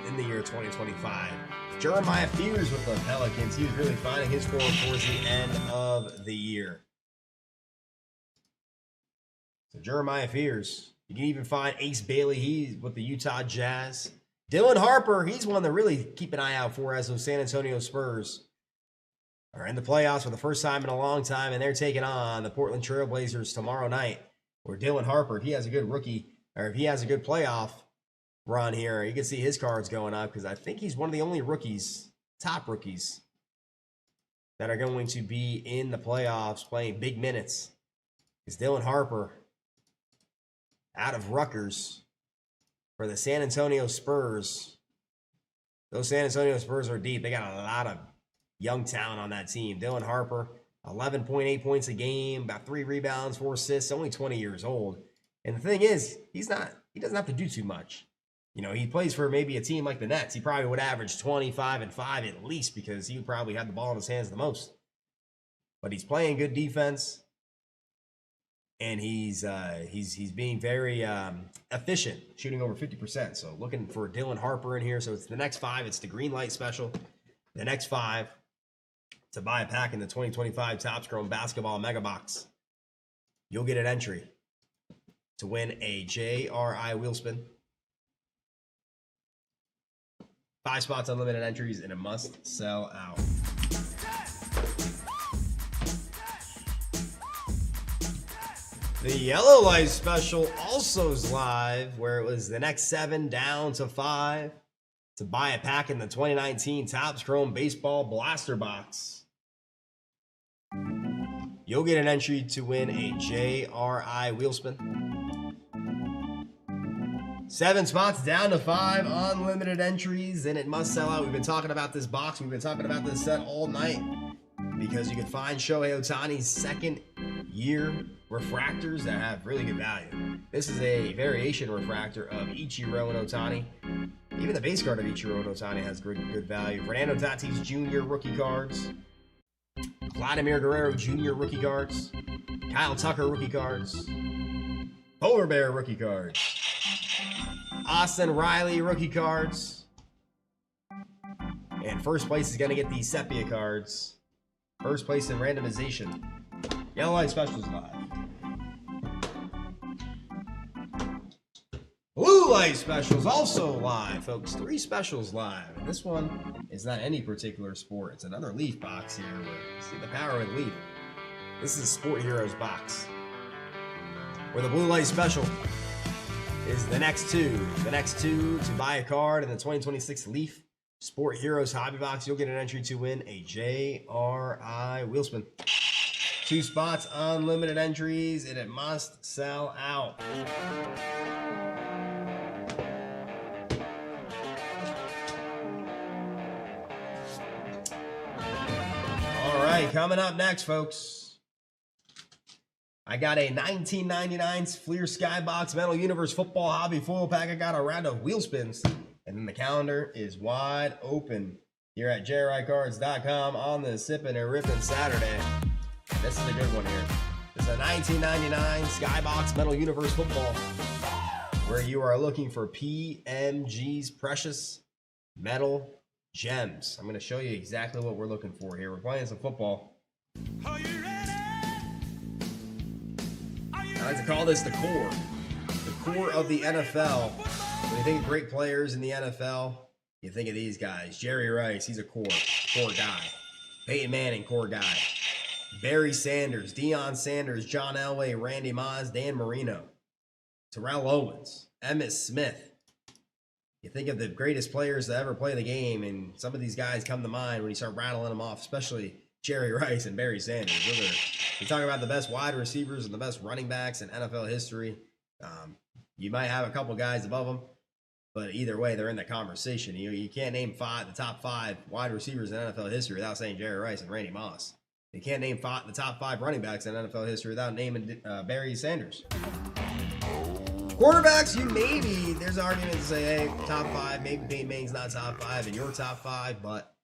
in the year 2025. Jeremiah Fears with the Pelicans. He was really finding his form towards the end of the year. So Jeremiah Fears. You can even find Ace Bailey. He's with the Utah Jazz. Dylan Harper, he's one to really keep an eye out for as those San Antonio Spurs are in the playoffs for the first time in a long time, and they're taking on the Portland Trail Blazers tomorrow night. Where Dylan Harper, if he has a good rookie, or if he has a good playoff run here, you can see his cards going up because I think he's one of the only rookies, top rookies, that are going to be in the playoffs playing big minutes. Because Dylan Harper, out of Rutgers, for the San Antonio Spurs. Those San Antonio Spurs are deep. They got a lot of young talent on that team. Dylan Harper, 11.8 points a game, about 3 rebounds, 4 assists, only 20 years old. And the thing is, he doesn't have to do too much. You know, he plays for maybe a team like the Nets. He probably would average 25 and 5 at least because he would probably have the ball in his hands the most. But he's playing good defense. And he's being very efficient, shooting over 50%. So looking for Dylan Harper in here. So it's the next 5. It's the green light special. The next 5 to buy a pack in the 2025 Topps Chrome Basketball Mega Box. You'll get an entry to win a JRI Wheelspin. 5 spots, unlimited entries, and it must sell out. The Yellow Light Special also is live, where it was the next 7 down to 5 to buy a pack in the 2019 Topps Chrome Baseball Blaster Box. You'll get an entry to win a JRI Wheelspin. 7 spots down to 5, unlimited entries, and it must sell out. We've been talking about this box. We've been talking about this set all night because you can find Shohei Ohtani's second-year refractors that have really good value. This is a variation refractor of Ichiro and Ohtani. Even the base card of Ichiro and Ohtani has good value. Fernando Tatis Jr. rookie cards. Vladimir Guerrero Jr. rookie cards. Kyle Tucker rookie cards. Polar Bear rookie cards. Austin Riley rookie cards. And first place is going to get these sepia cards. First place in randomization. Yellow Light Specials live. Blue Blue Light specials also live, folks. 3 specials live. And this one is not any particular sport. It's another Leaf box here. See the power of Leaf. This is a Sport Heroes box, where the Blue Light special is the next 2. The next 2 to buy a card in the 2026 Leaf Sport Heroes hobby box. You'll get an entry to win a JRI wheel spin. 2 spots, unlimited entries, and it must sell out. All right, coming up next, folks, I got a 1999 Fleer Skybox Metal Universe Football Hobby Foil Pack. I got a round of wheel spins, and then the calendar is wide open here at JRICards.com on the Sippin' and Rippin' Saturday. This is a good one here. This is a 1999 Skybox Metal Universe Football, where you are looking for PMG's precious metal gems. I'm going to show you exactly what we're looking for here. We're playing some football. Are you ready? I like to call this the core. The core of the NFL. When you think of great players in the NFL, you think of these guys. Jerry Rice, he's a core guy. Peyton Manning, core guy. Barry Sanders, Deion Sanders, John Elway, Randy Moss, Dan Marino, Terrell Owens, Emmitt Smith. You think of the greatest players to ever play the game, and some of these guys come to mind when you start rattling them off, especially Jerry Rice and Barry Sanders. You talk about the best wide receivers and the best running backs in NFL history. You might have a couple guys above them, but either way, they're in the conversation. You can't name the top 5 wide receivers in NFL history without saying Jerry Rice and Randy Moss. You can't name the top 5 running backs in NFL history without naming Barry Sanders. Quarterbacks, there's an argument to say, hey, top 5, maybe Peyton Manning's not top 5 and you're top 5, but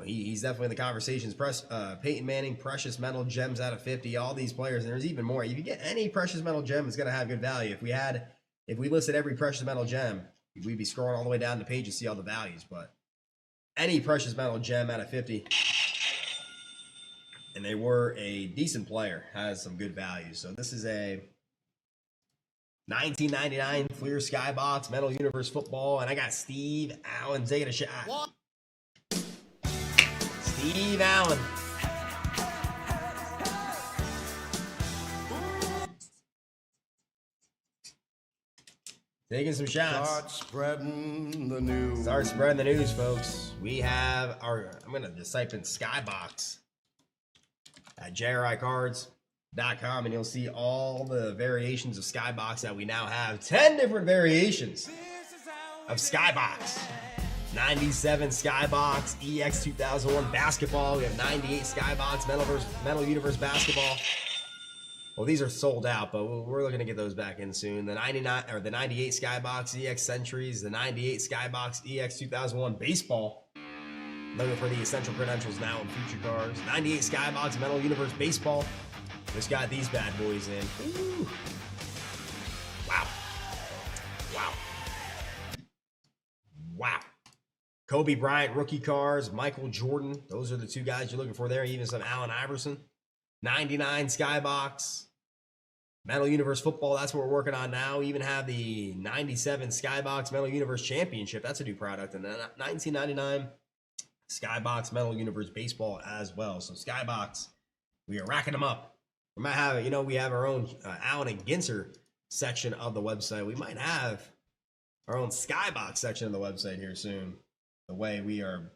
he's definitely in the conversations. Peyton Manning, precious metal gems out of 50, all these players, and there's even more. If you get any precious metal gem, it's going to have good value. If we listed every precious metal gem, we'd be scrolling all the way down the page to see all the values, but any precious metal gem out of 50, and they were a decent player, has some good value. So this is a 1999 Fleer Skybox Metal Universe Football, and I got Steve Allen taking a shot. Steve Allen. Taking some shots. Start spreading the news. Start spreading the news, folks. We have I'm going to just type in Skybox at JRICards.com, and you'll see all the variations of Skybox that we now have. 10 different variations of Skybox. 97 Skybox EX 2001 basketball. We have 98 Skybox Metal Universe basketball. Well, these are sold out, but we're looking to get those back in soon. The 98 Skybox EX Centuries, the 98 Skybox EX 2001 baseball. Looking for the essential credentials now in future cards. 98 Skybox Metal Universe baseball. Just got these bad boys in. Ooh. Wow. Wow. Wow. Kobe Bryant rookie cards, Michael Jordan. Those are the 2 guys you're looking for there. Even some Allen Iverson. 99 Skybox Metal Universe football. That's what we're working on now. Even have the 97 Skybox Metal Universe Championship. That's a new product. And then 1999 Skybox Metal Universe baseball as well. So Skybox, we are racking them up. We might have, we have our own Allen and Ginser section of the website. We might have our own Skybox section of the website here soon. The way we are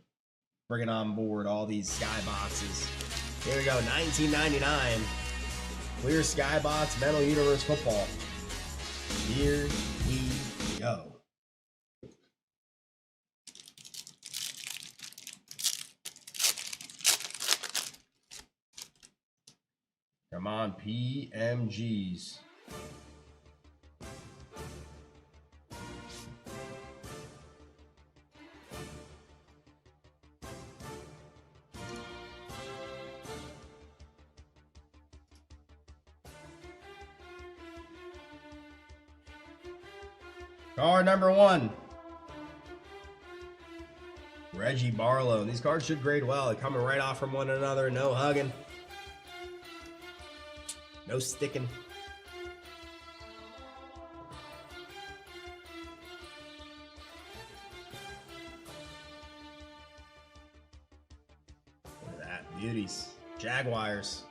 bringing on board all these Skyboxes. Here we go, 1999 Clear Skybox Metal Universe football. Here we go. Come on, PMGs. Card number 1. Reggie Barlow. These cards should grade well. They're coming right off from one another. No hugging. No sticking. Beauties. Jaguars.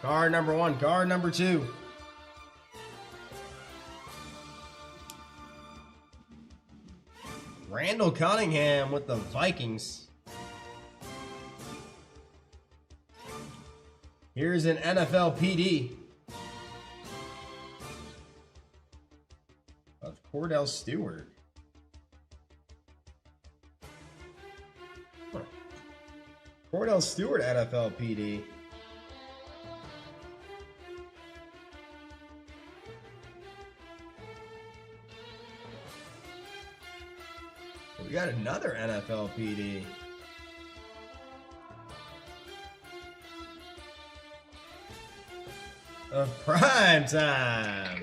Card number 1, card number 2. Randall Cunningham with the Vikings. Here's an NFL PD of Cordell Stewart. Huh. Cordell Stewart NFL PD. We got another NFL PD. Of prime time.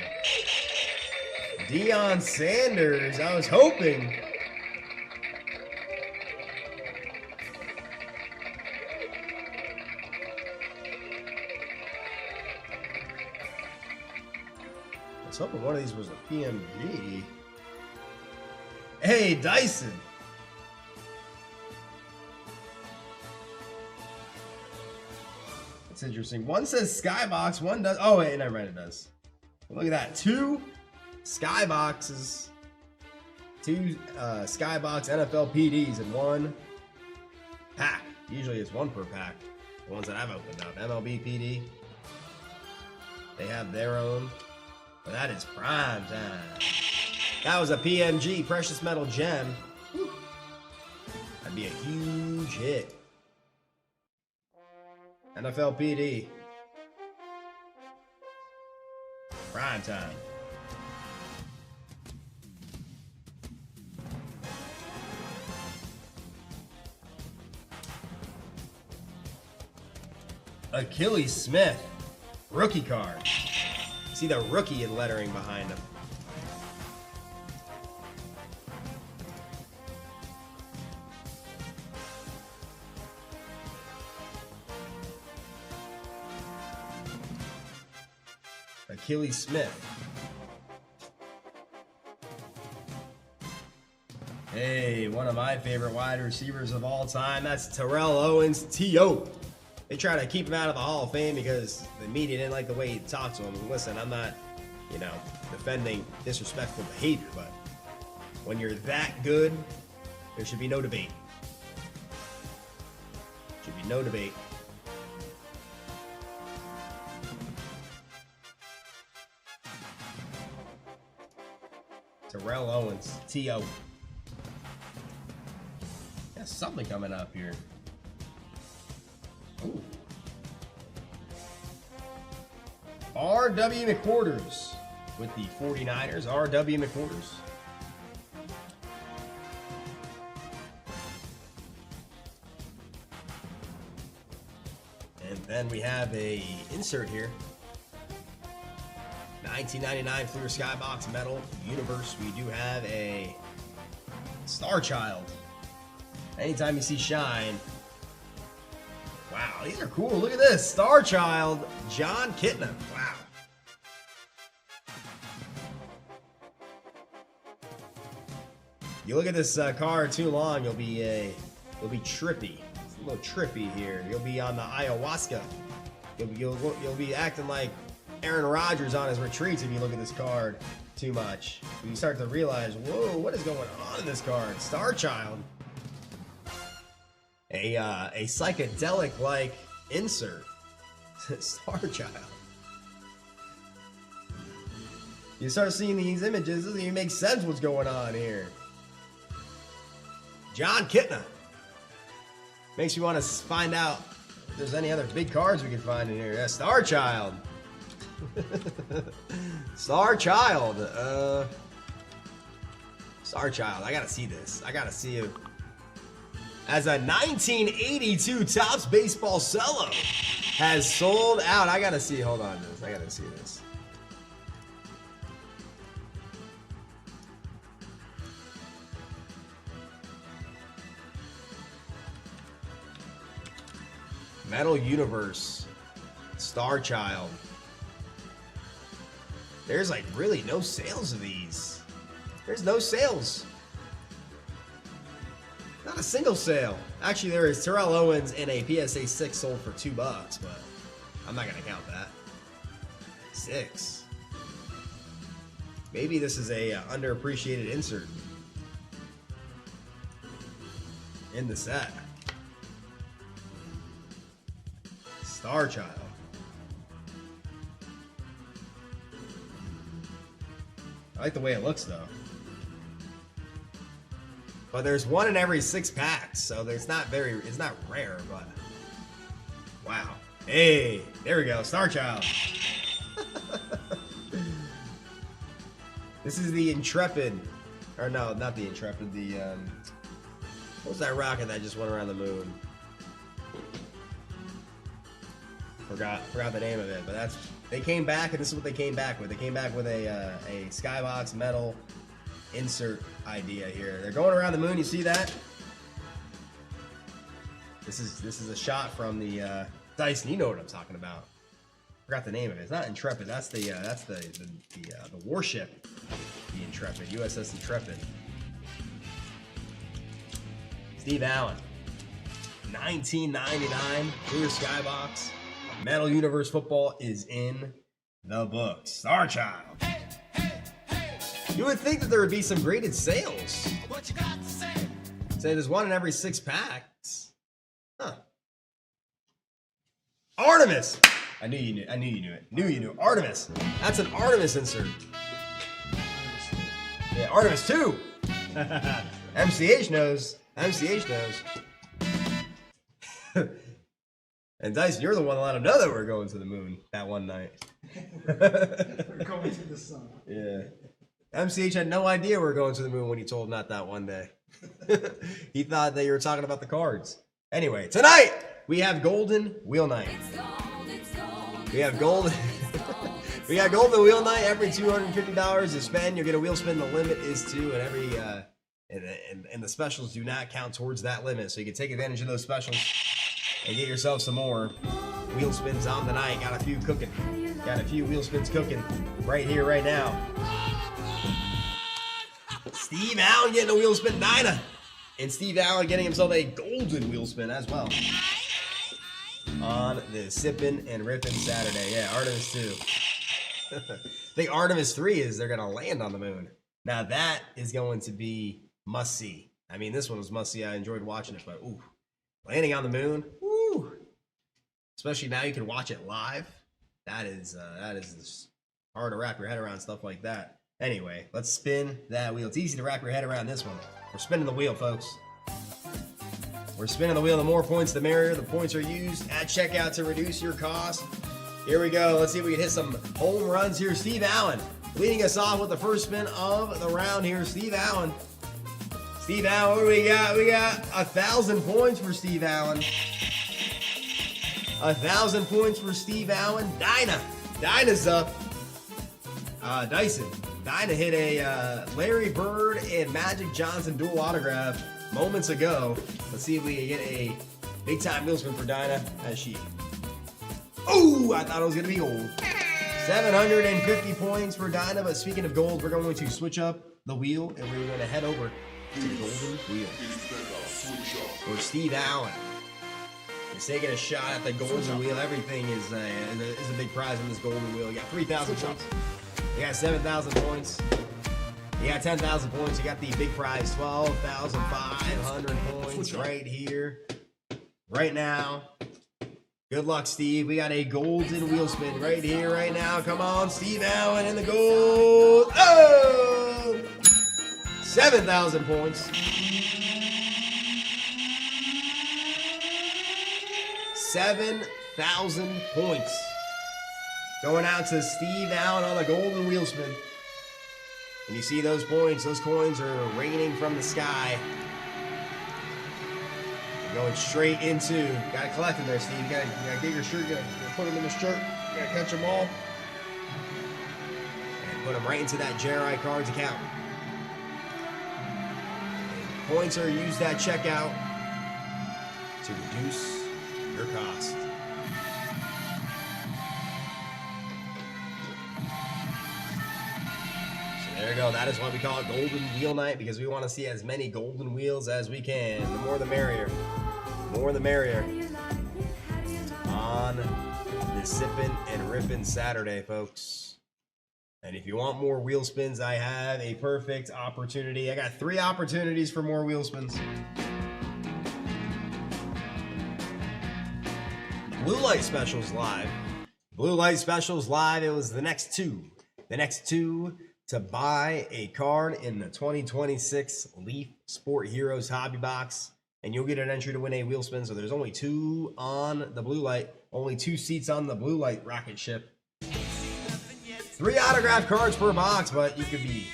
Deion Sanders. I was hoping. I was hoping one of these was a PMG. Hey, Dyson. That's interesting. One says Skybox, one does. Oh, wait, never mind, it does. Look at that. 2 Skyboxes. 2 Skybox NFL PDs in one pack. Usually it's 1 per pack. The ones that I've opened up. MLB PD. They have their own. But that is prime time. That was a PMG, Precious Metal Gem. Whew. That'd be a huge hit. NFL PD. Prime time. Achilles Smith. Rookie card. See the rookie in lettering behind him. Achilles Smith. Hey, one of my favorite wide receivers of all time. That's Terrell Owens, T.O. They try to keep him out of the Hall of Fame because the media didn't like the way he talked to him. And listen, I'm not, defending disrespectful behavior, but when you're that good, there should be no debate. Should be no debate. Terrell Owens, T.O. Got something coming up here. Ooh. R.W. McQuarters with the 49ers. R.W. McQuarters. And then we have a insert here. 1999 Fleer Skybox Metal Universe. We do have a Star Child. Anytime you see Shine. Wow, these are cool. Look at this. Star Child, John Kitna. Wow. You look at this card too long, you'll be trippy. It's a little trippy here. You'll be on the ayahuasca. You'll be acting like Aaron Rodgers on his retreats if you look at this card too much. You start to realize, whoa, what is going on in this card? Star Child. A psychedelic-like insert. Star Child. You start seeing these images, it doesn't even make sense what's going on here. John Kitna. Makes you want to find out if there's any other big cards we can find in here. Yeah, Star Child. Star Child. Star Child. I gotta see this. I gotta see it. As a 1982 Topps Baseball Cello has sold out. I gotta see. Hold on to this. I gotta see this. Metal Universe. Star Child. There's like really no sales of these. There's no sales. Not a single sale. Actually, there is Terrell Owens and a PSA 6 sold for $2, but I'm not gonna count that. 6. Maybe this is a underappreciated insert in the set. Star Child. I like the way it looks though. But there's 1 in every 6 packs, so it's not rare, but wow. Hey, there we go, Star Child. This is the Intrepid, or no, not the Intrepid, the what was that rocket that just went around the moon? Forgot the name of it, but they came back, and this is what they came back with. They came back with a Skybox metal insert idea here. They're going around the moon. You see that? This is a shot from the Dyson. You know what I'm talking about. Forgot the name of it. It's not Intrepid. That's the warship. The Intrepid, USS Intrepid. Steve Allen, 1999 clear Skybox. Metal Universe football is in the books. Star Child. You would think that there would be some graded sales. What you got to say? Say there's 1 in every 6 packs. Huh. Artemis. I knew you knew it. Knew you knew. Artemis. That's an Artemis insert. Yeah, Artemis 2. MCH knows. MCH knows. And Dyson, you're the one to let him know that we're going to the moon that one night. We're going to the sun. Yeah. MCH had no idea we were going to the moon when he told him that one day. He thought that you were talking about the cards. Anyway, tonight we have Golden Wheel Night. We have Golden. We got Golden Wheel Night. Every $250 you spend, you'll get a wheel spin. The limit is 2, and every and the specials do not count towards that limit. So you can take advantage of those specials and get yourself some more wheel spins on the night. Got a few cooking. Got a few wheel spins cooking right here, right now. Steve Allen getting a wheel spin Dinah. And Steve Allen getting himself a golden wheel spin as well. On the Sippin' and Rippin' Saturday. Yeah, Artemis 2. I think Artemis 3 is they're going to land on the moon. Now that is going to be must see. I mean, this one was must see. I enjoyed watching it, but ooh, landing on the moon, woo! Especially now you can watch it live. That is hard to wrap your head around stuff like that. Anyway, let's spin that wheel. It's easy to wrap your head around this one. We're spinning the wheel, folks. We're spinning the wheel. The more points, the merrier. The points are used at checkout to reduce your cost. Here we go. Let's see if we can hit some home runs here. Steve Allen leading us off with the first spin of the round here. Steve Allen. Steve Allen, what do we got? We got 1,000 points for Steve Allen. 1,000 points for Steve Allen. Dinah. Dinah's up. Dyson. Dinah hit a Larry Bird and Magic Johnson dual autograph moments ago. Let's see if we can get a big time wheel spin for Dinah as she. Oh, I thought it was going to be gold. 750 points for Dinah. But speaking of gold, we're going to switch up the wheel and we're going to head over to the golden wheel for Steve Allen. He's taking a shot at the golden wheel. Everything is a big prize in this golden wheel. You got 3,000 points. You got 7,000 points. You got 10,000 points. You got the big prize, 12,500 points right here, right now. Good luck, Steve. We got a golden wheel spin right here, right now. Come on, Steve Allen in the gold. Oh! 7,000 points. 7,000 points. Going out to Steve Allen on the golden wheel spin. And you see those points, those coins are raining from the sky. They're going straight into, gotta collect them there, Steve. You gotta get your shirt, you gotta put them in the shirt, you gotta catch them all. And put them right into that JRI Cards account. And points are used at checkout to reduce your cost. So there you go. That is why we call it Golden Wheel Night, because we want to see as many golden wheels as we can. The more the merrier. The more the merrier. On this Sippin' and Rippin' Saturday, folks. And if you want more wheel spins, I have a perfect opportunity. I got 3 opportunities for more wheel spins. Blue Light Specials live. Blue Light Specials live. It was the next two. The next two to buy a card in the 2026 Leaf Sport Heroes Hobby Box. And you'll get an entry to win a wheel spin. So there's only 2 on the Blue Light. Only 2 seats on the Blue Light rocket ship. 3 autographed cards per box, but there could be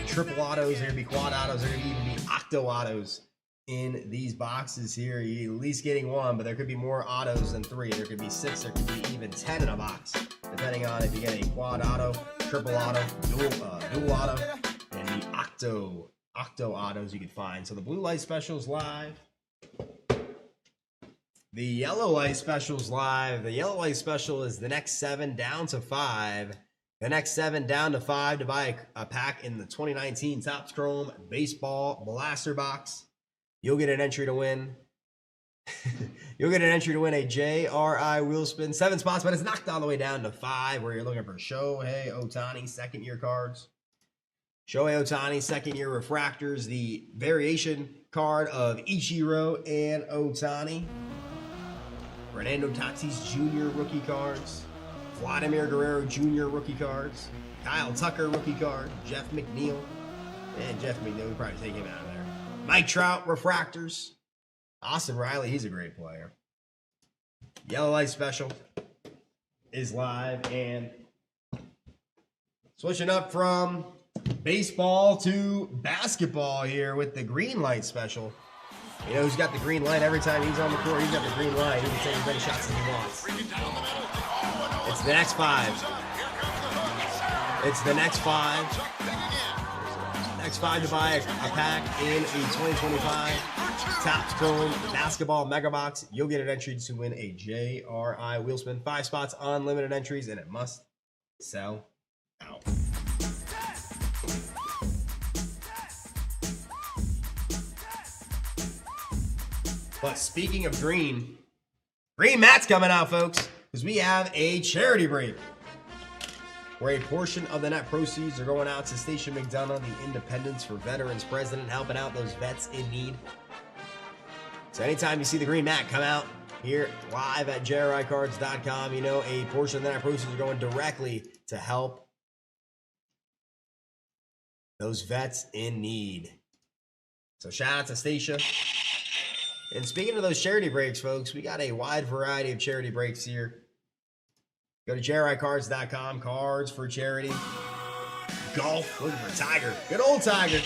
triple autos, there could be quad autos, there could even be octo autos in these boxes here. You're at least getting 1, but there could be more autos than 3. There could be 6, there could be even 10 in a box, depending on if you get a quad auto, triple auto, dual auto, and the octo autos you could find. So the Blue Light Specials live. The Yellow Light Specials live. The Yellow Light Special is the next 7 down to 5. The next 7 down to 5 to buy a pack in the 2019 Topps Chrome Baseball Blaster Box. You'll get an entry to win. You'll get an entry to win a JRI wheel spin. 7 spots, but it's knocked all the way down to 5, where you're looking for Shohei Ohtani second-year cards. Shohei Ohtani second-year refractors. The variation card of Ichiro and Ohtani. Fernando Tatis Jr. rookie cards. Vladimir Guerrero Jr. rookie cards. Kyle Tucker rookie card. Jeff McNeil. And Jeff McNeil, we'll probably take him out of there. Mike Trout refractors. Austin Riley, he's a great player. Yellow Light Special is live. And switching up from baseball to basketball here with the Green Light Special. You know who's got the green light? Every time he's on the court, he's got the green light. He can take as many shots as he wants. It's the next 5. It's the next 5. Next 5 to buy a pack in the 2025 Topps Chrome Basketball Mega Box. You'll get an entry to win a JRI wheel spin. 5 spots, unlimited entries, and it must sell out. But speaking of green Matt's coming out, folks, because we have a charity break where a portion of the net proceeds are going out to Station McDonough, the Independence for Veterans President, helping out those vets in need. So anytime you see the green Matt come out here live at JRICards.com, you know a portion of the net proceeds are going directly to help those vets in need. So shout out to Stacia. And speaking of those charity breaks, folks, we got a wide variety of charity breaks here. Go to JRICards.com, cards for charity. Golf, looking for Tiger. Good old Tiger.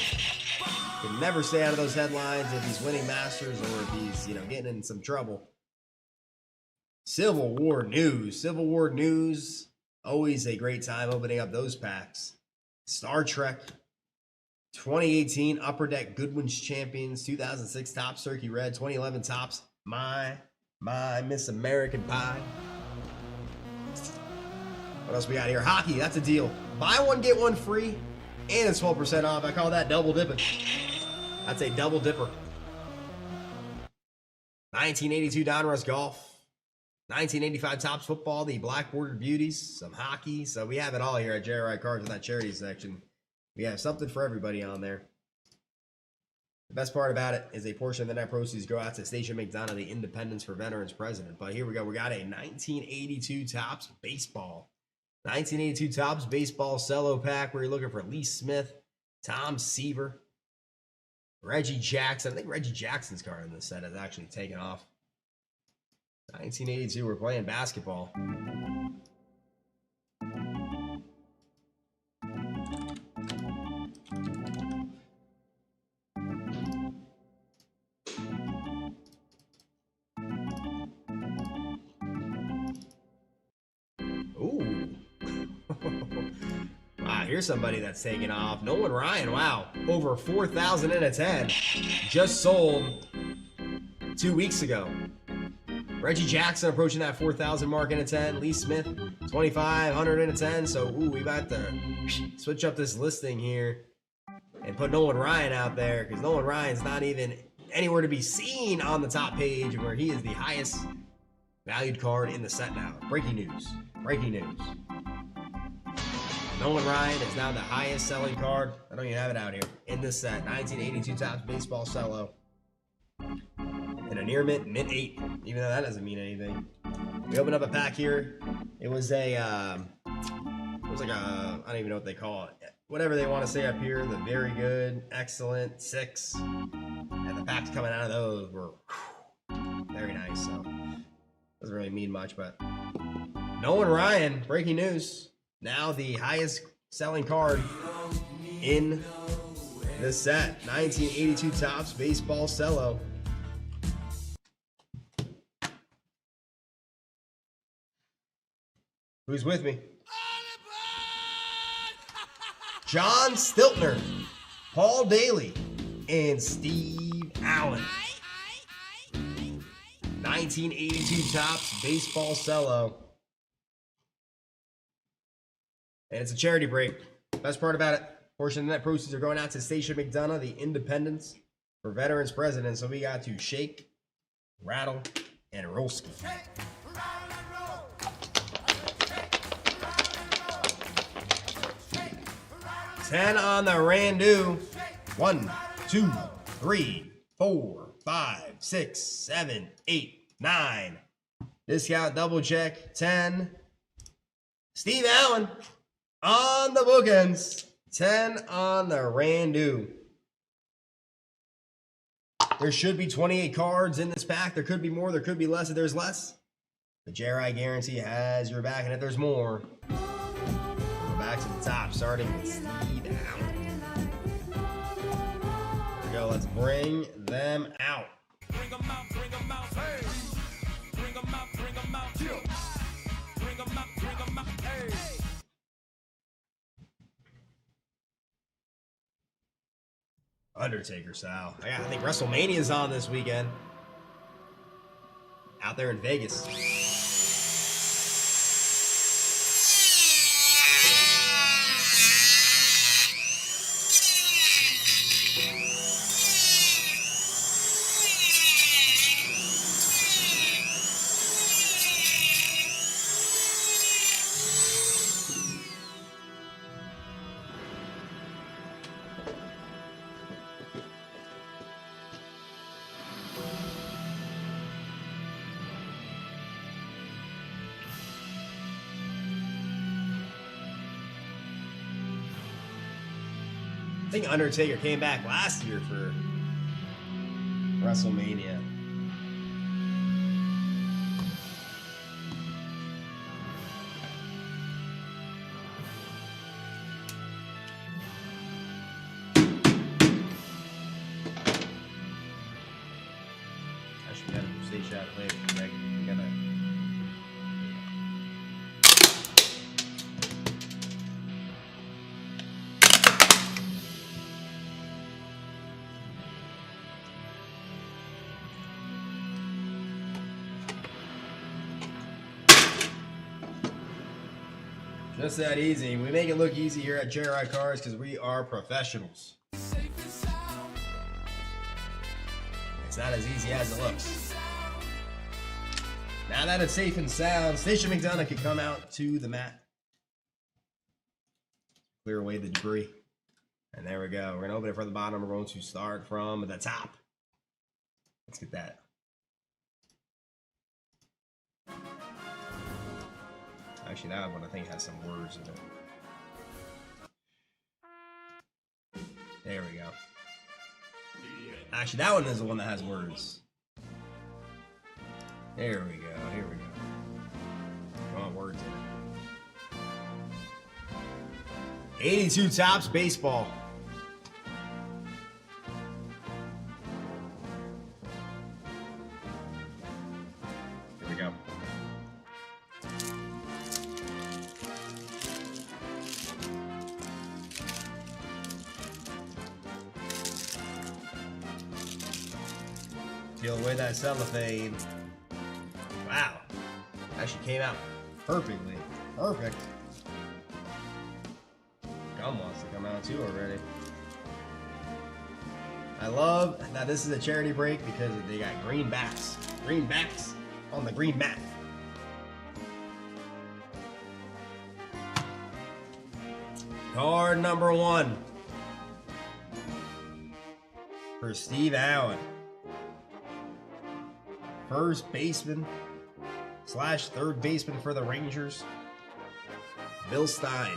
Can never stay out of those headlines if he's winning Masters or if he's, getting in some trouble. Civil War News. Always a great time opening up those packs. Star Trek. 2018 Upper Deck Goodwin's Champions, 2006 Topps Turkey Red, 2011 Topps My Miss American Pie. What else we got here? Hockey, that's a deal. Buy one, get one free, and it's 12% off. I call that double dipping. That's a double dipper. 1982 Donruss Golf. 1985 Topps Football, the Black Bordered Beauties, some hockey. So we have it all here at JRI Cards in that charity section. We have something for everybody on there. The best part about it is a portion of the net proceeds go out to Station McDonough, the Independence for Veterans President. But here we go. We got a 1982 Topps Baseball. 1982 Topps Baseball cello pack where you're looking for Lee Smith, Tom Seaver, Reggie Jackson. I think Reggie Jackson's card in this set has actually taken off. 1982, we're playing basketball. Wow, here's somebody that's taking off. Nolan Ryan, wow. Over 4,000 in a 10. Just sold 2 weeks ago. Reggie Jackson approaching that 4,000 mark in a 10. Lee Smith, 2,500 in a 10. So, ooh, we about to switch up this listing here and put Nolan Ryan out there, because Nolan Ryan's not even anywhere to be seen on the top page, where he is the highest valued card in the set now. Breaking news. Breaking news. Nolan Ryan is now the highest selling card. I don't even have it out here in this set. 1982 Topps Baseball Cello. And a near mint 8, even though that doesn't mean anything. We opened up a pack here. It was a, I don't even know what they call it. Whatever they want to say up here. The very good, excellent, 6. And the packs coming out of those were very nice. So doesn't really mean much, but Nolan Ryan, breaking news. Now the highest selling card in the set. 1982 Topps Baseball Cello. Who's with me? John Stiltner, Paul Daly, and Steve Allen. 1982 Topps Baseball Cello. And it's a charity break. Best part about it, portion of the net proceeds are going out to Station McDonough, the Independence for Veterans President. So we got to shake, rattle, and rollski. 10 on the Randu. 1, 2, 3, 4, 5, 6, 7, 8, 9. Discount double check. 10. Steve Allen on the bookends. 10 on the Randu. There should be 28 cards in this pack. There could be more. There could be less. If there's less, the JRI guarantee has your back. And if there's more, we're back to the top, starting with Steve Allen. Here we go. Let's bring them out. Bring them out, bring them out, hey. Bring them out, bring them out, bring them out, bring them out, hey. Undertaker style. I think WrestleMania is on this weekend. Out there in Vegas. I think Undertaker came back last year for WrestleMania. Actually, we gotta stay shot later. We gotta. Just that easy. We make it look easy here at JRI Cards because we are professionals. It's not as easy as it looks. Now that it's safe and sound, Station McDonough can come out to the mat. Clear away the debris. And there we go. We're going to open it from the bottom. We're going to start from the top. Let's get that. Actually, that one I think has some words in it. There we go. Actually, that one is the one that has words. There we go. Here we go. Oh, words in it. 82 Topps Baseball. Here we go. Peel away that cellophane. Actually came out perfectly. Perfect. Gum wants to come out too already. I love that this is a charity break because they got green backs. Green backs on the green mat. Card number 1 for Steve Allen. First baseman / third baseman for the Rangers, Bill Stein.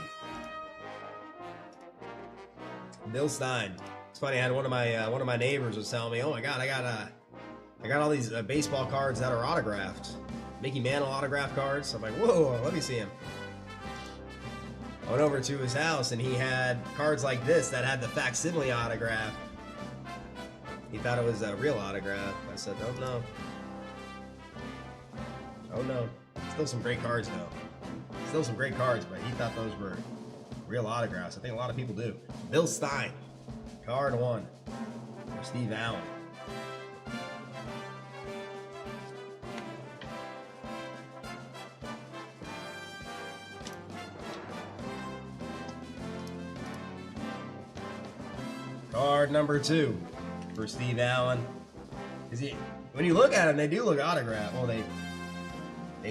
Bill Stein. It's funny. I had one of my neighbors was telling me, "Oh my God, I got all these baseball cards that are autographed, Mickey Mantle autograph cards." I'm like, "Whoa, let me see him." I went over to his house and he had cards like this that had the facsimile autograph. He thought it was a real autograph. I said, "Oh no. Oh no." Still some great cards though. Still some great cards, but he thought those were real autographs. I think a lot of people do. Bill Stein, card 1 for Steve Allen. Card number 2 for Steve Allen. When you look at them, they do look autographed. Well, they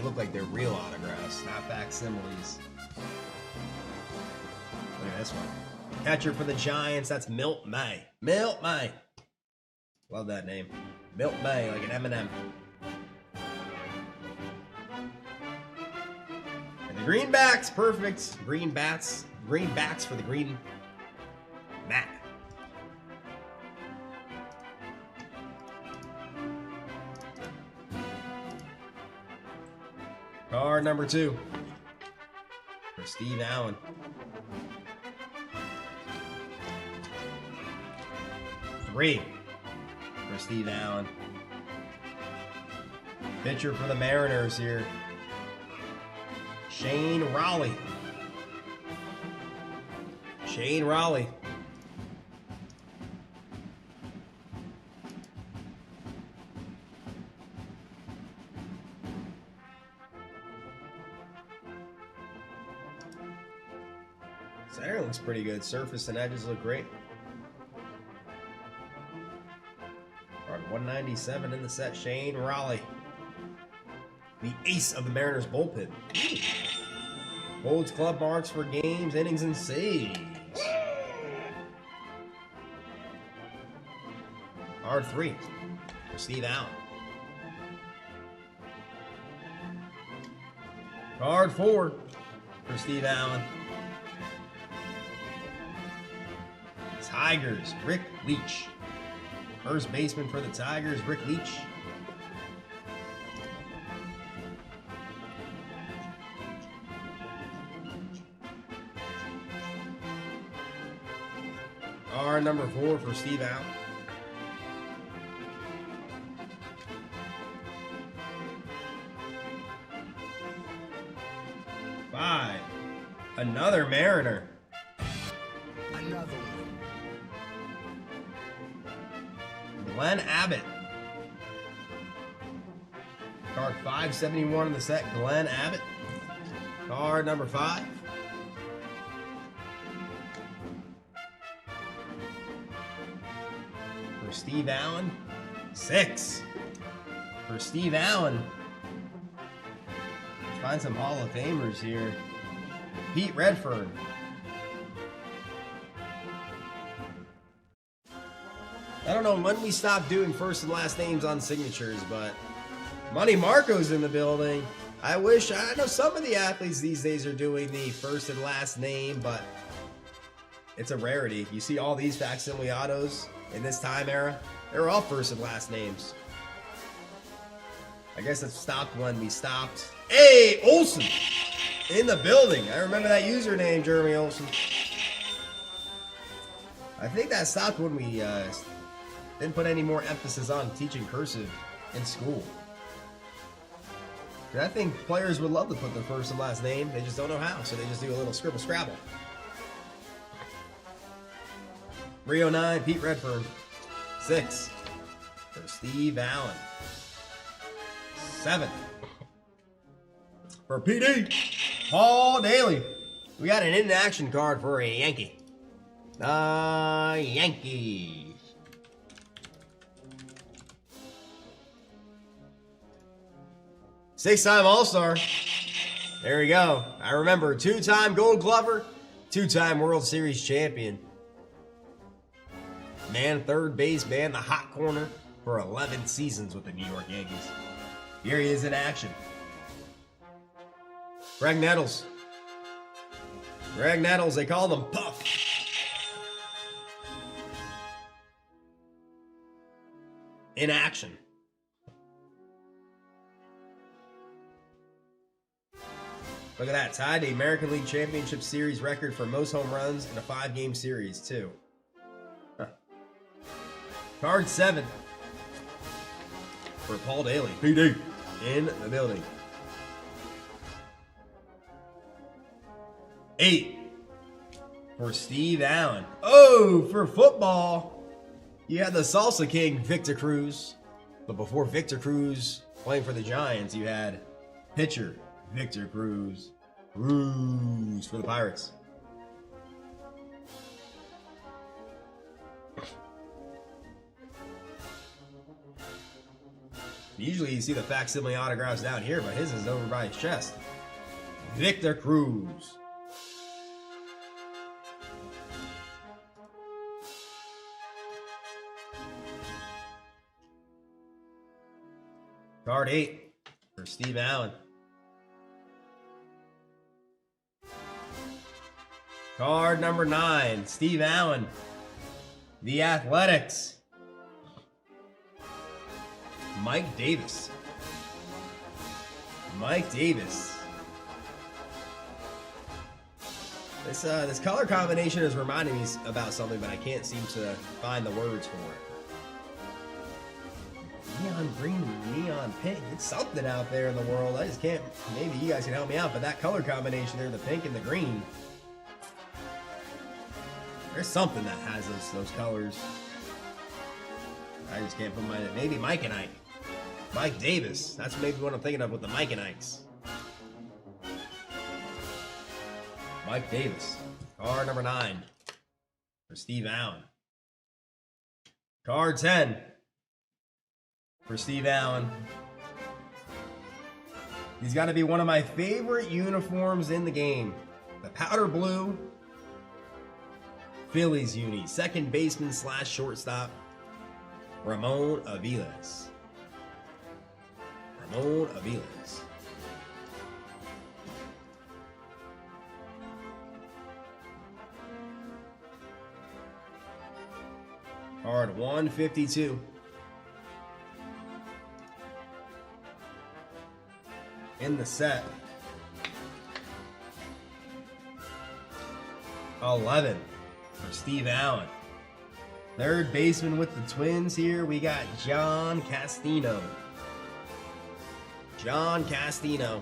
look like they're real autographs, not facsimiles. Look at this one. Catcher for the Giants, that's Milt May. Milt May. Love that name. Milt May, like an M&M. And the greenbacks, perfect. Greenbacks for the green mat. Card number 2 for Steve Allen. Three for Steve Allen. Pitcher for the Mariners here, Shane Raleigh. Shane Raleigh. Center looks pretty good. Surface and edges look great. Card 197 in the set, Shane Raleigh. The ace of the Mariners bullpen. Holds club marks for games, innings, and saves. Card 3 for Steve Allen. Card 4 for Steve Allen. Tigers, Rick Leach. First baseman for the Tigers, Rick Leach. Card number 4 for Steve Allen. Five, another Mariner. Another one. Glenn Abbott. Card 571 in the set, Glenn Abbott. Card number 5. For Steve Allen. 6. For Steve Allen. Let's find some Hall of Famers here. Pete Redfern. I don't know when we stopped doing first and last names on signatures, but Money Marco's in the building. I know some of the athletes these days are doing the first and last name, but it's a rarity. You see all these facsimile autos in this time era, they're all first and last names. I guess it stopped when we stopped. Hey, Olsen in the building. I remember that username, Jeremy Olsen. I think that stopped when we didn't put any more emphasis on teaching cursive in school. I think players would love to put their first and last name. They just don't know how, so they just do a little scribble scrabble. 309, Pete Redfern. 6 for Steve Allen. 7 for PD, Paul Daly. We got an in-action card for a Yankee. Yankees. Six-time All-Star. There we go. I remember, two-time Gold Glover, two-time World Series champion. Man, third base, man, the hot corner for 11 seasons with the New York Yankees. Here he is in action. Greg Nettles. Greg Nettles, they call him Puff. In action. Look at that, tied the American League Championship Series record for most home runs in a 5-game series, too. Huh. Card 7 for Paul Daly. PD in the building. 8 for Steve Allen. Oh, for football, you had the Salsa King, Victor Cruz. But before Victor Cruz playing for the Giants, you had pitcher Victor Cruz. Cruz for the Pirates. Usually you see the facsimile autographs down here, but his is over by his chest. Victor Cruz. Card 8 for Steve Allen. Card number 9, Steve Allen. The Athletics. Mike Davis. Mike Davis. This color combination is reminding me about something, but I can't seem to find the words for it. Neon green, neon pink. It's something out there in the world. I just can't. Maybe you guys can help me out, but that color combination there, the pink and the green. There's something that has those colors. I just can't put my... Maybe Mike and Ike. Mike Davis. That's maybe what I'm thinking of with the Mike and Ikes. Mike Davis. Card number 9 for Steve Allen. Card 10 for Steve Allen. He's got to be one of my favorite uniforms in the game. The powder blue Phillies uni. Second baseman / shortstop. Ramon Aviles. Ramon Aviles. Card 152. In the set. 11 for Steve Allen. Third baseman with the Twins here, we got John Castino. John Castino.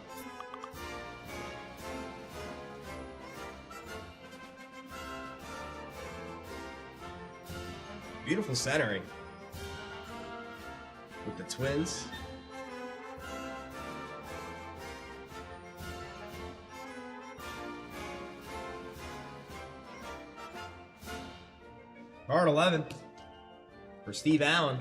Beautiful centering with the Twins. Card 11 for Steve Allen.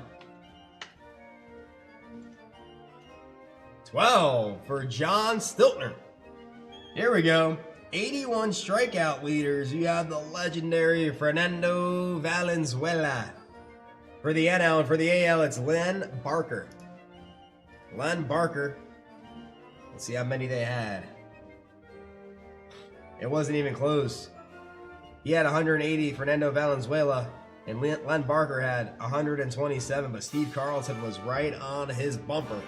12 for John Stiltner. Here we go. 81 strikeout leaders. You have the legendary Fernando Valenzuela. For the NL and for the AL, it's Len Barker. Len Barker. Let's see how many they had. It wasn't even close. He had 180, Fernando Valenzuela, and Len Barker had 127, but Steve Carlton was right on his bumper.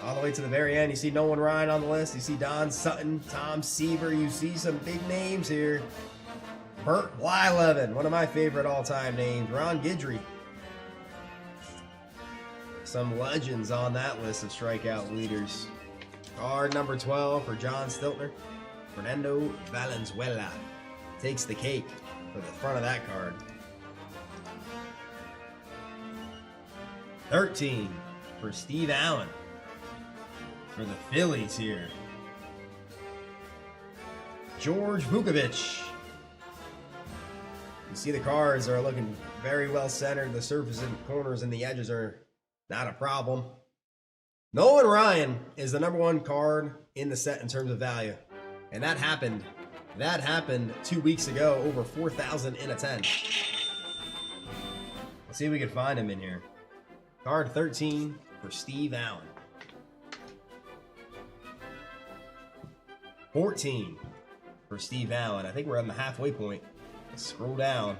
All the way to the very end, you see Nolan Ryan on the list. You see Don Sutton, Tom Seaver. You see some big names here. Burt Blyleven, one of my favorite all-time names. Ron Guidry. Some legends on that list of strikeout leaders. Card number 12 for John Stiltner. Fernando Valenzuela takes the cake for the front of that card. 13 for Steve Allen. for the Phillies here. George Vukovic. You see the cards are looking very well centered. The surface and corners and the edges are not a problem. Nolan Ryan is the #1 card in the set in terms of value. And that happened 2 weeks ago, over 4,000 in a 10. Let's see if we can find him in here. Card 13 for Steve Allen. 14 for Steve Allen. I think we're on the halfway point. Let's scroll down.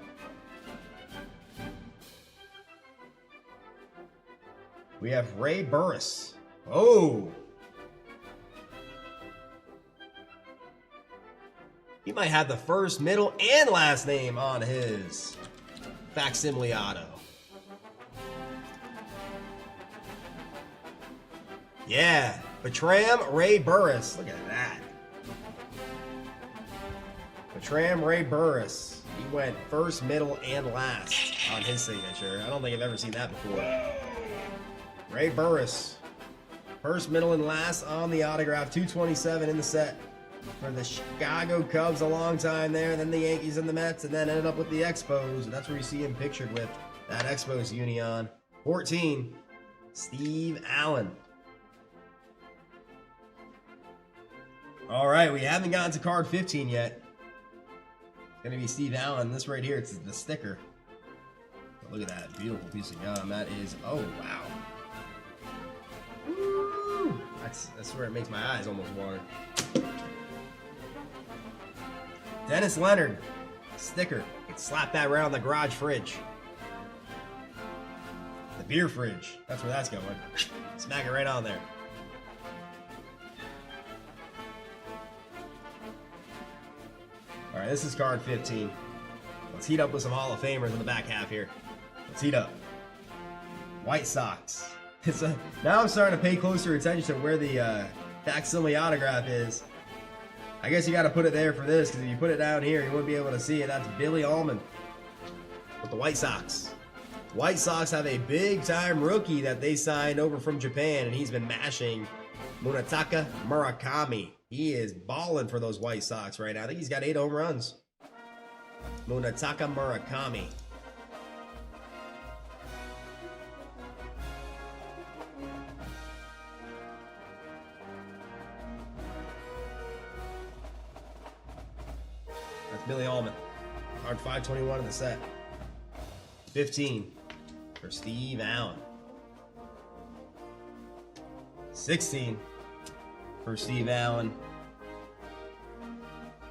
We have Ray Burris. Oh! He might have the first, middle, and last name on his facsimile auto. Yeah, Bertram Ray Burris. Look at that. Bertram Ray Burris. He went first, middle, and last on his signature. I don't think I've ever seen that before. Ray Burris. First, middle, and last on the autograph. 227 in the set for the Chicago Cubs a long time there. Then the Yankees and the Mets, and then ended up with the Expos. And that's where you see him pictured with that Expos uni on. 14, Steve Allen. All right, we haven't gotten to card 15 yet. It's going to be Steve Allen. This right here, it's the sticker. But look at that beautiful piece of gum. That is, oh, wow. Woo! That's where it makes my eyes almost water. Dennis Leonard, sticker. You can slap that right on the garage fridge. The beer fridge. That's where that's going. Smack it right on there. All right, this is card 15. Let's heat up with some Hall of Famers in the back half here. Let's heat up. White Sox. Now I'm starting to pay closer attention to where the facsimile autograph is. I guess you got to put it there for this, because if you put it down here, you wouldn't be able to see it. That's Billy Allman with the White Sox. White Sox have a big-time rookie that they signed over from Japan, and he's been mashing Munetaka Murakami. He is balling for those White Sox right now. I think he's got 8 home runs. Munetaka Murakami. That's Billy Allman. Card 521 in the set. 15 for Steve Allen. 16 for Steve Allen.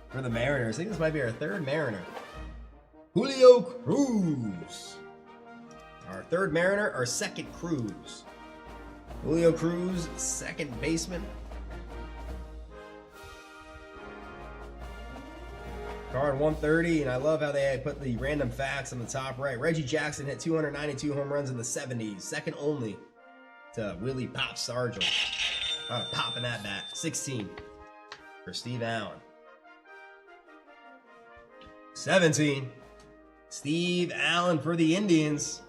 For the Mariners. I think this might be our 3rd Mariner. Julio Cruz. Our 3rd Mariner, our 2nd Cruz. Julio Cruz, 2nd baseman. Card 130, and I love how they put the random facts on the top right. Reggie Jackson hit 292 home runs in the 70s, second only to Willie Pop Sargent. A lot of pop in that bat. 16 for Steve Allen. 17, Steve Allen for the Indians.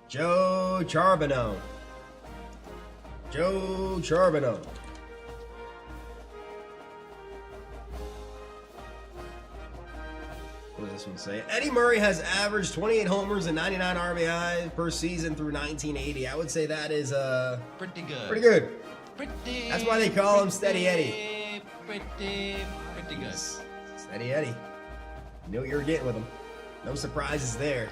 Joe Charbonneau. Joe Charbonneau. What does this one say? Eddie Murray has averaged 28 homers and 99 RBI per season through 1980. I would say that is pretty good. Pretty good. Pretty. That's why they call him Steady Eddie. Pretty good. Steady Eddie. You knew what you were getting with him. No surprises there.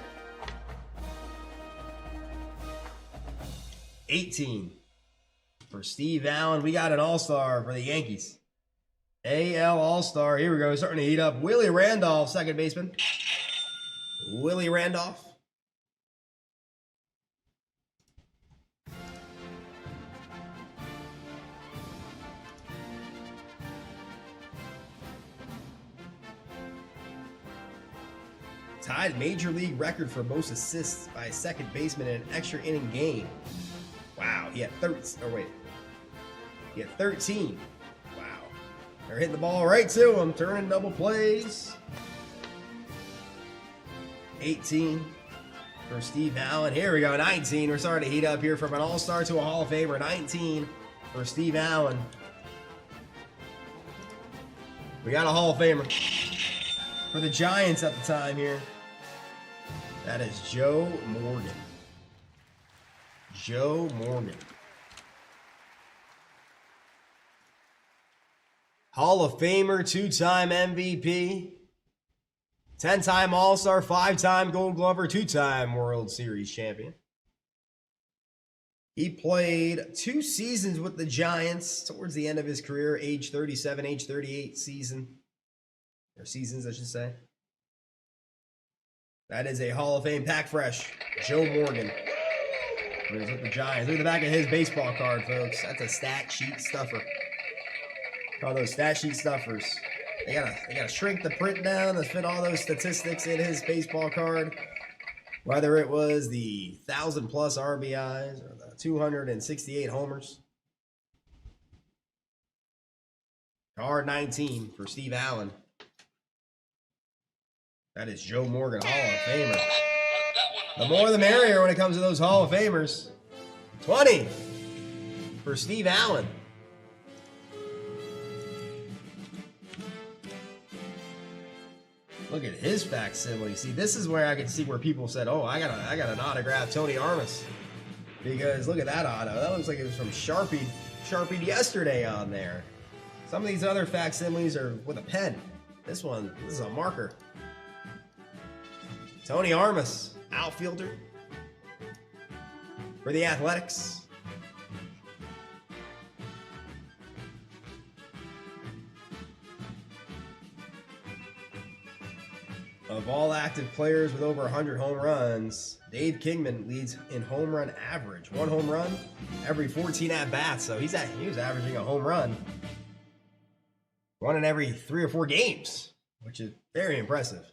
18 for Steve Allen. We got an all-star for the Yankees. AL All-Star. Here we go. Starting to heat up. Willie Randolph, 2nd baseman. Willie Randolph. Tied major league record for most assists by a 2nd baseman in an extra inning game. Wow, he had 13. He had 13. Wow. They're hitting the ball right to him, turning double plays. 18 for Steve Allen. Here we go, 19. We're starting to heat up here from an All-Star to a Hall of Famer. 19 for Steve Allen. We got a Hall of Famer for the Giants at the time here. That is Joe Morgan. Joe Morgan. Hall of Famer, 2-time MVP, 10-time All-Star, 5-time Gold Glover, 2-time World Series champion. He played 2 seasons with the Giants towards the end of his career, age 37, age 38 seasons, I should say. That is a Hall of Fame pack fresh, Joe Morgan. He was with the Giants. Look at the back of his baseball card, folks. That's a stat sheet stuffer. Call those stat sheet stuffers. They gotta shrink the print down to fit all those statistics in his baseball card. Whether it was the 1,000+ RBIs or the 268 homers. Card 19 for Steve Allen. That is Joe Morgan, Hall of Famer. The more the merrier when it comes to those Hall of Famers. 20 for Steve Allen. Look at his facsimile. See, this is where I can see where people said, "Oh, I got an autographed Tony Armas," because look at that auto. That looks like it was from Sharpied yesterday on there. Some of these other facsimiles are with a pen. This is a marker. Tony Armas, outfielder for the Athletics. Of all active players with over 100 home runs, Dave Kingman leads in home run average. 1 home run every 14 at-bats. So he was averaging a home run 1 in every 3 or 4 games, which is very impressive.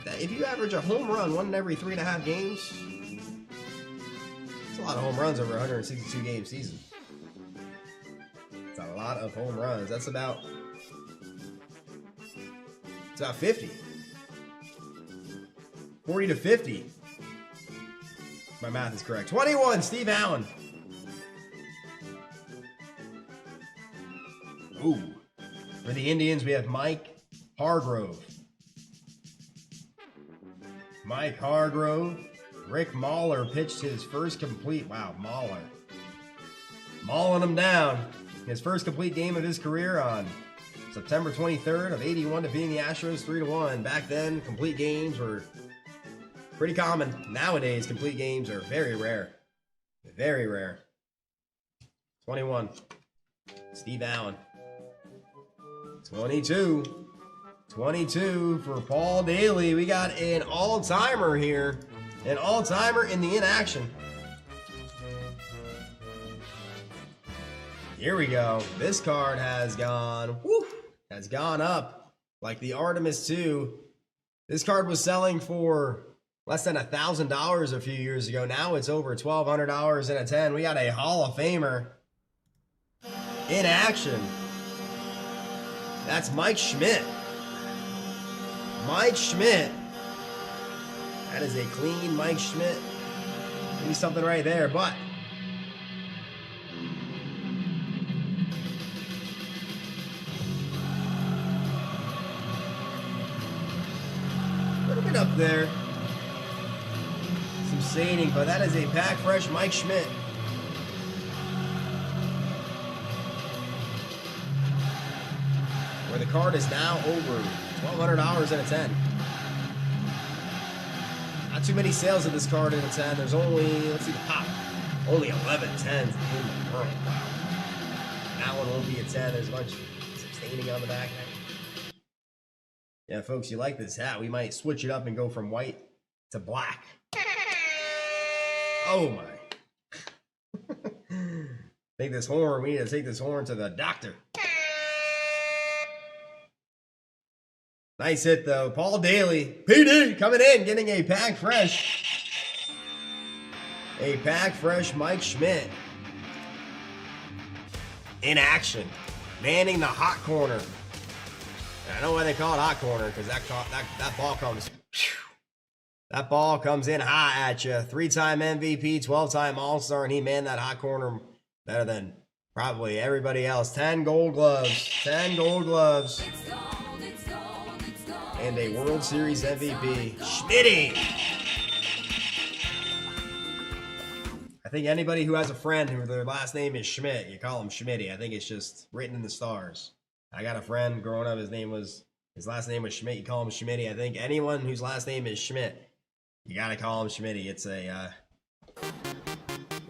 If you average a home run 1 in every 3.5 games, it's a lot of home runs over a 162 game season. It's a lot of home runs. That's about 50. 40 to 50. My math is correct. 21, Steve Allen. Ooh. For the Indians, we have Mike Hargrove. Mike Hargrove. Rick Mahler pitched his first complete, Mahler. Mauling him down. His first complete game of his career on September 23rd of 81, defeating the Astros 3-1. Back then, complete games were pretty common. Nowadays, complete games are very rare. Very rare. 21. Steve Allen. 22. 22 for Paul Daly. We got an all-timer here. An all-timer in the inaction. Here we go. This card has gone up like the Artemis 2. This card was selling for less than $1,000 a few years ago. Now it's over $1,200 in a 10. We got a Hall of Famer in action. That's Mike Schmidt. Mike Schmidt. That is a clean Mike Schmidt. Maybe something right there, but a little bit up there. Some staining, but that is a pack fresh Mike Schmidt. Where the card is now over $1,200 in a 10. Not too many sales of this card in a 10. There's only, let's see the pop, only 11 10s in the world. Wow. That one won't be a 10. There's a bunch of staining on the back there. Yeah, folks, you like this hat? We might switch it up and go from white to black. Oh my. Take this horn. We need to take this horn to the doctor. Nice hit, though. Paul Daly, PD, coming in, getting a pack fresh. A pack fresh Mike Schmidt. In action. Manning the hot corner. And I know why they call it hot corner, because that ball comes That ball comes in high at you. 3-time MVP, 12-time All-Star, and he manned that hot corner better than probably everybody else. 10 gold gloves. 10 gold gloves. And a World Series MVP. Schmitty! I think anybody who has a friend who their last name is Schmidt, you call him Schmitty. I think it's just written in the stars. I got a friend growing up, his last name was Schmidt, you call him Schmitty. I think anyone whose last name is Schmidt, you gotta call him Schmitty. It's it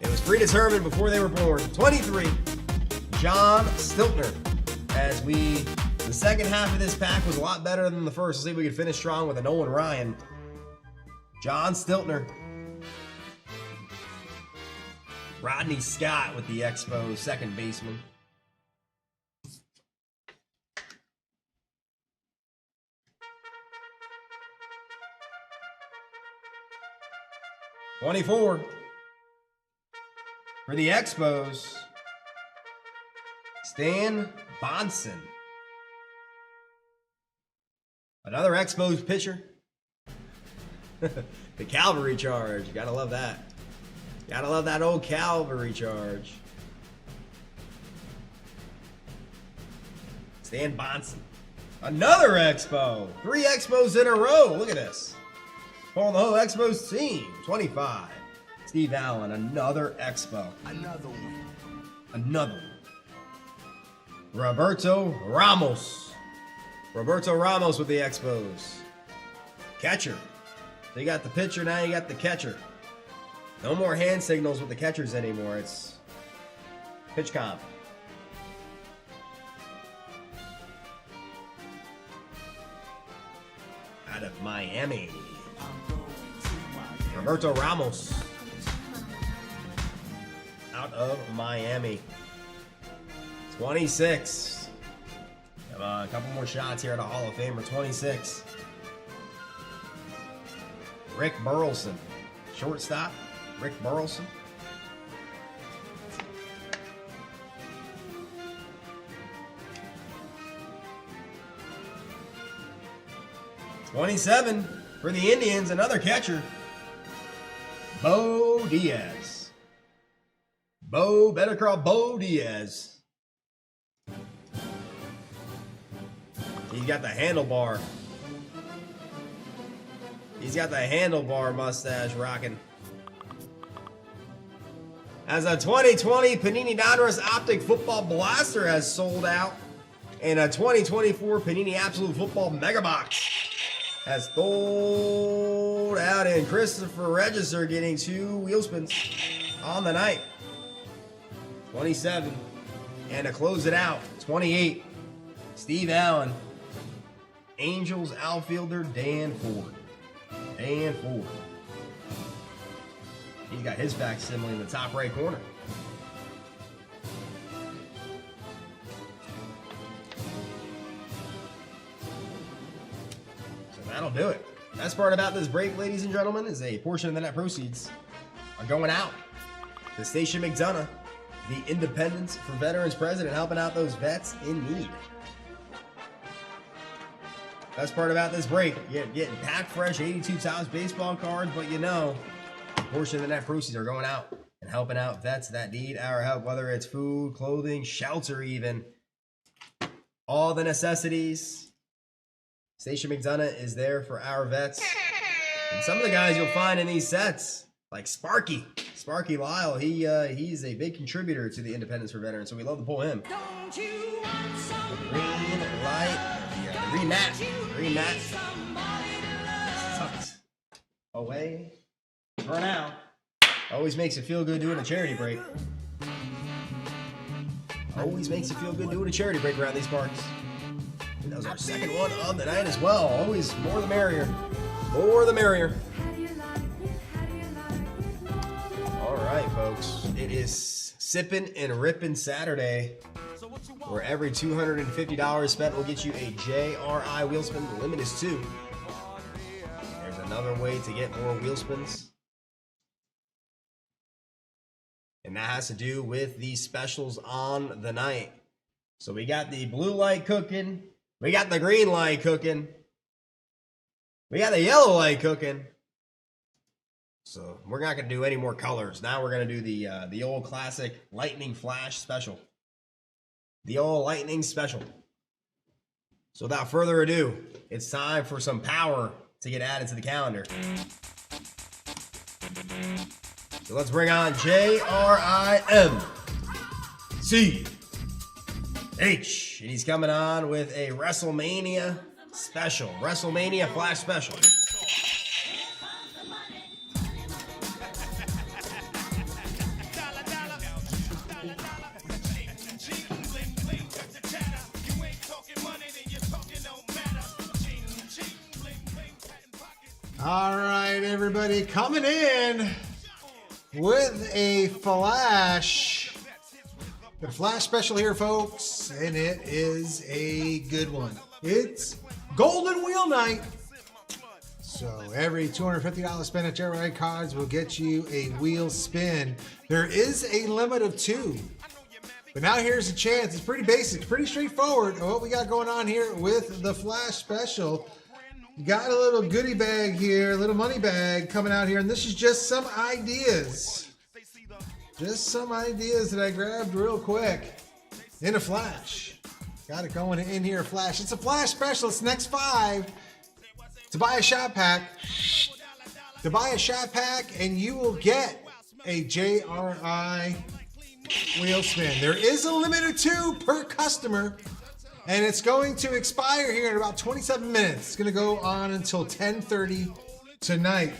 was predetermined before they were born. 23, John Stiltner. The second half of this pack was a lot better than the first. Let's see if we can finish strong with a Nolan Ryan. John Stiltner. Rodney Scott with the Expos, second baseman. $24 for the Expos, Stan Bonson. Another Expos pitcher. The Cavalry Charge. You gotta love that. Gotta love that old Cavalry Charge. Stan Bonson. Another Expo. 3 Expos in a row. Look at this. Pulling the whole Expos team. 25. Steve Allen. Another Expo. Another one. Another one. Roberto Ramos. Roberto Ramos with the Expos. Catcher. So you got the pitcher, now you got the catcher. No more hand signals with the catchers anymore. It's pitch comp. Out of Miami. Roberto Ramos. Out of Miami. 26. Come on, a couple more shots here at a Hall of Famer. 26. Rick Burleson. Shortstop. Rick Burleson. $27 for the Indians, another catcher. Bo Diaz. Better call Bo Diaz. He's got the handlebar. He's got the handlebar mustache rocking. As a 2020 Panini Donruss Optic Football Blaster has sold out, and a 2024 Panini Absolute Football Mega Box has sold out, and Christopher Register getting 2 wheel spins on the night. 27, and to close it out, 28, Steve Allen, Angels outfielder Dan Ford. Dan Ford. He's got his facsimile in the top right corner. So that'll do it. Best part about this break, ladies and gentlemen, is a portion of the net proceeds are going out to Station McDonough, the Independence for Veterans president, helping out those vets in need. Best part about this break, you're getting packed fresh 82 Topps baseball cards, but you know, a portion of the net proceeds are going out and helping out vets that need our help, whether it's food, clothing, shelter even. All the necessities. Station McDonough is there for our vets. And some of the guys you'll find in these sets, like Sparky Lyle, he's a big contributor to the Independence for Veterans, so we love to pull him. Don't you want somebody Green light. Yeah, green mat. Green mat. Tucked away for now. Always makes it feel good doing a charity break. Always makes it feel good doing a charity break around these parts. And that was our second one of the night as well. Always more the merrier. More the merrier. All right, folks. It is Sippin' and Rippin' Saturday, where every $250 spent will get you a JRI wheel spin. The limit is 2. There's another way to get more wheel spins, and that has to do with the specials on the night. So we got the blue light cooking, we got the green light cooking, we got the yellow light cooking, So we're not going to do any more colors. Now we're going to do the old classic Lightning Flash special. The old Lightning special. So without further ado, it's time for some power to get added to the calendar. So let's bring on JRI Cards. And he's coming on with a WrestleMania special. WrestleMania Flash special. All right, everybody, coming in with a Flash. The Flash special here, folks, and it is a good one. It's Golden Wheel Night. So every $250 spent at JRI Cards will get you a wheel spin. There is a limit of 2. But now here's a chance. It's pretty basic, pretty straightforward. What we got going on here with the Flash special. Got a little goodie bag here, a little money bag coming out here, and this is just some ideas. Just some ideas that I grabbed real quick in a Flash. Got it going in here, Flash. It's a Flash special. It's next 5 to buy a shot pack. To buy a shot pack, and you will get a JRI wheel spin. There is a limit of 2 per customer. And it's going to expire here in about 27 minutes. It's going to go on until 10:30 tonight.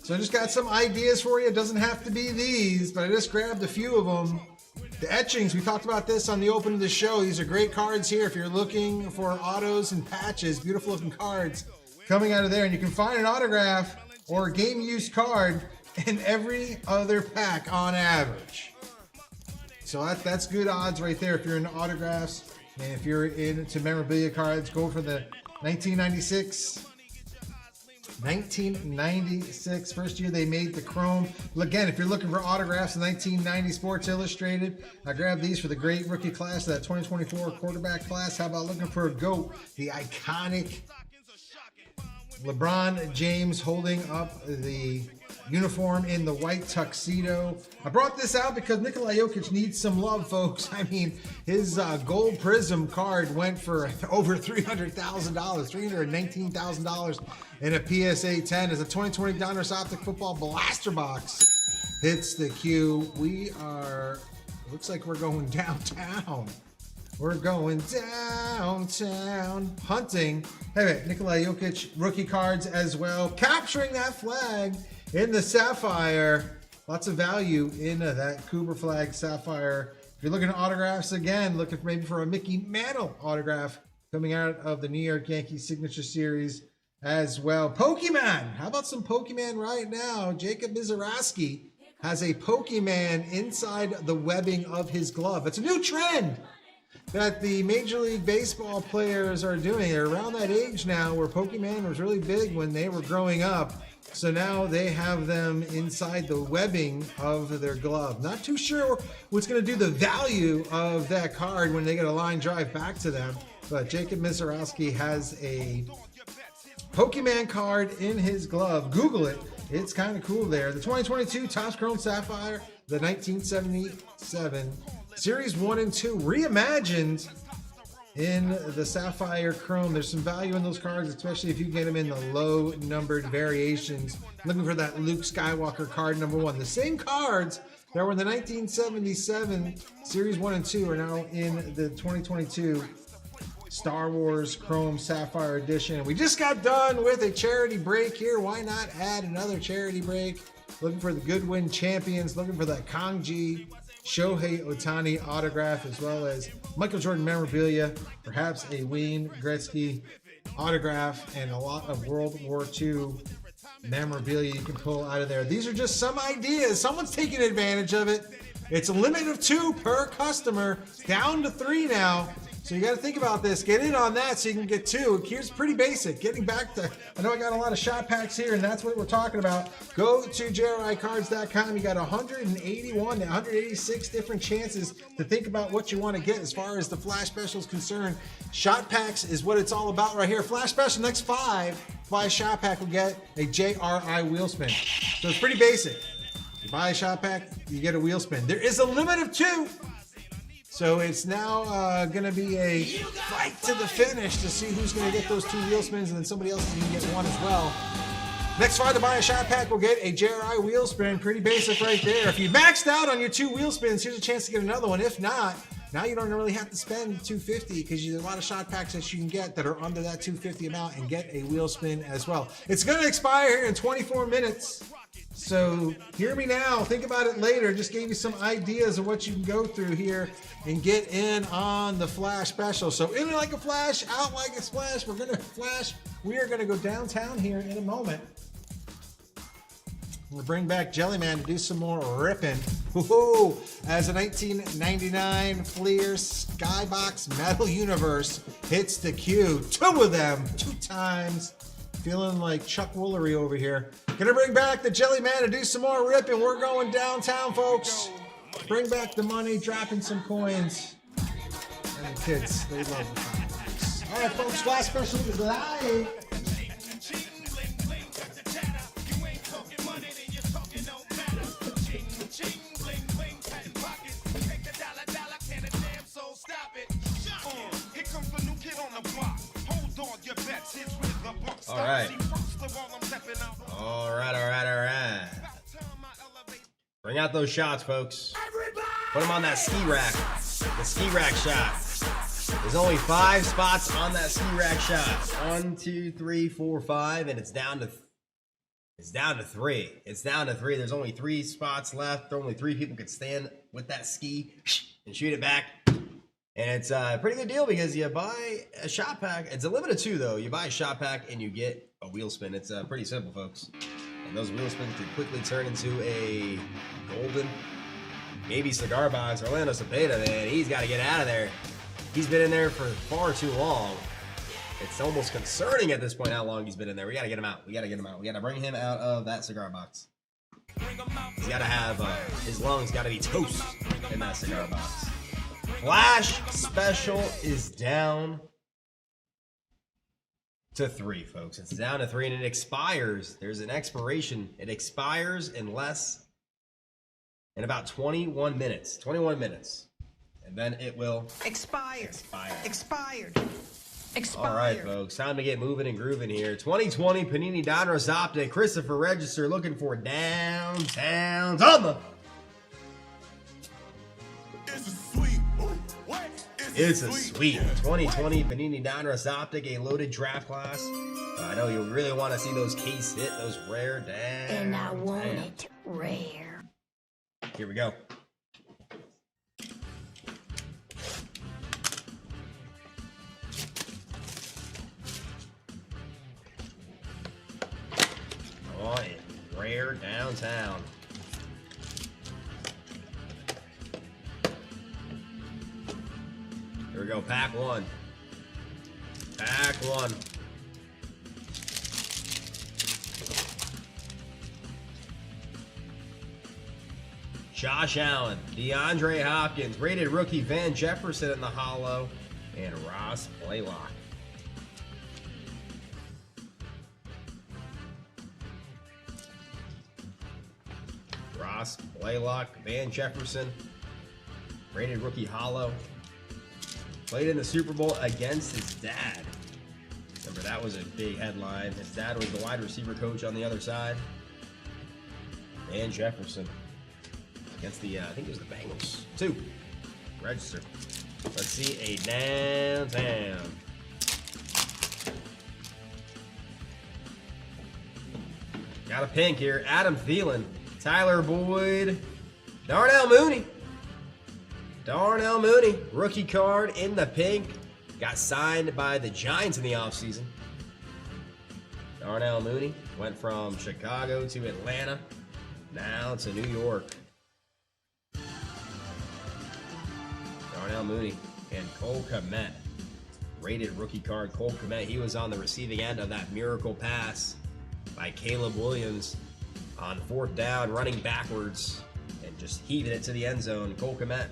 So I just got some ideas for you. It doesn't have to be these, but I just grabbed a few of them. The etchings, we talked about this on the open of the show. These are great cards here if you're looking for autos and patches. Beautiful looking cards coming out of there. And you can find an autograph or a game used card in every other pack on average. So that's good odds right there if you're into autographs. And if you're into memorabilia cards, go for the 1996 first year they made the chrome. Again, if you're looking for autographs in 1990 Sports Illustrated, I grabbed these for the great rookie class, that 2024 quarterback class. How about looking for a GOAT, the iconic LeBron James holding up the uniform in the white tuxedo. I brought this out because Nikola Jokic needs some love, folks. I mean, his gold Prism card went for over $300,000, $319,000 in a PSA 10 as a 2020 Donruss Optic Football Blaster Box hits the queue. Looks like we're going downtown. We're going downtown hunting. Hey, Nikola Jokic rookie cards as well. Capturing that flag in the Sapphire. Lots of value in that Cooper Flagg Sapphire. If you're looking at autographs, again, looking maybe for a Mickey Mantle autograph coming out of the New York Yankees Signature Series as well. Pokemon. How about some Pokemon right now? Jacob Mizorowski has a Pokemon inside the webbing of his glove. It's a new trend that the Major League Baseball players are doing. They're around that age now where Pokemon was really big when they were growing up. So now they have them inside the webbing of their glove. Not too sure what's going to do the value of that card when they get a line drive back to them. But Jacob Mizorowski has a Pokemon card in his glove. Google it. It's kind of cool there. The 2022 Topps Chrome Sapphire, the 1977 Series 1 and 2 reimagined in the Sapphire Chrome. There's some value in those cards, especially if you get them in the low numbered variations. Looking for that Luke Skywalker card number 1. The same cards that were in the 1977 Series 1 and 2 are now in the 2022 Star Wars Chrome Sapphire Edition. And we just got done with a charity break here. Why not add another charity break? Looking for the Goodwin Champions, looking for that Kangji Shohei Ohtani autograph, as well as Michael Jordan memorabilia, perhaps a Wayne Gretzky autograph, and a lot of World War II memorabilia you can pull out of there. These are just some ideas. Someone's taking advantage of it. It's a limit of 2 per customer, down to 3 now. So you got to think about this. Get in on that so you can get 2. Here's pretty basic. Getting back to, I know I got a lot of shot packs here, and that's what we're talking about. Go to JRICards.com. You got 181 to 186 different chances to think about what you want to get as far as the flash special is concerned. Shot packs is what it's all about right here. Flash special, next 5 buy a shot pack will get a JRI wheel spin. So it's pretty basic. You buy a shot pack, you get a wheel spin. There is a limit of 2. So it's now going to be a fight to the finish to see who's going to get those 2 wheel spins, and then somebody else is going to get 1 as well. Next 5 to buy a shot pack will get a JRI wheel spin. Pretty basic right there. If you maxed out on your 2 wheel spins, here's a chance to get another one. If not, now you don't really have to spend $250 because there's a lot of shot packs that you can get that are under that $250 amount and get a wheel spin as well. It's going to expire here in 24 minutes. So hear me now. Think about it later. Just gave you some ideas of what you can go through here and get in on the flash special. So in like a flash, out like a splash. We're going to flash. We are going to go downtown here in a moment. We'll bring back Jellyman to do some more ripping. Woohoo! As a 1999 Fleer Skybox Metal Universe hits the queue. 2 of them, 2 times. Feeling like Chuck Woolery over here. Gonna bring back the Jellyman to do some more ripping. We're going downtown, folks. Bring back the money, dropping some coins. And the kids, they love the fireworks. All right, folks, flash special is live. All right. All right. Bring out those shots, folks. Put them on that ski rack. The ski rack shot. There's only 5 spots on that ski rack shot. 1, 2, 3, 4, 5, and it's down to 3. It's down to 3. There's only 3 spots left. Only 3 people could stand with that ski and shoot it back. And it's a pretty good deal because you buy a shot pack. It's a limit of 2, though. You buy a shot pack and you get a wheel spin. It's pretty simple, folks. And those wheel spins can quickly turn into a golden, maybe cigar box. Orlando Cepeda, man, he's got to get out of there. He's been in there for far too long. It's almost concerning at this point how long he's been in there. We got to get him out. We got to bring him out of that cigar box. He's got to have, his lungs got to be toast in that cigar box. Flash special is down to 3, folks. It's down to 3 and it expires. There's an expiration. It expires in about 21 minutes. 21 minutes. And then it will expire. Expired. All right, folks. Time to get moving and grooving here. 2020 Panini Donruss Optic. Christopher Register looking for downtown Tacoma. It's a sweet 2020 Panini Donruss Optic, a loaded draft class. I know you really want to see those case hit, those rare down. And I want it rare. Here we go. Oh, rare downtown. Here we go, pack 1. Pack 1. Josh Allen, DeAndre Hopkins, rated rookie Van Jefferson in the hollow, and Ross Blaylock. Ross Blaylock, Van Jefferson, rated rookie hollow. Played in the Super Bowl against his dad. Remember, that was a big headline. His dad was the wide receiver coach on the other side. Van Jefferson against the, I think it was the Bengals. 2. Register. Let's see a downtown. Got a pink here. Adam Thielen, Tyler Boyd, Darnell Mooney. Darnell Mooney, rookie card in the pink. Got signed by the Giants in the offseason. Darnell Mooney went from Chicago to Atlanta, now to New York. Darnell Mooney And Cole Kmet. Rated rookie card, Cole Kmet. He was on the receiving end of that miracle pass by Caleb Williams on 4th down, running backwards and just heaving it to the end zone. Cole Kmet,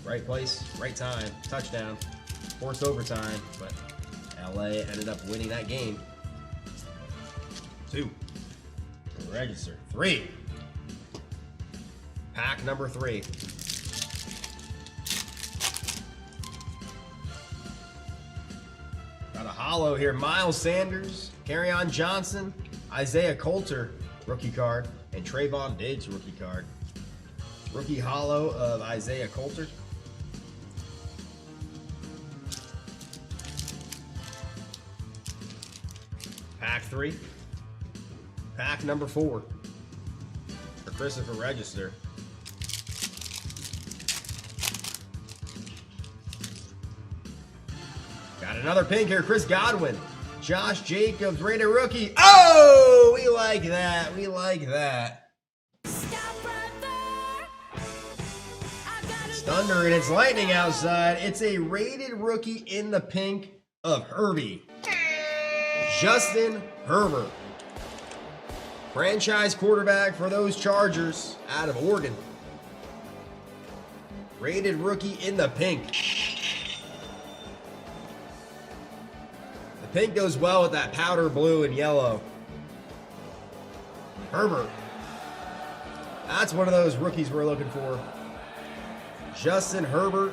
right place, right time, touchdown, forced overtime, but LA ended up winning that game. 2. Register. 3. Pack number 3. Got a hollow here. Miles Sanders, Kerryon Johnson, Isaiah Coulter, rookie card, and Trayvon Diggs, rookie card. Rookie hollow of Isaiah Coulter. Pack 3. Pack number 4 for Christopher Register. Got another pink here. Chris Godwin. Josh Jacobs, rated rookie. Oh, we like that. We like that. It's thunder and it's lightning outside. It's a rated rookie in the pink of Herbie. Justin Herbert. Franchise quarterback for those Chargers out of Oregon. Rated rookie in the pink. The pink goes well with that powder blue and yellow. Herbert. That's one of those rookies we're looking for. Justin Herbert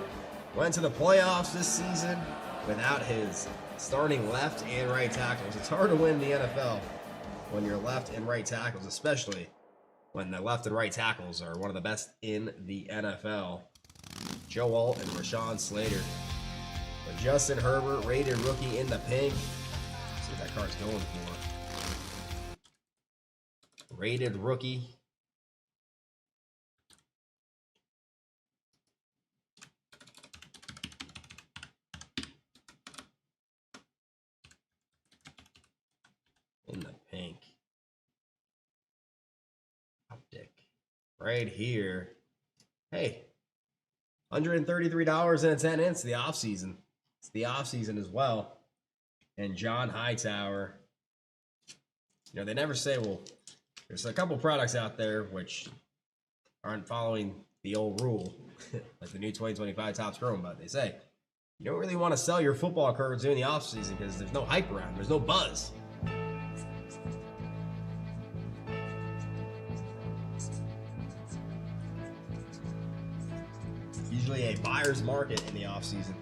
went to the playoffs this season without his starting left and right tackles. It's hard to win the NFL when your left and right tackles, especially when the left and right tackles are one of the best in the NFL. Joe Alt and Rashawn Slater. But Justin Herbert, rated rookie in the pink. Let's see what that card's going for. Rated rookie. In the pink. Optic. Right here. Hey. $133.10. It's the off season. It's the off season as well. And John Hightower. You know, they never say, well, there's a couple products out there which aren't following the old rule, like the new 2025 Topps Chrome, but they say you don't really want to sell your football cards during the off season because there's no hype around, there's no buzz. Usually a buyer's market in the off season.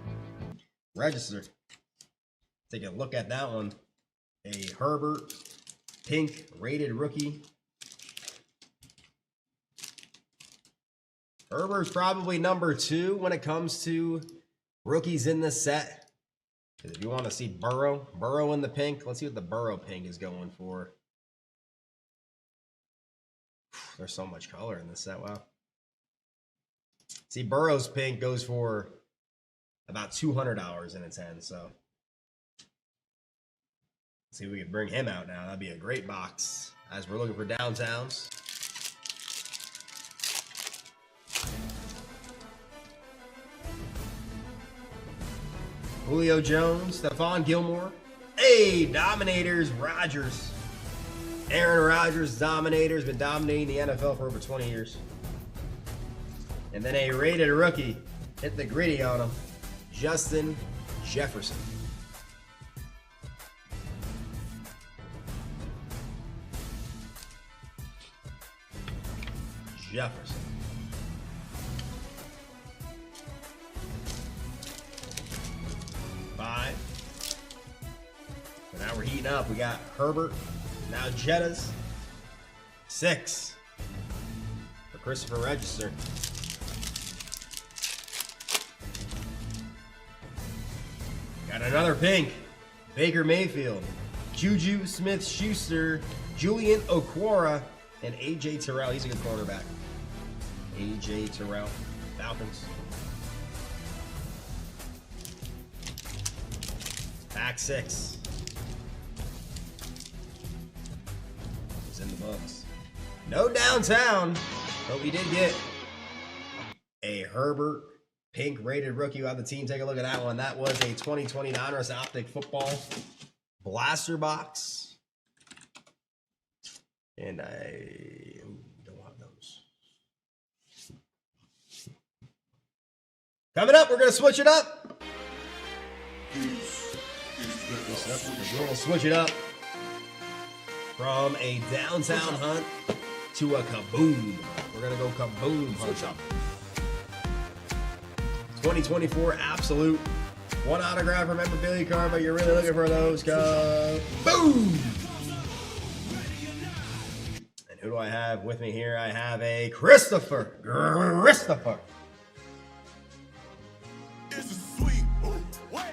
Register. Take a look at that one. A Herbert pink rated rookie. Herbert's probably number 2 when it comes to rookies in this set. Because if you want to see Burrow in the pink, let's see what the Burrow pink is going for. There's so much color in this set. Wow. See, Burrow's pink goes for about $200 in its end, so let's see if we can bring him out now. That'd be a great box as we're looking for downtowns. Julio Jones, Stephon Gilmore. Hey, Dominators, Rodgers. Aaron Rodgers, Dominators, been dominating the NFL for over 20 years. And then a rated rookie, hit the gritty on him, Justin Jefferson. Jefferson. Five. So now we're heating up. We got Herbert, now Jettas. 6 for Christopher Register. Got another pink. Baker Mayfield, Juju Smith-Schuster, Julian Okwara, and A.J. Terrell. He's a good cornerback. A.J. Terrell, Falcons. Pack 6. It's in the books. No downtown, but we did get a Herbert Pink rated rookie on the team. Take a look at that one. That was a 2020 Donruss Optic Football blaster box. And I don't want those. Coming up, we're going to switch it up. We're going to switch it up from a downtown hunt to a kaboom. We're going to go kaboom hunt up. 2024 absolute. One autograph or memorabilia card, but you're really looking for those. Kaboom! And who do I have with me here? I have a Christopher.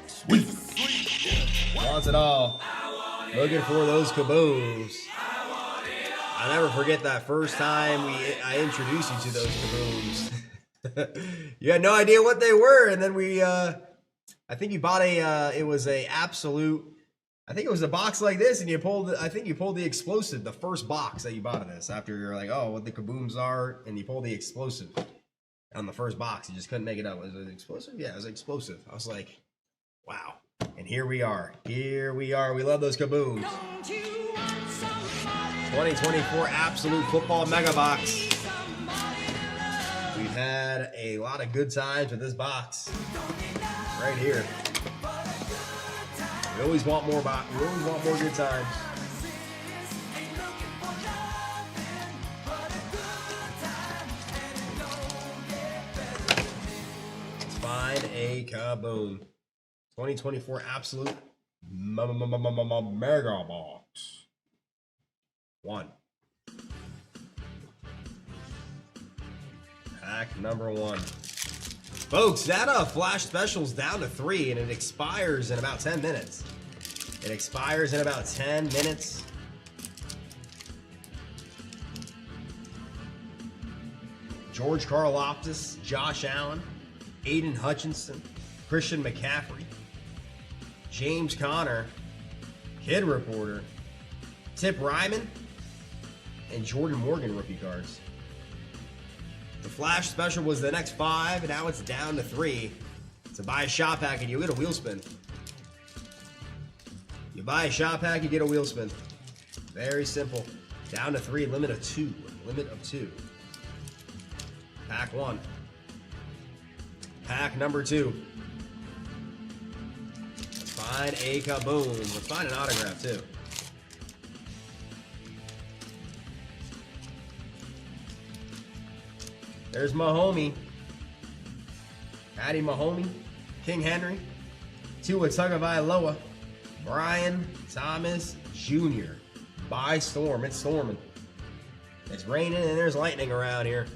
Sweet. Wants it all. Looking for those kabooms. I'll never forget that first time I introduced you to those kabooms. You had no idea what they were, and then I think you bought it was a absolute, I think it was a box like this, and you pulled the explosive, the first box that you bought of this, after you're like, oh, what the kabooms are, and you pulled the explosive on the first box. You just couldn't make it up. Was it explosive? Yeah, it was explosive. I was like, wow. And here we are. We love those kabooms. 2024 Absolute Football Mega Box. We've had a lot of good times with this box right here. We always want more good times. Let's find a kaboom. 2024 Absolute Mega Box. 1. Pack number 1. Folks, that flash special's down to 3, and it expires in about 10 minutes. George Karlaftis, Josh Allen, Aiden Hutchinson, Christian McCaffrey, James Conner, Kid Reporter, Tip Ryman, and Jordan Morgan rookie cards. The flash special was the next 5, and now it's down to 3. So buy a shop pack and you get a wheel spin. You buy a shop pack, you get a wheel spin. Very simple. Down to 3, limit of 2. Pack 1. Pack number 2. Let's find a kaboom. Let's find an autograph too. There's my homie, Patty Mahomey, King Henry, Tua Tagovailoa, Brian Thomas Jr. By storm. It's storming. It's raining and there's lightning around here.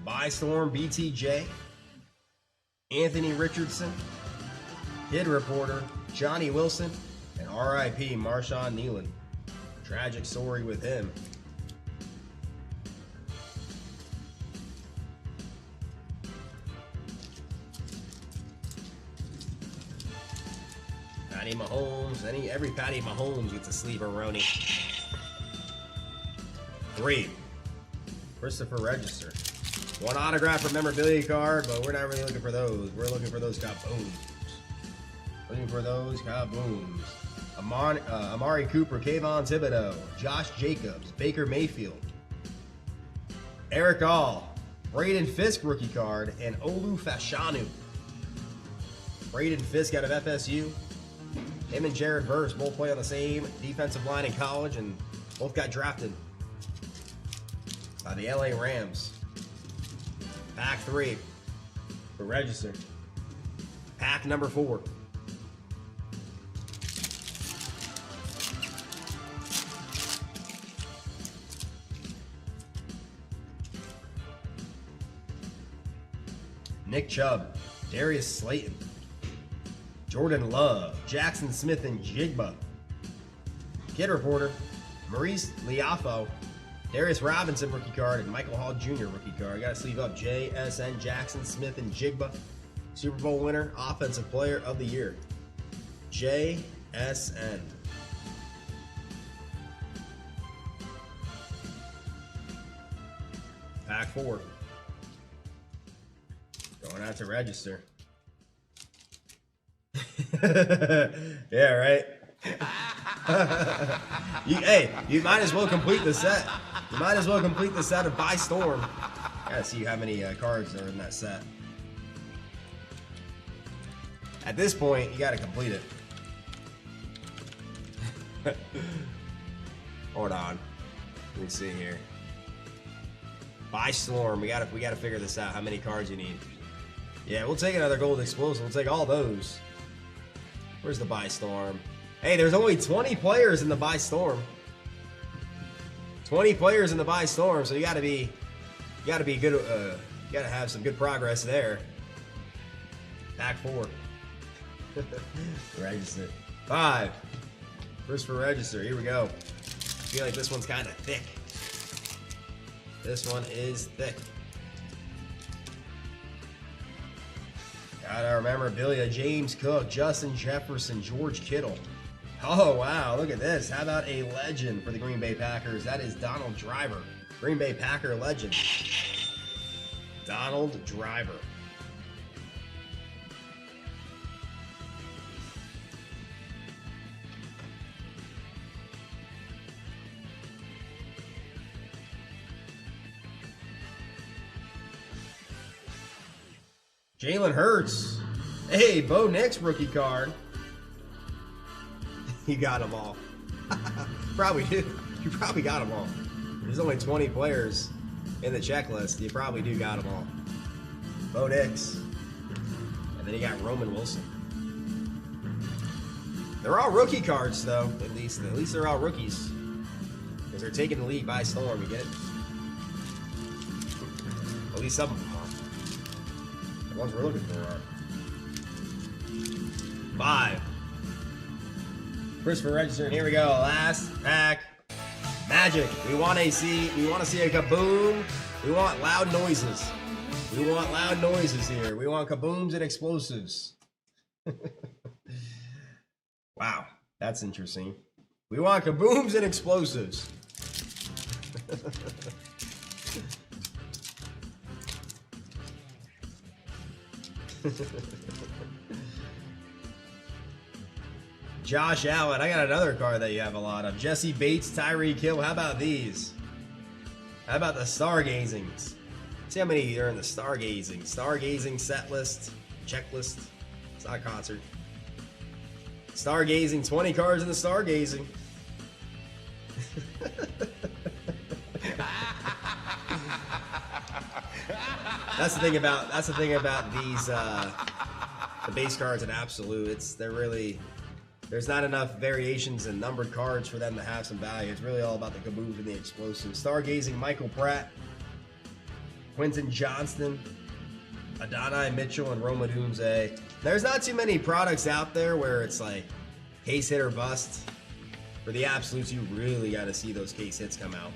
By storm, BTJ, Anthony Richardson, Kid Reporter, Johnny Wilson, and RIP Marshawn Nealon. Tragic story with him. Patty Mahomes. Every Patty Mahomes gets a sleeper Roni. 3. Christopher Register. 1 autograph or memorabilia card, but we're not really looking for those. We're looking for those kabooms. Amari Cooper, Kayvon Thibodeau, Josh Jacobs, Baker Mayfield, Eric All, Braden Fisk rookie card, and Olu Fashanu. Braden Fisk out of FSU. Him and Jared Verse both play on the same defensive line in college and both got drafted by the LA Rams. Pack 3 for Register. Pack number 4. Nick Chubb, Darius Slayton, Jordan Love, Jackson Smith and Jigba, Kid Reporter, Maurice Liafo, Darius Robinson rookie card, and Michael Hall Jr. rookie card. I got to sleeve up JSN, Jackson Smith and Jigba, Super Bowl winner, Offensive Player of the Year. JSN. Pack 4. Going out to register. Yeah, right. You might as well complete the set. You might as well complete the set of By Storm. Gotta see how many cards are in that set. At this point, you gotta complete it. Hold on. Let me see here. By Storm. We gotta figure this out. How many cards you need? Yeah, we'll take another gold explosive. We'll take all those. Where's the By Storm? Hey, there's only 20 players in the By Storm. 20 players in the By Storm, so you gotta be good. You gotta have some good progress there. Pack 4. Register. 5. First for register. Here we go. I feel like this one's kind of thick. This one is thick. Got our memorabilia. James Cook, Justin Jefferson, George Kittle. Oh, wow. Look at this. How about a legend for the Green Bay Packers? That is Donald Driver. Green Bay Packer legend. Donald Driver. Jalen Hurts. Hey, Bo Nix rookie card. You got them all. Probably do. You probably got them all. There's only 20 players in the checklist. You probably do got them all. Bo Nix. And then you got Roman Wilson. They're all rookie cards, though. At least they're all rookies. Because they're taking the league by storm. You get it? At least some of them are. The ones we're looking for are. 5. Christopher Register, and here we go. Last pack. Magic. We want to see a kaboom. We want loud noises. We want loud noises here. We want kabooms and explosives. Wow, that's interesting. We want kabooms and explosives. Josh Allen, I got another card that you have a lot of. Jesse Bates, Tyreek Hill. How about these? How about the stargazings? See how many are in the stargazing set list, checklist. It's not a concert. Stargazing, 20 cards in the stargazing. That's the thing about these the base cards in Absolute. There's not enough variations in numbered cards for them to have some value. It's really all about the kabooms and the explosives. Stargazing, Michael Pratt, Quentin Johnston, Adonai Mitchell, and Roma Doomsday. There's not too many products out there where it's like case hit or bust. For the Absolutes, you really got to see those case hits come out.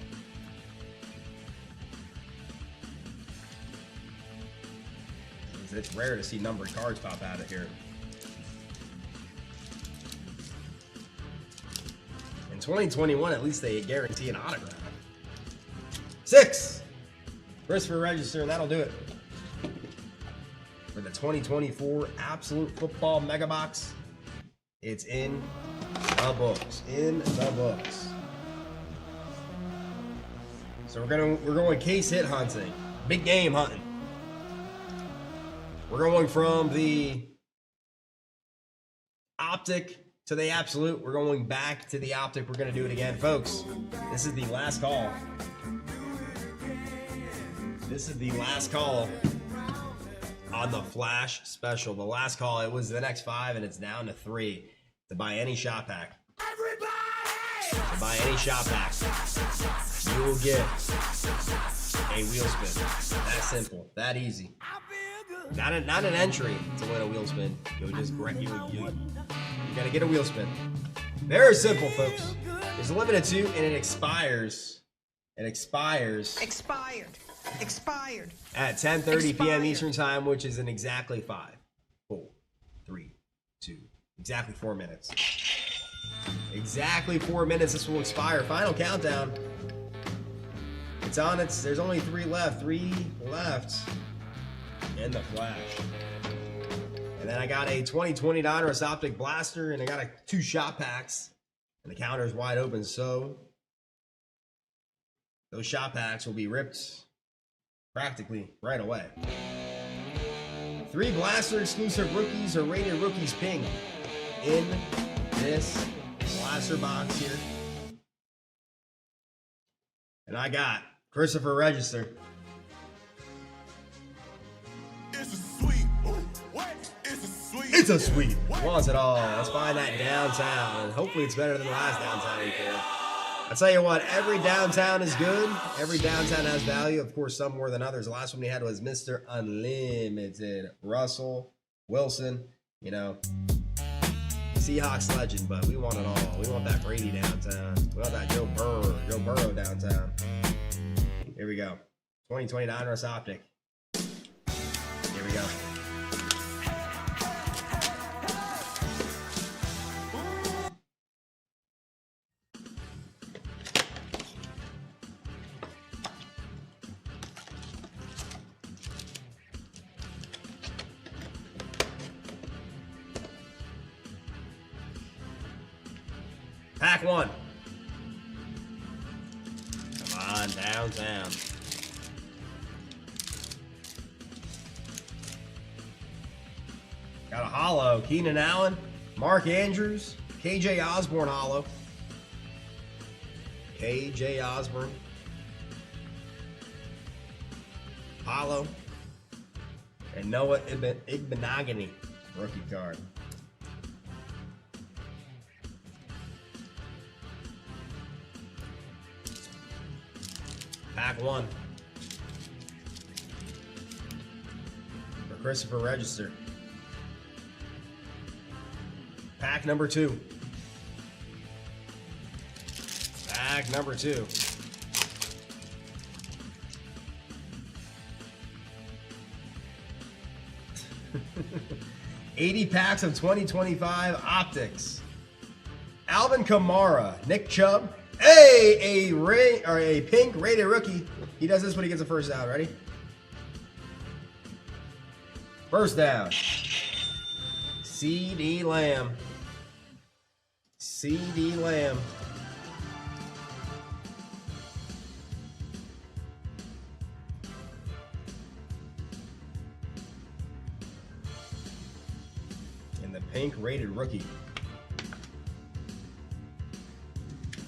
It's rare to see numbered cards pop out of here. In 2021, at least they guarantee an autograph. 6. Christopher Register, and that'll do it for the 2024 Absolute Football Mega Box. It's in the books. In the books. So we're going case hit hunting, big game hunting. We're going from the Optic to the Absolute. We're going back to the Optic. We're going to do it again, folks. This is the last call. This is the last call on the Flash Special. The last call. It was the next 5, and it's down to 3 to buy any shop pack. Everybody! To buy any shop pack, you will get a wheel spin. That simple. That easy. Not an entry to win a wheel spin. You gotta get a wheel spin. Very simple, folks. It's limited to, and it expires. It expires. Expired. At 10:30 p.m. Eastern Time, which is in exactly 5, 4, 3, 2, exactly 4 minutes. Exactly 4 minutes. This will expire. Final countdown. It's on its, there's only 3 left. 3 left. And the flash. And then I got a 2020 Donruss Optic Blaster, and I got 2 shot packs. And the counter's wide open, so those shot packs will be ripped practically right away. 3 Blaster exclusive rookies or rated rookies pink in this Blaster box here. And I got Christopher Register. It's a sweep. What? It's a sweep. It's a sweep. Wants it all. Let's find that downtown. And hopefully it's better than the last downtown we did. I tell you what, every downtown is good. Every downtown has value. Of course, some more than others. The last one we had was Mr. Unlimited. Russell Wilson, you know, Seahawks legend, but we want it all. We want that Brady downtown. We want that Joe Burrow downtown. Here we go. 2020 Donruss Optic. Here we go. Pack 1. Come on, downtown. Got a hollow. Keenan Allen, Mark Andrews, KJ Osborne hollow. KJ Osborne. Hollow. And Noah Igbenogany, rookie card. Pack 1 for Christopher Register. Pack number 2. Pack number 2. $80 packs of 2025 optics. Alvin Kamara, Nick Chubb. Hey, a pink rated rookie. He does this when he gets a first down. Ready? First down. CD Lamb. CD Lamb. And the pink rated rookie.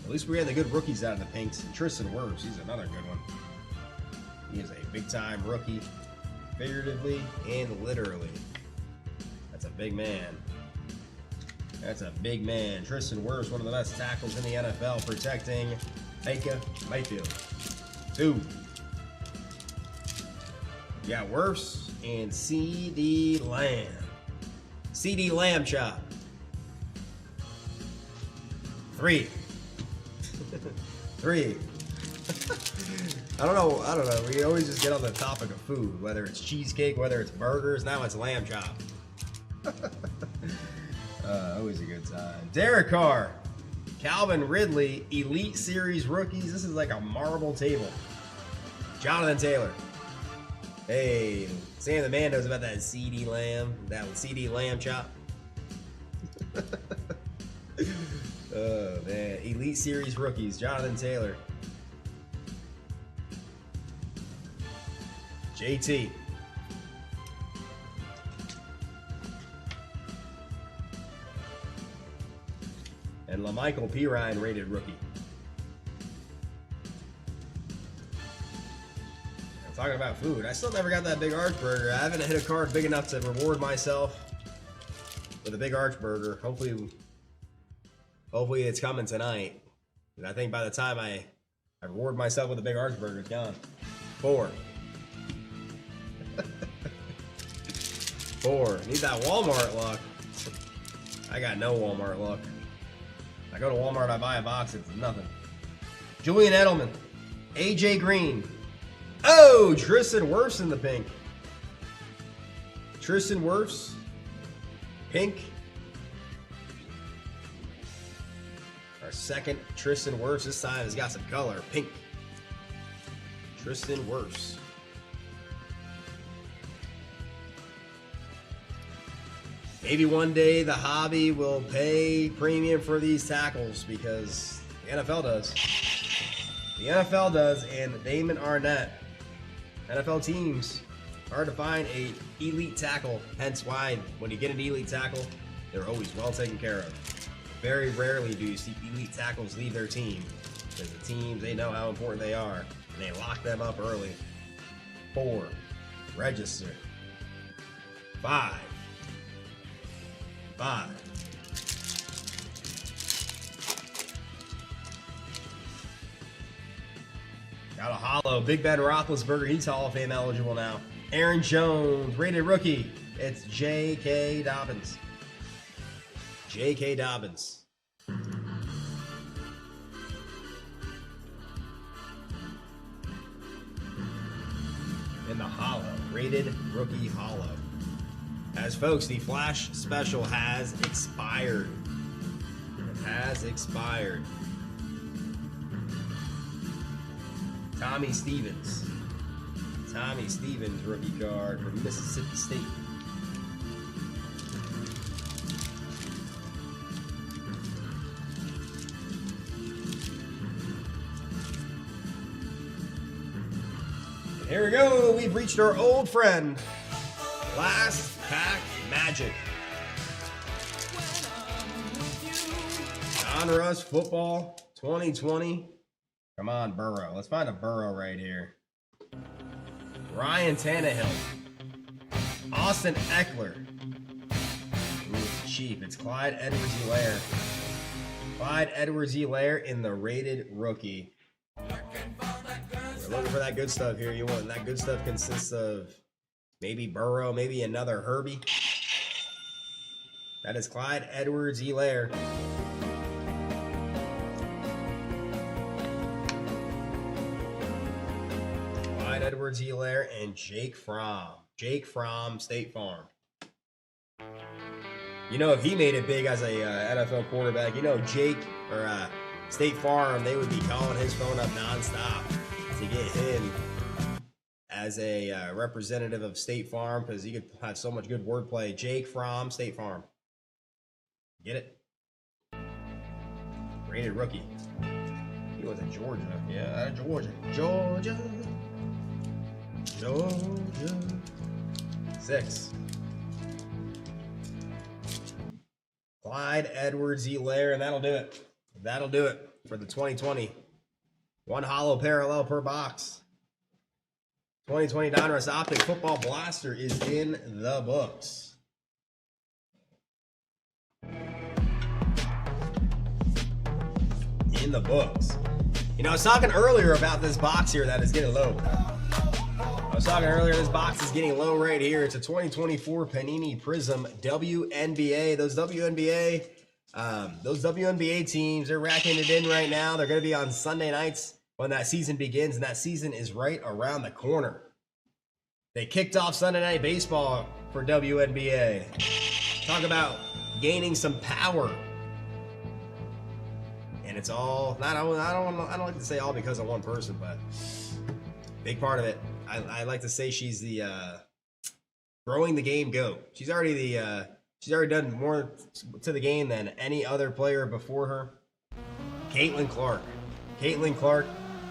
At least we're getting the good rookies out of the pinks. And Tristan Wirfs, he's another good one. He is a big-time rookie, figuratively and literally. That's a big man. That's a big man. Tristan Wirfs, one of the best tackles in the NFL, protecting Baker Mayfield. 2. You got Wirfs and CD Lamb. CD Lamb chop. 3. 3. I don't know. We always just get on the topic of food, whether it's cheesecake, whether it's burgers. Now it's lamb chop. Always a good time. Derek Carr, Calvin Ridley, Elite Series rookies. This is like a marble table. Jonathan Taylor. Hey, Sam the man knows about that CD Lamb, that CD Lamb chop. Oh man, Elite Series rookies, Jonathan Taylor. JT. And LaMichael Pirine rated rookie. I'm talking about food. I still never got that big arch burger. I haven't hit a card big enough to reward myself with a big arch burger. Hopefully it's coming tonight. And I think by the time I reward myself with a big arch burger, it's gone. 4. 4. Need that Walmart luck. I got no Walmart luck. I go to Walmart, I buy a box, it's nothing. Julian Edelman. AJ Green. Oh, Tristan Wirfs in the pink. Tristan Wirfs. Pink. Our second Tristan Wirfs. This time has got some color. Pink. Tristan Wirfs. Maybe one day the hobby will pay premium for these tackles because the NFL does. The NFL does, and Damon Arnett. NFL teams, hard to find a elite tackle. Hence why when you get an elite tackle, they're always well taken care of. Very rarely do you see elite tackles leave their team because the teams, they know how important they are and they lock them up early. 4, register. 5. Got a hollow. Big Ben Roethlisberger. He's Hall of Fame eligible now. Aaron Jones, rated rookie. It's J.K. Dobbins. J.K. Dobbins. In the hollow. Rated rookie hollow. As folks, the Flash special has expired. It has expired. Tommy Stevens. Tommy Stevens rookie card from Mississippi State. And here we go. We've reached our old friend. Last Pack Magic. Donruss Football 2020. Come on, Burrow. Let's find a Burrow right here. Ryan Tannehill. Austin Eckler. Ooh, it's cheap. It's Clyde Edwards-Helaire. Clyde Edwards-Helaire in the rated rookie. We're looking for that good stuff here. You want that good stuff consists of maybe Burrow, maybe another Herbie. That is Clyde Edwards-Helaire. Clyde Edwards-Helaire and Jake Fromm. Jake Fromm, State Farm. You know, if he made it big as a NFL quarterback, you know, Jake or State Farm, they would be calling his phone up nonstop to get him as a representative of State Farm because he could have so much good wordplay. Jake Fromm, State Farm. Get it? Rated rookie. He was at Georgia. Yeah, Georgia. Georgia. 6. Clyde Edwards-Helaire, and that'll do it. That'll do it for the 2020. One hollow parallel per box. 2020 Donruss Optic Football Blaster is in the books. In the books. You know, I was talking earlier about this box here that is getting low. This box is getting low right here. It's a 2024 Panini Prism WNBA. Those WNBA teams, they're racking it in right now. They're going to be on Sunday nights when that season begins, and that season is right around the corner. They kicked off Sunday Night Baseball for WNBA. Talk about gaining some power. And it's all, I don't like to say all because of one person, but big part of it. I like to say she's the growing the game GOAT. She's already done more to the game than any other player before her. Caitlin Clark.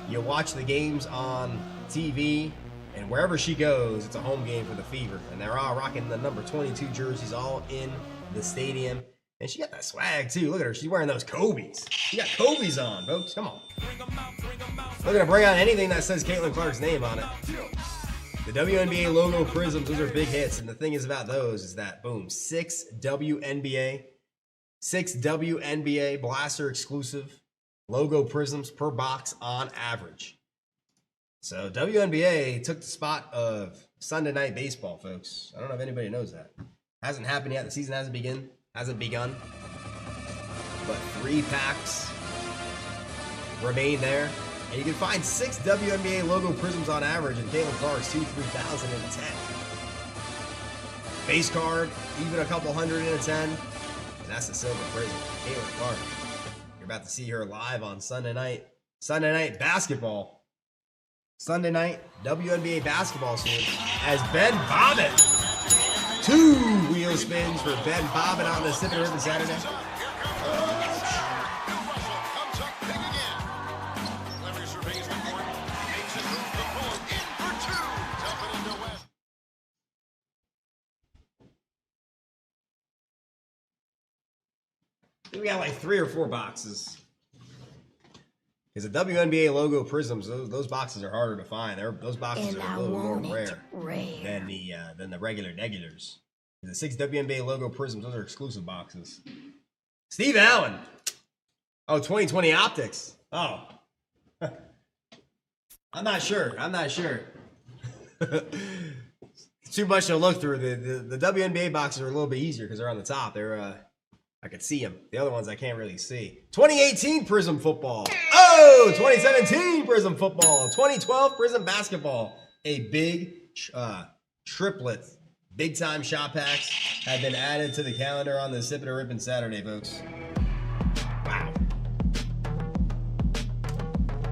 You watch the games on TV, and wherever she goes, it's a home game for the Fever. And they're all rocking the number 22 jerseys all in the stadium. And she got that swag too. Look at her. She's wearing those Kobe's. She got Kobe's on, folks. Come on. We're going to bring on anything that says Caitlin Clark's name on it. The WNBA logo prisms, those are big hits. And the thing is about those is that, boom, 6 WNBA Blaster exclusive logo prisms per box on average. So WNBA took the spot of Sunday Night Baseball, folks. I don't know if anybody knows that. Hasn't happened yet. The season hasn't begun. But 3 packs remain there. And you can find 6 WNBA logo prisms on average, and Caitlin Clark's 3010. Base card, even a couple hundred in a 10. And that's the silver prism. Caitlin Clark. You're about to see her live on Sunday night basketball. Sunday night WNBA basketball soon as Ben Bobbitt. 2 wheel spins for Ben Bobbitt on the Sippin' Ribbon Saturday. I think we got like 3 or 4 boxes. Because the WNBA logo prisms, those boxes are harder to find. Those boxes are a little more rare than the regulars. The 6 WNBA logo prisms, those are exclusive boxes. Steve Allen. Oh, 2020 optics. Oh. I'm not sure. Too much to look through. The WNBA boxes are a little bit easier because they're on the top. They're I could see them. The other ones I can't really see. 2018 Prism football. Oh, 2017 Prism football. 2012 Prism basketball. A big triplet. Big time shot packs have been added to the calendar on the Sippin' and Rippin' Saturday, folks. Wow.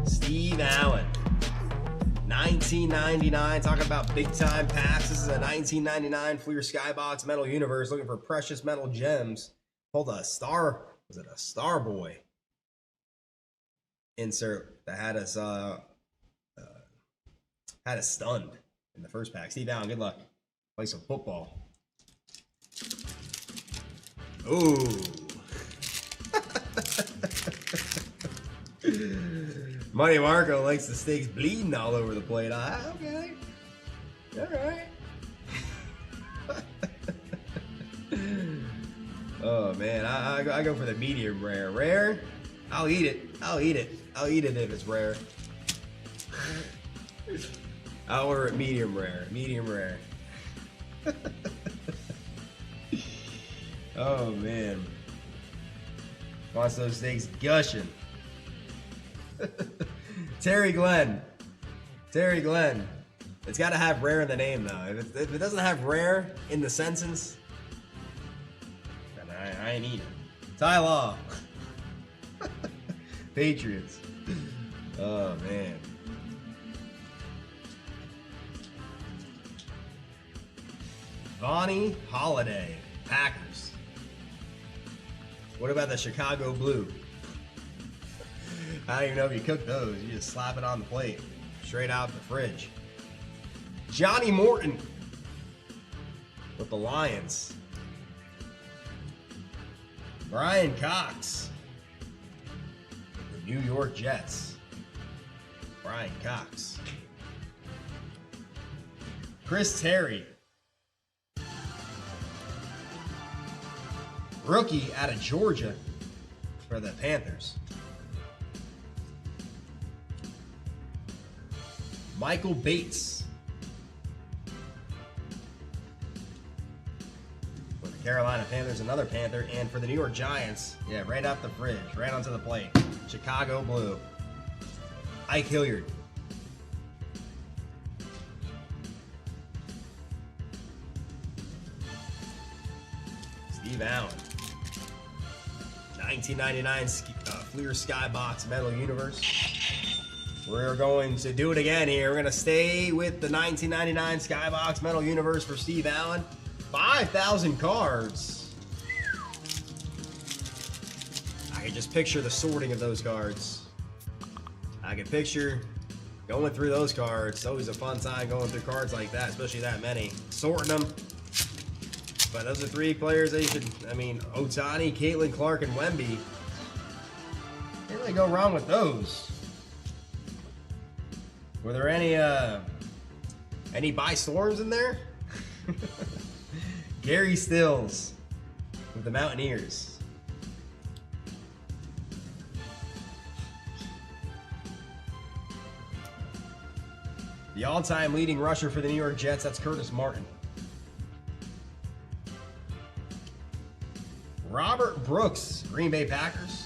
Steve Allen. 1999, talking about big time packs. This is a 1999 Fleer Skybox Metal Universe, looking for precious metal gems. Hold a star, was it a Star Boy insert that had us stunned in the first pack. Steve Allen, good luck. Play some football. Ooh. Money Marco likes the steaks bleeding all over the plate. Okay. All right. Oh man, I go for the medium rare. Rare? I'll eat it. I'll eat it if it's rare. I'll order it medium rare. Medium rare. Oh man. Wants those steaks gushing. Terry Glenn. It's got to have rare in the name though. If it doesn't have rare in the sentence, I ain't eating. Ty Law. Patriots. Oh, man. Vonnie Holiday. Packers. What about the Chicago Blue? I don't even know if you cook those. You just slap it on the plate. Straight out the fridge. Johnny Morton. With the Lions. Brian Cox, the New York Jets. Brian Cox. Chris Terry. Rookie out of Georgia for the Panthers. Michael Bates. Carolina Panthers, another Panther, and for the New York Giants, yeah, right off the fridge, right onto the plate. Chicago Blue. Ike Hilliard. Steve Allen. 1999 Fleer Skybox Metal Universe. We're going to do it again here. We're going to stay with the 1999 Skybox Metal Universe for Steve Allen. 5,000 cards. I can just picture the sorting of those cards. I can picture going through those cards. It's always a fun time going through cards like that, especially that many. Sorting them. But those are 3 players that you should, Otani, Caitlin Clark, and Wemby. Can't really go wrong with those. Were there any buy storms in there? Gary Stills with the Mountaineers. The all-time leading rusher for the New York Jets, that's Curtis Martin. Robert Brooks, Green Bay Packers.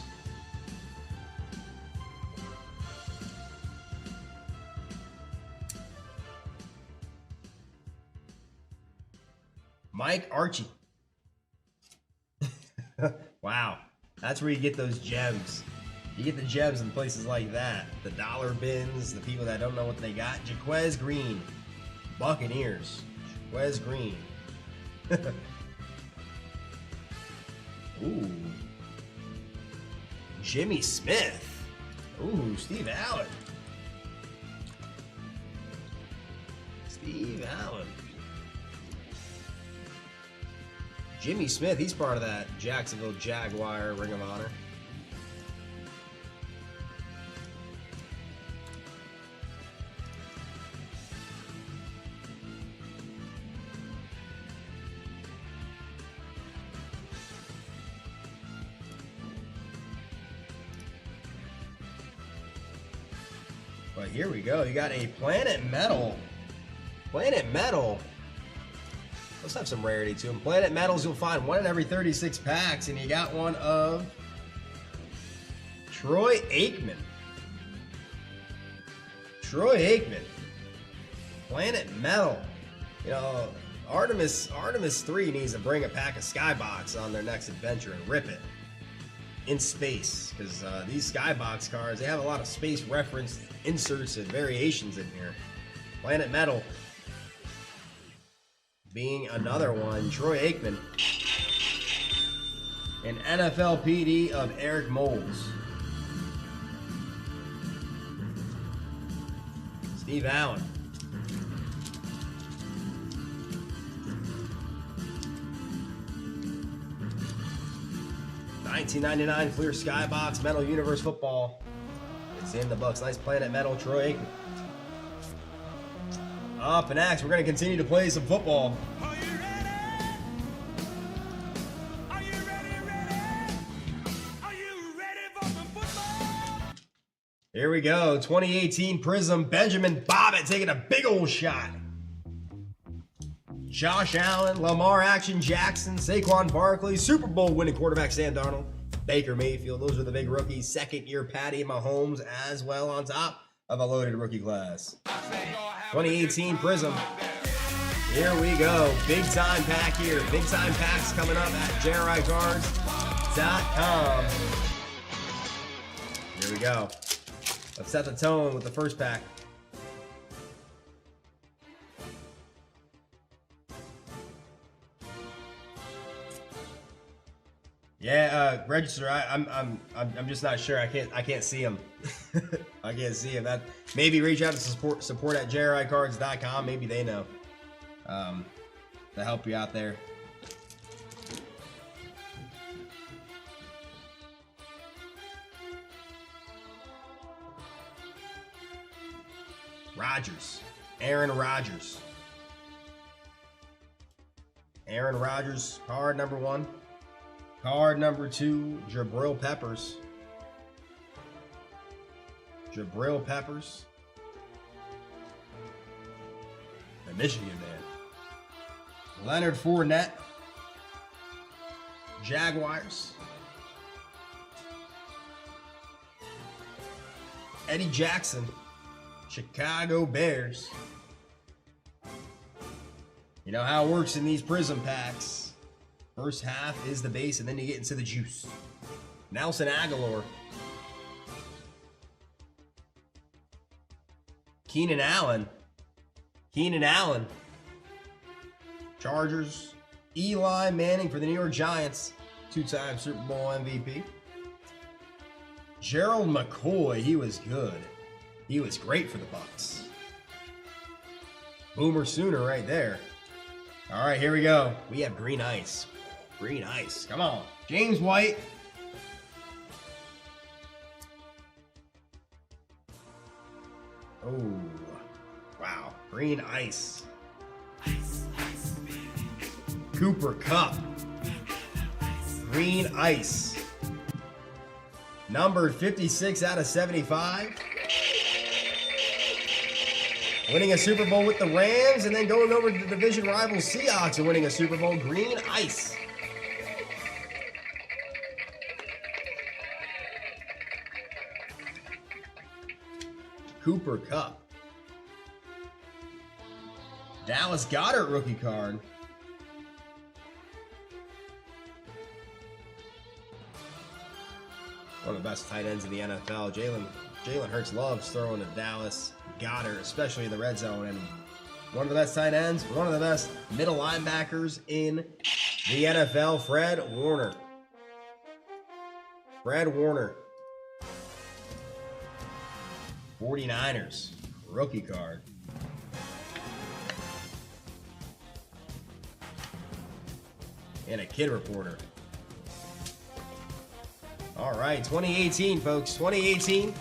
Mike Archie. Wow, that's where you get those gems. You get the gems in places like that. The dollar bins, the people that don't know what they got. Jaquez Green, Buccaneers. Jaquez Green. Ooh. Jimmy Smith. Ooh, Steve Allen. Steve Allen. Jimmy Smith, he's part of that Jacksonville Jaguar Ring of Honor. But here we go. You got a Planet Metal. Planet Metal. Let's have some rarity to them. Planet Metals, you'll find one in every 36 packs, and you got one of Troy Aikman. Troy Aikman. Planet Metal. You know, Artemis 3 needs to bring a pack of Skybox on their next adventure and rip it in space, because these Skybox cards, they have a lot of space referenced inserts and variations in here. Planet Metal being another one. Troy Aikman. An NFL PD of Eric Moles. Steve Allen. $19.99 clear Skybox Metal Universe Football. It's in the books. Nice Planet Metal, Troy Aikman. Up next, we're going to continue to play some football. Are you ready? Are you ready? Are you ready for some football? Here we go. 2018 Prism. Benjamin Bobbitt taking a big old shot. Josh Allen, Lamar Action Jackson, Saquon Barkley, Super Bowl winning quarterback Sam Darnold, Baker Mayfield. Those are the big rookies. Second year Patty Mahomes as well on top of a loaded rookie class. 2018 Prism. Here we go. Big time pack here. Big time packs coming up at JRICards.com. Here we go. Let's set the tone with the first pack. Yeah, register. I'm just not sure. I can't see them. I can't see them. That maybe reach out to support at JRICards.com. Maybe they know to help you out there. Rodgers, Aaron Rodgers. Aaron Rodgers, card number 1. Card number 2, Jabril Peppers. Jabril Peppers. The Michigan man. Leonard Fournette. Jaguars. Eddie Jackson. Chicago Bears. You know how it works in these Prism packs. First half is the base, and then you get into the juice. Nelson Aguilar. Keenan Allen. Keenan Allen. Chargers. Eli Manning for the New York Giants. 2-time Super Bowl MVP. Gerald McCoy, he was good. He was great for the Bucs. Boomer Sooner right there. All right, here we go. We have green ice. Green ice. Come on. James White. Oh, wow. Green ice. Cooper Kupp. Green ice. Numbered 56 out of 75. Winning a Super Bowl with the Rams, and then going over to the division rival Seahawks and winning a Super Bowl. Green ice. Cooper Kupp. Dallas Goedert rookie card. One of the best tight ends in the NFL. Jalen Hurts loves throwing to Dallas Goddard, especially in the red zone. And one of the best tight ends, one of the best middle linebackers in the NFL, Fred Warner. Fred Warner. 49ers, rookie card. And a kid reporter. All right, 2018, folks, 2018.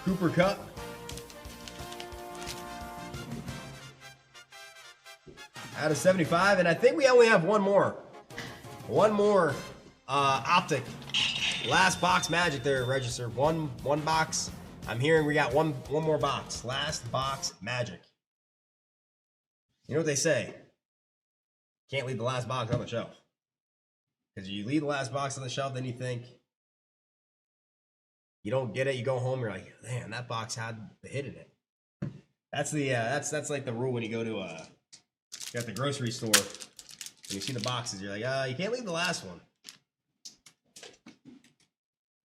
Cooper Kupp. Out of 75, and I think we only have one more. One more optic. Last box magic there, register. One box. I'm hearing we got one more box. Last box magic. You know what they say? Can't leave the last box on the shelf. Because you leave the last box on the shelf, then you think you don't get it. You go home, you're like, man, that box had the hit in it. That's the that's like the rule when you go to at the grocery store and you see the boxes. You're like, you can't leave the last one.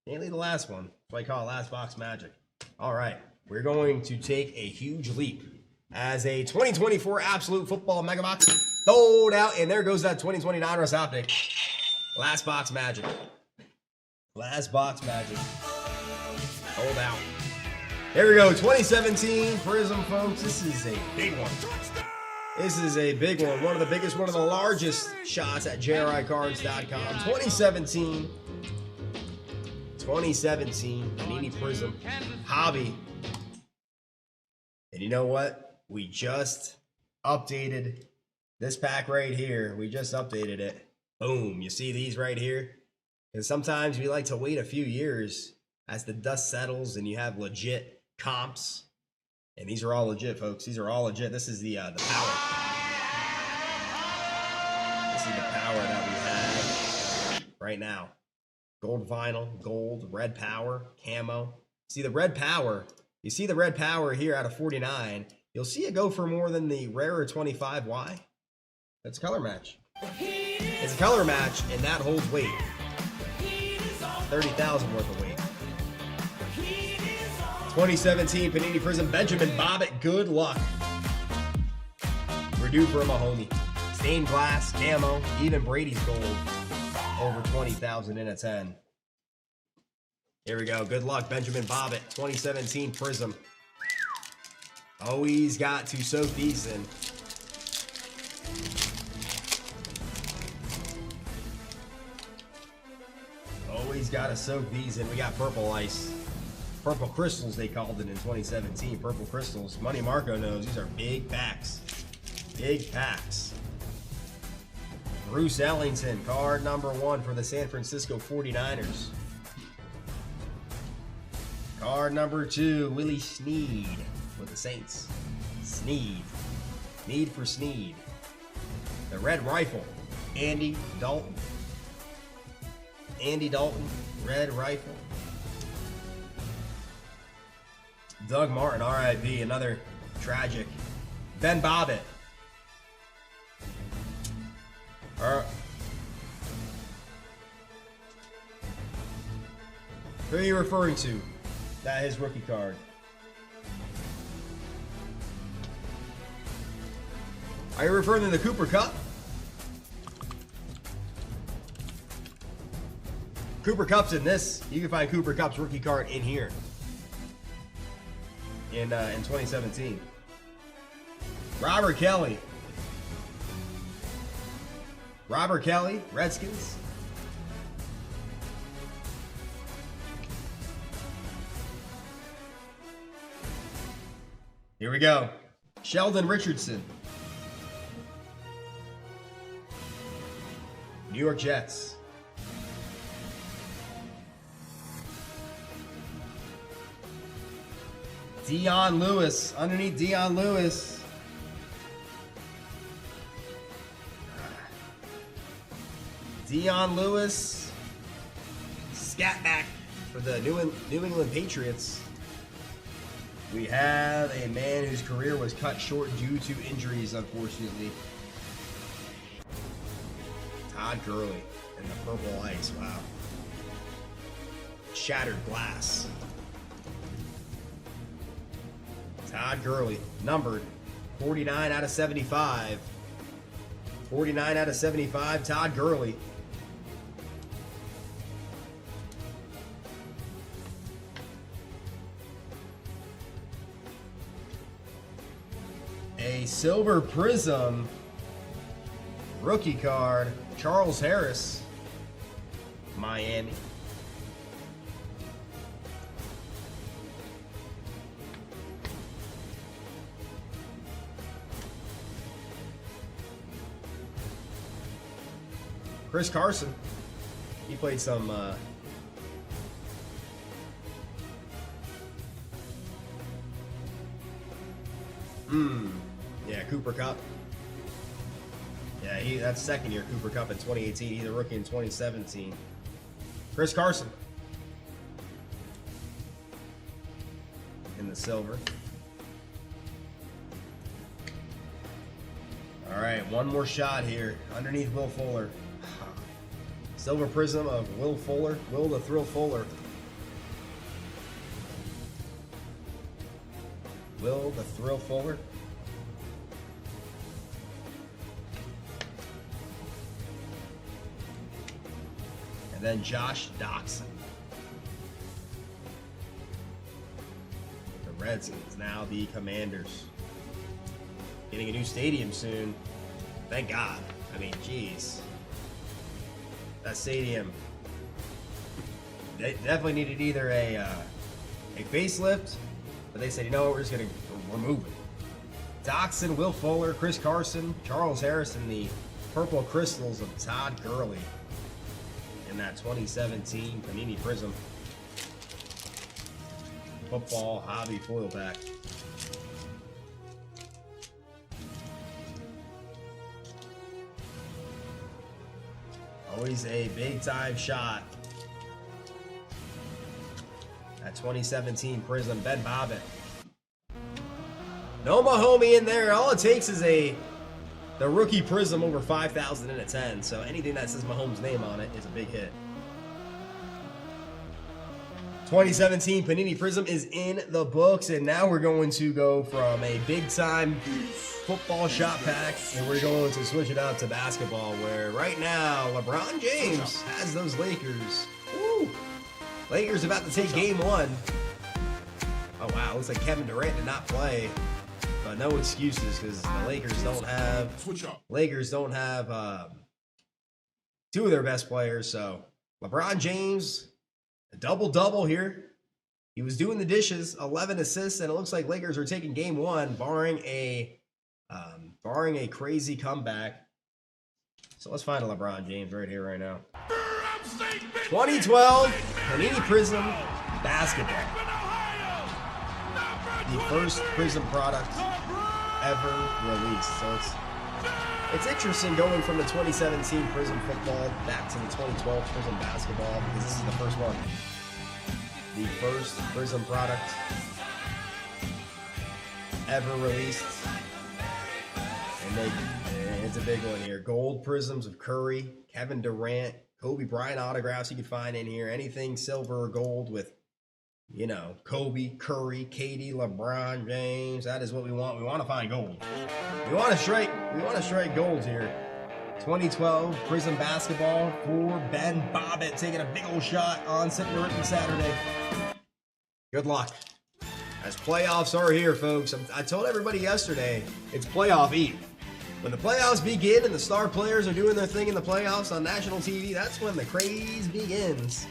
Can't leave the last one. That's why I call it last box magic. All right, we're going to take a huge leap as a 2024 Absolute Football Mega Box sold out, and there goes that 2020 Niners optic. Last box magic. Last box magic. Sold out. There we go, 2017 Prism, folks. This is a big one. This is a big one. One of the biggest, one of the largest shots at JRICards.com. 2017 Panini Prism Hobby. And you know what? We just updated this pack right here. We just updated it. Boom. You see these right here? And sometimes we like to wait a few years as the dust settles and you have legit comps. And these are all legit, folks. These are all legit. This is the power. This is the power that we have right now. Gold vinyl, gold, red power, camo. See the red power. You see the red power here out of 49. You'll see it go for more than the rarer 25. Why? That's a color match. It's a color match, and that holds weight. 30,000 worth of weight. 2017 Panini Prism Benjamin Bobbitt. Good luck. We're due for a Mahoney. Stained glass, camo, even Brady's gold. Over 20,000 in a 10. Here we go. Good luck, Benjamin Bobbitt. 2017 Prism. Always got to soak these in. Always got to soak these in. We got purple ice. Purple crystals, they called it in 2017. Purple crystals. Money Marco knows. These are big packs. Big packs. Bruce Ellington, card number 1 for the San Francisco 49ers. Card number 2, Willie Snead with the Saints. Snead. Need for Snead. The Red Rifle, Andy Dalton. Andy Dalton, Red Rifle. Doug Martin, RIP, another tragic. Ben Bobbitt. Who are you referring to? That is rookie card. Are you referring to the Cooper Kupp? Cooper Kupp's in this. You can find Cooper Kupp's rookie card in here. In 2017. Robert Kelly. Robert Kelly, Redskins. Here we go. Sheldon Richardson. New York Jets. Dion Lewis. Underneath Dion Lewis. Dion Lewis. Scat back for the New England Patriots. We have a man whose career was cut short due to injuries, unfortunately. Todd Gurley in the purple ice. Wow. Shattered glass. Todd Gurley, numbered 49 out of 75. 49 out of 75, Todd Gurley. A silver Prism rookie card, Charles Harris, Miami. Chris Carson, he played some yeah, Cooper Kupp. Yeah, that's second year Cooper Kupp in 2018. He's a rookie in 2017. Chris Carson in the silver. All right, one more shot here underneath Will Fuller. Silver Prism of Will Fuller, Will the Thrill Fuller. Will the Thrill Fuller. And then Josh Doxson. The Redskins, now the Commanders. Getting a new stadium soon. Thank God. I mean, geez. That stadium, they definitely needed either a facelift, but they said, you know what, we're just going to remove it. Doxson, Will Fuller, Chris Carson, Charles Harris, and the purple crystals of Todd Gurley in that 2017 Panini Prism football hobby foil pack. Always a big-time shot. That 2017 Prism, Ben Bobbitt. No Mahomie in there. All it takes is the rookie Prism over 5,000 in a 10. So anything that says Mahomes' name on it is a big hit. 2017 Panini Prism is in the books, and now we're going to go from a big-time football shot pack, and we're going to switch it out to basketball, where right now LeBron James has those Lakers. Woo! Lakers about to take game one. Oh wow, looks like Kevin Durant did not play, but no excuses because the Lakers don't have two of their best players. So LeBron James, a double-double here. He was doing the dishes, 11 assists, and it looks like Lakers are taking game one, barring a crazy comeback. So let's find a LeBron James right here, right now. 2012 Panini Prism Basketball. The first Prism product ever released. So it's interesting going from the 2017 Prism Football back to the 2012 Prism Basketball, because this is the first one. The first Prism product ever released. And it's a big one here. Gold Prisms of Curry, Kevin Durant, Kobe Bryant autographs you can find in here. Anything silver or gold with, you know, Kobe, Curry, KD, LeBron James. That is what we want. We want to find gold. We want to strike gold here. 2012 Prism Basketball for Ben Bobbitt, taking a big old shot on Sipping and Ripping Saturday. Good luck. As playoffs are here, folks. I told everybody yesterday, it's playoff eve. When the playoffs begin and the star players are doing their thing in the playoffs on national TV, that's when the craze begins.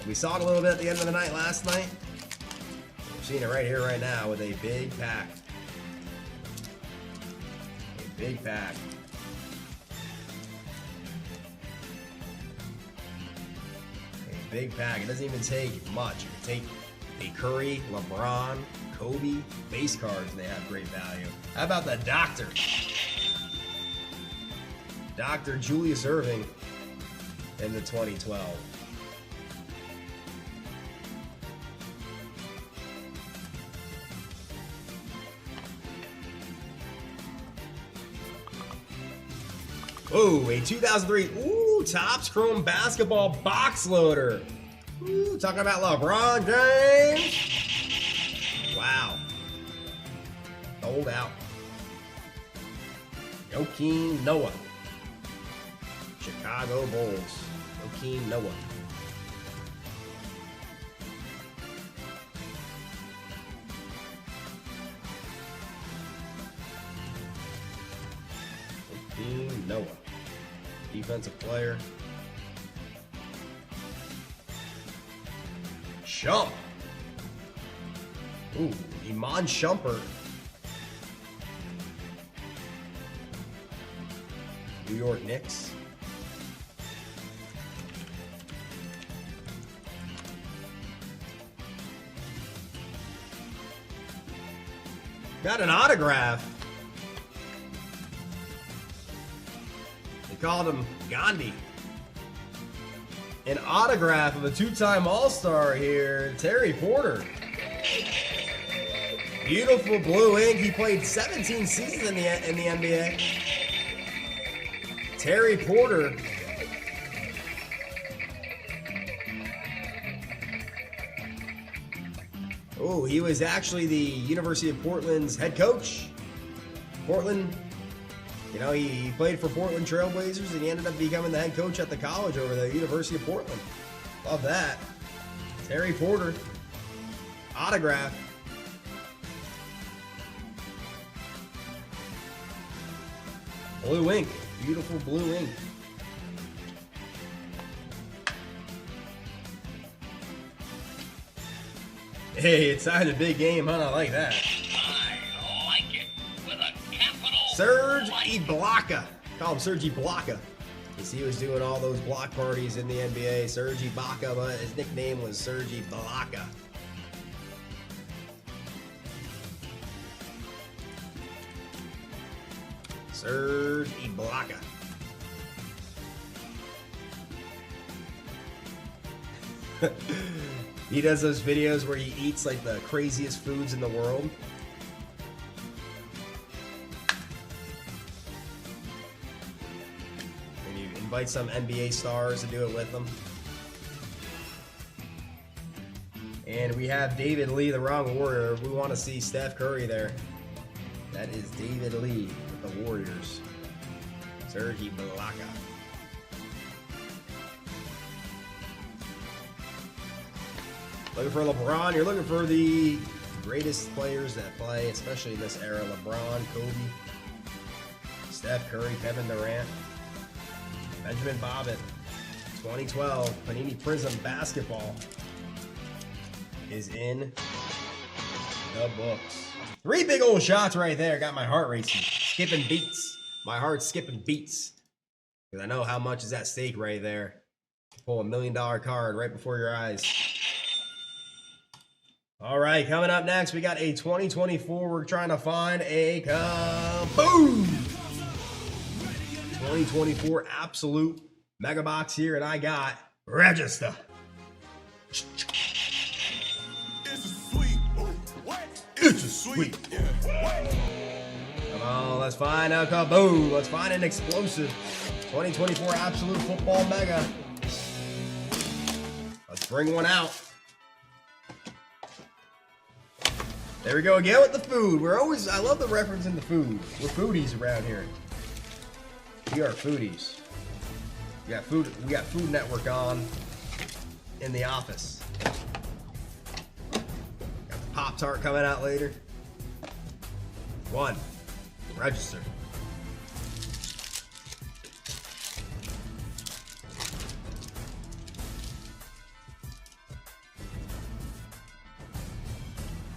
We saw it a little bit at the end of the night last night. We're seeing it right here, right now, with a big pack. A big pack. A big pack. It doesn't even take much. You can take a Curry, LeBron, Kobe base cards. They have great value. How about the Doctor? Dr. Julius Erving in the 2012. Oh, a 2003 Topps Chrome basketball box loader. Ooh, talking about LeBron James. Wow. Sold out. Joakim Noah. Chicago Bulls. Joakim Noah. Joakim Noah. Defensive player. Shump. Ooh, Iman Shumpert. New York Knicks. Got an autograph. They called him Gandhi. An autograph of a two-time All-Star here, Terry Porter. Beautiful blue ink. He played 17 seasons in the NBA. Terry Porter. Oh, he was actually the University of Portland's head coach. Portland, you know, he played for Portland Trailblazers and he ended up becoming the head coach at the college over the University of Portland. Love that. Terry Porter. Autograph. Blue ink. Beautiful blue ink. Hey, it's time a big game, huh? I like that. I like it with a capital Serge like. Ibaka. Call him Serge Ibaka. Because he was doing all those block parties in the NBA. Serge Ibaka, but his nickname was Serge Ibaka. Serge Ibaka. He does those videos where he eats like the craziest foods in the world. And he invites some NBA stars to do it with him. And we have David Lee, the wrong Warrior. We want to see Steph Curry there. That is David Lee with the Warriors. Serge Ibaka. Looking for LeBron, you're looking for the greatest players that play, especially in this era. LeBron, Kobe, Steph Curry, Kevin Durant, Benjamin Bobbitt. 2012 Panini Prism basketball is in the books. 3 big old shots right there. Got my heart racing, skipping beats. My heart's skipping beats. Because I know how much is at stake right there. Pull $1 million card right before your eyes. All right, coming up next, we got a 2024. We're trying to find a kaboom! 2024 absolute mega box here, and I got register. It's a sweet. It's a sweet. Come on, let's find a kaboom. Let's find an explosive 2024 absolute football mega. Let's bring one out. There we go again with the food. I love the reference in the food. We're foodies around here. We are foodies. We got Food Network on in the office. Got the Pop-Tart coming out later. 1. Register.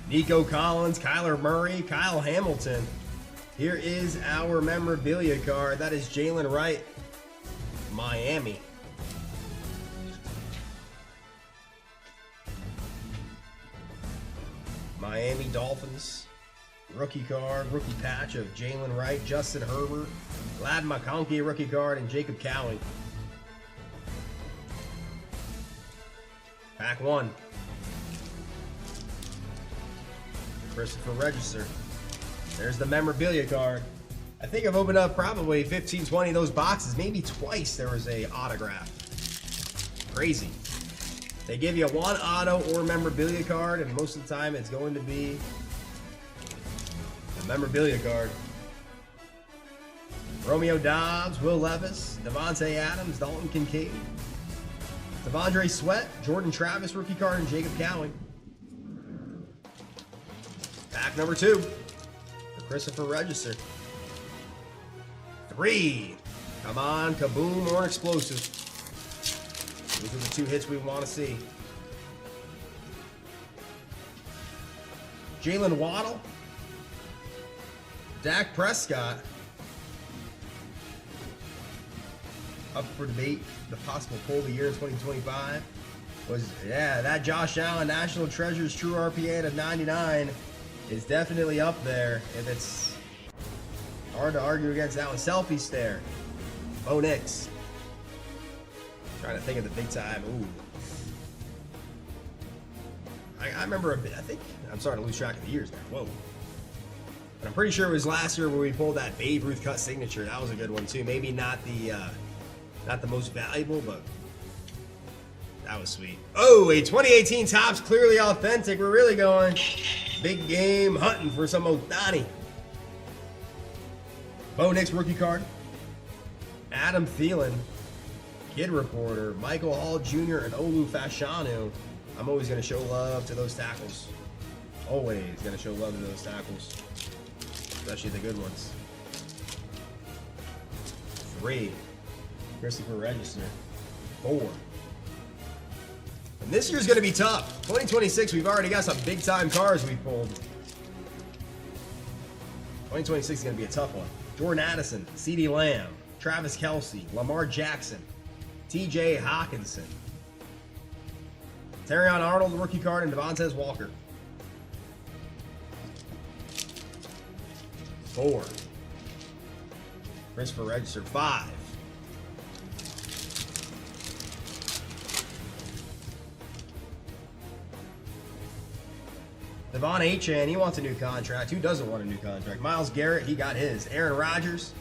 Nico Collins, Kyler Murray, Kyle Hamilton. Here is our memorabilia card. That is Jalen Wright, Miami. Miami Dolphins. Rookie card, rookie patch of Jalen Wright, Justin Herbert, Ladd McConkey rookie card, and Jacob Cowie. Pack 1. Christopher Register. There's the memorabilia card. I think I've opened up probably 15, 20 of those boxes. Maybe twice there was a autograph. Crazy. They give you one auto or memorabilia card, and most of the time it's going to be a memorabilia card. Romeo Dobbs, Will Levis, Devontae Adams, Dalton Kincaid, Devondre Sweat, Jordan Travis, rookie card, and Jacob Cowing. Pack number 2 for Christopher Register. 3. Come on, kaboom or an explosive. These are the 2 hits we want to see. Jalen Waddle, Dak Prescott. Up for debate, the possible pull of the year in 2025 was, yeah, that Josh Allen National Treasures True RPA of 99 is definitely up there. If it's hard to argue against that one. Selfie stare. Bo Nix. Trying to think of the big time. Ooh. I remember a bit. I think I'm starting to lose track of the years now. Whoa. But I'm pretty sure it was last year where we pulled that Babe Ruth cut signature. That was a good one too. Maybe not the most valuable, but that was sweet. Oh, a 2018 Topps Clearly Authentic. We're really going big game hunting for some Ohtani. Bo Nix rookie card. Adam Thielen, Kid Reporter, Michael Hall Jr., and Olu Fashanu. I'm always going to show love to those tackles. Always going to show love to those tackles, especially the good ones. 3. Christopher Register. 4. And this year's going to be tough. 2026, we've already got some big-time cards we pulled. 2026 is going to be a tough one. Jordan Addison, CeeDee Lamb, Travis Kelce, Lamar Jackson, TJ Hawkinson, Terrion Arnold, rookie card, and Devontae Walker. 4. Christopher Register. 5. Devon Achane, he wants a new contract. Who doesn't want a new contract? Myles Garrett, he got his. Aaron Rodgers.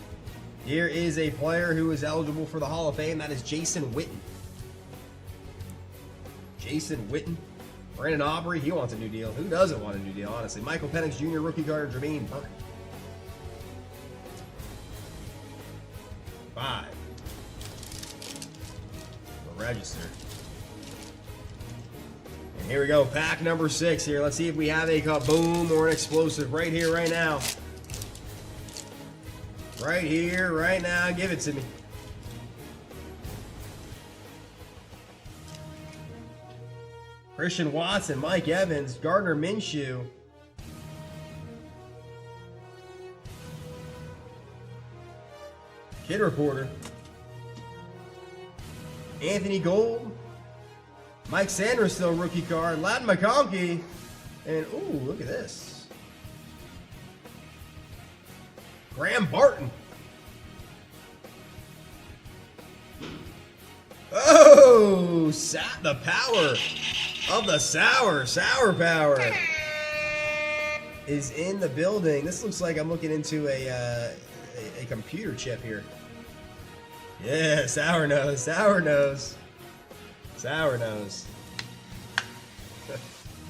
Here is a player who is eligible for the Hall of Fame. That is Jason Witten. Jason Witten. Brandon Aubrey, he wants a new deal. Who doesn't want a new deal, honestly? Michael Penix Jr., rookie card, Jermaine Burton. 5. The Register. And here we go, pack number 6 here. Let's see if we have a kaboom or an explosive right here, right now. Right here, right now. Give it to me. Christian Watson, Mike Evans, Gardner Minshew. Kid Reporter. Anthony Gold. Mike Sanders still rookie card. Ladd McConkey. And, ooh, look at this. Graham Barton. Oh, the power of the sour power is in the building. This looks like I'm looking into a computer chip here. Yeah, sour nose.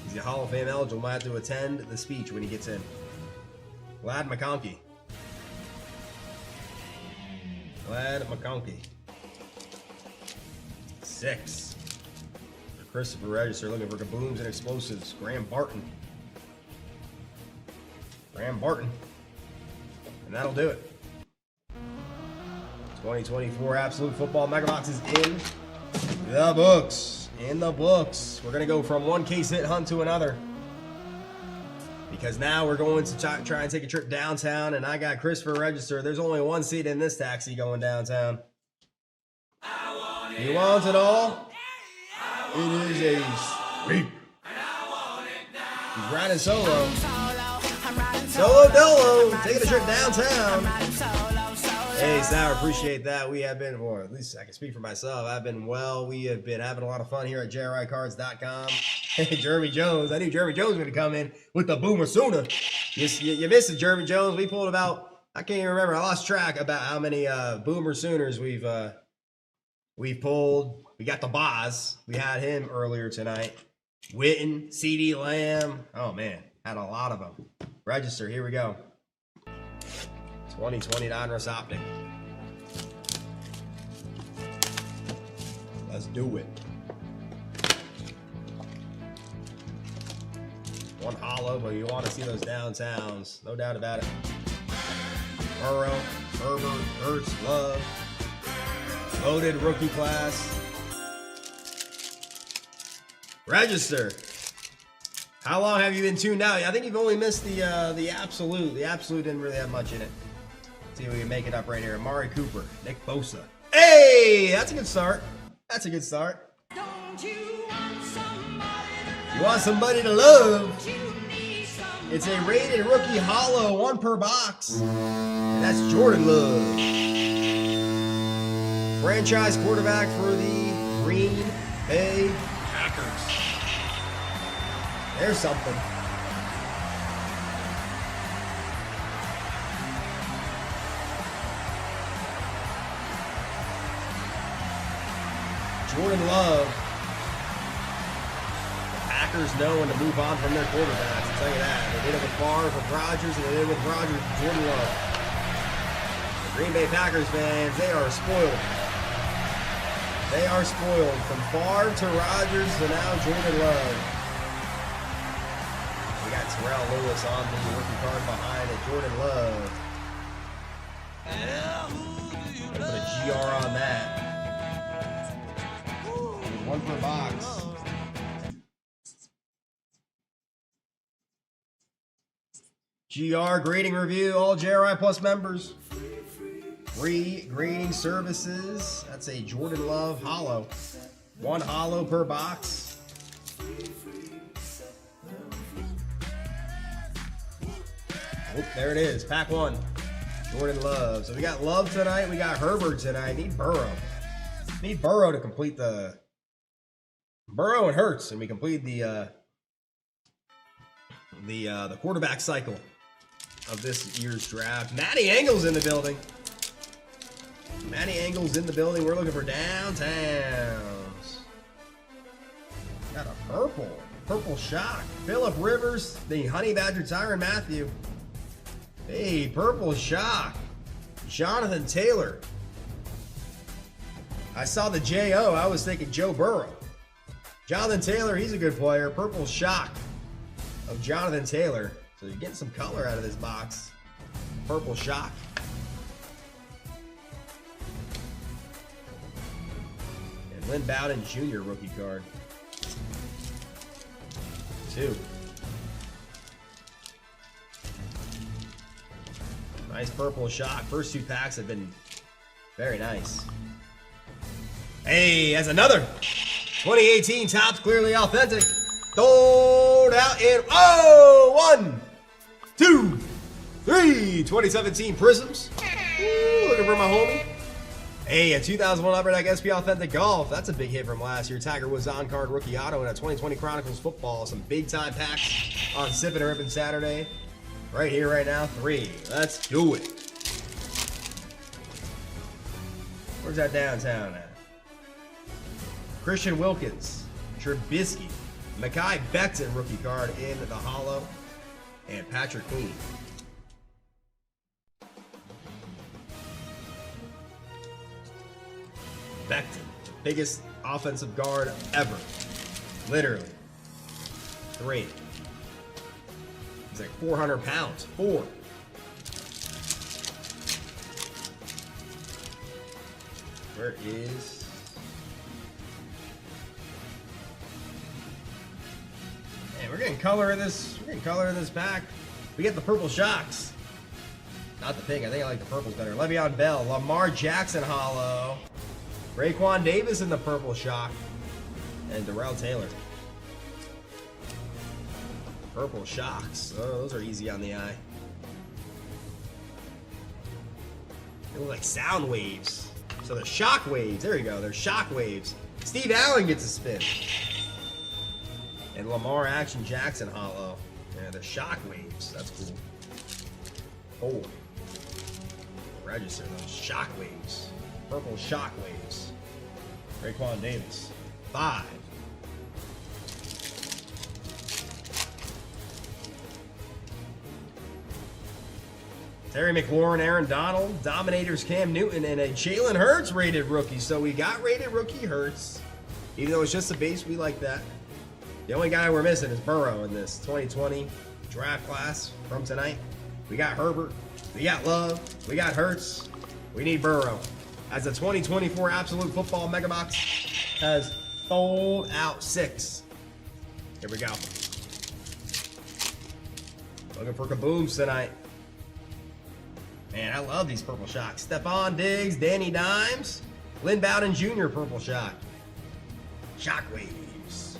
He's a Hall of Fame eligible. Might have to attend the speech when he gets in. Ladd McConkey. 6. For Christopher Register, looking for kabooms and explosives. Graham Barton. And that'll do it. 2024 Absolute Football Mega Box is in the books. We're going to go from one case hit hunt to another, because now we're going to try and take a trip downtown, and I got Christopher Register. There's only one seat in this taxi going downtown. He wants it all. It is a sweep. He's riding solo. Solo dolo. Taking a trip downtown. Hey, Sour, appreciate that. We have been, or at least I can speak for myself, I've been well. We have been having a lot of fun here at JRICards.com. Hey, Jeremy Jones. I knew Jeremy Jones was going to come in with the Boomer Sooner. You missed it, Jeremy Jones. We pulled about I can't even remember. I lost track about how many Boomer Sooners we've pulled. We got the Boz. We had him earlier tonight. Witten, CD Lamb. Oh man, had a lot of them. Register. Here we go. 2020 Donruss Optic. Let's do it. One hollow, but you want to see those downtowns. No doubt about it. Burrow, Herbert, Hurts, Love. Loaded rookie class. Register. How long have you been tuned out? I think you've only missed the absolute. The absolute didn't really have much in it. Let's see if we can make it up right here. Amari Cooper, Nick Bosa. Hey, that's a good start. That's a good start. You want somebody to love? It's a rated rookie hollow, 1 per box. And that's Jordan Love. Franchise quarterback for the Green Bay Packers. There's something. Jordan Love. The Packers know when to move on from their quarterbacks, I'll tell you that. They did it with Favre, with Rodgers, and they did it with Rodgers and Jordan Love. The Green Bay Packers fans, they are spoiled. They are spoiled. From Favre to Rodgers to now Jordan Love. We got Terrell Lewis on the rookie card behind it. Jordan Love. Put a GR on that. 1 per box. GR grading review, all JRI Plus members. Free grading services. That's a Jordan Love hollow. 1 hollow per box. Oh, there it is. Pack 1. Jordan Love. So we got Love tonight. We got Herbert tonight. Need Burrow. Need Burrow to complete the Burrow and Hurts, and we complete the quarterback cycle of this year's draft. Matty Engel's in the building. Matty Engel's in the building. We're looking for downtowns. Got a purple shock. Phillip Rivers, the Honey Badger Tyrann Mathieu. Hey, purple shock. Jonathan Taylor. I saw the J.O. I was thinking Joe Burrow. Jonathan Taylor, he's a good player. Purple shock of Jonathan Taylor. So you're getting some color out of this box. Purple shock. And Lynn Bowden Jr. rookie card. 2. Nice purple shock. First 2 packs have been very nice. Hey, that's another 2018 Topps Clearly Authentic. Sold out in 1, 2, 3. 2017 Prisms. Ooh, looking for my homie. Hey, a 2001 Upper Deck SP Authentic Golf. That's a big hit from last year. Tiger Woods on-card rookie auto and a 2020 Chronicles Football. Some big-time packs on Sippin' and Rippin' Saturday. Right here, right now. 3. Let's do it. Where's that downtown at? Christian Wilkins, Trubisky, Mekhi Becton rookie card in the hollow, and Patrick Queen. Becton, the biggest offensive guard ever. Literally. 3. He's like 400 pounds. 4. Where is... Man, we're getting color in this. We're getting color in this pack. We get the purple shocks. Not the pink. I think I like the purples better. Le'Veon Bell, Lamar Jackson hollow, Raekwon Davis in the purple shock, and Darrell Taylor. Purple shocks. Oh, those are easy on the eye. They look like sound waves. So they're shock waves. There you go. They're shock waves. Steve Allen gets a spin. And Lamar Action Jackson hollow. Yeah, they're shock waves. That's cool. 4. Register those shockwaves. Purple shockwaves. Raekwon Davis. 5. Terry McLaurin, Aaron Donald, Dominators Cam Newton, and a Jalen Hurts rated rookie. So we got rated rookie Hurts. Even though it's just a base, we like that. The only guy we're missing is Burrow in this 2020 draft class from tonight. We got Herbert. We got Love. We got Hurts. We need Burrow. As the 2024 Absolute Football Mega Box has sold out 6. Here we go. Looking for kabooms tonight. Man, I love these purple shocks. Stephon Diggs, Danny Dimes, Lynn Bowden Jr. purple shock. Shockwaves.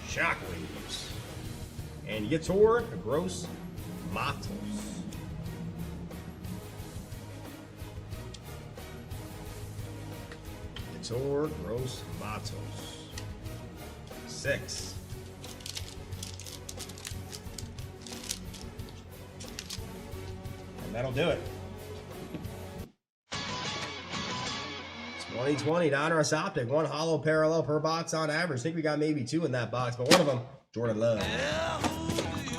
Shockwaves. And Yator Gross Matos. Yator Gross Matos. 6. And that'll do it. 2020 Donruss Optic, 1 hollow parallel per box on average. I think we got maybe 2 in that box, but one of them, Jordan Love.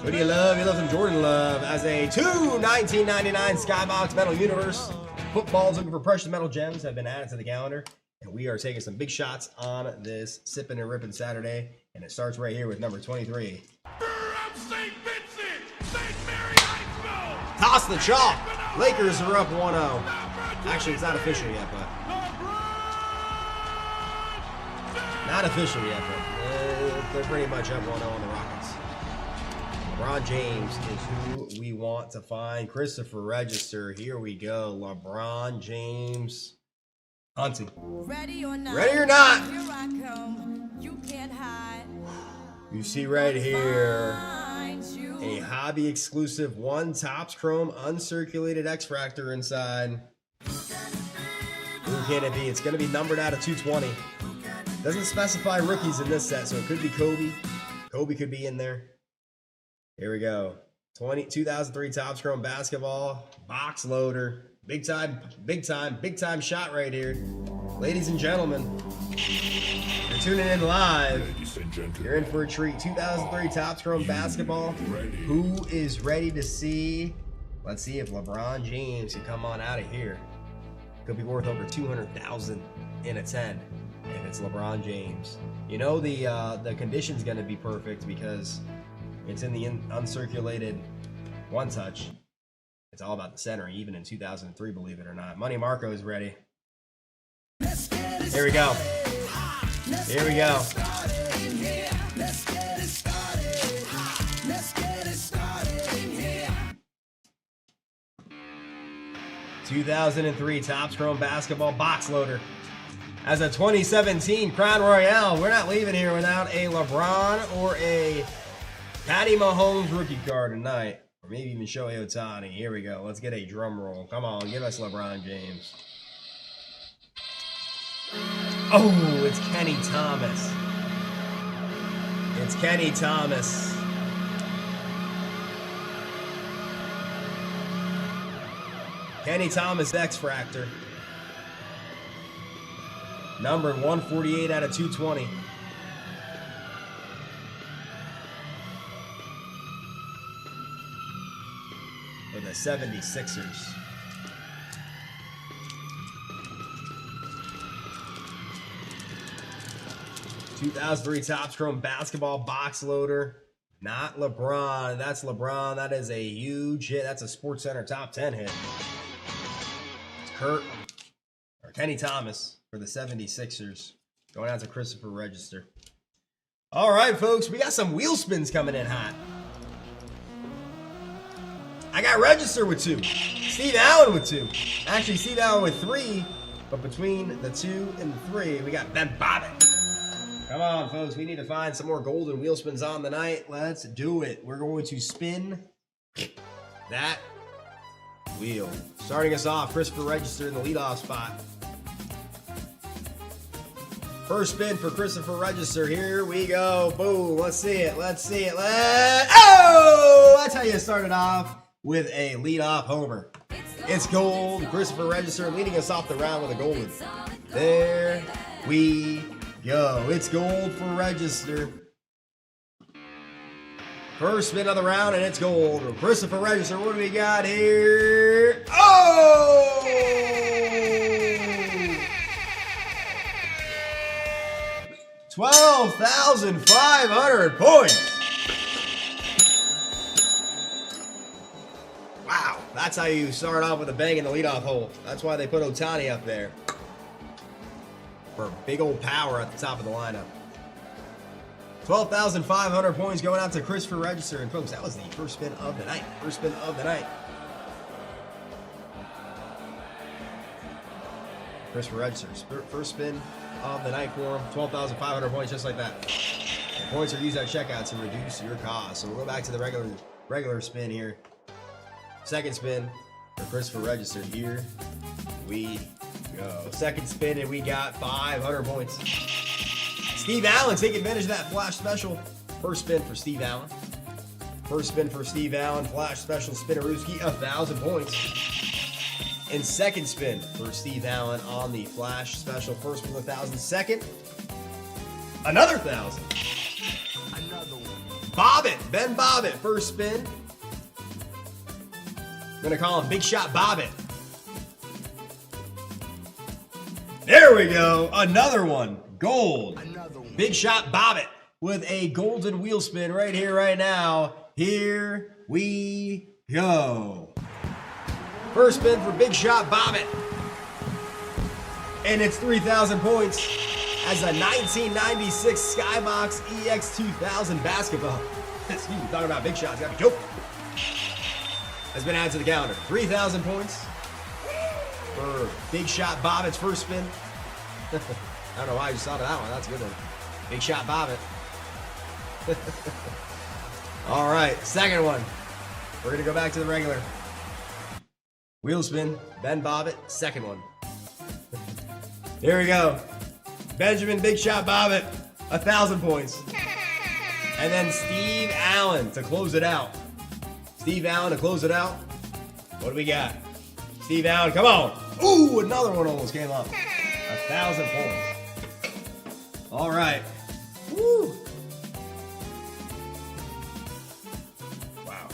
Who do you love? You love some Jordan Love as a 1999 Skybox Metal Universe. Footballs looking for precious metal gems have been added to the calendar, and we are taking some big shots on this Sippin' and Rippin' Saturday, and it starts right here with number 23. Toss the chalk. Lakers are up 1-0. Actually, it's not official yet, but not official yet, but they're pretty much up 1-0 on the Rockets. LeBron James is who we want to find. Christopher Register. Here we go. LeBron James. Hunting. Ready or not. Ready or not. Here I come. You can't hide. You see right here. Find you. A hobby exclusive 1 Topps Chrome uncirculated X-Fractor inside. Who can it be? It's going to be numbered out of 220. Doesn't specify rookies in this set, so it could be Kobe. Kobe could be in there. Here we go. 2003 Topps Chrome basketball box loader. Big time shot right here. Ladies and gentlemen, you're tuning in live. You're in for a treat. 2003 Topps Chrome basketball. Who is ready to see? Let's see if LeBron James can come on out of here. Could be worth over $200,000 in a 10 if it's LeBron James. You know the condition's going to be perfect because it's in the uncirculated 1 touch. It's all about the center, even in 2003, believe it or not. Money Marco is ready. Here we go. Here we go. 2003 Topps Chrome basketball box loader. As a 2017 Crown Royale, we're not leaving here without a LeBron or a Patty Mahomes rookie card tonight. Or maybe even Shohei Ohtani. Here we go. Let's get a drum roll. Come on, give us LeBron James. Oh, it's Kenny Thomas. It's Kenny Thomas. Kenny Thomas X-Fractor. Numbered 148 out of 220. For the 76ers. '2003 Topps Chrome basketball box loader. Not LeBron. That's LeBron. That is a huge hit. That's a Sports Center top 10 hit. It's Kenny Thomas for the 76ers. Going out to Christopher Register. All right, folks. We got some wheel spins coming in hot. I got Register with 2. Steve Allen with 2. Actually, Steve Allen with 3. But between the 2 and the 3, we got Ben Bobbitt. Come on, folks. We need to find some more golden wheel spins on the night. Let's do it. We're going to spin that wheel. Starting us off, Christopher Register in the leadoff spot. First spin for Christopher Register. Here we go. Boom. Let's see it. Let's see it. Oh! That's how you started off with a leadoff homer. It's gold. Christopher Register leading us off the round with a golden. There we go. It's gold for Register. First spin of the round, and it's gold. Christopher Register, what do we got here? Oh! 12,500 points. Wow, that's how you start off with a bang in the leadoff hole. That's why they put Ohtani up there. For big old power at the top of the lineup. 12,500 points going out to Christopher Register. And folks, that was the first spin of the night. First spin of the night. Christopher Register, first spin of the night for him. 12,500 points just like that. And points are used at checkout to reduce your cost. So we'll go back to the regular spin here. Second spin for Christopher Register. Here we go. Second spin, and we got 500 points. Steve Allen taking advantage of that flash special. First spin for Steve Allen. First spin for Steve Allen. Flash special Spinnerooski, 1,000 points. And second spin for Steve Allen on the flash special. First spin 1,000. Second, another 1,000. Bobbitt, Ben Bobbitt, first spin. I'm gonna call him Big Shot Bobbitt. There we go, another one, gold. Big Shot Bobbitt with a golden wheel spin right here, right now. Here we go. First spin for Big Shot Bobbitt. And it's 3,000 points as a 1996 Skybox EX2000 basketball. Excuse me, talking about big shots, gotta be joking. Has been added to the calendar. 3,000 points for Big Shot Bobbitt's first spin. I don't know why I just thought of that one. That's a good one. Big Shot Bobbitt. All right, second one. We're going to go back to the regular. Wheel spin, Ben Bobbitt, second one. Here we go. Benjamin Big Shot Bobbitt, 1,000 points. And then Steve Allen to close it out. Steve Allen to close it out. What do we got? Steve Allen, come on. Ooh, another one almost came up. 1,000 points. All right. Woo. Wow.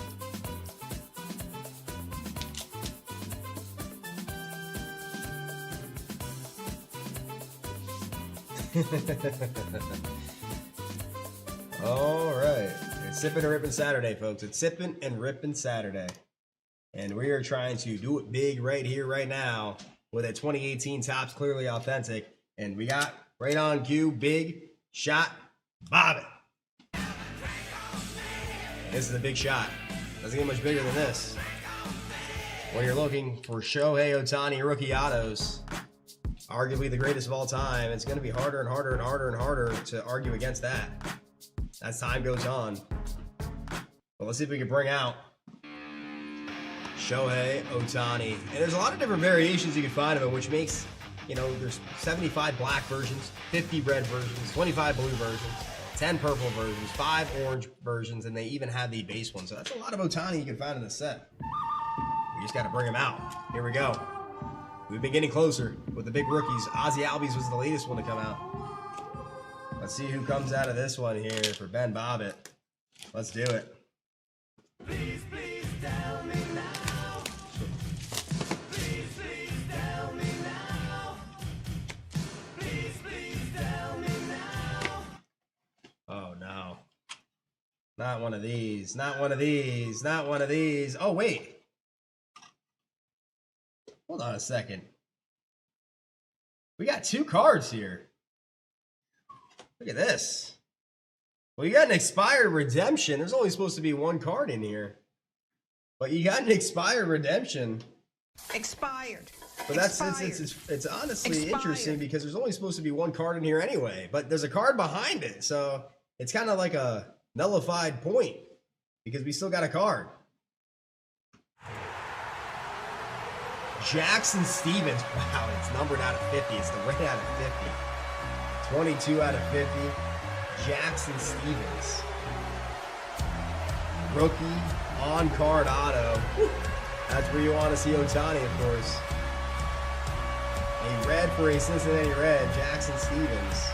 All right. It's Sippin' and Rippin' Saturday, folks. It's Sippin' and Rippin' Saturday. And we are trying to do it big right here, right now, with a 2018 Topps Clearly Authentic. And we got right on cue, Big Shot Bobbitt. This is a big shot. Doesn't get much bigger than this. When you're looking for Shohei Ohtani rookie autos, arguably the greatest of all time, it's going to be harder and harder and harder and harder to argue against that as time goes on. But let's see if we can bring out Shohei Ohtani. And there's a lot of different variations you can find of it, which makes, you know, there's 75 black versions, 50 red versions, 25 blue versions, 10 purple versions, 5 orange versions, and they even have the base one. So that's a lot of Ohtani you can find in the set. We just got to bring them out. Here we go. We've been getting closer with the big rookies. Ozzie Albies was the latest one to come out. Let's see who comes out of this one here for Ben Bobbitt. Let's do it. Please, please tell me now. Please, please tell me now. Please, please tell me now. Oh, no. Not one of these. Not one of these. Not one of these. Oh, wait. Hold on a second. We got 2 cards here. Look at this. Well, you got an expired redemption. There's only supposed to be 1 card in here. But you got an expired redemption. Expired. But that's it's honestly interesting because there's only supposed to be 1 card in here anyway. But there's a card behind it. So it's kind of like a nullified point because we still got a card. Jackson Stevens. Wow, it's numbered out of 50. It's the red out of 50. 22 out of 50. Jackson Stevens. Rookie on-card auto. Woo. That's where you want to see Ohtani, of course. A red for a Cincinnati Red, Jackson Stevens.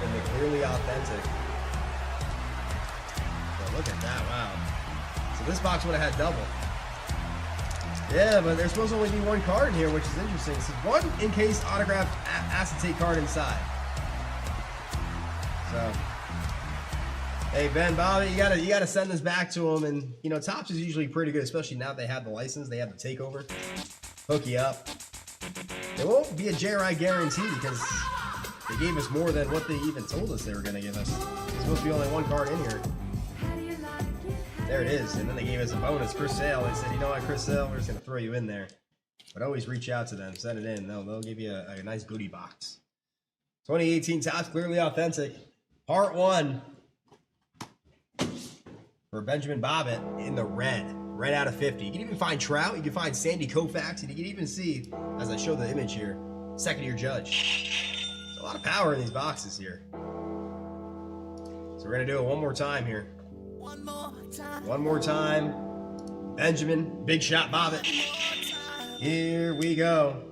And the clearly authentic. But look at that, wow. So this box would have had double. Yeah, but there's supposed to only be one card in here, which is interesting. This is one encased autographed acetate card inside. So, hey Ben, Bobby, you gotta send this back to him. And you know, Topps is usually pretty good, especially now they have the license, they have the takeover. Hook you up. There won't be a JRI guarantee because they gave us more than what they even told us they were gonna give us. There's supposed to be only one card in here. There it is, and then they gave us a bonus, Chris Sale. They said, you know what, Chris Sale, we're just gonna throw you in there. But always reach out to them, send it in. They'll give you a nice goodie box. 2018 Topps Clearly Authentic, Part 1 for Benjamin Bobbitt in the red out of 50. You can even find Trout, you can find Sandy Koufax, and you can even see, as I show the image here, second-year Judge. There's a lot of power in these boxes here. So we're gonna do it one more time here. One more time. Benjamin, Big Shot Bobbitt. Here we go.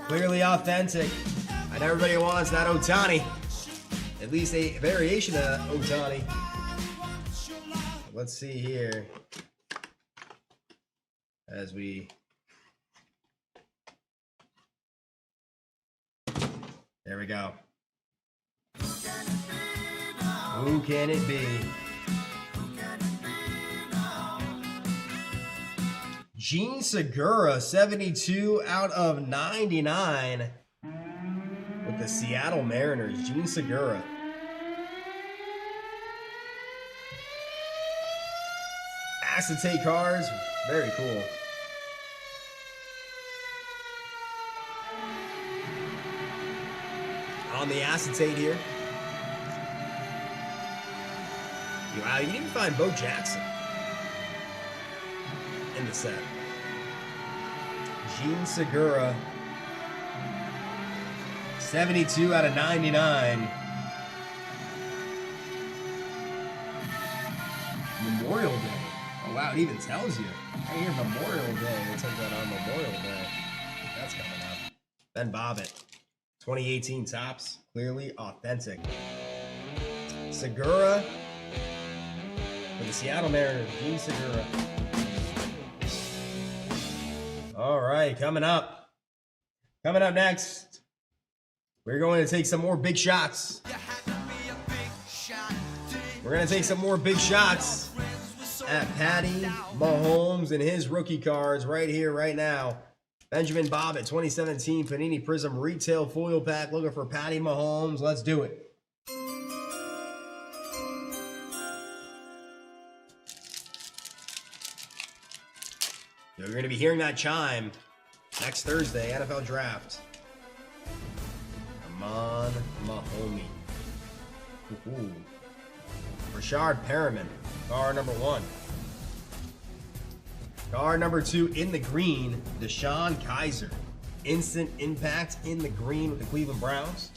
Clearly authentic. And everybody wants that Ohtani. At least a variation of Ohtani. Let's see here. As we... There we go. Who can it be? Gene Segura, 72 out of 99 with the Seattle Mariners. Gene Segura. Acetate cards, very cool. On the acetate here. Wow, you can even find Bo Jackson in the set. Gene Segura, 72 out of 99. Memorial Day. Oh wow, it even tells you. Right here, Memorial Day. It says that on Memorial Day. That's coming up. Ben Bobbitt, 2018 Topps, Clearly Authentic. Segura. For the Seattle Mariners, Gene Segura. All right, coming up. Coming up next, we're going to take some more big shots. We're going to take some more big shots at Patty Mahomes and his rookie cards right here, right now. Benjamin Bobbitt, 2017 Panini Prism Retail Foil Pack. Looking for Patty Mahomes. Let's do it. You're going to be hearing that chime next Thursday, NFL Draft. Come on, Mahomie. Ooh. Rashard Perriman, card number 1. Card number 2 in the green, Deshaun Kaiser. Instant impact in the green with the Cleveland Browns.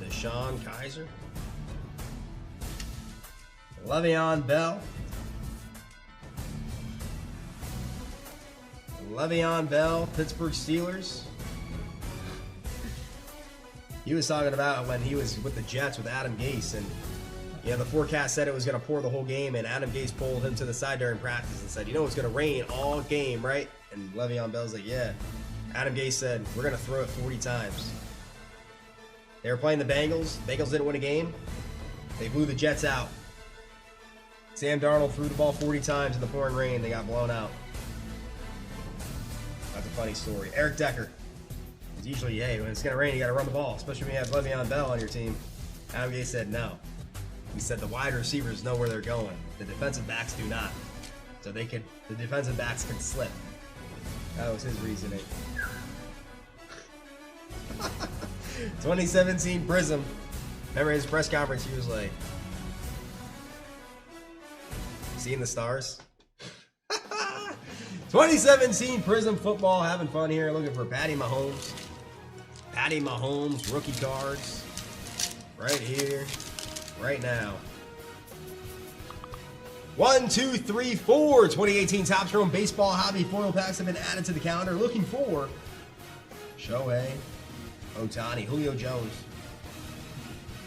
Deshaun Kaiser. Le'Veon Bell. Le'Veon Bell, Pittsburgh Steelers. He was talking about when he was with the Jets with Adam Gase, and you know, the forecast said it was going to pour the whole game, and Adam Gase pulled him to the side during practice and said, you know it's going to rain all game, right? And Le'Veon Bell's like, yeah. Adam Gase said, we're going to throw it 40 times. They were playing the Bengals. Bengals didn't win a game. They blew the Jets out. Sam Darnold threw the ball 40 times in the pouring rain. They got blown out. That's a funny story. Eric Decker. It's usually, hey, when it's going to rain, you got to run the ball, especially when you have Le'Veon Bell on your team. Adam Gase said no. He said the wide receivers know where they're going. The defensive backs do not. So the defensive backs can slip. That was his reasoning. 2017 Prism. Remember his press conference, he was like, seeing the stars? 2017 Prism football, having fun here, looking for Patty Mahomes. Patty Mahomes, rookie cards. Right here, right now. 1, 2, 3, 4. 2018 Topps Chrome Baseball Hobby Foil Packs have been added to the calendar. Looking for Shohei Ohtani, Julio Jones.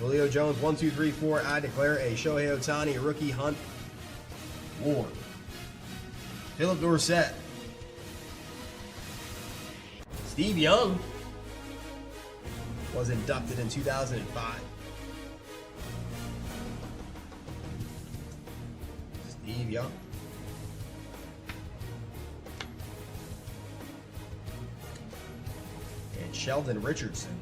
Julio Jones, 1, 2, 3, 4. I declare a Shohei Ohtani rookie hunt war. Philip Dorsett. Steve Young was inducted in 2005. Steve Young. And Sheldon Richardson,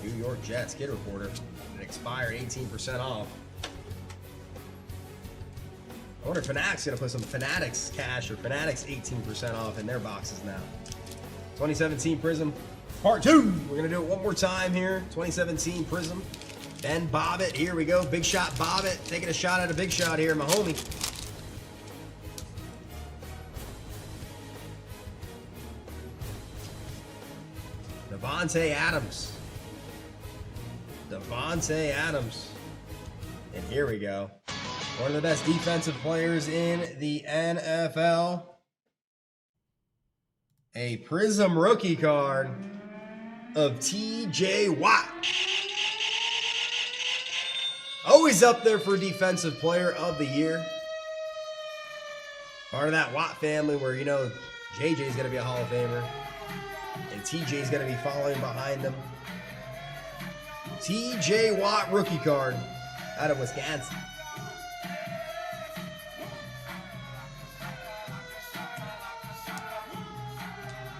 New York Jets kid reporter, an expired 18% off. I wonder if Fanatics gonna put some Fanatics cash or Fanatics 18% off in their boxes now. 2017 Prism Part 2. We're gonna do it one more time here. 2017 Prism. Ben Bobbitt. Here we go. Big shot Bobbitt. Taking a shot at a big shot here, my homie. Devontae Adams. Devontae Adams. And here we go. One of the best defensive players in the NFL. A Prism rookie card of TJ Watt. Always up there for Defensive Player of the Year. Part of that Watt family where, you know, JJ's going to be a Hall of Famer. And TJ's going to be following behind him. TJ Watt rookie card out of Wisconsin.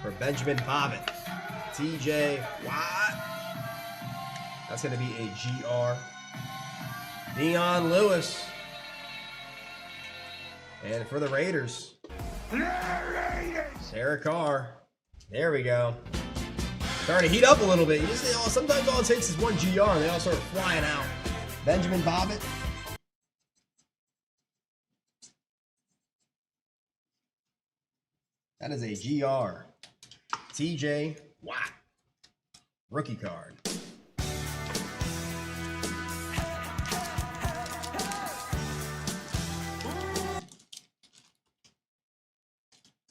For Benjamin Bobbitt. TJ Watt. That's going to be a GR. Dion Lewis. And for the Raiders, Sarah Carr. There we go. Starting to heat up a little bit. You just, sometimes all it takes is one GR and they all start flying out. Benjamin Bobbitt. That is a GR. TJ Watt. Rookie card.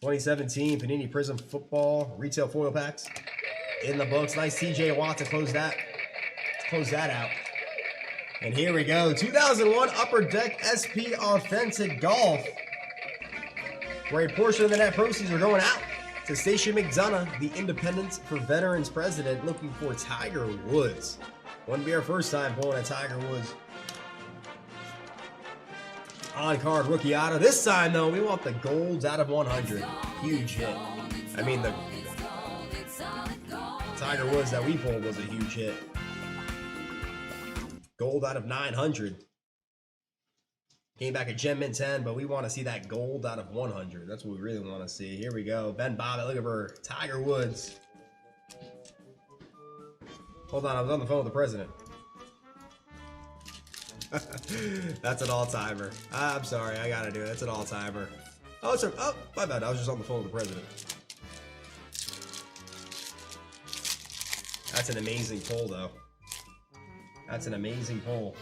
'17 Panini Prism Football Retail Foil Packs in the books. Nice TJ Watt to close that out. And here we go. 2001 Upper Deck SP Authentic Golf. Where a portion of the net proceeds are going out to Station McDonough, the Independence for Veterans President, looking for Tiger Woods. Wouldn't be our first time pulling a Tiger Woods on-card rookie auto. This time, though, we want the golds out of 100. Huge hit. I mean, the Tiger Woods that we pulled was a huge hit. Gold out of 900. Came back at Gem Mint 10, but we want to see that gold out of 100. That's what we really want to see. Here we go. Ben Bobbitt, looking for Tiger Woods. Hold on, I was on the phone with the president. That's an all-timer. I'm sorry, I gotta do it. That's an all-timer. Oh, sorry. Oh, my bad. I was just on the phone with the president. That's an amazing pull, though. That's an amazing pull.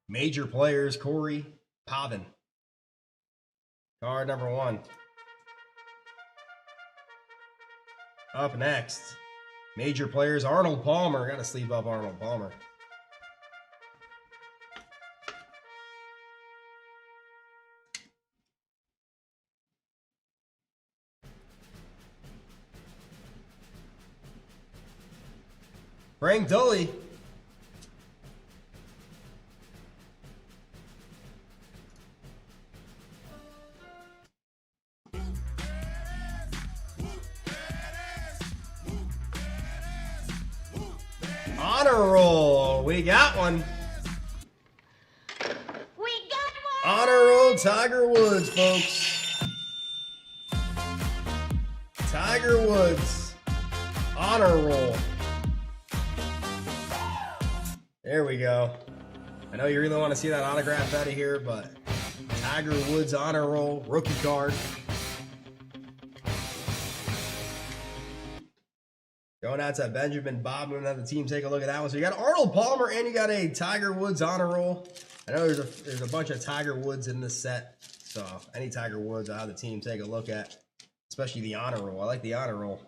Major players, Corey Pavin. Card number 1. Up next. Major players, Arnold Palmer. Gotta sleeve up Arnold Palmer. Frank Dully. Honor roll. We got one. Honor roll Tiger Woods, folks. Tiger Woods. Honor roll. There we go. I know you really want to see that autograph out of here, but Tiger Woods honor roll, rookie card. Going out to Benjamin Bob. We're going to have the team take a look at that one. So you got Arnold Palmer and you got a Tiger Woods honor roll. I know there's a bunch of Tiger Woods in this set. So any Tiger Woods, I'll have the team take a look at. Especially the honor roll. I like the honor roll.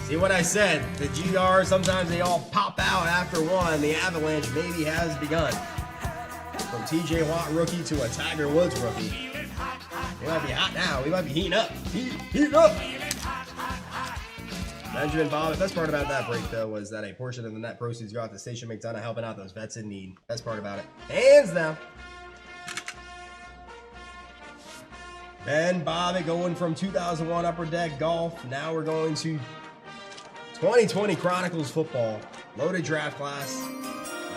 See what I said? The GR, sometimes they all pop out after one. The avalanche maybe has begun. From TJ Watt rookie to a Tiger Woods rookie. We might be hot now. We might be heating up. Heating up. Benjamin Bob. The best part about that break, though, was that a portion of the net proceeds go out to Station McDonough helping out those vets in need. Best part about it. Hands down. Ben Bobbitt going from 2001 Upper Deck Golf. Now we're going to 2020 Chronicles football. Loaded draft class.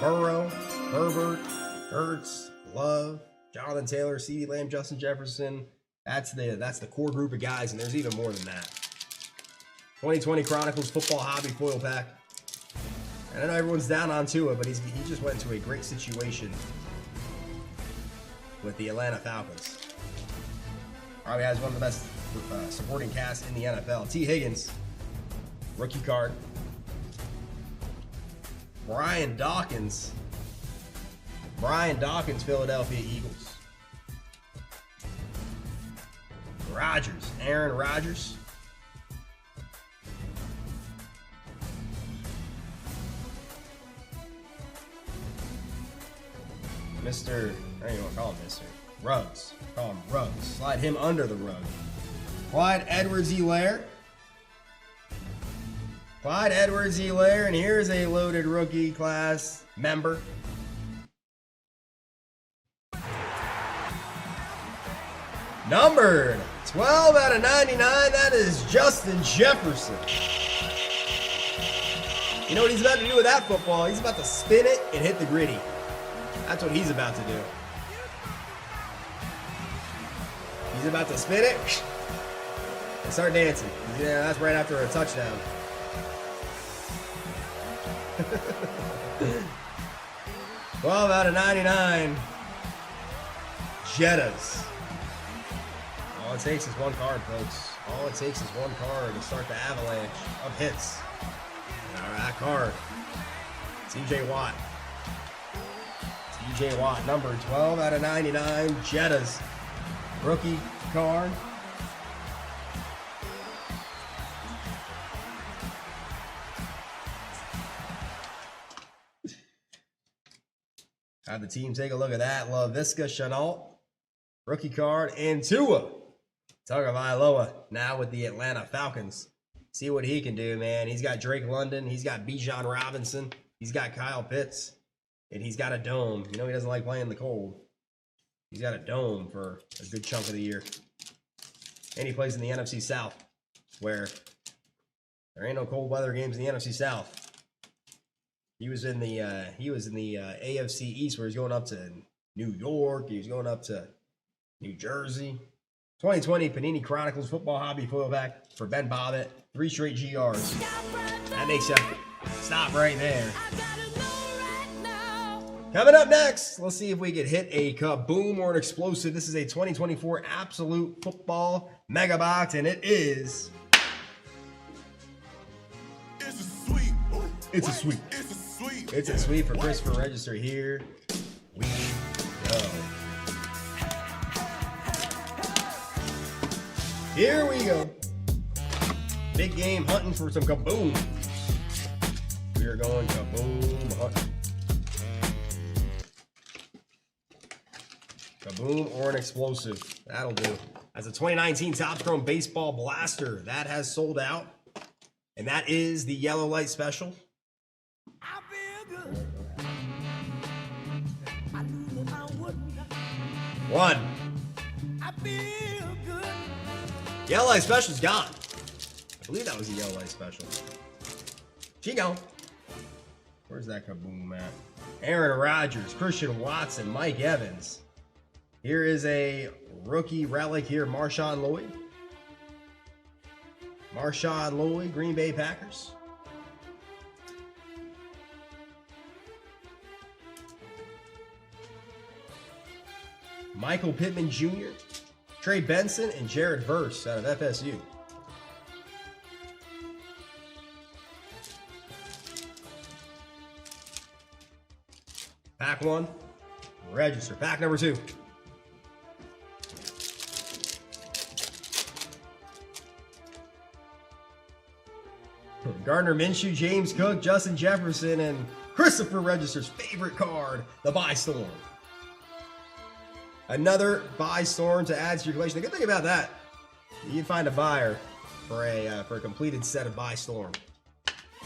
Burrow, Herbert, Hurts, Love, Jonathan Taylor, CeeDee Lamb, Justin Jefferson. That's the core group of guys, and there's even more than that. 2020 Chronicles football hobby foil pack. And I know everyone's down on Tua, but he just went into a great situation with the Atlanta Falcons. Probably has one of the best supporting casts in the NFL. T. Higgins. Rookie card. Brian Dawkins, Philadelphia Eagles. Rodgers, Aaron Rodgers. Mr. I don't even want to call him Mr. Ruggs. Call him Ruggs. Slide him under the rug. Clyde Edwards-Helaire. Clyde Edwards-Helaire, and here's a loaded rookie class member. Numbered 12 out of 99, that is Justin Jefferson. You know what he's about to do with that football? He's about to spin it and hit the gritty. That's what he's about to do. He's about to spin it and start dancing. Yeah, that's right after a touchdown. 12 out of 99. Jettas. All it takes is one card, folks. All it takes is one card to start the avalanche of hits. And that card, TJ Watt. TJ Watt, number 12 out of 99. Jettas. Rookie card. Have the team take a look at that. LaVisca Chenault, rookie card, and Tua Tagovailoa now with the Atlanta Falcons. See what he can do, man. He's got Drake London. He's got Bijan Robinson. He's got Kyle Pitts. And he's got a dome. You know he doesn't like playing in the cold. He's got a dome for a good chunk of the year. And he plays in the NFC South, where there ain't no cold weather games in the NFC South. He was in the AFC East, where he's going up to New York. He was going up to New Jersey. 2020 Panini Chronicles football hobby foil back for Ben Bobbitt. 3 straight GRs. That makes you stop right there. Coming up next, let's see if we could hit a kaboom or an explosive. This is a 2024 Absolute Football Mega Box, and it is. It's a sweep. It's a sweep. It's a sweep. It's a sweep for Christopher Register. Here we go. Here we go. Big game hunting for some kaboom. We are going kaboom hunting. Kaboom or an explosive. That'll do. As a 2019 Topps Chrome Baseball Blaster. That has sold out. And that is the Yellow Light Special. One. Yellow Light Special's gone. I believe that was a Yellow Light Special. She gone. Where's that kaboom at? Aaron Rodgers, Christian Watson, Mike Evans. Here is a rookie relic here, Marshawn Lloyd. Marshawn Lloyd, Green Bay Packers. Michael Pittman Jr., Trey Benson, and Jared Verse out of FSU. Pack 1, register. Pack number 2. Gardner Minshew, James Cook, Justin Jefferson, and Christopher Register's favorite card, the Buy Storm. Another Buy Storm to add to your collection. The good thing about that, you can find a buyer for a completed set of Buy Storm.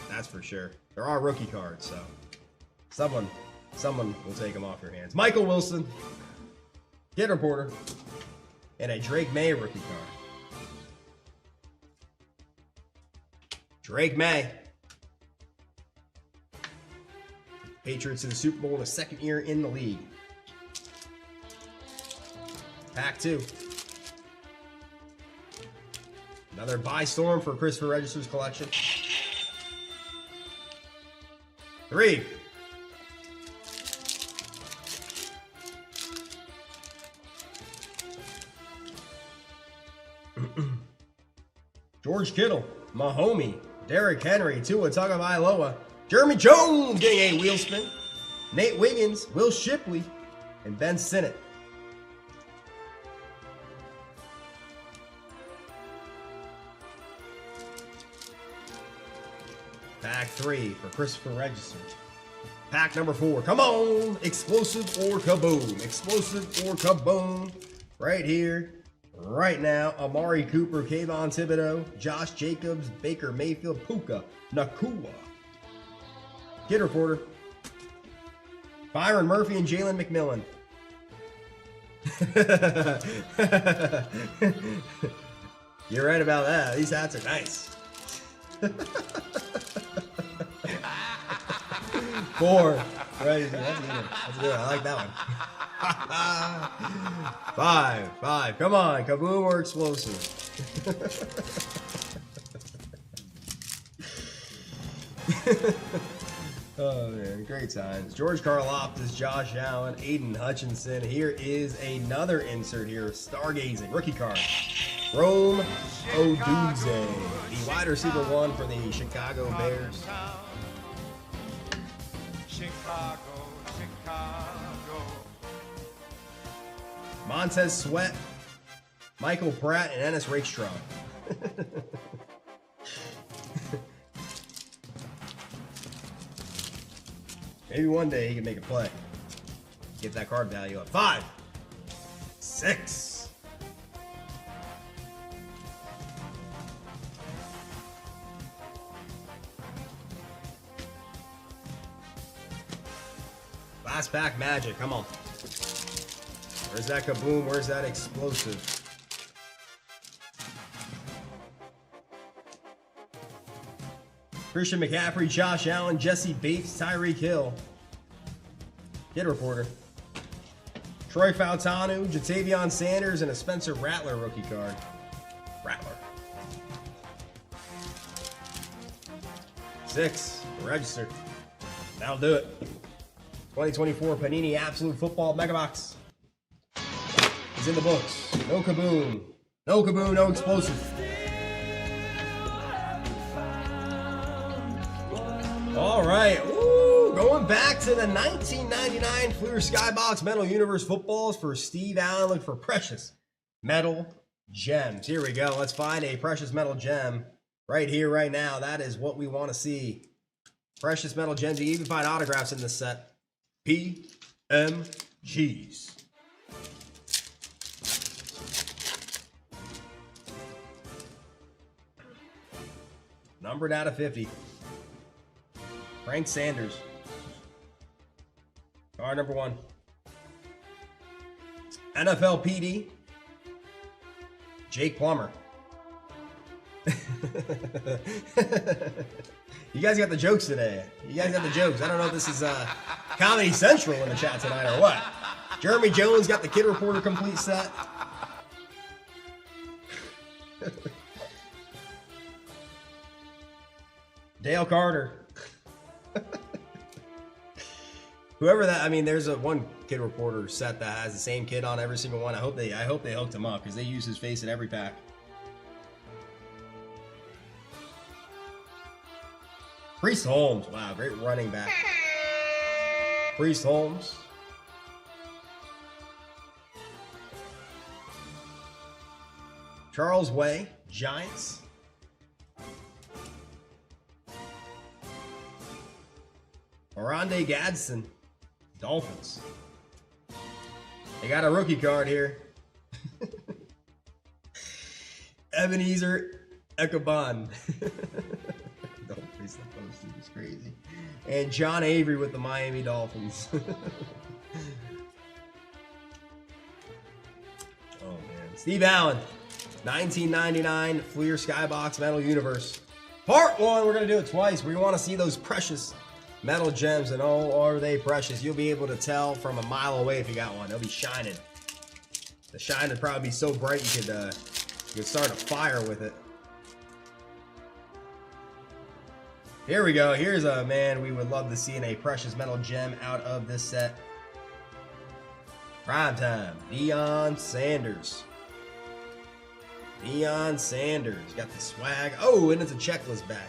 That's for sure. There are rookie cards, so someone will take them off your hands. Michael Wilson, Kid Reporter, and a Drake May rookie card. Drake May. Patriots in the Super Bowl in the 2nd year in the league. Pack 2. Another Buy Storm for Christopher Register's collection. 3. George Kittle, Mahomie, Derrick Henry, Tua Tagovailoa, Jeremy Jones getting a wheel spin, Nate Wiggins, Will Shipley, and Ben Sinnott. Pack 3 for Christopher Register. Pack number 4. Come on! Explosive or kaboom. Explosive or kaboom. Right here. Right now, Amari Cooper, Kayvon Thibodeau, Josh Jacobs, Baker Mayfield, Puka Nakua. Kid Reporter, Byron Murphy, and Jalen McMillan. You're right about that. These hats are nice. 4. Right, that's good. That's good. I like that one. 5. Come on, kaboom or explosive. Oh man, great times. George Karlaftis, Josh Allen, Aiden Hutchinson. Here is another insert here. Stargazing rookie card. Rome Odunze, the wide receiver 1 for the Chicago Bears. Chicago. Montez Sweat, Michael Pratt, and Ennis Rakestraw. Maybe one day he can make a play. Get that card value up. 5, 6. Last pack magic. Come on. Where's that kaboom? Where's that explosive? Christian McCaffrey, Josh Allen, Jesse Bates, Tyreek Hill. Kid Reporter. Troy Fautanu, Jatavion Sanders, and a Spencer Rattler rookie card. Rattler. 6. Register. That'll do it. 2024 Panini Absolute Football Mega Box. It's in the books. No kaboom. No kaboom, no explosive. All right. Ooh, going back to the 1999 Fleer Skybox Metal Universe footballs for Steve Allen. Look for precious metal gems. Here we go. Let's find a precious metal gem right here, right now. That is what we want to see. Precious metal gems. You even find autographs in this set. PMGs. Numbered out of 50. Frank Sanders. Card number 1. NFL PD. Jake Plummer. You guys got the jokes today. You guys got the jokes. I don't know if this is Comedy Central in the chat tonight or what. Jeremy Jones got the Kid Reporter complete set. Dale Carter. Whoever that, I mean, there's a one kid reporter set that has the same kid on every single one. I hope they hooked him up because they use his face in every pack. Priest Holmes, wow, great running back. Priest Holmes. Charles Way, Giants. Oronde Gadsden, Dolphins. They got a rookie card here. Ebenezer Ekabon. Don't face the post, it's crazy. And John Avery with the Miami Dolphins. Oh man. Steve Allen, 1999 Fleer Skybox Metal Universe. Part 1, we're going to do it twice. We want to see those precious metal gems, and oh, are they precious. You'll be able to tell from a mile away if you got one. They'll be shining. The shine would probably be so bright you could start a fire with it. Here we go. Here's a man we would love to see in a precious metal gem out of this set. Prime time. Deion Sanders. Deion Sanders. Got the swag. Oh, and it's a checklist back.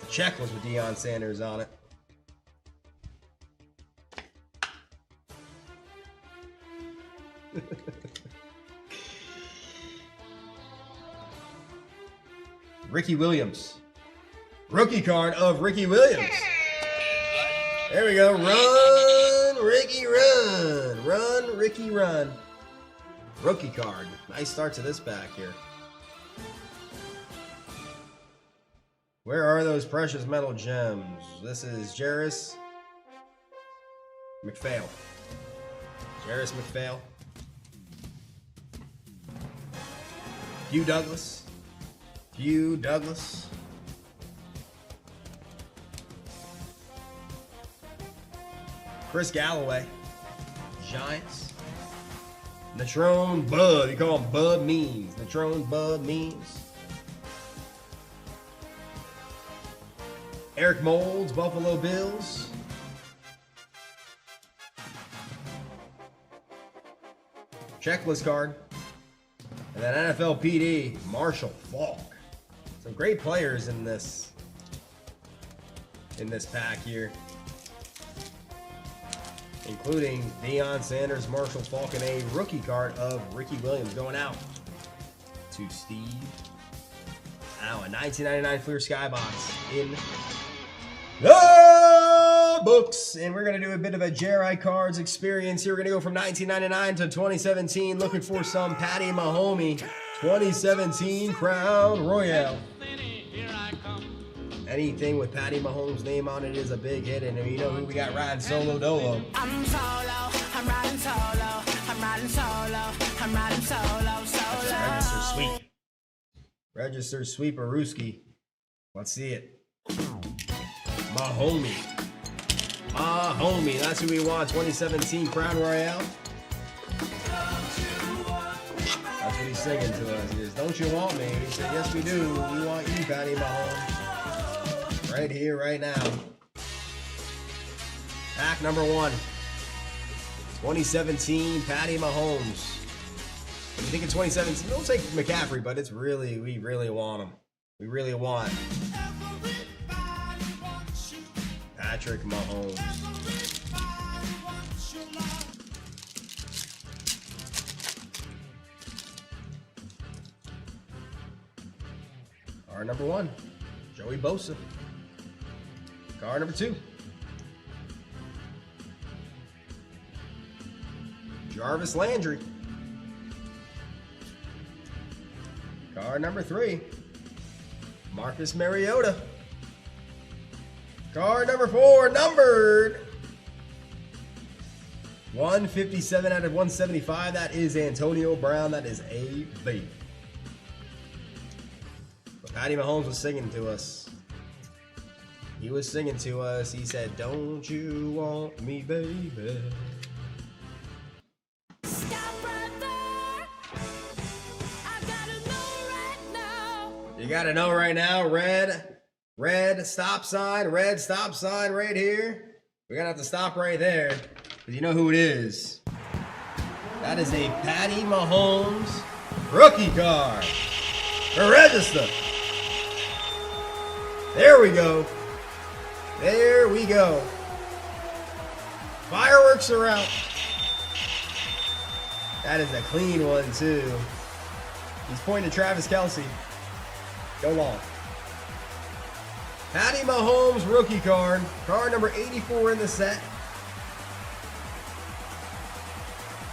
The checklist with Deion Sanders on it. Ricky Williams. Rookie card of Ricky Williams. There we go. Run, Ricky, run. Run, Ricky, run. Rookie card. Nice start to this pack here. Where are those precious metal gems? This is Jarris McPhail. Jarris McPhail. Hugh Douglas. Hugh Douglas. Chris Galloway. Giants. Natrone Bud. You call him Bud Means. Natrone Bud Means. Eric Moulds, Buffalo Bills. Checklist card. And then NFL PD, Marshall Faulk. Some great players in this pack here. Including Deion Sanders, Marshall Faulk, and a rookie card of Ricky Williams going out to Steve Allen. 1999 Fleer Skybox in the books. And we're going to do a bit of a JRI Cards experience here. We're going to go from 1999 to 2017. Looking for some Patty Mahomey 2017 Crown Royale. Anything with Patty Mahomes' name on it is a big hit, and you know who we got riding solo dolo. I'm solo, I'm riding solo, I'm riding solo, I'm riding solo, solo. Register sweep. Register sweeperooski. Let's see it. Mahomey. Mahomey, that's who we want. 2017 Crown Royale. That's what he's singing to us. He says, don't you want me? He said, yes we do. We want you, Patty Mahomes. Right here, right now. Pack number 1. 2017 Patty Mahomes. When you think of 2017, don't take McCaffrey, but it's really, we really want him. We really want Patrick Mahomes. Card number 1, Joey Bosa. Card number 2, Jarvis Landry. Card number 3, Marcus Mariota. Card number 4, numbered 157 out of 175. That is Antonio Brown. That is a B. But Patty Mahomes was singing to us. He was singing to us. He said, don't you want me, baby? Stop right there. I gotta know right now. You gotta know right now, Red. red stop sign right here. We're going to have to stop right there because you know who it is. That is a Patty Mahomes rookie card. The register. There we go. There we go. Fireworks are out. That is a clean one, too. He's pointing to Travis Kelce. Go long. Patty Mahomes rookie card. Card number 84 in the set.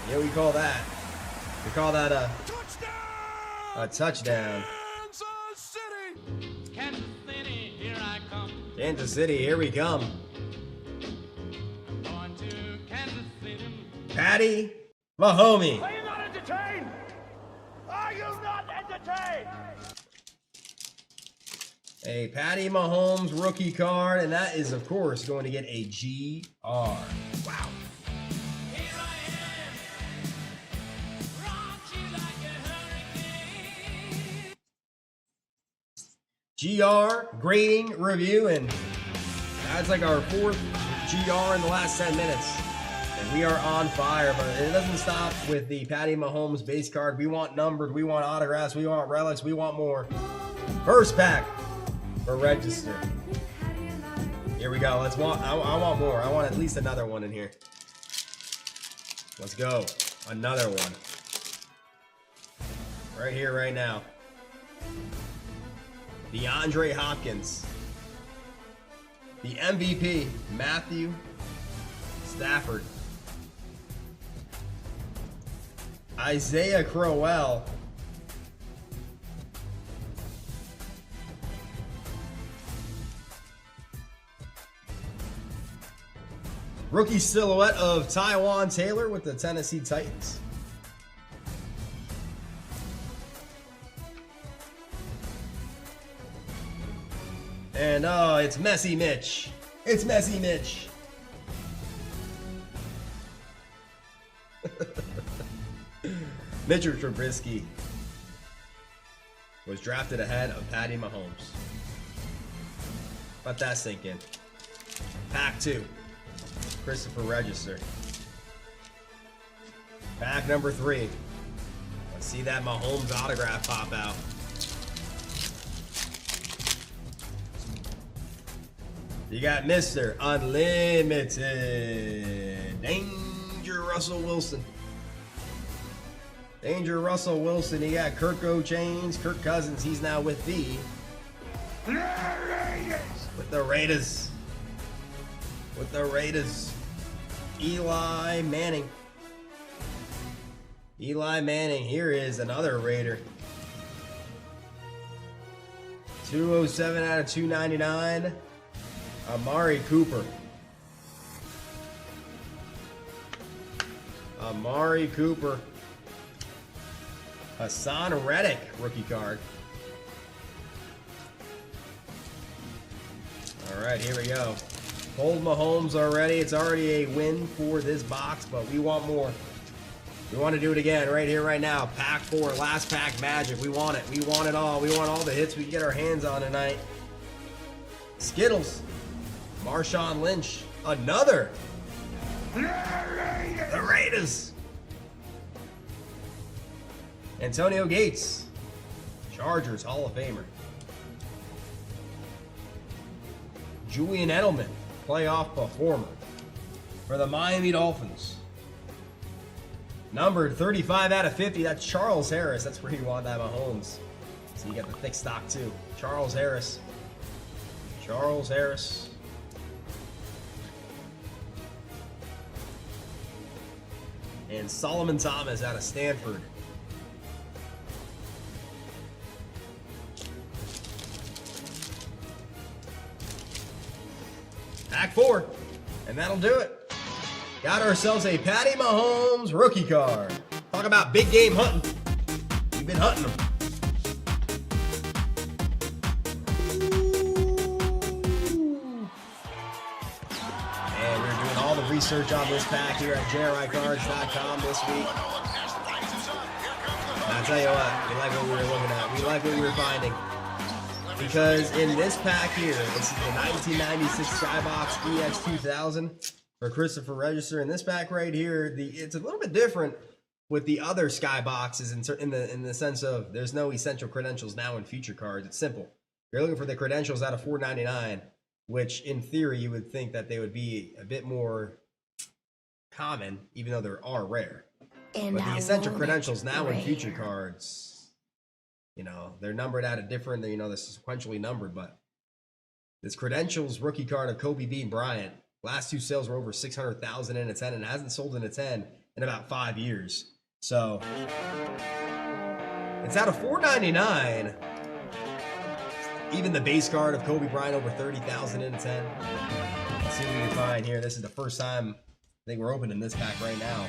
Yeah, we call that. We call that a touchdown. Kansas City, here I come. Kansas City, here we come. Going to Kansas City. Patty Mahomes. Are you not entertained? Are you not entertained? A Patty Mahomes rookie card, and that is, of course, going to get a GR. Wow. GR grading review, and that's like our 4th GR in the last 10 minutes. And we are on fire, but it doesn't stop with the Patty Mahomes base card. We want numbered, we want autographs, we want relics, we want more. First pack for register. Here we go. I want more. I want at least another one in here. Let's go. Another one. Right here, right now. DeAndre Hopkins. The MVP, Matthew Stafford. Isaiah Crowell. Rookie silhouette of Taiwan Taylor with the Tennessee Titans. And it's Messy Mitch. It's Messy Mitch. Mitchell Trubisky was drafted ahead of Patty Mahomes. Let that sink in. Pack 2. Christopher Register. Pack number 3. Let's see that Mahomes autograph pop out. You got Mr. Unlimited. Danger Russell Wilson. Danger Russell Wilson. You got Kirk Chains. Kirk Cousins. He's now with the Raiders. With the Raiders. Eli Manning. Eli Manning. Here is another Raider. 207 out of 299. Amari Cooper. Amari Cooper. Hassan Reddick rookie card. All right, here we go. Pulled Mahomes already. It's already a win for this box, but we want more. We want to do it again right here, right now. Pack 4, last pack magic. We want it. We want it all. We want all the hits we can get our hands on tonight. Skittles. Marshawn Lynch. Another. The Raiders. Antonio Gates. Chargers Hall of Famer. Julian Edelman. Playoff performer for the Miami Dolphins. Numbered 35 out of 50. That's Charles Harris. That's where you want that Mahomes. So you got the thick stock too. Charles Harris. Charles Harris. And Solomon Thomas out of Stanford. Pack 4. And that'll do it. Got ourselves a Patty Mahomes rookie card. Talk about big game hunting. We've been hunting them. And we're doing all the research on this pack here at JRICards.com this week. And I'll tell you what, we like what we were looking at. We like what we were finding. Because in this pack here, this is the 1996 Skybox EX 2000 for Christopher Register. In this pack right here, it's a little bit different with the other Skyboxes in the sense of there's no essential credentials now in future cards. It's simple. You're looking for the credentials out of 499, which in theory you would think that they would be a bit more common, even though they are rare. But the essential credentials now in future cards, you know, they're numbered out of different, you know, they're sequentially numbered, but this credentials rookie card of Kobe Bean Bryant, last two sales were over 600,000 in a 10 and hasn't sold in a 10 in about 5 years. So it's out of 499. Even the base card of Kobe Bryant over 30,000 in a 10. Let's see what we can find here. This is the first time I think we're opening this pack right now.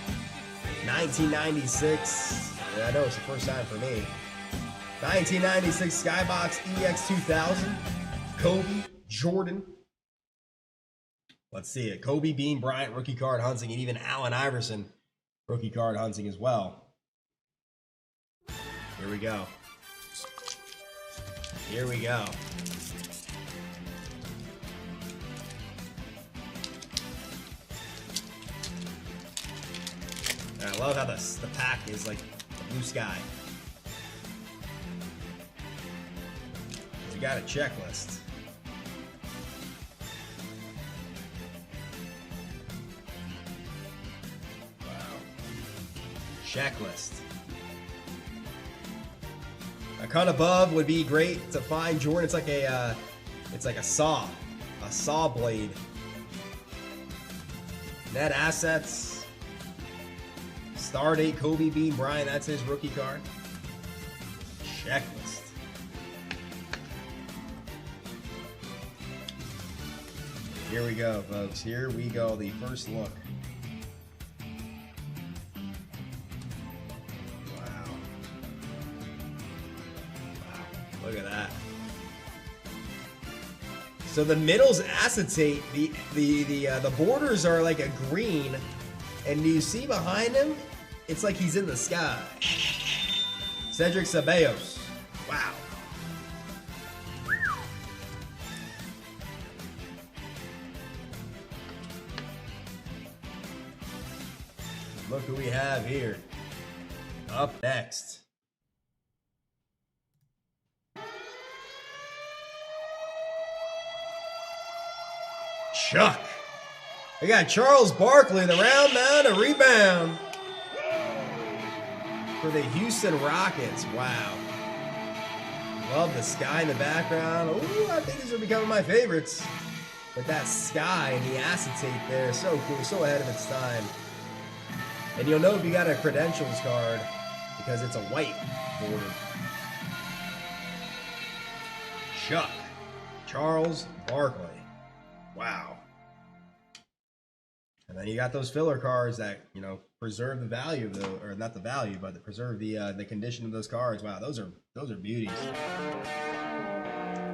1996. Yeah, I know it's the first time for me. 1996 Skybox EX 2000. Kobe, Jordan. Let's see it. Kobe Bean Bryant rookie card hunting, and even Allen Iverson rookie card hunting as well. Here we go. Here we go. And I love how the pack is like a blue sky. You got a checklist. Checklist. A cut above would be great to find Jordan. It's like a saw blade. Net assets. Star date Kobe Bean Bryant. That's his rookie card. Checklist. Here we go, folks. Here we go. The first look. Look at that. So the middle's acetate. The borders are like a green, and do you see behind him? It's like he's in the sky. Cedric Ceballos. Wow. Look who we have here. Up next. Chuck. We got Charles Barkley, the round mound, a rebound for the Houston Rockets. Wow. Love the sky in the background. Ooh, I think these are becoming my favorites. But that sky and the acetate there, so cool, so ahead of its time. And you'll know if you got a credentials card because it's a white border. Chuck. Charles Barkley. Wow. And then you got those filler cards that, you know, preserve the value of the, or not the value, but preserve the condition of those cards. Wow, those are beauties.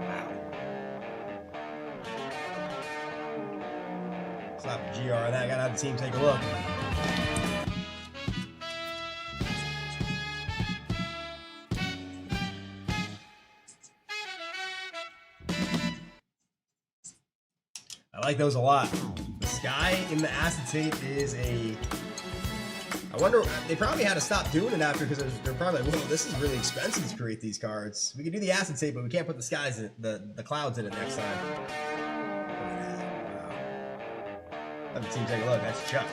Wow. Slap a GR on that. Gotta have the team take a look. I like those a lot. The sky in the acetate is a... I wonder, they probably had to stop doing it after because they're probably like, well, this is really expensive to create these cards. We can do the acetate, but we can't put the skies in the clouds in it next time. Look at that. Wow. Let the team take a look. That's Chuck.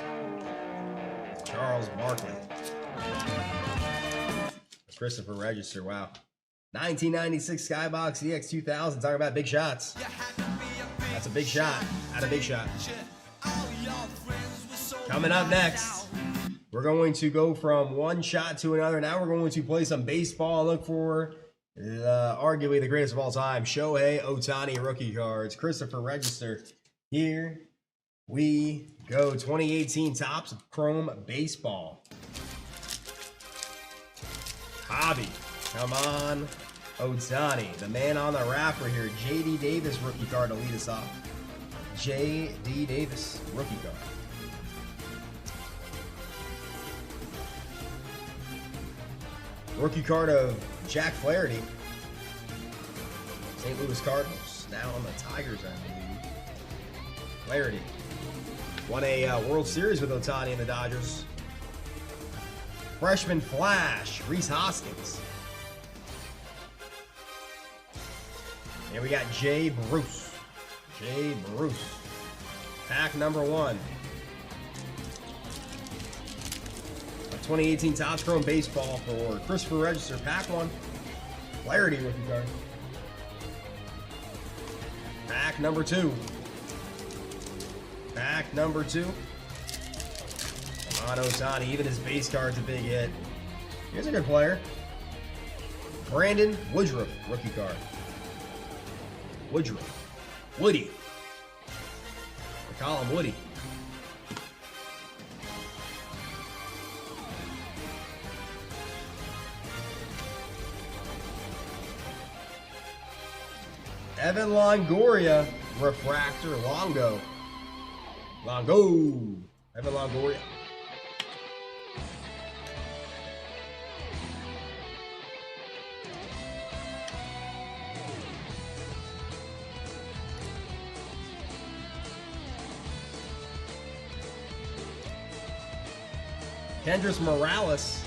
Charles Barkley. Christopher Register. Wow. 1996 Skybox EX 2000. Talking about big shots. That's a big shot. At a big shot. Coming up next, we're going to go from one shot to another. Now we're going to play some baseball. Look for arguably the greatest of all time, Shohei Ohtani rookie cards. Christopher Register. Here we go. 2018 Topps Chrome Baseball. Hobby. Come on. Ohtani, the man on the wrapper here. J.D. Davis rookie card to lead us off. J.D. Davis rookie card. Rookie card of Jack Flaherty. St. Louis Cardinals, now on the Tigers, I believe. Flaherty won a World Series with Ohtani and the Dodgers. Freshman Flash, Rhys Hoskins. And we got Jay Bruce. Jay Bruce. Pack number 1. 2018 Topps Chrome Baseball for Christopher Register. Pack 1. Flaherty rookie card. Pack number 2. Pack number 2. Come on, Ohtani. Even his base card's a big hit. Here's a good player. Brandon Woodruff rookie card. Woodruff. Woody. We call him Woody. Evan Longoria, refractor, Longo. Evan Longoria. Kendrys Morales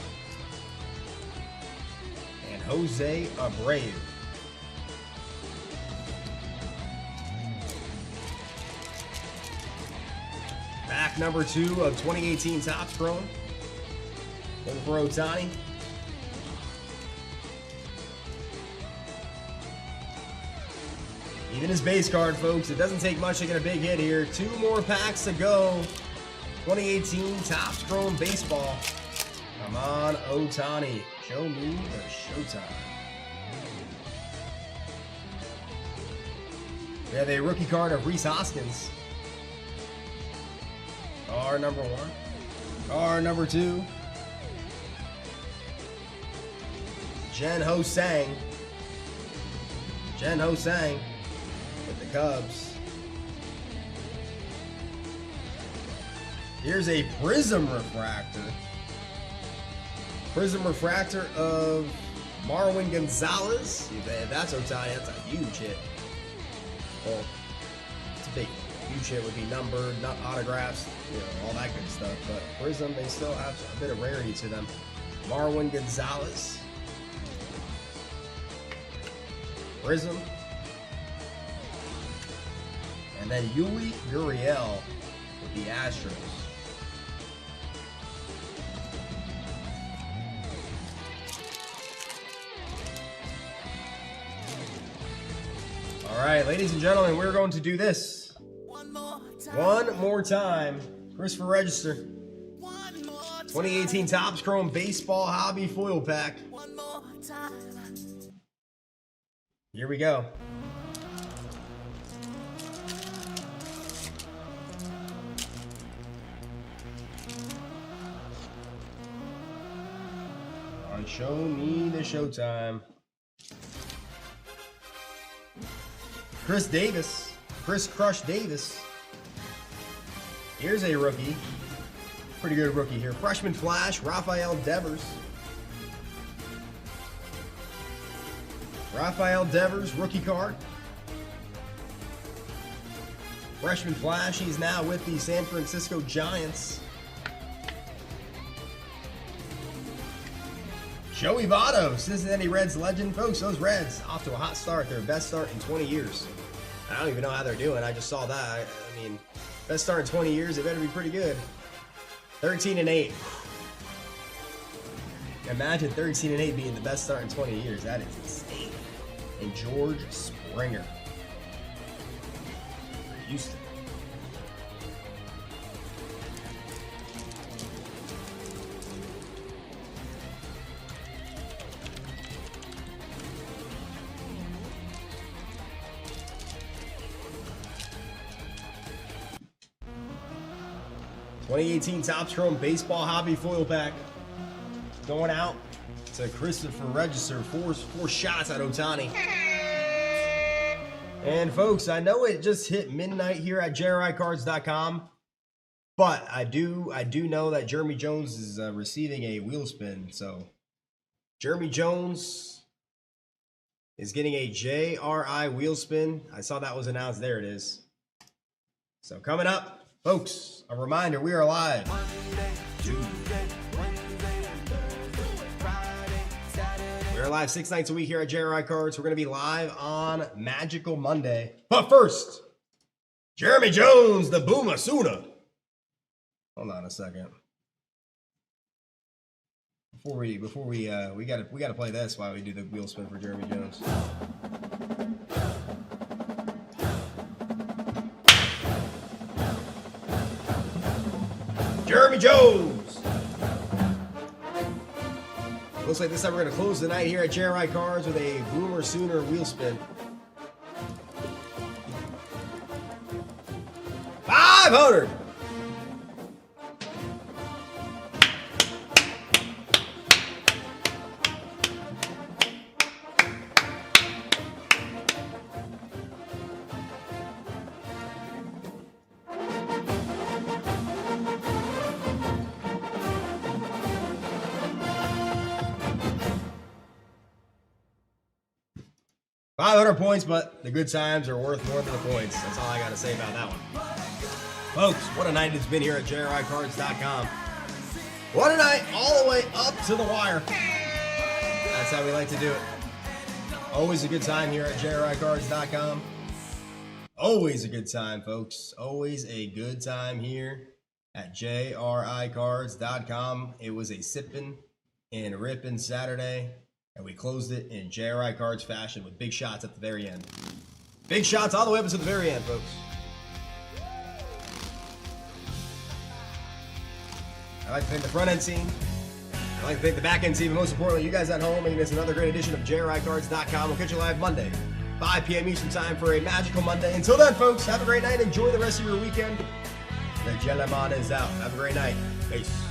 and Jose Abreu. Pack number 2 of 2018 Topps Chrome. Looking for Ohtani. Even his base card, folks. It doesn't take much to get a big hit here. 2 more packs to go. 2018 Topps Chrome Baseball. Come on, Ohtani. Show me the showtime. We have a rookie card of Rhys Hoskins. Card number 1. Card number 2. Jen Ho Sang. Jen Ho Sang with the Cubs. Here's a Prism refractor. Prism refractor of Marwin Gonzalez. If that's Ohtani, that's a huge hit. Well, it's a big hit. Huge hit would be numbered, not autographs, you know, all that good stuff. But Prism, they still have a bit of rarity to them. Marwin Gonzalez. Prism. And then Yuli Gurriel with the Astros. All right, ladies and gentlemen, we're going to do this. One more time. Christopher Register. 2018 Topps Chrome Baseball Hobby Foil Pack. Here we go. On Show Me the Showtime. Chris Davis. Chris Crush Davis. Here's a rookie. Pretty good rookie here. Freshman Flash, Rafael Devers. Rafael Devers, rookie card. Freshman Flash, he's now with the San Francisco Giants. Joey Votto, Cincinnati Reds legend. Folks, those Reds off to a hot start. Their best start in 20 years. I don't even know how they're doing. I just saw that. I mean, best start in 20 years. It better be pretty good. 13-8. Imagine 13-8 being the best start in 20 years. That is insane. And George Springer for Houston. '18 Topps Chrome Baseball Hobby Foil Pack going out to Christopher Register. Four shots at Ohtani. And folks, I know it just hit midnight here at JRICards.com, but I do know that Jeremy Jones is receiving a wheel spin. So Jeremy Jones, is getting a JRI wheel spin. I saw that was announced. There it is. So coming up, folks, a reminder, we are live. We're live 6 nights a week here at JRI Cards. We're going to be live on Magical Monday. But first, Jeremy Jones, the Boomasuna. Hold on a second. Before we gotta play this while we do the wheel spin for Jeremy Jones. Jeremy Jones. Looks like this time we're gonna close the night here at JRI Cards with a Boomer Sooner wheel spin. 500. $500, but the good times are worth more than the points. That's all I got to say about that one. Folks, what a night it's been here at JRICards.com. What a night all the way up to the wire. That's how we like to do it. Always a good time here at JRICards.com. Always a good time, folks. Always a good time here at JRICards.com. It was a sipping and ripping Saturday. And we closed it in JRI Cards fashion with big shots at the very end. Big shots all the way up to the very end, folks. I'd like to thank the front end team. I'd like to thank the back end team. And most importantly, you guys at home making this another great edition of JRICards.com. We'll catch you live Monday, 5 p.m. Eastern time for a magical Monday. Until then, folks, have a great night. Enjoy the rest of your weekend. The Jellyman is out. Have a great night. Peace.